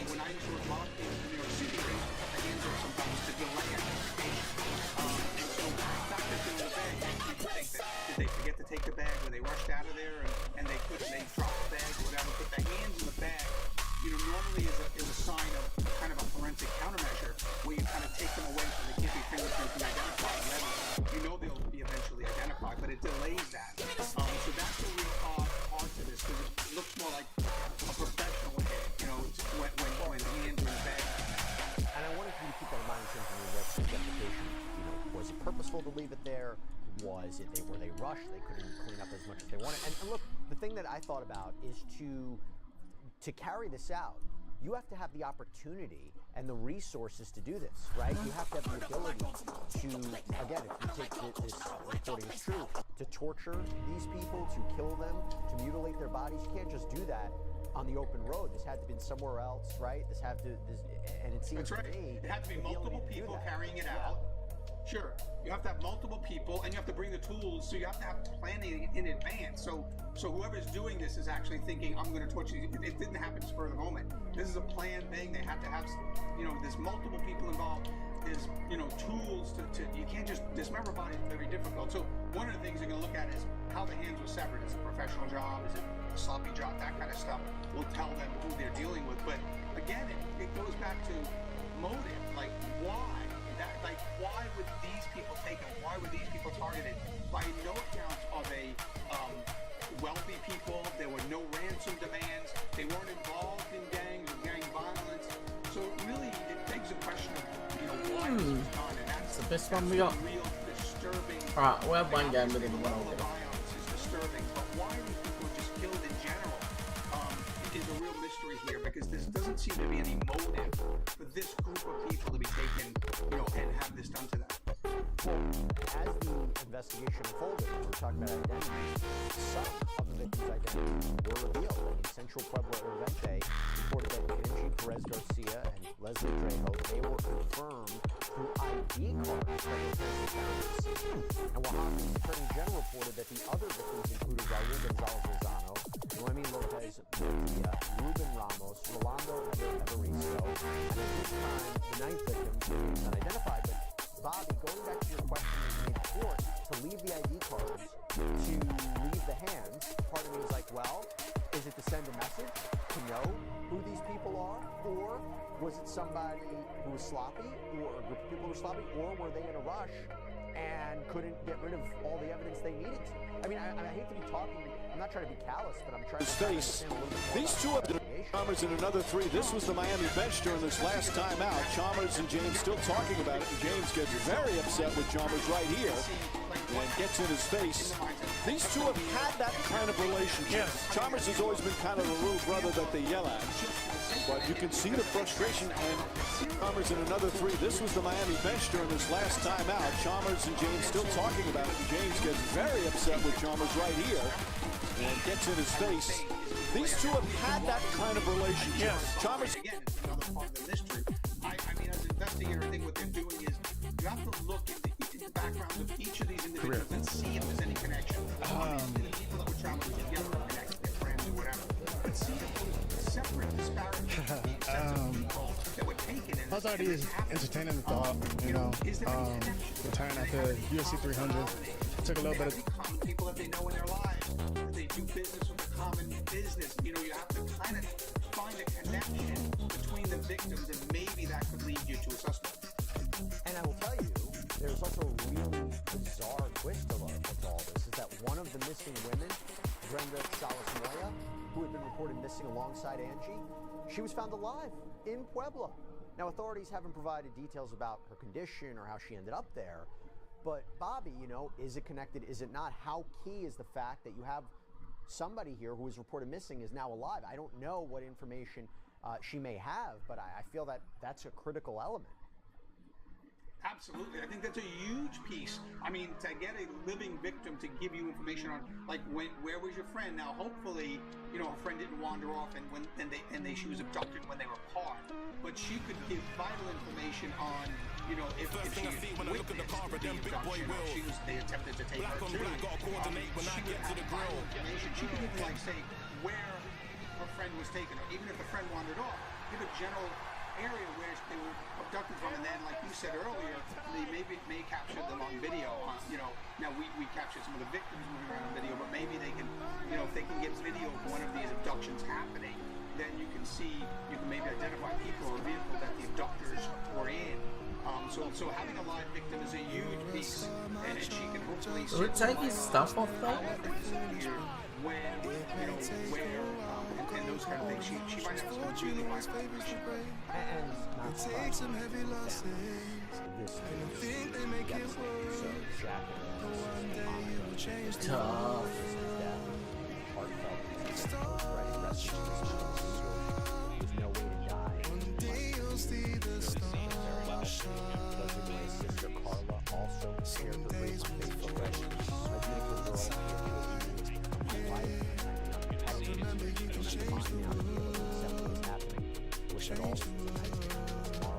Speaker 5: When I used to work law cases in New York City, they used to put the hands up sometimes to delay identification. And so the fact that they're in the bag makes me think that did they forget to take the bag, or they rushed out of there and they dropped the bag or whatever. But the hands in the bag, normally is a sign of kind of a forensic countermeasure where you kind of take them away so they can't be fingerprints and identified. And then they'll be eventually identified, but it delays that. So that's a real odd to this because it looks more like a professional hit, when hands are in the bag.
Speaker 15: And I wanted you to keep that in mind in terms of the investigation. Was it purposeful to leave it there? Were they rushed? They couldn't clean up as much as they wanted. And look, the thing that I thought about is to carry this out, you have to have the opportunity and the resources to do this, right? You have to have the ability to, again, if you take this reporting is true, to torture these people, to kill them, to mutilate their bodies. You can't just do that on the open road. This had to be somewhere else, right? And it seems
Speaker 5: That's right.
Speaker 15: to me
Speaker 5: It had to be multiple people carrying it out. Sure, you have to have multiple people, and you have to bring the tools, so you have to have planning in advance. So whoever's doing this is actually thinking, I'm going to torture you. It didn't happen spur of the moment. This is a planned thing. They have to have, there's multiple people involved. There's, tools to you can't just dismember bodies. Very difficult. So one of the things you're going to look at is how the hands were severed. Is it a professional job? Is it a sloppy job? That kind of stuff will tell them who they're dealing with. But again, it goes back to motive. Like, why? Why would these people taken? Why were these people targeted? By no accounts are they wealthy people. There were no ransom demands. They weren't involved in gangs or gang violence. So really, it begs the question of, why this was done. And that's
Speaker 2: the best one we got.
Speaker 5: Real disturbing.
Speaker 2: Alright, we'll have one game with him.
Speaker 5: The violence is disturbing, but why these people are just killed in general is a real mystery here, because there doesn't seem to be any motive for this group of people to be taken, and have this done to them.
Speaker 15: Well, as the investigation unfolded, we were talking about identities. Some of the victims' identities were revealed. Central Puebla Irvente reported that Angie Perez Garcia and Leslie Trejo, they were confirmed through ID cards that were found in the scene. And Oaxaca's Attorney General reported that the other victims included Raul Gonzalez Lozano, Noemi Lopez Murcia, Ruben Ramos, Rolando Evaristo, and at this time, the 9th victim is unidentified. But Bobby, going back to your question in court, to leave the ID cards, to leave the hands, part of me was like, well, is it to send a message to know who these people are? Or was it somebody who was sloppy, or a group of people who were sloppy, or were they in a rush and couldn't get rid of all the evidence they needed to? I mean, I hate to be talking, I'm not trying to be callous, but I'm trying to understand a little bit more.
Speaker 13: These two of the Chalmers and another 3. This was the Miami bench during this last time out. Chalmers and James still talking about it, and James gets very upset with Chalmers right here and gets in his face. These two have had that kind of relationship. Chalmers has always been kind of the little brother that they yell at. But you can see the frustration, and Chalmers and another 3. This was the Miami bench during this last time out. Chalmers and James still talking about it, and James gets very upset with Chalmers right here and gets in his face. These two have had that kind of relationship. Chalmers.
Speaker 5: Again, it's another part of the mystery. I mean, as an investigator, I think what they're doing is you have to look at the backgrounds of each of these individuals and see if there's any connection. Obviously, the people that were traveling together are connected, they're friends or whatever. But see if there's separate disparities that were taken.
Speaker 9: I thought it was entertaining the thought, retiring after UFC 300. Took a little bit of
Speaker 5: people that they know in their lives. They do business with a common business. You have to kind of find a connection between the victims, and maybe that could lead you to a suspect.
Speaker 15: And I will tell you, there's also a really bizarre twist to all this, is that one of the missing women, Brenda Salas Moya, who had been reported missing alongside Angie, she was found alive in Puebla. Now, authorities haven't provided details about her condition or how she ended up there. But Bobby, is it connected? Is it not? How key is the fact that you have somebody here who was reported missing is now alive? I don't know what information she may have, but I feel that that's a critical element.
Speaker 5: Absolutely. I think that's a huge piece. I mean, to get a living victim to give you information on, like, where was your friend? Now, hopefully, you know, her friend didn't wander off and she was abducted when they were apart. But she could give vital information on, you know, if she witnessed the abduction or they attempted to take her too. She would have vital information. She could even, like, say where her friend was taken, or even if the friend wandered off, give a general area where they were abducted from, and then, like you said earlier, they may capture them on video. You know, now we captured some of the victims moving around on video, but maybe they can, you know, if they can get video of one of these abductions happening, then you can maybe identify people or vehicle that the abductors were in. So having a live victim is a huge piece, and she can hopefully see
Speaker 2: take his stuff off though.
Speaker 5: When, you know, where, and those kind of things. She might have some really vital information.
Speaker 15: And not take some heavy losses. This I think they make it work. So Jack and one day you will change the tough. There's no way to die. One day you'll see the stars shine. My sister Carla also shared her race on Facebook. My beautiful girl. Remember, you can change the world. Wish it all tomorrow.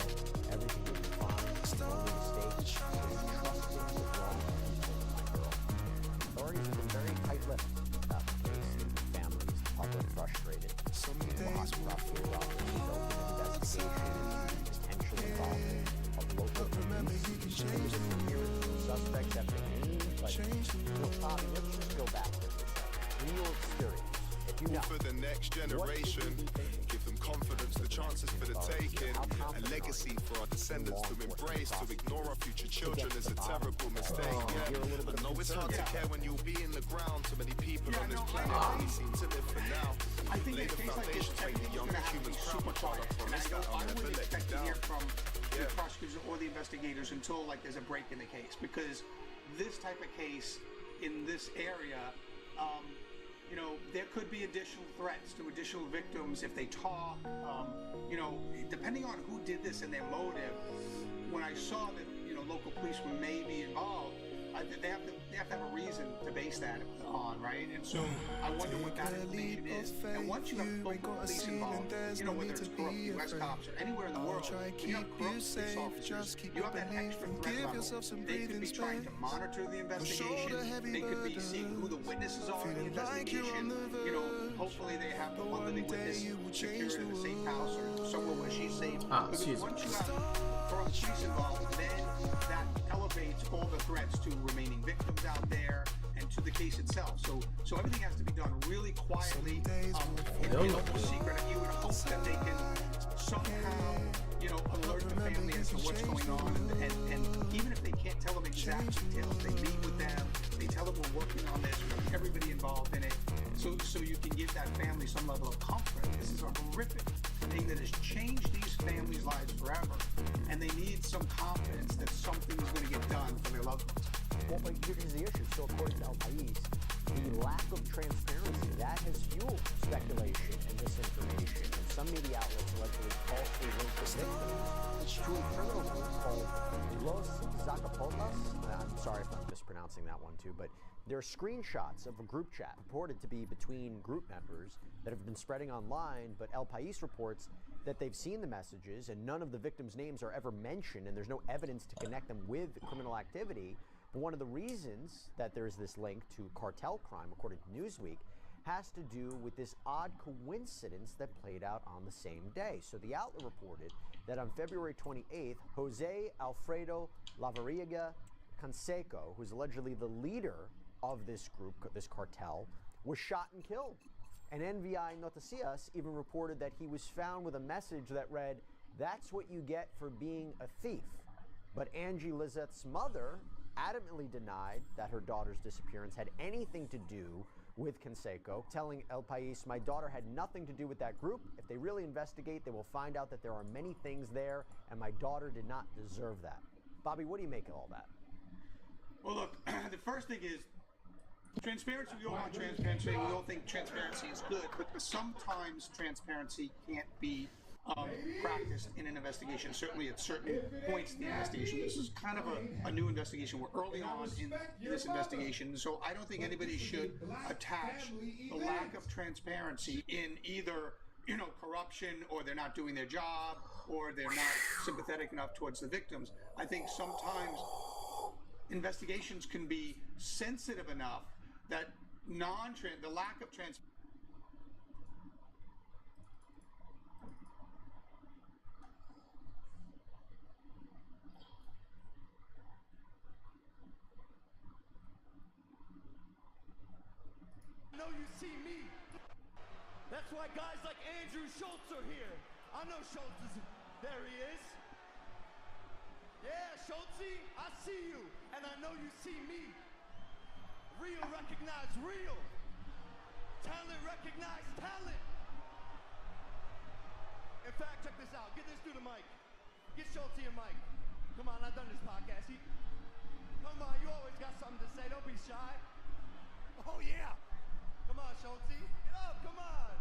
Speaker 15: Everything will be fine. No mistakes. Trust in the wrong. Authorities have been very tight-lipped about the case. The families, the public, frustrated. Some days prosecutors often open investigation, potential involvement of local police. Suspects have been named, but Tommy, let's just go back to this. In your experience,
Speaker 10: for the next generation, give them confidence, the chances for the taking, a legacy for our descendants to embrace. To ignore our future children is a terrible mistake. Yeah, I know it's hard to care when you'll be in the ground. Too many people on this planet only seem to live for now.
Speaker 5: I think
Speaker 10: lay the foundation to make the younger humans proud. My father promised that I'll never let you down.
Speaker 5: Hear from the prosecutors or the investigators until, like, there's a break in the case, because this type of case in this area, you know, there could be additional threats to additional victims if they talk. You know, depending on who did this and their motive. When I saw that, you know, local police were maybe involved, they have to have a reason to base that on, right? And so I wonder what that information is. And once you have local police involved, you know, whether it's corrupt U.S. cops or anywhere in the world, you have corrupt police officers, you have that extra threat level. They could be trying to monitor the investigation. They could be seeing who the witnesses are in the investigation. You know, hopefully they have the one living witness secured in a safe house or somewhere where she's safe. Because once you have corrupt police involved, then that elevates all the threats to remaining victims out there and to the case itself. So everything has to be done really quietly, in almost secret. And you would hope that they can somehow, you know, alert the family as to what's going on. And even if they can't tell them exact details, they meet with them. They tell them we're working on this. We have everybody involved in it. So you can give that family some level of comfort. This is a horrific thing that has changed these families' lives forever, and they need some confidence that something is going to get done for their loved ones.
Speaker 15: Well, but here's the issue. So according to El País, the lack of transparency, that has fueled speculation and misinformation, and some media outlets allegedly falsely linked the victims to a criminal group called Los Zacapotas. I'm sorry if I'm mispronouncing that one too, but there are screenshots of a group chat purported to be between group members that have been spreading online, but El País reports that they've seen the messages and none of the victims' names are ever mentioned, and there's no evidence to connect them with criminal activity. But one of the reasons that there's this link to cartel crime, according to Newsweek, has to do with this odd coincidence that played out on the same day. So the outlet reported that on February 28th, Jose Alfredo Lavariega Canseco, who's allegedly the leader of this group, this cartel, was shot and killed. And NVI Noticias even reported that he was found with a message that read, "That's what you get for being a thief." But Angie Lizette's mother adamantly denied that her daughter's disappearance had anything to do with Canseco, telling El País, "My daughter had nothing to do with that group. If they really investigate, they will find out that there are many things there, and my daughter did not deserve that." Bobby, what do you make of all that?
Speaker 5: Well, look, the first thing is transparency. We all want transparency. We all think transparency is good, but sometimes transparency can't be practiced in an investigation, certainly at certain points in the investigation. This is kind of a new investigation. We're early on in this investigation, so I don't think anybody should attach the lack of transparency in either, you know, corruption, or they're not doing their job, or they're not sympathetic enough towards the victims. I think sometimes investigations can be sensitive enough that the lack of transparency.
Speaker 8: I know you see me. That's why guys like Andrew Schultz are here. I know Schultz is there. He is. Yeah, Schultzy, I see you, and I know you see me. Real recognize real. Talent recognize talent. In fact, check this out. Get this dude a mic. Get Schultzy a mic. Come on, I've done this podcast. Come on, you always got something to say. Don't be shy. Oh, yeah. Come on, Schultzy. Get up, come on.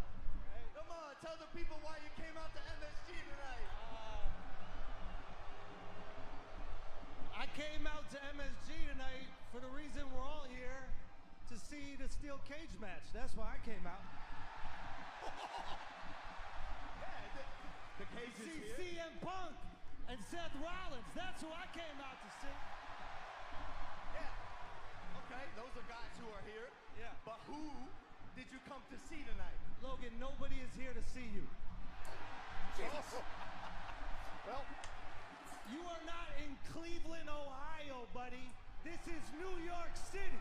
Speaker 8: Come on, tell the people why you came out to MSG tonight.
Speaker 14: I came out to MSG tonight for the reason we're all here, to see the steel cage match. That's why I came out.
Speaker 8: Yeah, the cage is here.
Speaker 14: CM Punk and Seth Rollins. That's who I came out to see.
Speaker 8: Yeah. Okay, those are guys who are here.
Speaker 14: Yeah.
Speaker 8: But who did you come to see tonight?
Speaker 14: Logan, nobody is here to see you.
Speaker 8: Well,
Speaker 14: you are not in Cleveland, Ohio, buddy. This is New York City.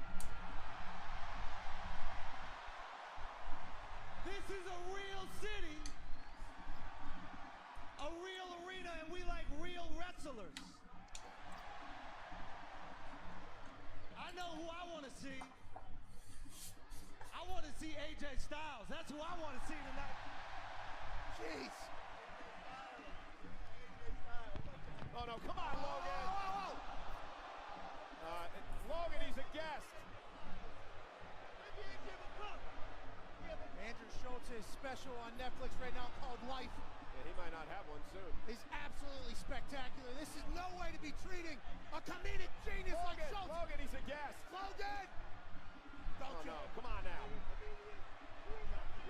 Speaker 14: This is a real city, a real arena, and we like real wrestlers. I know who I want to see. I want to see AJ Styles. That's who I want to see tonight.
Speaker 8: jeez.
Speaker 7: Oh no, come on, Logan. Logan, he's a guest.
Speaker 8: Andrew Schultz's special on Netflix right now called Life.
Speaker 7: Yeah, he might not have one soon.
Speaker 8: He's absolutely spectacular. This is no way to be treating a comedic genius like Schultz.
Speaker 7: Logan, he's a guest.
Speaker 8: Logan! Don't
Speaker 7: oh
Speaker 8: you?
Speaker 7: No, come on now.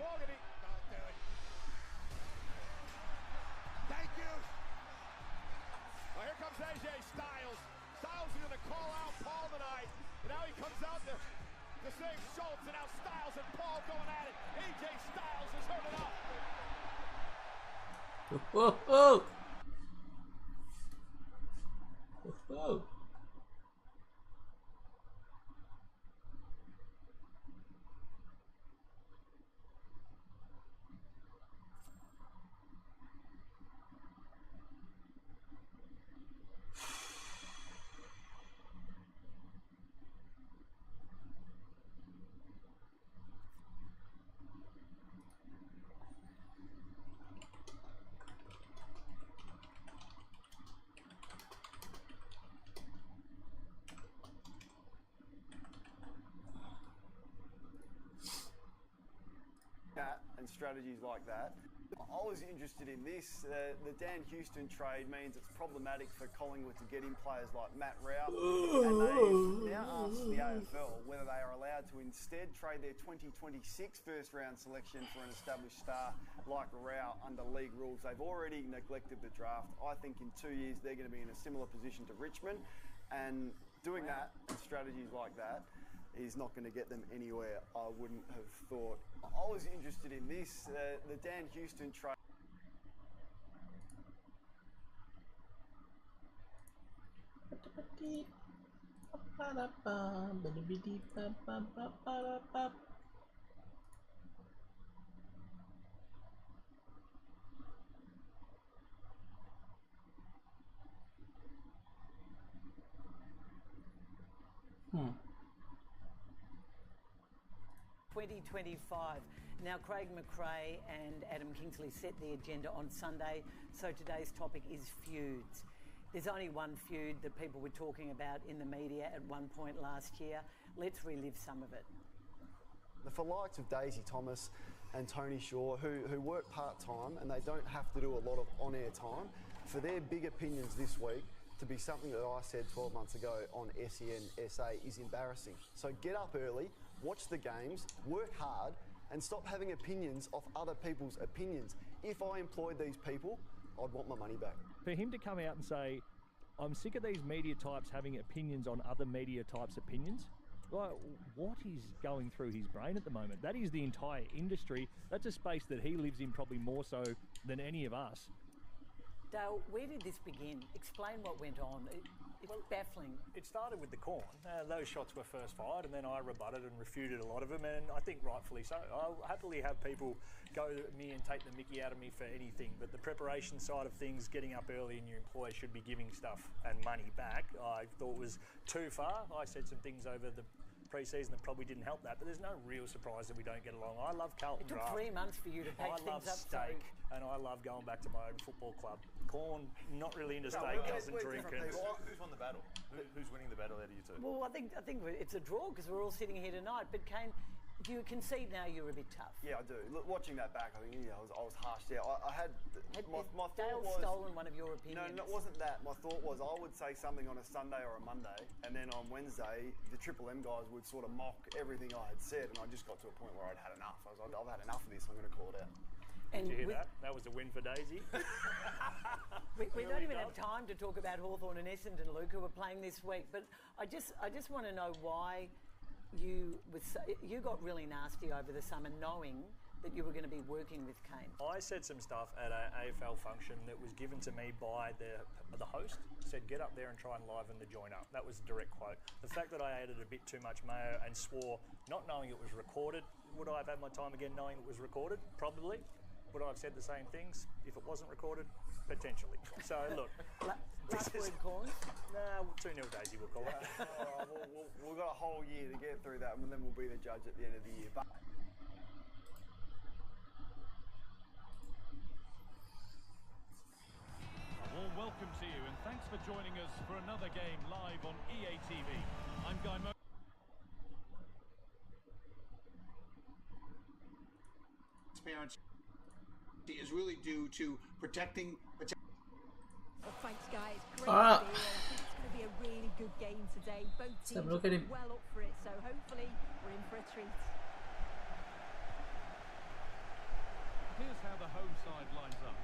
Speaker 7: Logan,
Speaker 8: don't do it. Thank you.
Speaker 7: Oh, here comes AJ Styles. Styles is going to call out Paul tonight. And now he comes out to save Schultz, and now Styles and Paul going at it. AJ Styles has heard enough.
Speaker 2: Whoa, whoa. Whoa.
Speaker 16: And strategies like that. I was interested in this. The Dan Houston trade means it's problematic for Collingwood to get in players like Matt Rao, and they've now asked the AFL whether they are allowed to instead trade their 2026 first round selection for an established star like Rao under league rules. They've already neglected the draft. I think in 2 years they're going to be in a similar position to Richmond, and doing that and strategies like that is not going to get them anywhere, I wouldn't have thought. I was interested in this, the Dan Houston trade.
Speaker 2: Hmm.
Speaker 17: 2025. Now, Craig McRae and Adam Kingsley set the agenda on Sunday, so today's topic is feuds. There's only one feud that people were talking about in the media at one point last year. Let's relive some of it.
Speaker 16: For likes of Daisy Thomas, and Tony Shaw, who work part-time and they don't have to do a lot of on-air time, for their big opinions this week to be something that I said 12 months ago on SEN SA is embarrassing. So get up early, watch the games, work hard, and stop having opinions off other people's opinions. If I employed these people, I'd want my money back.
Speaker 12: For him to come out and say, I'm sick of these media types having opinions on other media types' opinions, like, what is going through his brain at the moment? That is the entire industry. That's a space that he lives in probably more so than any of us.
Speaker 17: Dale, where did this begin? Explain what went on. It's baffling.
Speaker 18: It started with the corn. Those shots were first fired, and then I rebutted and refuted a lot of them, and I think rightfully so. I'll happily have people go at me and take the mickey out of me for anything, but the preparation side of things, getting up early and your employer should be giving stuff and money back, I thought was too far. I said some things over the pre-season that probably didn't help that, but there's no real surprise that we don't get along. I love Carlton
Speaker 17: It took
Speaker 18: Draft.
Speaker 17: 3 months for you to patch
Speaker 18: I love
Speaker 17: things up.
Speaker 18: steak, and I love going back to my own football club. Corn, not really into steak, doesn't drink it.
Speaker 19: Who's won the battle? Who's winning the battle out of you two?
Speaker 17: Well, I think it's a draw because we're all sitting here tonight. But Kane, do you concede now you're a bit tough?
Speaker 16: Yeah, I do. Look, watching that back, I think I was harsh there. I had my thought
Speaker 17: Dale
Speaker 16: was
Speaker 17: stolen one of your opinions.
Speaker 16: No, it wasn't that. My thought was I would say something on a Sunday or a Monday, and then on Wednesday the Triple M guys would sort of mock everything I had said, and I just got to a point where I'd had enough. I was like, I've had enough of this. I'm going to call it out.
Speaker 18: Did you hear that? That was a win for Daisy.
Speaker 17: We don't even have time to talk about Hawthorn and Essendon, Luke, who are playing this week. But I just want to know why you got really nasty over the summer, knowing that you were going to be working with Kane.
Speaker 18: I said some stuff at an AFL function that was given to me by the host. Said, get up there and try and liven the joint up. That was a direct quote. The fact that I added a bit too much mayo and swore, not knowing it was recorded, would I have had my time again knowing it was recorded? Probably. Would I have said the same things if it wasn't recorded? Potentially. So, look.
Speaker 17: Last word, Corn?
Speaker 18: Nah, 2-0 Daisy, we'll call it.
Speaker 16: We've got a whole year to get through that, and then we'll be the judge at the end of the year. But
Speaker 20: A warm welcome to you, and thanks for joining us for another game live on EA TV. I'm Guy Mo.
Speaker 5: Transparency is really due to protecting.
Speaker 21: Well, thanks, guys. Great
Speaker 2: All right.
Speaker 21: to be here. I think it's going to be a really good game today. Both teams
Speaker 2: have a look at him.
Speaker 21: are well up for it, so hopefully we're in for a treat.
Speaker 20: Here's how the home side lines up.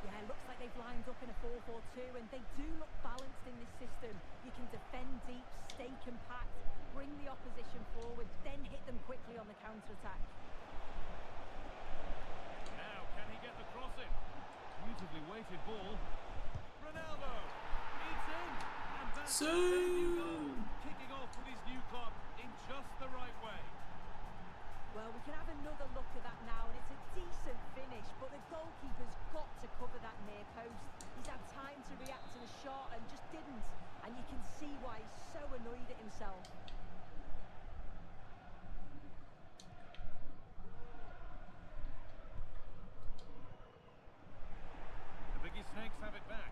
Speaker 21: Yeah, it looks like they've lined up in a 4-4-2, and they do look balanced in this system. You can defend deep, stay compact, bring the opposition forward, then hit them quickly on the counter-attack.
Speaker 20: Now, can he get the cross in? Beautifully weighted ball. Ronaldo! It's in! And that's his debut goal. Kicking off with his new club in just the right way.
Speaker 21: Well, we can have another look at that now, and it's a decent finish, but the goalkeeper's got to cover that near post. He's had time to react to the shot and just didn't, and you can see why he's so annoyed at himself.
Speaker 20: The Biggie Snakes have it back.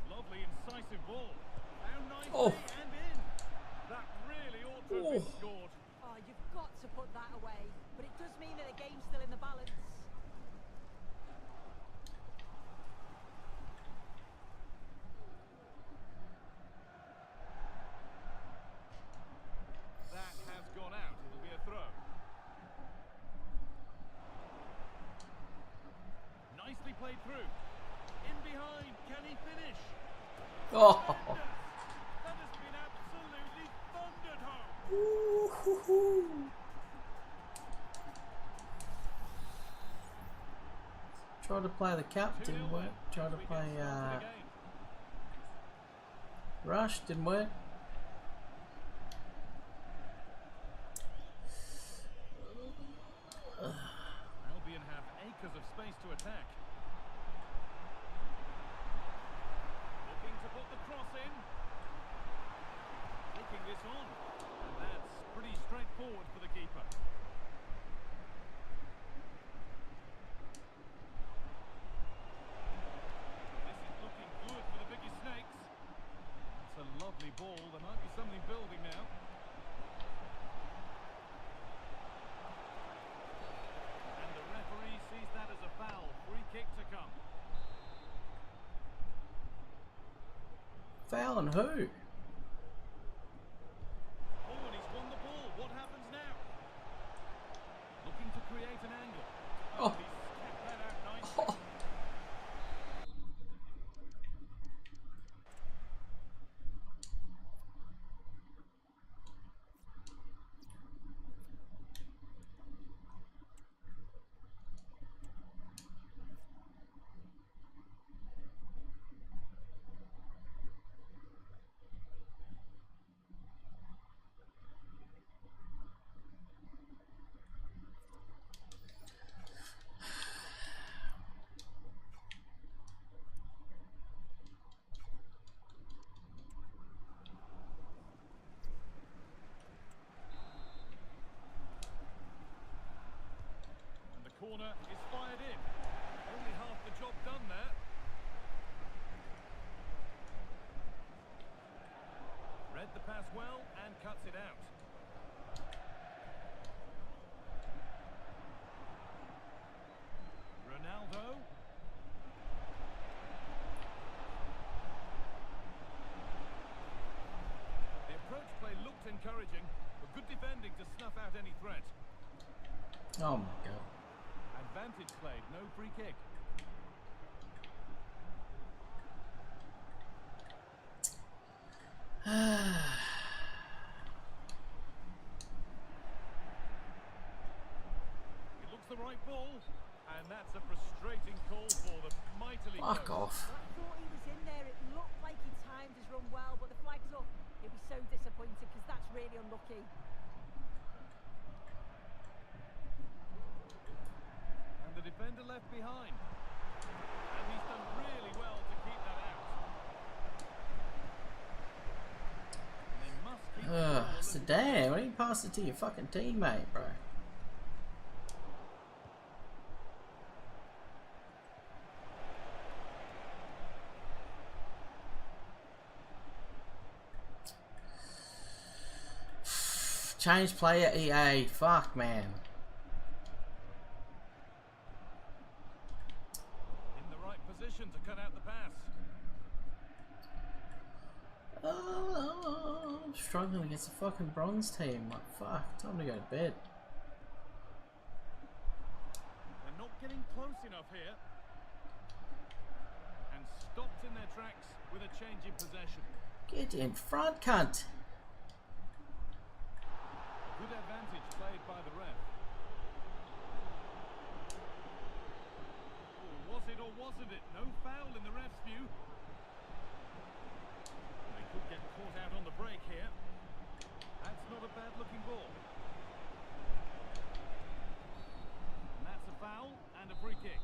Speaker 20: Lovely, incisive ball. Found nicely and in. That really ought to have been scored.
Speaker 21: Oh, you've got to put that away, but it does mean that the game's still in the balance.
Speaker 20: That has gone out. It'll be a throw. Nicely played through. In behind. Can he finish?
Speaker 2: Oh.
Speaker 20: That has been absolutely thundered home.
Speaker 2: Tried to play the cap, didn't work. Tried to play Rush, didn't work.
Speaker 20: Albion have acres of space to attack. Looking to put the cross in. Taking this on. And that's pretty straightforward for the keeper. This is looking good for the Biggie Snakes. That's a lovely ball
Speaker 2: fouling who?
Speaker 20: Oh, and he's won the ball. What happens now? Looking to create an angle.
Speaker 2: Oh.
Speaker 20: He's kept that out nicely.
Speaker 2: Oh.
Speaker 20: And the corner is fired in. Only half the job done there. Read the pass well and cuts it out. Ronaldo. The approach play looked encouraging, but good defending to snuff out any threat.
Speaker 2: Oh my god.
Speaker 20: Advantage played, no free kick. It looks the right ball, and that's a frustrating call for them. Mightily
Speaker 2: Fuck
Speaker 20: close.
Speaker 2: off.
Speaker 21: I thought he was in there. It looked like he timed his run well, but the flag's up. He'll be so disappointed because that's really unlucky.
Speaker 20: And the defender left behind. And he's done really well to keep that out. And they must keep the ball a
Speaker 2: So
Speaker 20: little-
Speaker 2: damn, why don't you pass it to your fucking teammate, bro? Change player EA, fuck man.
Speaker 20: In the right position to cut out the pass.
Speaker 2: Oh, I'm struggling against a fucking bronze team. Like, fuck, time to go to bed.
Speaker 20: They're not getting close enough here. And stopped in their tracks with a change in possession.
Speaker 2: Get in front, cunt.
Speaker 20: Good advantage played by the ref. Oh, was it or wasn't it? No foul in the ref's view. They could get caught out on the break here. That's not a bad looking ball. And that's a foul and a free kick.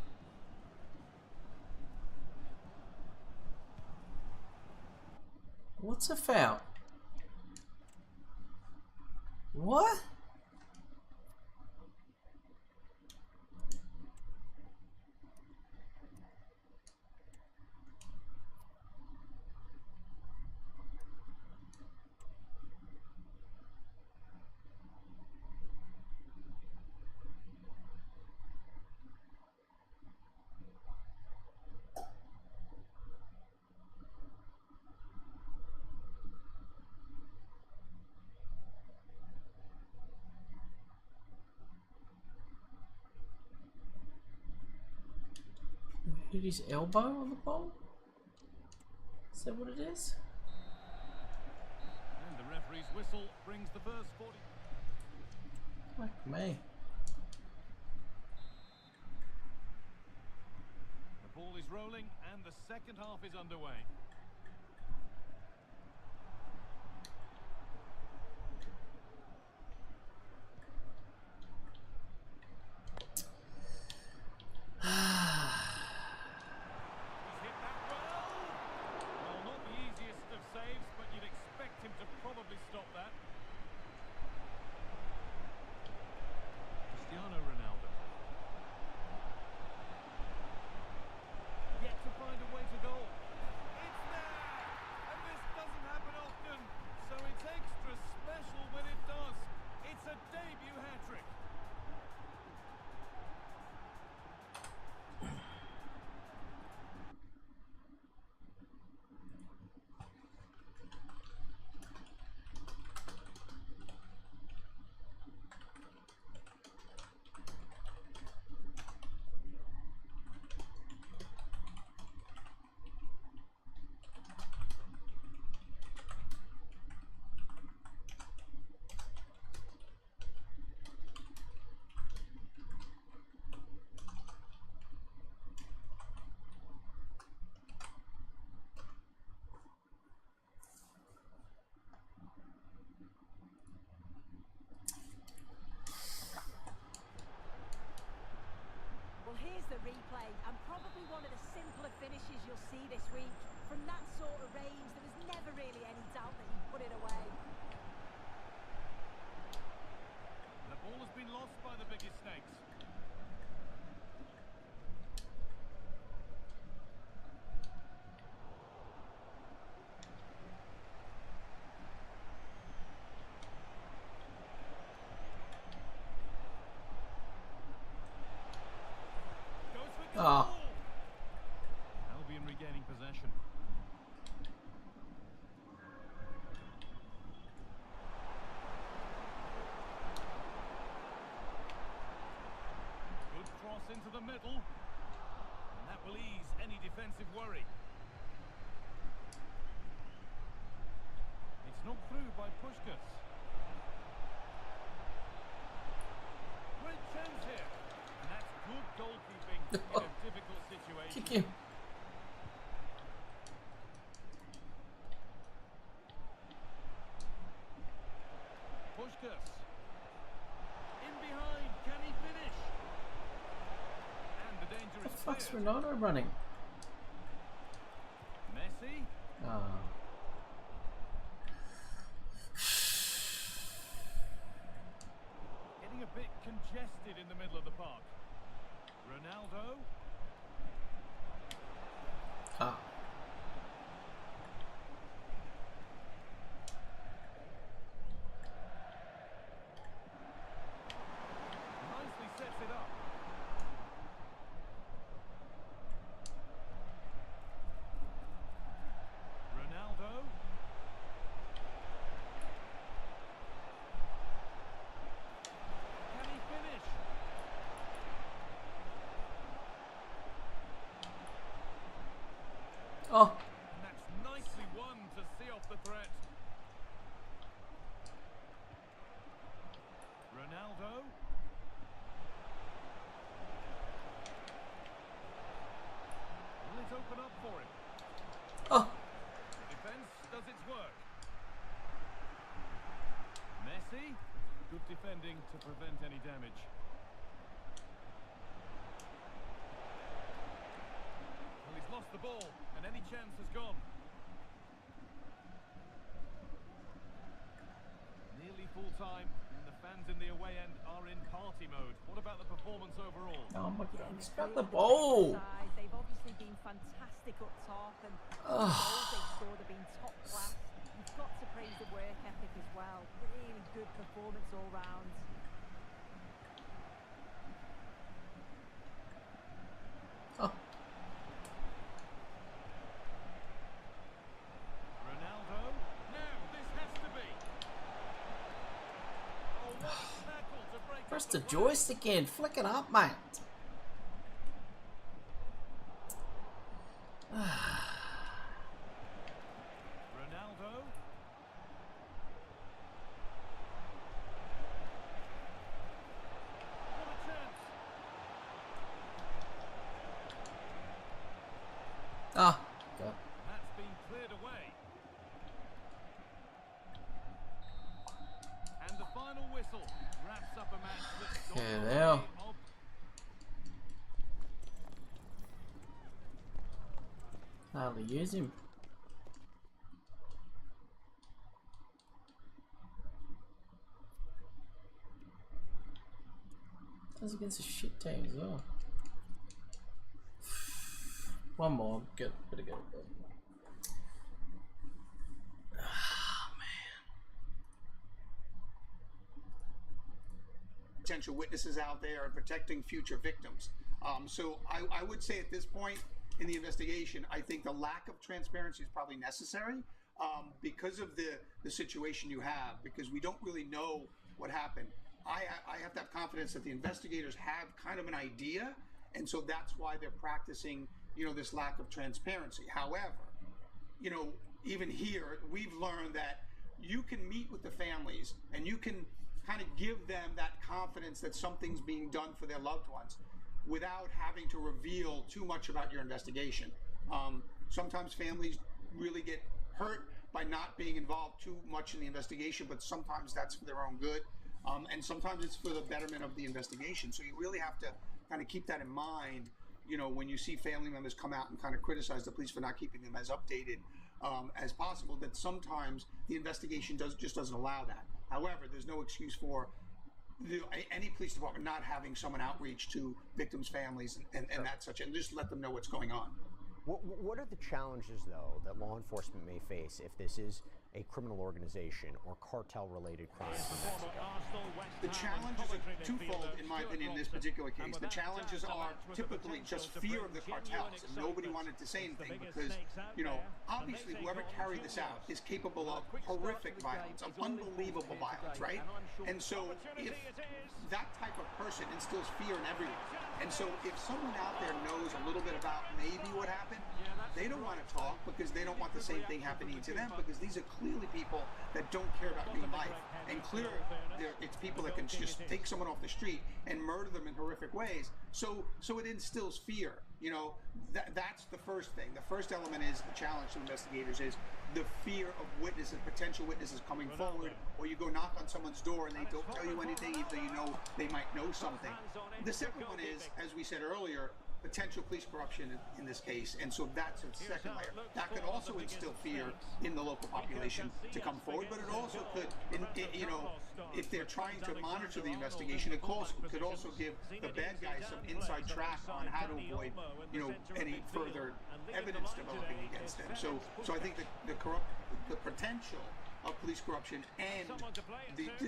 Speaker 2: What's a foul? What? Hit his elbow on the ball? Is that what it is?
Speaker 20: And the referee's whistle brings the first 40.
Speaker 2: Fuck me.
Speaker 20: The ball is rolling and the second half is underway. He's hit that well. Well, not the easiest of saves, but you'd expect him to probably stop that. Cristiano Ronaldo. Yet to find a way to goal. It's
Speaker 21: replay, and probably one of the simpler finishes you'll see this week. From that sort of range, there was never really any doubt that he put it away.
Speaker 20: The ball has been lost by the biggest snakes.
Speaker 2: Oh.
Speaker 20: Albion regaining possession. Good cross into the middle. And that will ease any defensive worry. It's knocked through by Pushkas. Great chance here. And that's good goalkeeping in a difficult situation.
Speaker 2: Kick him.
Speaker 20: Pushkas. In behind, can he finish? And the danger
Speaker 2: What
Speaker 20: is
Speaker 2: the fuck's
Speaker 20: cleared.
Speaker 2: Ronaldo running?
Speaker 20: Messi.
Speaker 2: Ah.
Speaker 20: Getting a bit congested in the middle of the park. Ronaldo.
Speaker 2: Ah.
Speaker 20: Nicely sets it up. Ronaldo. Can he finish?
Speaker 2: Oh.
Speaker 20: And that's nicely won to see off the threat. Ronaldo. Will it open up for him?
Speaker 2: Oh.
Speaker 20: The defense does its work. Messi. Good defending to prevent any damage. Well, he's lost the ball, and any chance has gone. Nearly full time, and the fans in the away end are in party mode. What about the performance overall?
Speaker 2: Oh my god, he's got the ball.
Speaker 21: They've obviously been fantastic up top, and the goals they've scored have been top class. You've got to praise the work ethic as well. Really good performance all round.
Speaker 2: Oh.
Speaker 20: Ronaldo. Now, this has to be. Oh, what a tackle to break
Speaker 2: Press
Speaker 20: up
Speaker 2: the
Speaker 20: play.
Speaker 2: joystick in. Flick it up, mate.
Speaker 20: Ronaldo. What a chance.
Speaker 2: Ah. God.
Speaker 20: That's been cleared away. And the final whistle wraps up a match that's gone
Speaker 2: Okay,
Speaker 20: the
Speaker 2: now.
Speaker 20: way of
Speaker 2: Hardly use him. That's against a shit team as well. One more, good, better go.
Speaker 5: Potential witnesses out there and protecting future victims. So I would say at this point in the investigation, I think the lack of transparency is probably necessary because of the situation you have, because we don't really know what happened. I have to have confidence that the investigators have kind of an idea, and so that's why they're practicing, this lack of transparency. However, even here, we've learned that you can meet with the families and you can kind of give them that confidence that something's being done for their loved ones without having to reveal too much about your investigation. Sometimes families really get hurt by not being involved too much in the investigation, but sometimes that's for their own good. And sometimes it's for the betterment of the investigation. So you really have to kind of keep that in mind you know, when you see family members come out and kind of criticize the police for not keeping them as updated as possible, that sometimes the investigation just doesn't allow that. However, there's no excuse for any police department not having someone outreach to victims' families and that such, and just let them know what's going on.
Speaker 15: What are the challenges, though, that law enforcement may face if this is a criminal organization or cartel-related crimes in Mexico?
Speaker 5: The challenges are twofold, in my opinion, in this particular case. The challenges are typically just fear of the cartels, and nobody wanted to say anything because, you know, obviously whoever carried this out is capable of horrific violence, of unbelievable violence, right? And so if that type of person instills fear in everyone, and so if someone out there knows a little bit about maybe what happened, they don't want to talk because they don't want the same thing happening to them, because these are clearly people that don't care about human life. And clearly, it's people that can just take someone off the street and murder them in horrific ways. So it instills fear. You know, that's the first thing. The first element is the challenge to investigators is the fear of witnesses, potential witnesses coming forward, or you go knock on someone's door and they don't tell you anything, even though you know they might know something. The second one is, as we said earlier, potential police corruption in this case, and so that's a second layer. That could also instill fear in the local population to come forward, but it also could, you know, if they're trying to monitor the investigation, it could also give the bad guys some inside track on how to avoid, you know, any further evidence developing against them. So I think the potential of police corruption and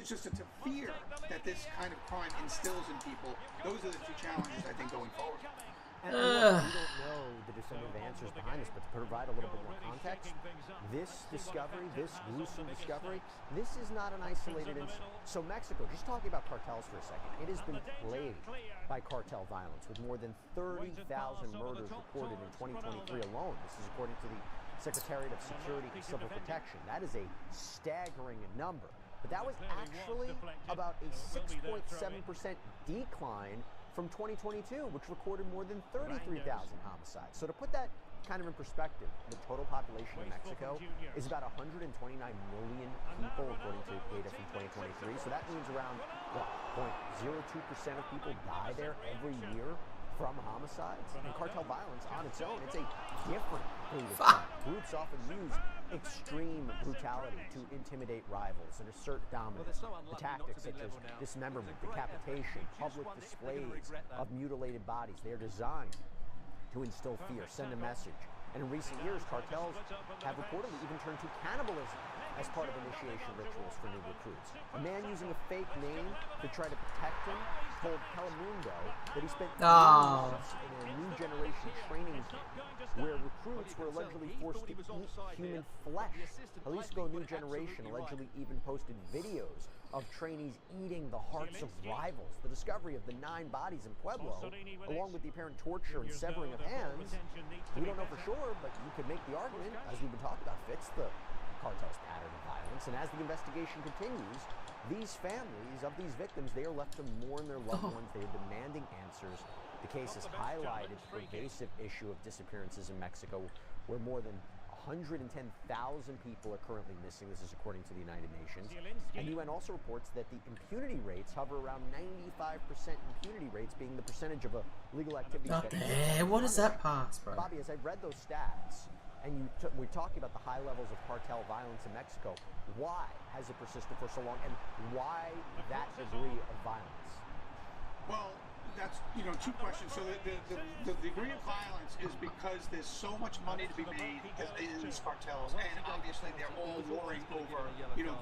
Speaker 5: just a fear that this kind of crime instills in people, those are the two challenges, I think, going forward.
Speaker 15: And we don't know the definitive answers behind this, but to provide a little bit more context, this discovery, this gruesome discovery, this is not an isolated incident. So Mexico, just talking about cartels for a second, it has been plagued by cartel violence, with more than 30,000 murders reported in 2023 alone. This is according to the Secretariat of Security and Civil Protection. That is a staggering number. But that was actually about a 6.7% decline from 2022, which recorded more than 33,000 homicides. So to put that kind of in perspective, the total population in Mexico is about 129 million people, according to data from 2023. So that means around, 0.02% of people die there every year from homicides. And cartel violence on its own, it's a different breed of crime. Groups often use extreme brutality to intimidate rivals and assert dominance. The tactics such as dismemberment, decapitation, public displays of mutilated bodies, they're designed to instill fear, send a message. And in recent years, cartels have reportedly even turned to cannibalism as part of initiation rituals for new recruits. A man using a fake name to try to protect him told Telemundo that he spent months in a new generation training camp where recruits were allegedly forced to eat human flesh. Jalisco New Generation allegedly even posted videos of trainees eating the hearts of rivals. The discovery of the 9 bodies in Pueblo, along with the apparent torture and severing of hands, we don't know for sure, but you could make the argument, as we've been talking about, fits the cartel's pattern of violence. And as the investigation continues, these families of these victims, they are left to mourn their loved ones. They are demanding answers. The case has highlighted the pervasive issue of disappearances in Mexico, where more than 110,000 people are currently missing. This is according to the United Nations. And the UN also reports that the impunity rates hover around 95% impunity rates, being the percentage of illegal activities.
Speaker 2: What does that pass, bro?
Speaker 15: Bobby, as I read those stats, and we're talking about the high levels of cartel violence in Mexico, why has it persisted for so long, and why that degree of violence?
Speaker 5: Well, that's, two questions. So the degree of violence is because there's so much money to be made in these cartels, and obviously they're all warring over,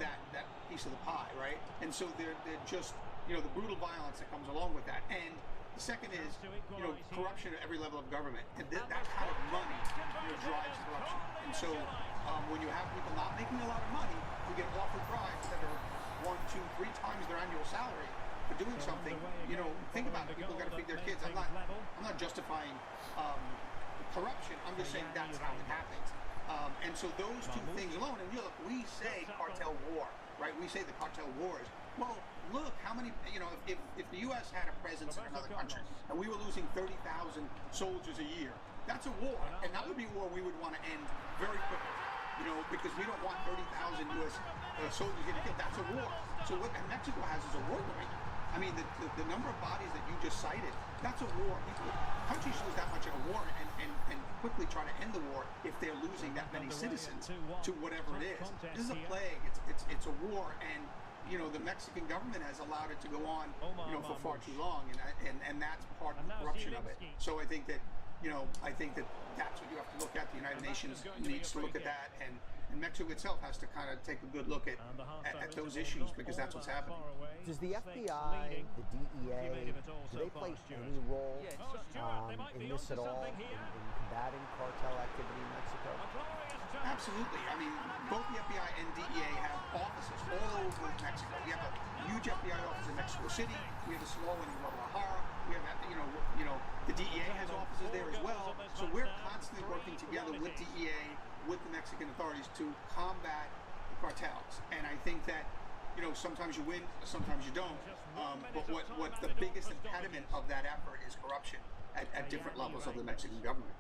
Speaker 5: that piece of the pie, right? And so they're just, the brutal violence that comes along with that. And the second is, corruption at every level of government, and that kind of money, drives corruption. And so, when you have people not making a lot of money, who get offered bribes that are 1, 2, 3 times their annual salary for doing something, think about it. People got to feed their kids. I'm not justifying corruption. I'm just saying that's how it happens. And so those two things alone. And look, we say cartel war, right? We say the cartel wars. Well, look how many, if the U.S. had a presence in another country and we were losing 30,000 soldiers a year, that's a war. And that would be a war we would want to end very quickly, because we don't want 30,000 U.S. Soldiers getting killed. That's a war. So what Mexico has is a war right now. I mean, the number of bodies that you just cited, that's a war. country should lose that much in a war and quickly try to end the war if they're losing that many citizens to whatever it is. This is a plague. It's a war, and you know the Mexican government has allowed it to go on, you know, for far too long, and that's part of the corruption of it. So I think that, you know, that's what you have to look at. The United Nations needs to look at that, and Mexico itself has to kind of take a good look at those issues, because that's what's happening.
Speaker 15: Does the FBI, the DEA, do they play any role in this at all, in combating cartel activity in Mexico?
Speaker 5: Absolutely. I mean, both the FBI and DEA have offices all over Mexico. We have a huge FBI office in Mexico City. We have a small one in Guadalajara. We have, you know, the DEA has offices there as well. So we're constantly working together with DEA, with the Mexican authorities to combat the cartels. And I think that, you know, sometimes you win, sometimes you don't. But what the biggest impediment of that effort is corruption at different levels of the Mexican government.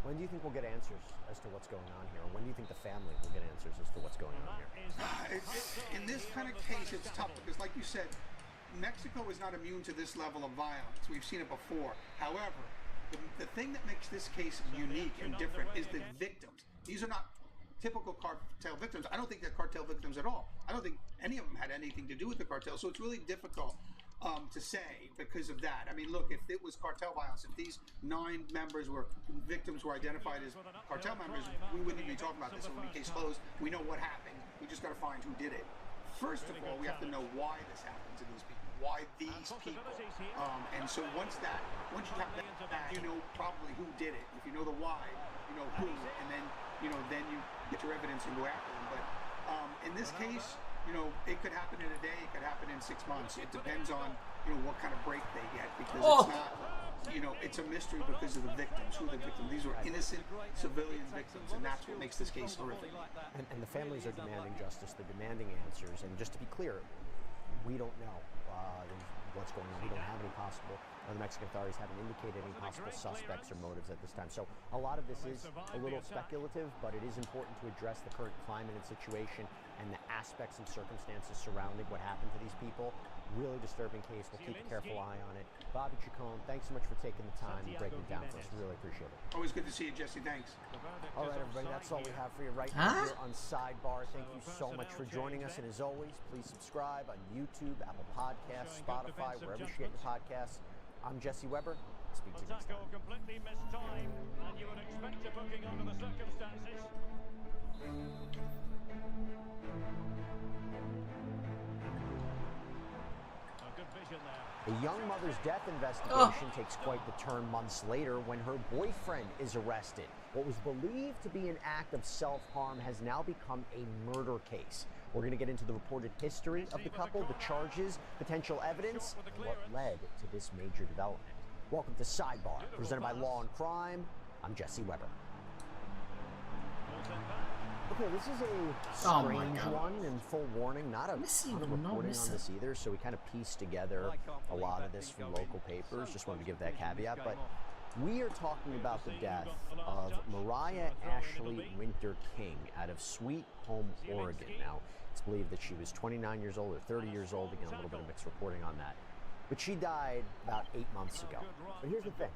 Speaker 15: When do you think we'll get answers as to what's going on here? Or when do you think the family will get answers as to what's going on here?
Speaker 5: In this kind of case, it's tough because, like you said, Mexico is not immune to this level of violence. We've seen it before. However, the thing that makes this case unique and different is the victims. These are not typical cartel victims. I don't think they're cartel victims at all. I don't think any of them had anything to do with the cartel. So it's really difficult to say because of that. I mean, look, if it was cartel violence, if these 9 victims were identified as cartel members, we wouldn't even be talking about this. It would be case closed. We know what happened. We just got to find who did it. First of all, we have to know why this happened to these people. Why these people? And so once you have that, you know probably who did it. If you know the why, you know who, and then you get your evidence and go after them. But in this case, you know, it could happen in a day, it could happen in 6 months. It depends on, you know, what kind of break they get, because it's not, you know, it's a mystery because of the victims, who the victims. These were innocent civilian victims, and that's what makes this case horrific.
Speaker 15: And the families are demanding justice, they're demanding answers, and just to be clear, we don't know what's going on. We don't have any possible, the Mexican authorities haven't indicated any possible suspects or motives at this time. So a lot of this is a little speculative, but it is important to address the current climate and situation and the aspects and circumstances surrounding what happened to these people. Really disturbing case. We'll keep a careful eye on it. Bobby Chacon, thanks so much for taking the time and breaking it down for us. Really appreciate it.
Speaker 5: Always good to see you, Jesse. Thanks.
Speaker 15: All right, everybody, that's all we have for you right now here on Sidebar. Thank you so much for joining us. And as always, please subscribe on YouTube, Apple Podcasts, Spotify, wherever you get your podcasts. I'm Jesse Weber. Speak to you next time.
Speaker 7: Completely missed time, and you would expect a booking under the circumstances.
Speaker 15: A young mother's death investigation takes quite the turn months later when her boyfriend is arrested. What was believed to be an act of self-harm has now become a murder case. We're going to get into the reported history of the couple, the charges, potential evidence, and what led to this major development. Welcome to Sidebar, presented by Law and Crime. I'm Jesse Weber. Okay, this is a strange one, and full warning, not a reporting on this either, so we kind of pieced together a lot of this from local papers. Just wanted to give that caveat, but we are talking about the death of Mariah Ashley Winter King out of Sweet Home, Oregon. Now, it's believed that she was 29 years old or 30 years old. Again, a little bit of mixed reporting on that. But she died about 8 months ago. But here's the thing.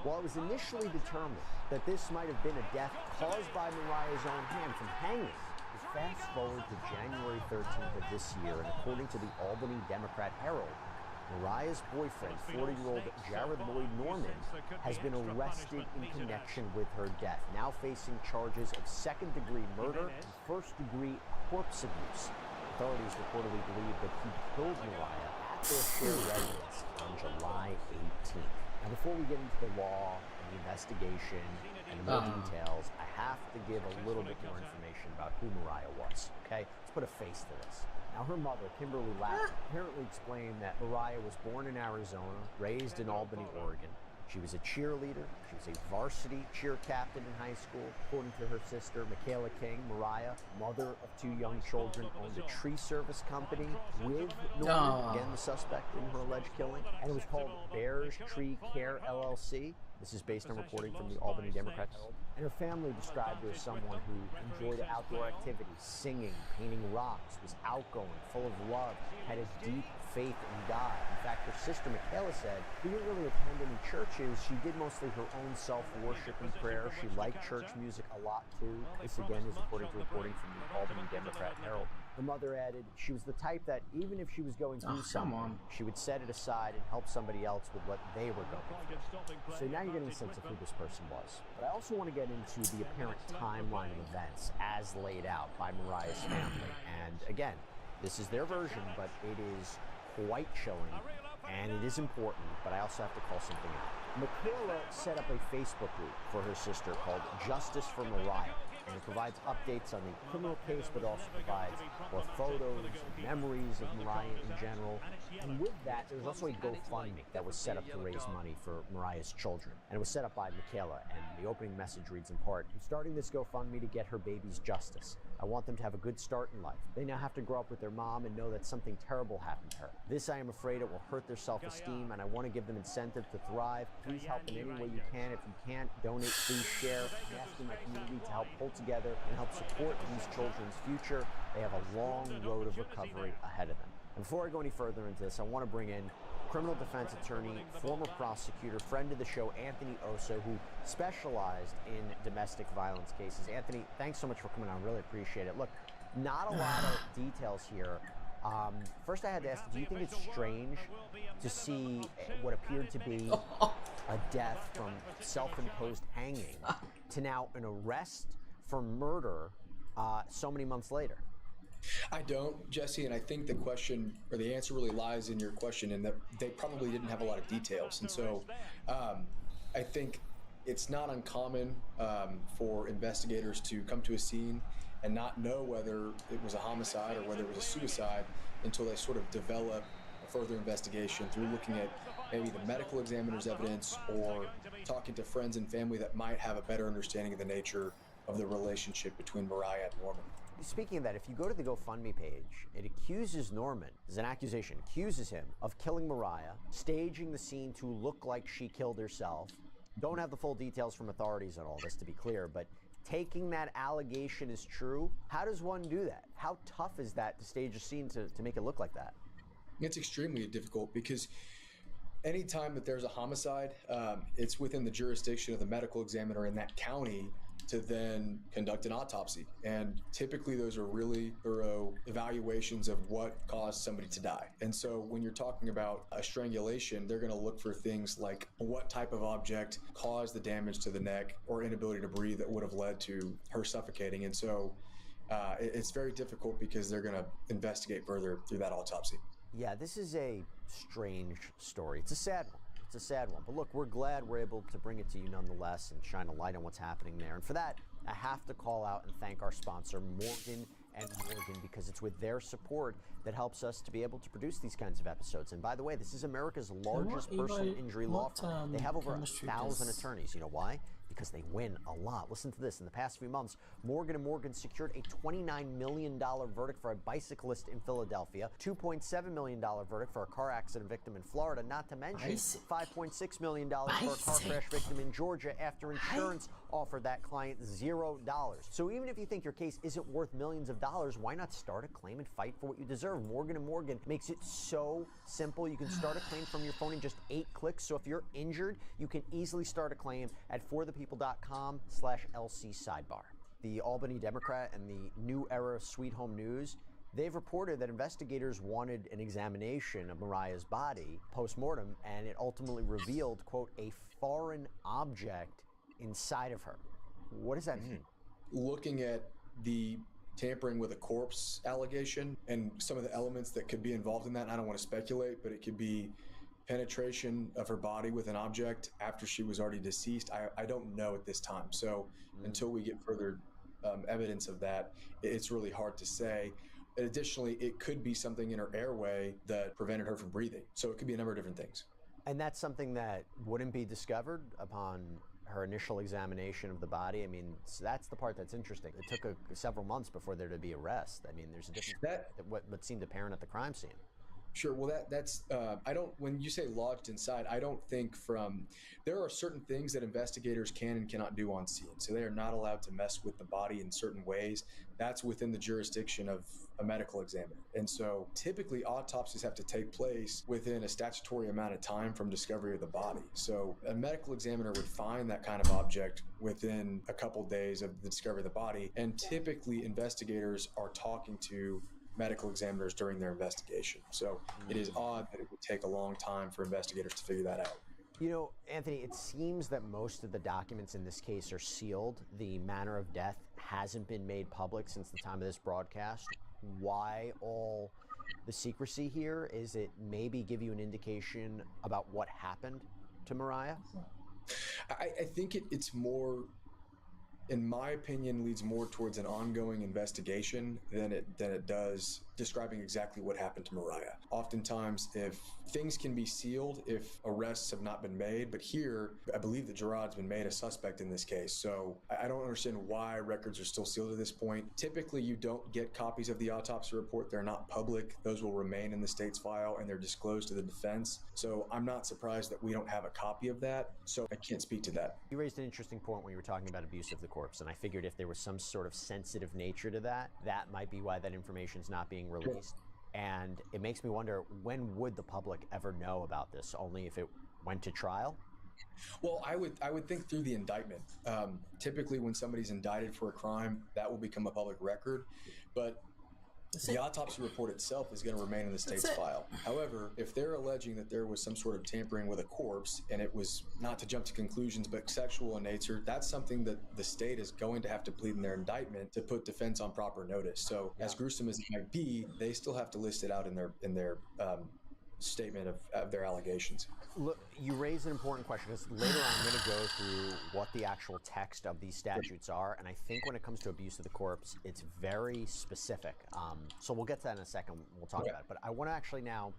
Speaker 15: While it was initially determined that this might have been a death caused by Mariah's own hand from hanging, fast forward to January 13th of this year, and according to the Albany Democrat Herald, Mariah's boyfriend, 40-year-old Jared Lloyd Norman, has been arrested in connection with her death, now facing charges of second-degree murder and first-degree corpse abuse. Authorities reportedly believe that he killed Mariah at their shared residence on July 18th. Now, before we get into the law and the investigation and more details, I have to give a little bit more information about who Mariah was, okay? Let's put a face to this. Now, her mother, Kimberly Lapp, apparently explained that Mariah was born in Arizona, raised in Albany, Oregon. She was a cheerleader. She was a varsity cheer captain in high school. According to her sister, Michaela King, Mariah, mother of 2 young children, owned a tree service company with Norman, again the suspect in her alleged killing, and it was called Bears Tree Care LLC. This is based on reporting from the Albany Democrat Herald. And her family described her as someone who enjoyed outdoor activities, singing, painting rocks, was outgoing, full of love, had a deep faith in God. In fact, her sister Michaela said she didn't really attend any churches. She did mostly her own self-worship and prayer. She liked church music a lot too. This again is according to reporting from the Albany Democrat Herald. Her mother added she was the type that even if she was going through something, she would set it aside and help somebody else with what they were going through. So now you're getting a sense of who this person was. But I also want to get into the apparent timeline of events as laid out by Mariah's family. And again, this is their version, but it is quite chilling, and it is important, but I also have to call something out. Michaela set up a Facebook group for her sister called Justice for Mariah, and it provides updates on the criminal case, but also provides more photos and memories of Mariah in general. And with that, there's also a GoFundMe that was set up to raise money for Mariah's children. And it was set up by Michaela, and the opening message reads in part, "I'm starting this GoFundMe to get her babies justice. I want them to have a good start in life. They now have to grow up with their mom and know that something terrible happened to her. This, I am afraid, it will hurt their self-esteem, and I want to give them incentive to thrive. Please help in any way you can. If you can't donate, please share. I'm asking my community to help pull together and help support these children's future. They have a long road of recovery ahead of them." And before I go any further into this, I want to bring in criminal defense attorney, former prosecutor, friend of the show, Anthony Osso, who specialized in domestic violence cases. Anthony, thanks so much for coming on. Really appreciate it. Look, not a lot of details here. First, I had to ask, do you think it's strange to see what appeared to be a death from self-imposed hanging to now an arrest for murder so many months later?
Speaker 1: I don't, Jesse, and I think the question, or the answer really lies in your question, in that they probably didn't have a lot of details. And so I think it's not uncommon for investigators to come to a scene and not know whether it was a homicide or whether it was a suicide until they sort of develop a further investigation through looking at maybe the medical examiner's evidence or talking to friends and family that might have a better understanding of the nature of the relationship between Mariah and Norman.
Speaker 15: Speaking of that, if you go to the GoFundMe page, it accuses Norman, as an accusation, accuses him of killing Mariah, staging the scene to look like she killed herself. Don't have the full details from authorities on all this, to be clear, but taking that allegation as true, how does one do that? How tough is that to stage a scene to make it look like that?
Speaker 1: It's extremely difficult because anytime that there's a homicide, it's within the jurisdiction of the medical examiner in that county to then conduct an autopsy. And typically those are really thorough evaluations of what caused somebody to die. And so when you're talking about a strangulation, they're going to look for things like what type of object caused the damage to the neck or inability to breathe that would have led to her suffocating. And so it's very difficult because they're going to investigate further through that autopsy.
Speaker 15: Yeah, this is a strange story. It's a sad one. It's a sad one. But look, we're glad we're able to bring it to you nonetheless and shine a light on what's happening there. And for that, I have to call out and thank our sponsor, Morgan & Morgan, because it's with their support that helps us to be able to produce these kinds of episodes. And by the way, this is America's largest personal injury law firm. They have over 1,000 attorneys. You know why? Because they win a lot. Listen to this. In the past few months, Morgan & Morgan secured a $29 million verdict for a bicyclist in Philadelphia, $2.7 million verdict for a car accident victim in Florida, not to mention $5.6 million for a car crash victim in Georgia after insurance offered that client $0. So even if you think your case isn't worth millions of dollars, why not start a claim and fight for what you deserve? Morgan & Morgan makes it so simple. You can start a claim from your phone in just 8 clicks. So if you're injured, you can easily start a claim at forthepeople.com/LC sidebar. The Albany Democrat and the New Era Sweet Home News, they've reported that investigators wanted an examination of Mariah's body post-mortem, and it ultimately revealed, quote, a foreign object inside of her. What does that mean?
Speaker 1: Looking at the tampering with a corpse allegation and some of the elements that could be involved in that, I don't want to speculate, but it could be penetration of her body with an object after she was already deceased. I don't know at this time. So until we get further evidence of that, it's really hard to say. Additionally, it could be something in her airway that prevented her from breathing. So it could be a number of different things.
Speaker 15: And that's something that wouldn't be discovered upon her initial examination of the body. I mean, so that's the part that's interesting. It took several months before there to be arrest. I mean, there's a difference what seemed apparent at the crime scene.
Speaker 1: Sure. Well, that's I don't. When you say lodged inside, I don't think there are certain things that investigators can and cannot do on scene. So they are not allowed to mess with the body in certain ways. That's within the jurisdiction of a medical examiner. And so typically autopsies have to take place within a statutory amount of time from discovery of the body. So a medical examiner would find that kind of object within a couple days of the discovery of the body. And typically investigators are talking to medical examiners during their investigation. So it is odd that it would take a long time for investigators to figure that out.
Speaker 15: You know, Anthony, it seems that most of the documents in this case are sealed. The manner of death hasn't been made public since the time of this broadcast. Why all the secrecy here? Is it maybe give you an indication about what happened to Mariah?
Speaker 1: I think it's more, in my opinion, leads more towards an ongoing investigation than it does describing exactly what happened to Mariah. Oftentimes, if things can be sealed, if arrests have not been made, but here, I believe that Gerard's been made a suspect in this case. So I don't understand why records are still sealed at this point. Typically, you don't get copies of the autopsy report. They're not public. Those will remain in the state's file and they're disclosed to the defense. So I'm not surprised that we don't have a copy of that. So I can't speak to that.
Speaker 15: You raised an interesting point when you were talking about abuse of the corpse, and I figured if there was some sort of sensitive nature to that, that might be why that information is not being released. And it makes me wonder, when would the public ever know about this? Only if it went to trial?
Speaker 1: Well, I would think through the indictment. Typically, when somebody's indicted for a crime, that will become a public record. But the autopsy report itself is going to remain in the state's file. However, if they're alleging that there was some sort of tampering with a corpse, and it was, not to jump to conclusions, but sexual in nature, that's something that the state is going to have to plead in their indictment to put defense on proper notice. So as gruesome as it might be, they still have to list it out in their statement of their allegations.
Speaker 15: Look, you raise an important question, because later on I'm going to go through what the actual text of these statutes are, and I think when it comes to abuse of the corpse, it's very specific. So we'll get to that in a second. We'll talk about it. But I want to actually now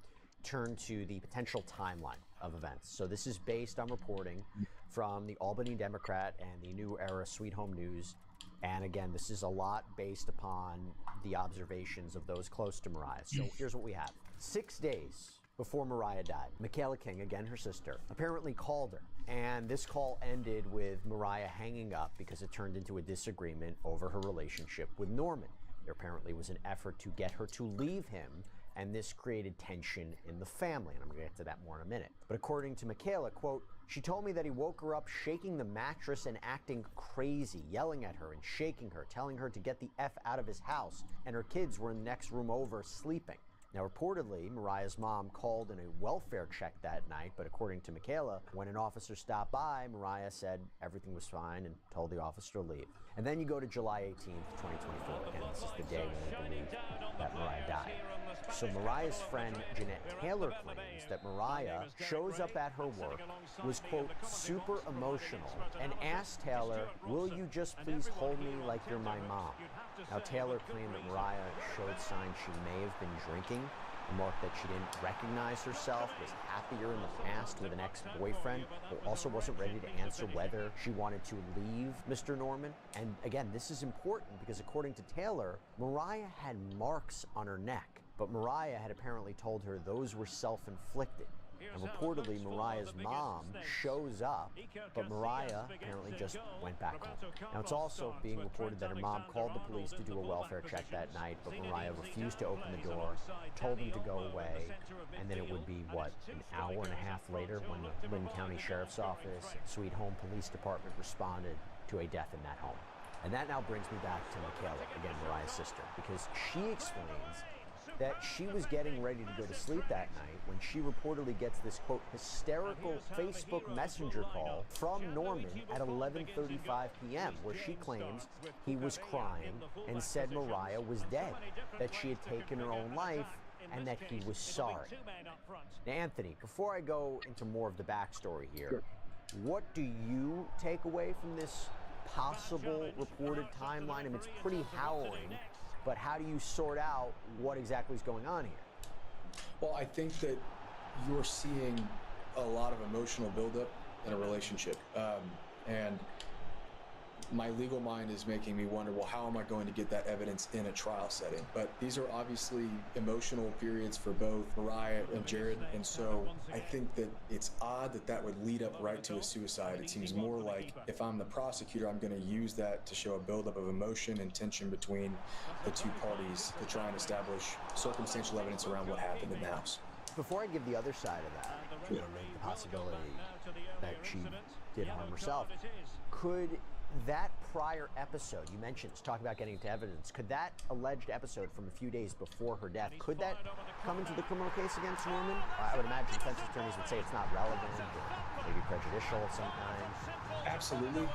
Speaker 15: turn to the potential timeline of events. So this is based on reporting from the Albany Democrat and the New Era Sweet Home News. And again, this is a lot based upon the observations of those close to Mariah. So here's what we have. 6 days before Mariah died, Michaela King, again her sister, apparently called her. And this call ended with Mariah hanging up because it turned into a disagreement over her relationship with Norman. There apparently was an effort to get her to leave him, and this created tension in the family. And I'm gonna get to that more in a minute. But according to Michaela, quote, she told me that he woke her up shaking the mattress and acting crazy, yelling at her and shaking her, telling her to get the F out of his house, and her kids were in the next room over sleeping. Now, reportedly, Mariah's mom called in a welfare check that night, but according to Michaela, when an officer stopped by, Mariah said everything was fine and told the officer to leave. And then you go to July 18th, 2024. Again, this is the day when we believe that Mariah died. So Mariah's friend, Jeanette Taylor, claims that Mariah shows up at her work, was, quote, super emotional, and asked Taylor, will you just please hold me like you're my mom? Now, Taylor claimed that Mariah showed signs she may have been drinking, remarked that she didn't recognize herself, was happier in the past with an ex-boyfriend, but also wasn't ready to answer whether she wanted to leave Mr. Norman. And again, this is important because according to Taylor, Mariah had marks on her neck, but Mariah had apparently told her those were self-inflicted. And reportedly, Mariah's mom shows up, but Mariah apparently just went back home. Now, it's also being reported that her mom called the police to do a welfare check that night, but Mariah refused to open the door, told them to go away, and then it would be, what, an hour and a half later when the Lynn County Sheriff's Office and Sweet Home Police Department responded to a death in that home. And that now brings me back to Michaela, again, Mariah's sister, because she explains that she was getting ready to go to sleep that night when she reportedly gets this, quote, hysterical Facebook Messenger call from Norman at 11:35 p.m., where she claims he was crying and said Mariah was dead, that she had taken her own life, and that he was sorry. Now, Anthony, before I go into more of the backstory here, what do you take away from this possible reported timeline? I mean, it's pretty harrowing. But how do you sort out what exactly is going on here?
Speaker 1: Well, I think that you're seeing a lot of emotional buildup in a relationship. And my legal mind is making me wonder, well, how am I going to get that evidence in a trial setting? But these are obviously emotional periods for both Mariah and Jared, and so I think that it's odd that that would lead up right to a suicide. It seems more like if I'm the prosecutor, I'm going to use that to show a buildup of emotion and tension between the two parties to try and establish circumstantial evidence around what happened in the house.
Speaker 15: Before I give the other side of that, the possibility that she did harm herself, could that prior episode you mentioned, talking about getting into evidence, could that alleged episode from a few days before her death, could that come into the criminal case against Norman? I would imagine defense attorneys would say it's not relevant or maybe prejudicial sometimes.
Speaker 1: Absolutely.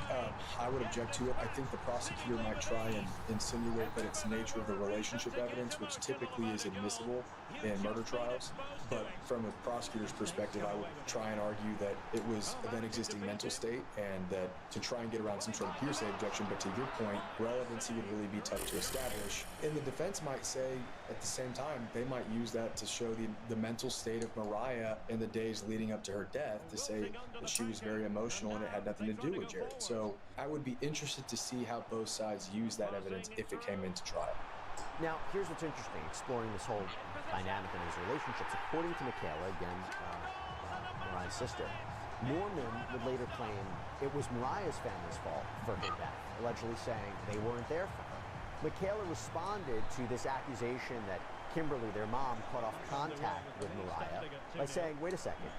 Speaker 1: I would object to it. I think the prosecutor might try and insinuate that it's the nature of the relationship evidence, which typically is admissible in murder trials. But from a prosecutor's perspective, I would try and argue that it was a then existing mental state and that to try and get around some sort of hearsay objection. But to your point, relevancy would really be tough to establish. And the defense might say at the same time, they might use that to show the mental state of Mariah in the days leading up to her death to say that she was very emotional and it had nothing to do with Jared. So I would be interested to see how both sides use that evidence if it came into trial.
Speaker 15: Now, here's what's interesting, exploring this whole dynamic in these relationships. According to Michaela, again, Mariah's sister, Norman would later claim it was Mariah's family's fault for her death, allegedly saying they weren't there for her. Michaela responded to this accusation that Kimberly, their mom, cut off contact with Mariah by saying, wait a second,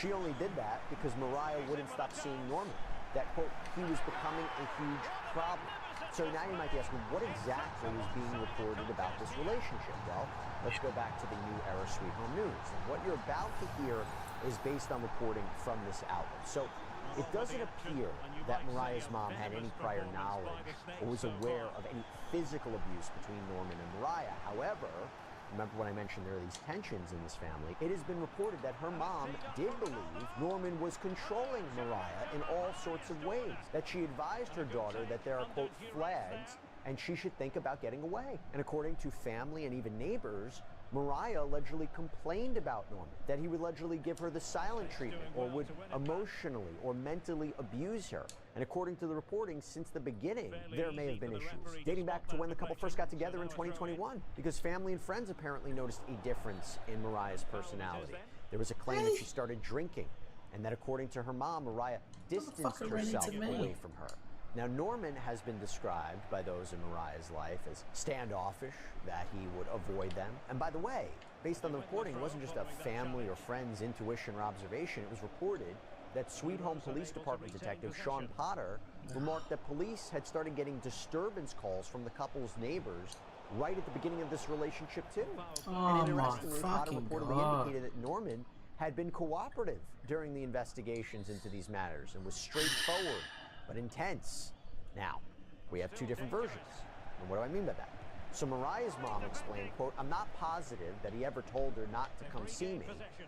Speaker 15: she only did that because Mariah wouldn't stop seeing Norman. That, quote, he was becoming a huge problem. So now you might be asking, what exactly is being reported about this relationship? Well, let's go back to the New Era Sweet Home News. And what you're about to hear is based on reporting from this outlet. So it doesn't appear that Mariah's mom had any prior knowledge or was aware of any physical abuse between Norman and Mariah. However, remember when I mentioned there are these tensions in this family, it has been reported that her mom did believe Norman was controlling Mariah in all sorts of ways, that she advised her daughter that there are, quote, flags, and she should think about getting away. And according to family and even neighbors, Mariah allegedly complained about Norman, that he would allegedly give her the silent treatment or would emotionally or mentally abuse her. And according to the reporting, since the beginning, there may have been issues, dating back to when the couple first got together in 2021, because family and friends apparently noticed a difference in Mariah's personality. There was a claim that she started drinking, and that according to her mom, Mariah distanced herself away from her. Now, Norman has been described by those in Mariah's life as standoffish, that he would avoid them. And by the way, based on the reporting, it wasn't just a family or friend's intuition or observation. It was reported that Sweet Home Police Department Detective Sean Potter remarked that police had started getting disturbance calls from the couple's neighbors right at the beginning of this relationship, too.
Speaker 2: Oh,
Speaker 15: and interestingly, Potter reportedly
Speaker 2: God.
Speaker 15: indicated that Norman had been cooperative during the investigations into these matters and was straightforward but intense. Now, we have two different versions. And what do I mean by that? So Mariah's mom explained, quote, I'm not positive that he ever told her not to come see me,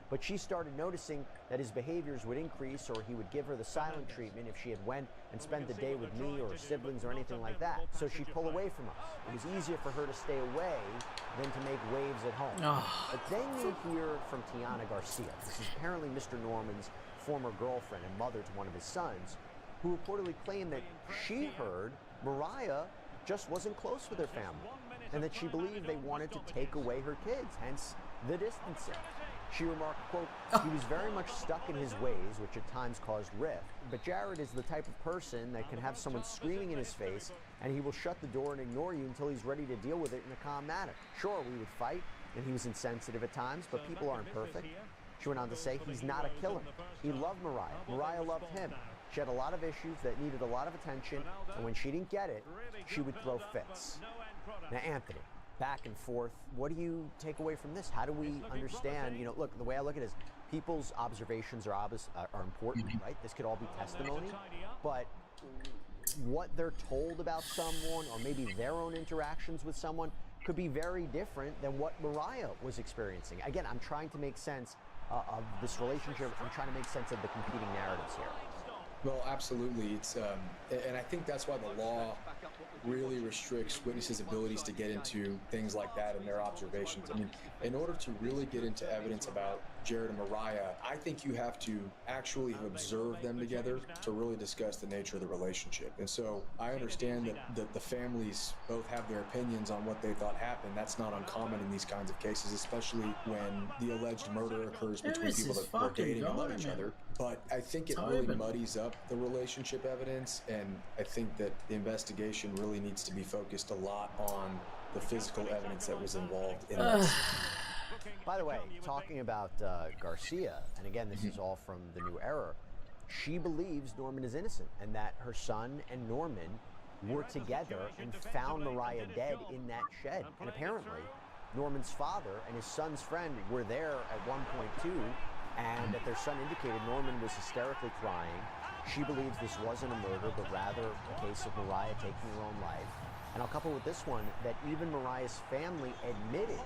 Speaker 15: but she started noticing that his behaviors would increase or he would give her the silent treatment if she had went and spent the day with me or her siblings or anything like that. So she'd pull away from us. It was easier for her to stay away than to make waves at home. But then you hear from Tiana Garcia. This is apparently Mr. Norman's former girlfriend and mother to one of his sons, who reportedly claimed that she heard Mariah just wasn't close with her family, and that she believed they wanted to take away her kids, hence the distancing. She remarked, quote, he was very much stuck in his ways, which at times caused rift, but Jared is the type of person that can have someone screaming in his face, and he will shut the door and ignore you until he's ready to deal with it in a calm manner. Sure, we would fight, and he was insensitive at times, but people aren't perfect. She went on to say, he's not a killer. He loved Mariah. Mariah loved him. She had a lot of issues that needed a lot of attention, and when she didn't get it, she would throw fits. Now, Anthony, back and forth, what do you take away from this? How do we understand, look, the way I look at it is people's observations are important, right? This could all be testimony, but what they're told about someone or maybe their own interactions with someone could be very different than what Mariah was experiencing. Again, I'm trying to make sense of this relationship. I'm trying to make sense of the competing narratives here.
Speaker 1: Well, absolutely. It's and I think that's why the law really restricts witnesses' abilities to get into things like that and their observations. I mean, in order to really get into evidence about Jared and Mariah, I think you have to actually have observed them together to really discuss the nature of the relationship. And so I understand that the families both have their opinions on what they thought happened. That's not uncommon in these kinds of cases, especially when the alleged murder occurs between people that were dating and love each other. But I think it really muddies up the relationship evidence, and I think that the investigation really needs to be focused a lot on the physical evidence that was involved in this.
Speaker 15: By the way, talking about Garcia, and again, this is all from The New Era, she believes Norman is innocent and that her son and Norman were together and found Mariah dead in that shed. And apparently, Norman's father and his son's friend were there at one point too, and that their son indicated Norman was hysterically crying. She believes this wasn't a murder, but rather a case of Mariah taking her own life. And I'll couple with this one that even Mariah's family admitted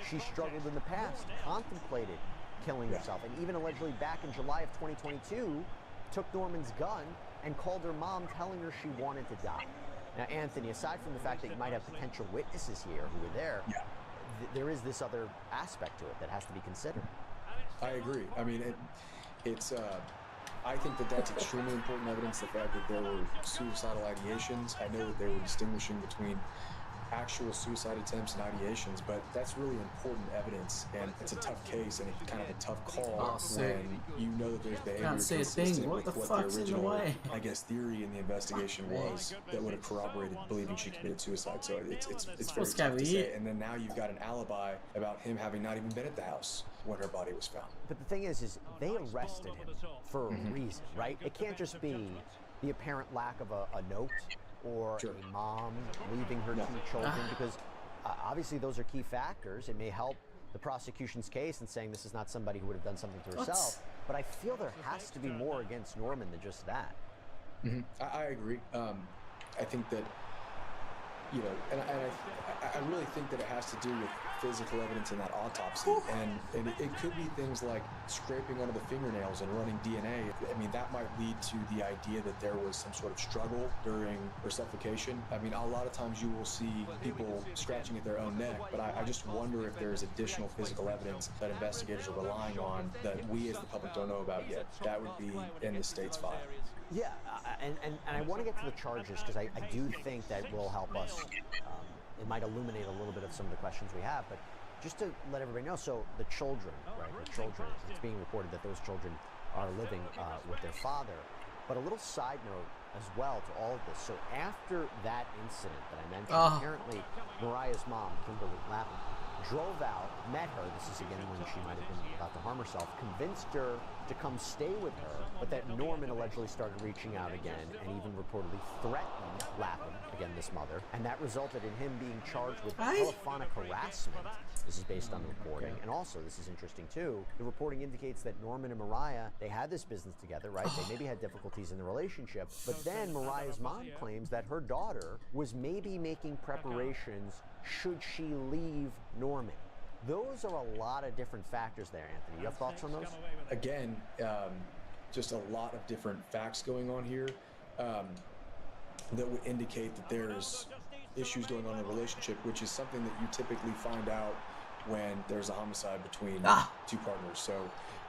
Speaker 15: she struggled in the past, contemplated killing herself, and even allegedly back in July of 2022 took Norman's gun and called her mom telling her she wanted to die. Now, Anthony, aside from the fact that you might have potential witnesses here who were there, there is this other aspect to it that has to be considered.
Speaker 1: I agree. I mean, I think that that's extremely important evidence, the fact that there were suicidal ideations. I know that they were distinguishing between actual suicide attempts and ideations, but that's really important evidence, and it's a tough case and it's kind of a tough call when you know that there's behavior consistent with what the original, I guess, theory in the investigation was that would have corroborated believing she committed suicide. So it's very tough to say. And then now you've got an alibi about him having not even been at the house when her body was found.
Speaker 15: But the thing is they arrested him for a reason, right? It can't just be the apparent lack of a note or a mom leaving her two children, because obviously those are key factors. It may help the prosecution's case in saying this is not somebody who would have done something to herself, but I feel there has to be more against Norman than just that.
Speaker 1: I agree. I think that, you know, and I really think that it has to do with physical evidence in that autopsy, and it could be things like scraping under the fingernails and running DNA. I mean, that might lead to the idea that there was some sort of struggle during her suffocation. I mean, a lot of times you will see people scratching at their own neck, but I just wonder if there's additional physical evidence that investigators are relying on that we as the public don't know about yet. That would be in the state's file.
Speaker 15: Yeah, and I want to get to the charges because I do think that will help us. It might illuminate a little bit of some of the questions we have, but just to let everybody know, so the children, right, it's being reported that those children are living with their father. But a little side note as well to all of this. So after that incident that I mentioned, apparently Mariah's mom, Kimberly Lapham, drove out, met her, this is again when she might have been about to harm herself, convinced her to come stay with her, but that Norman allegedly started reaching out again and even reportedly threatened Lapham, again this mother, and that resulted in him being charged with telephonic harassment. This is based on the reporting, and also, this is interesting too, the reporting indicates that Norman and Mariah, they had this business together, right? They maybe had difficulties in the relationship, but then Mariah's mom claims that her daughter was maybe making preparations should she leave Norman. Those are a lot of different factors there, Anthony. You have thoughts on those?
Speaker 1: Again, just a lot of different facts going on here that would indicate that there's issues going on in the relationship, which is something that you typically find out when there's a homicide between two partners. So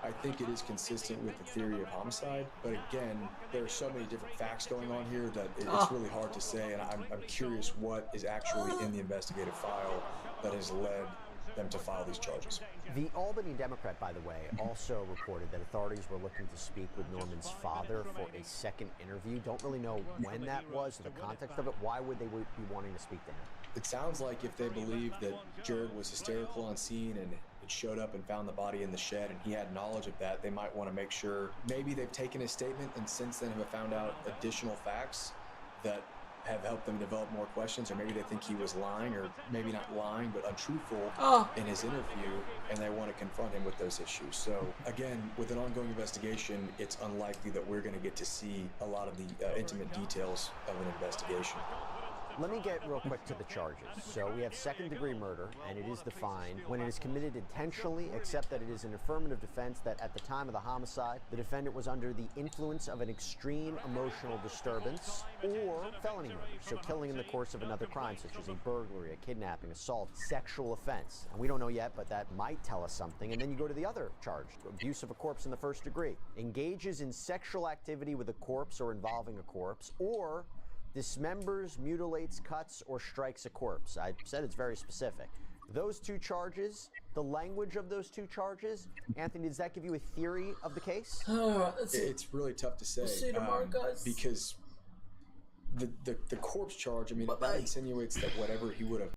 Speaker 1: I think it is consistent with the theory of homicide, but again, there are so many different facts going on here that it's really hard to say, and I'm curious what is actually in the investigative file that has led them to file these charges.
Speaker 15: The Albany Democrat, by the way, also reported that authorities were looking to speak with Norman's father for a second interview. Don't really know when that was or the context of it. Why would they be wanting to speak to him?
Speaker 1: It sounds like if they believe that Jared was hysterical on scene and it showed up and found the body in the shed and he had knowledge of that, they might want to make sure maybe they've taken his statement and since then have found out additional facts that have helped them develop more questions, or maybe they think he was lying, or maybe not lying but untruthful in his interview, and they want to confront him with those issues. So again, with an ongoing investigation, it's unlikely that we're going to get to see a lot of the intimate details of an investigation.
Speaker 15: Let me get real quick to the charges. So we have second-degree murder, and it is defined when it is committed intentionally, except that it is an affirmative defense that at the time of the homicide, the defendant was under the influence of an extreme emotional disturbance, or felony murder, so killing in the course of another crime, such as a burglary, a kidnapping, assault, sexual offense. And we don't know yet, but that might tell us something. And then you go to the other charge, abuse of a corpse in the first degree. Engages in sexual activity with a corpse or involving a corpse, or dismembers, mutilates, cuts, or strikes a corpse. I said it's very specific. Those two charges, the language of those two charges, Anthony, does that give you a theory of the case?
Speaker 1: It's really tough to say.
Speaker 2: We'll see tomorrow, guys.
Speaker 1: Because the corpse charge, I mean, that insinuates that whatever he would have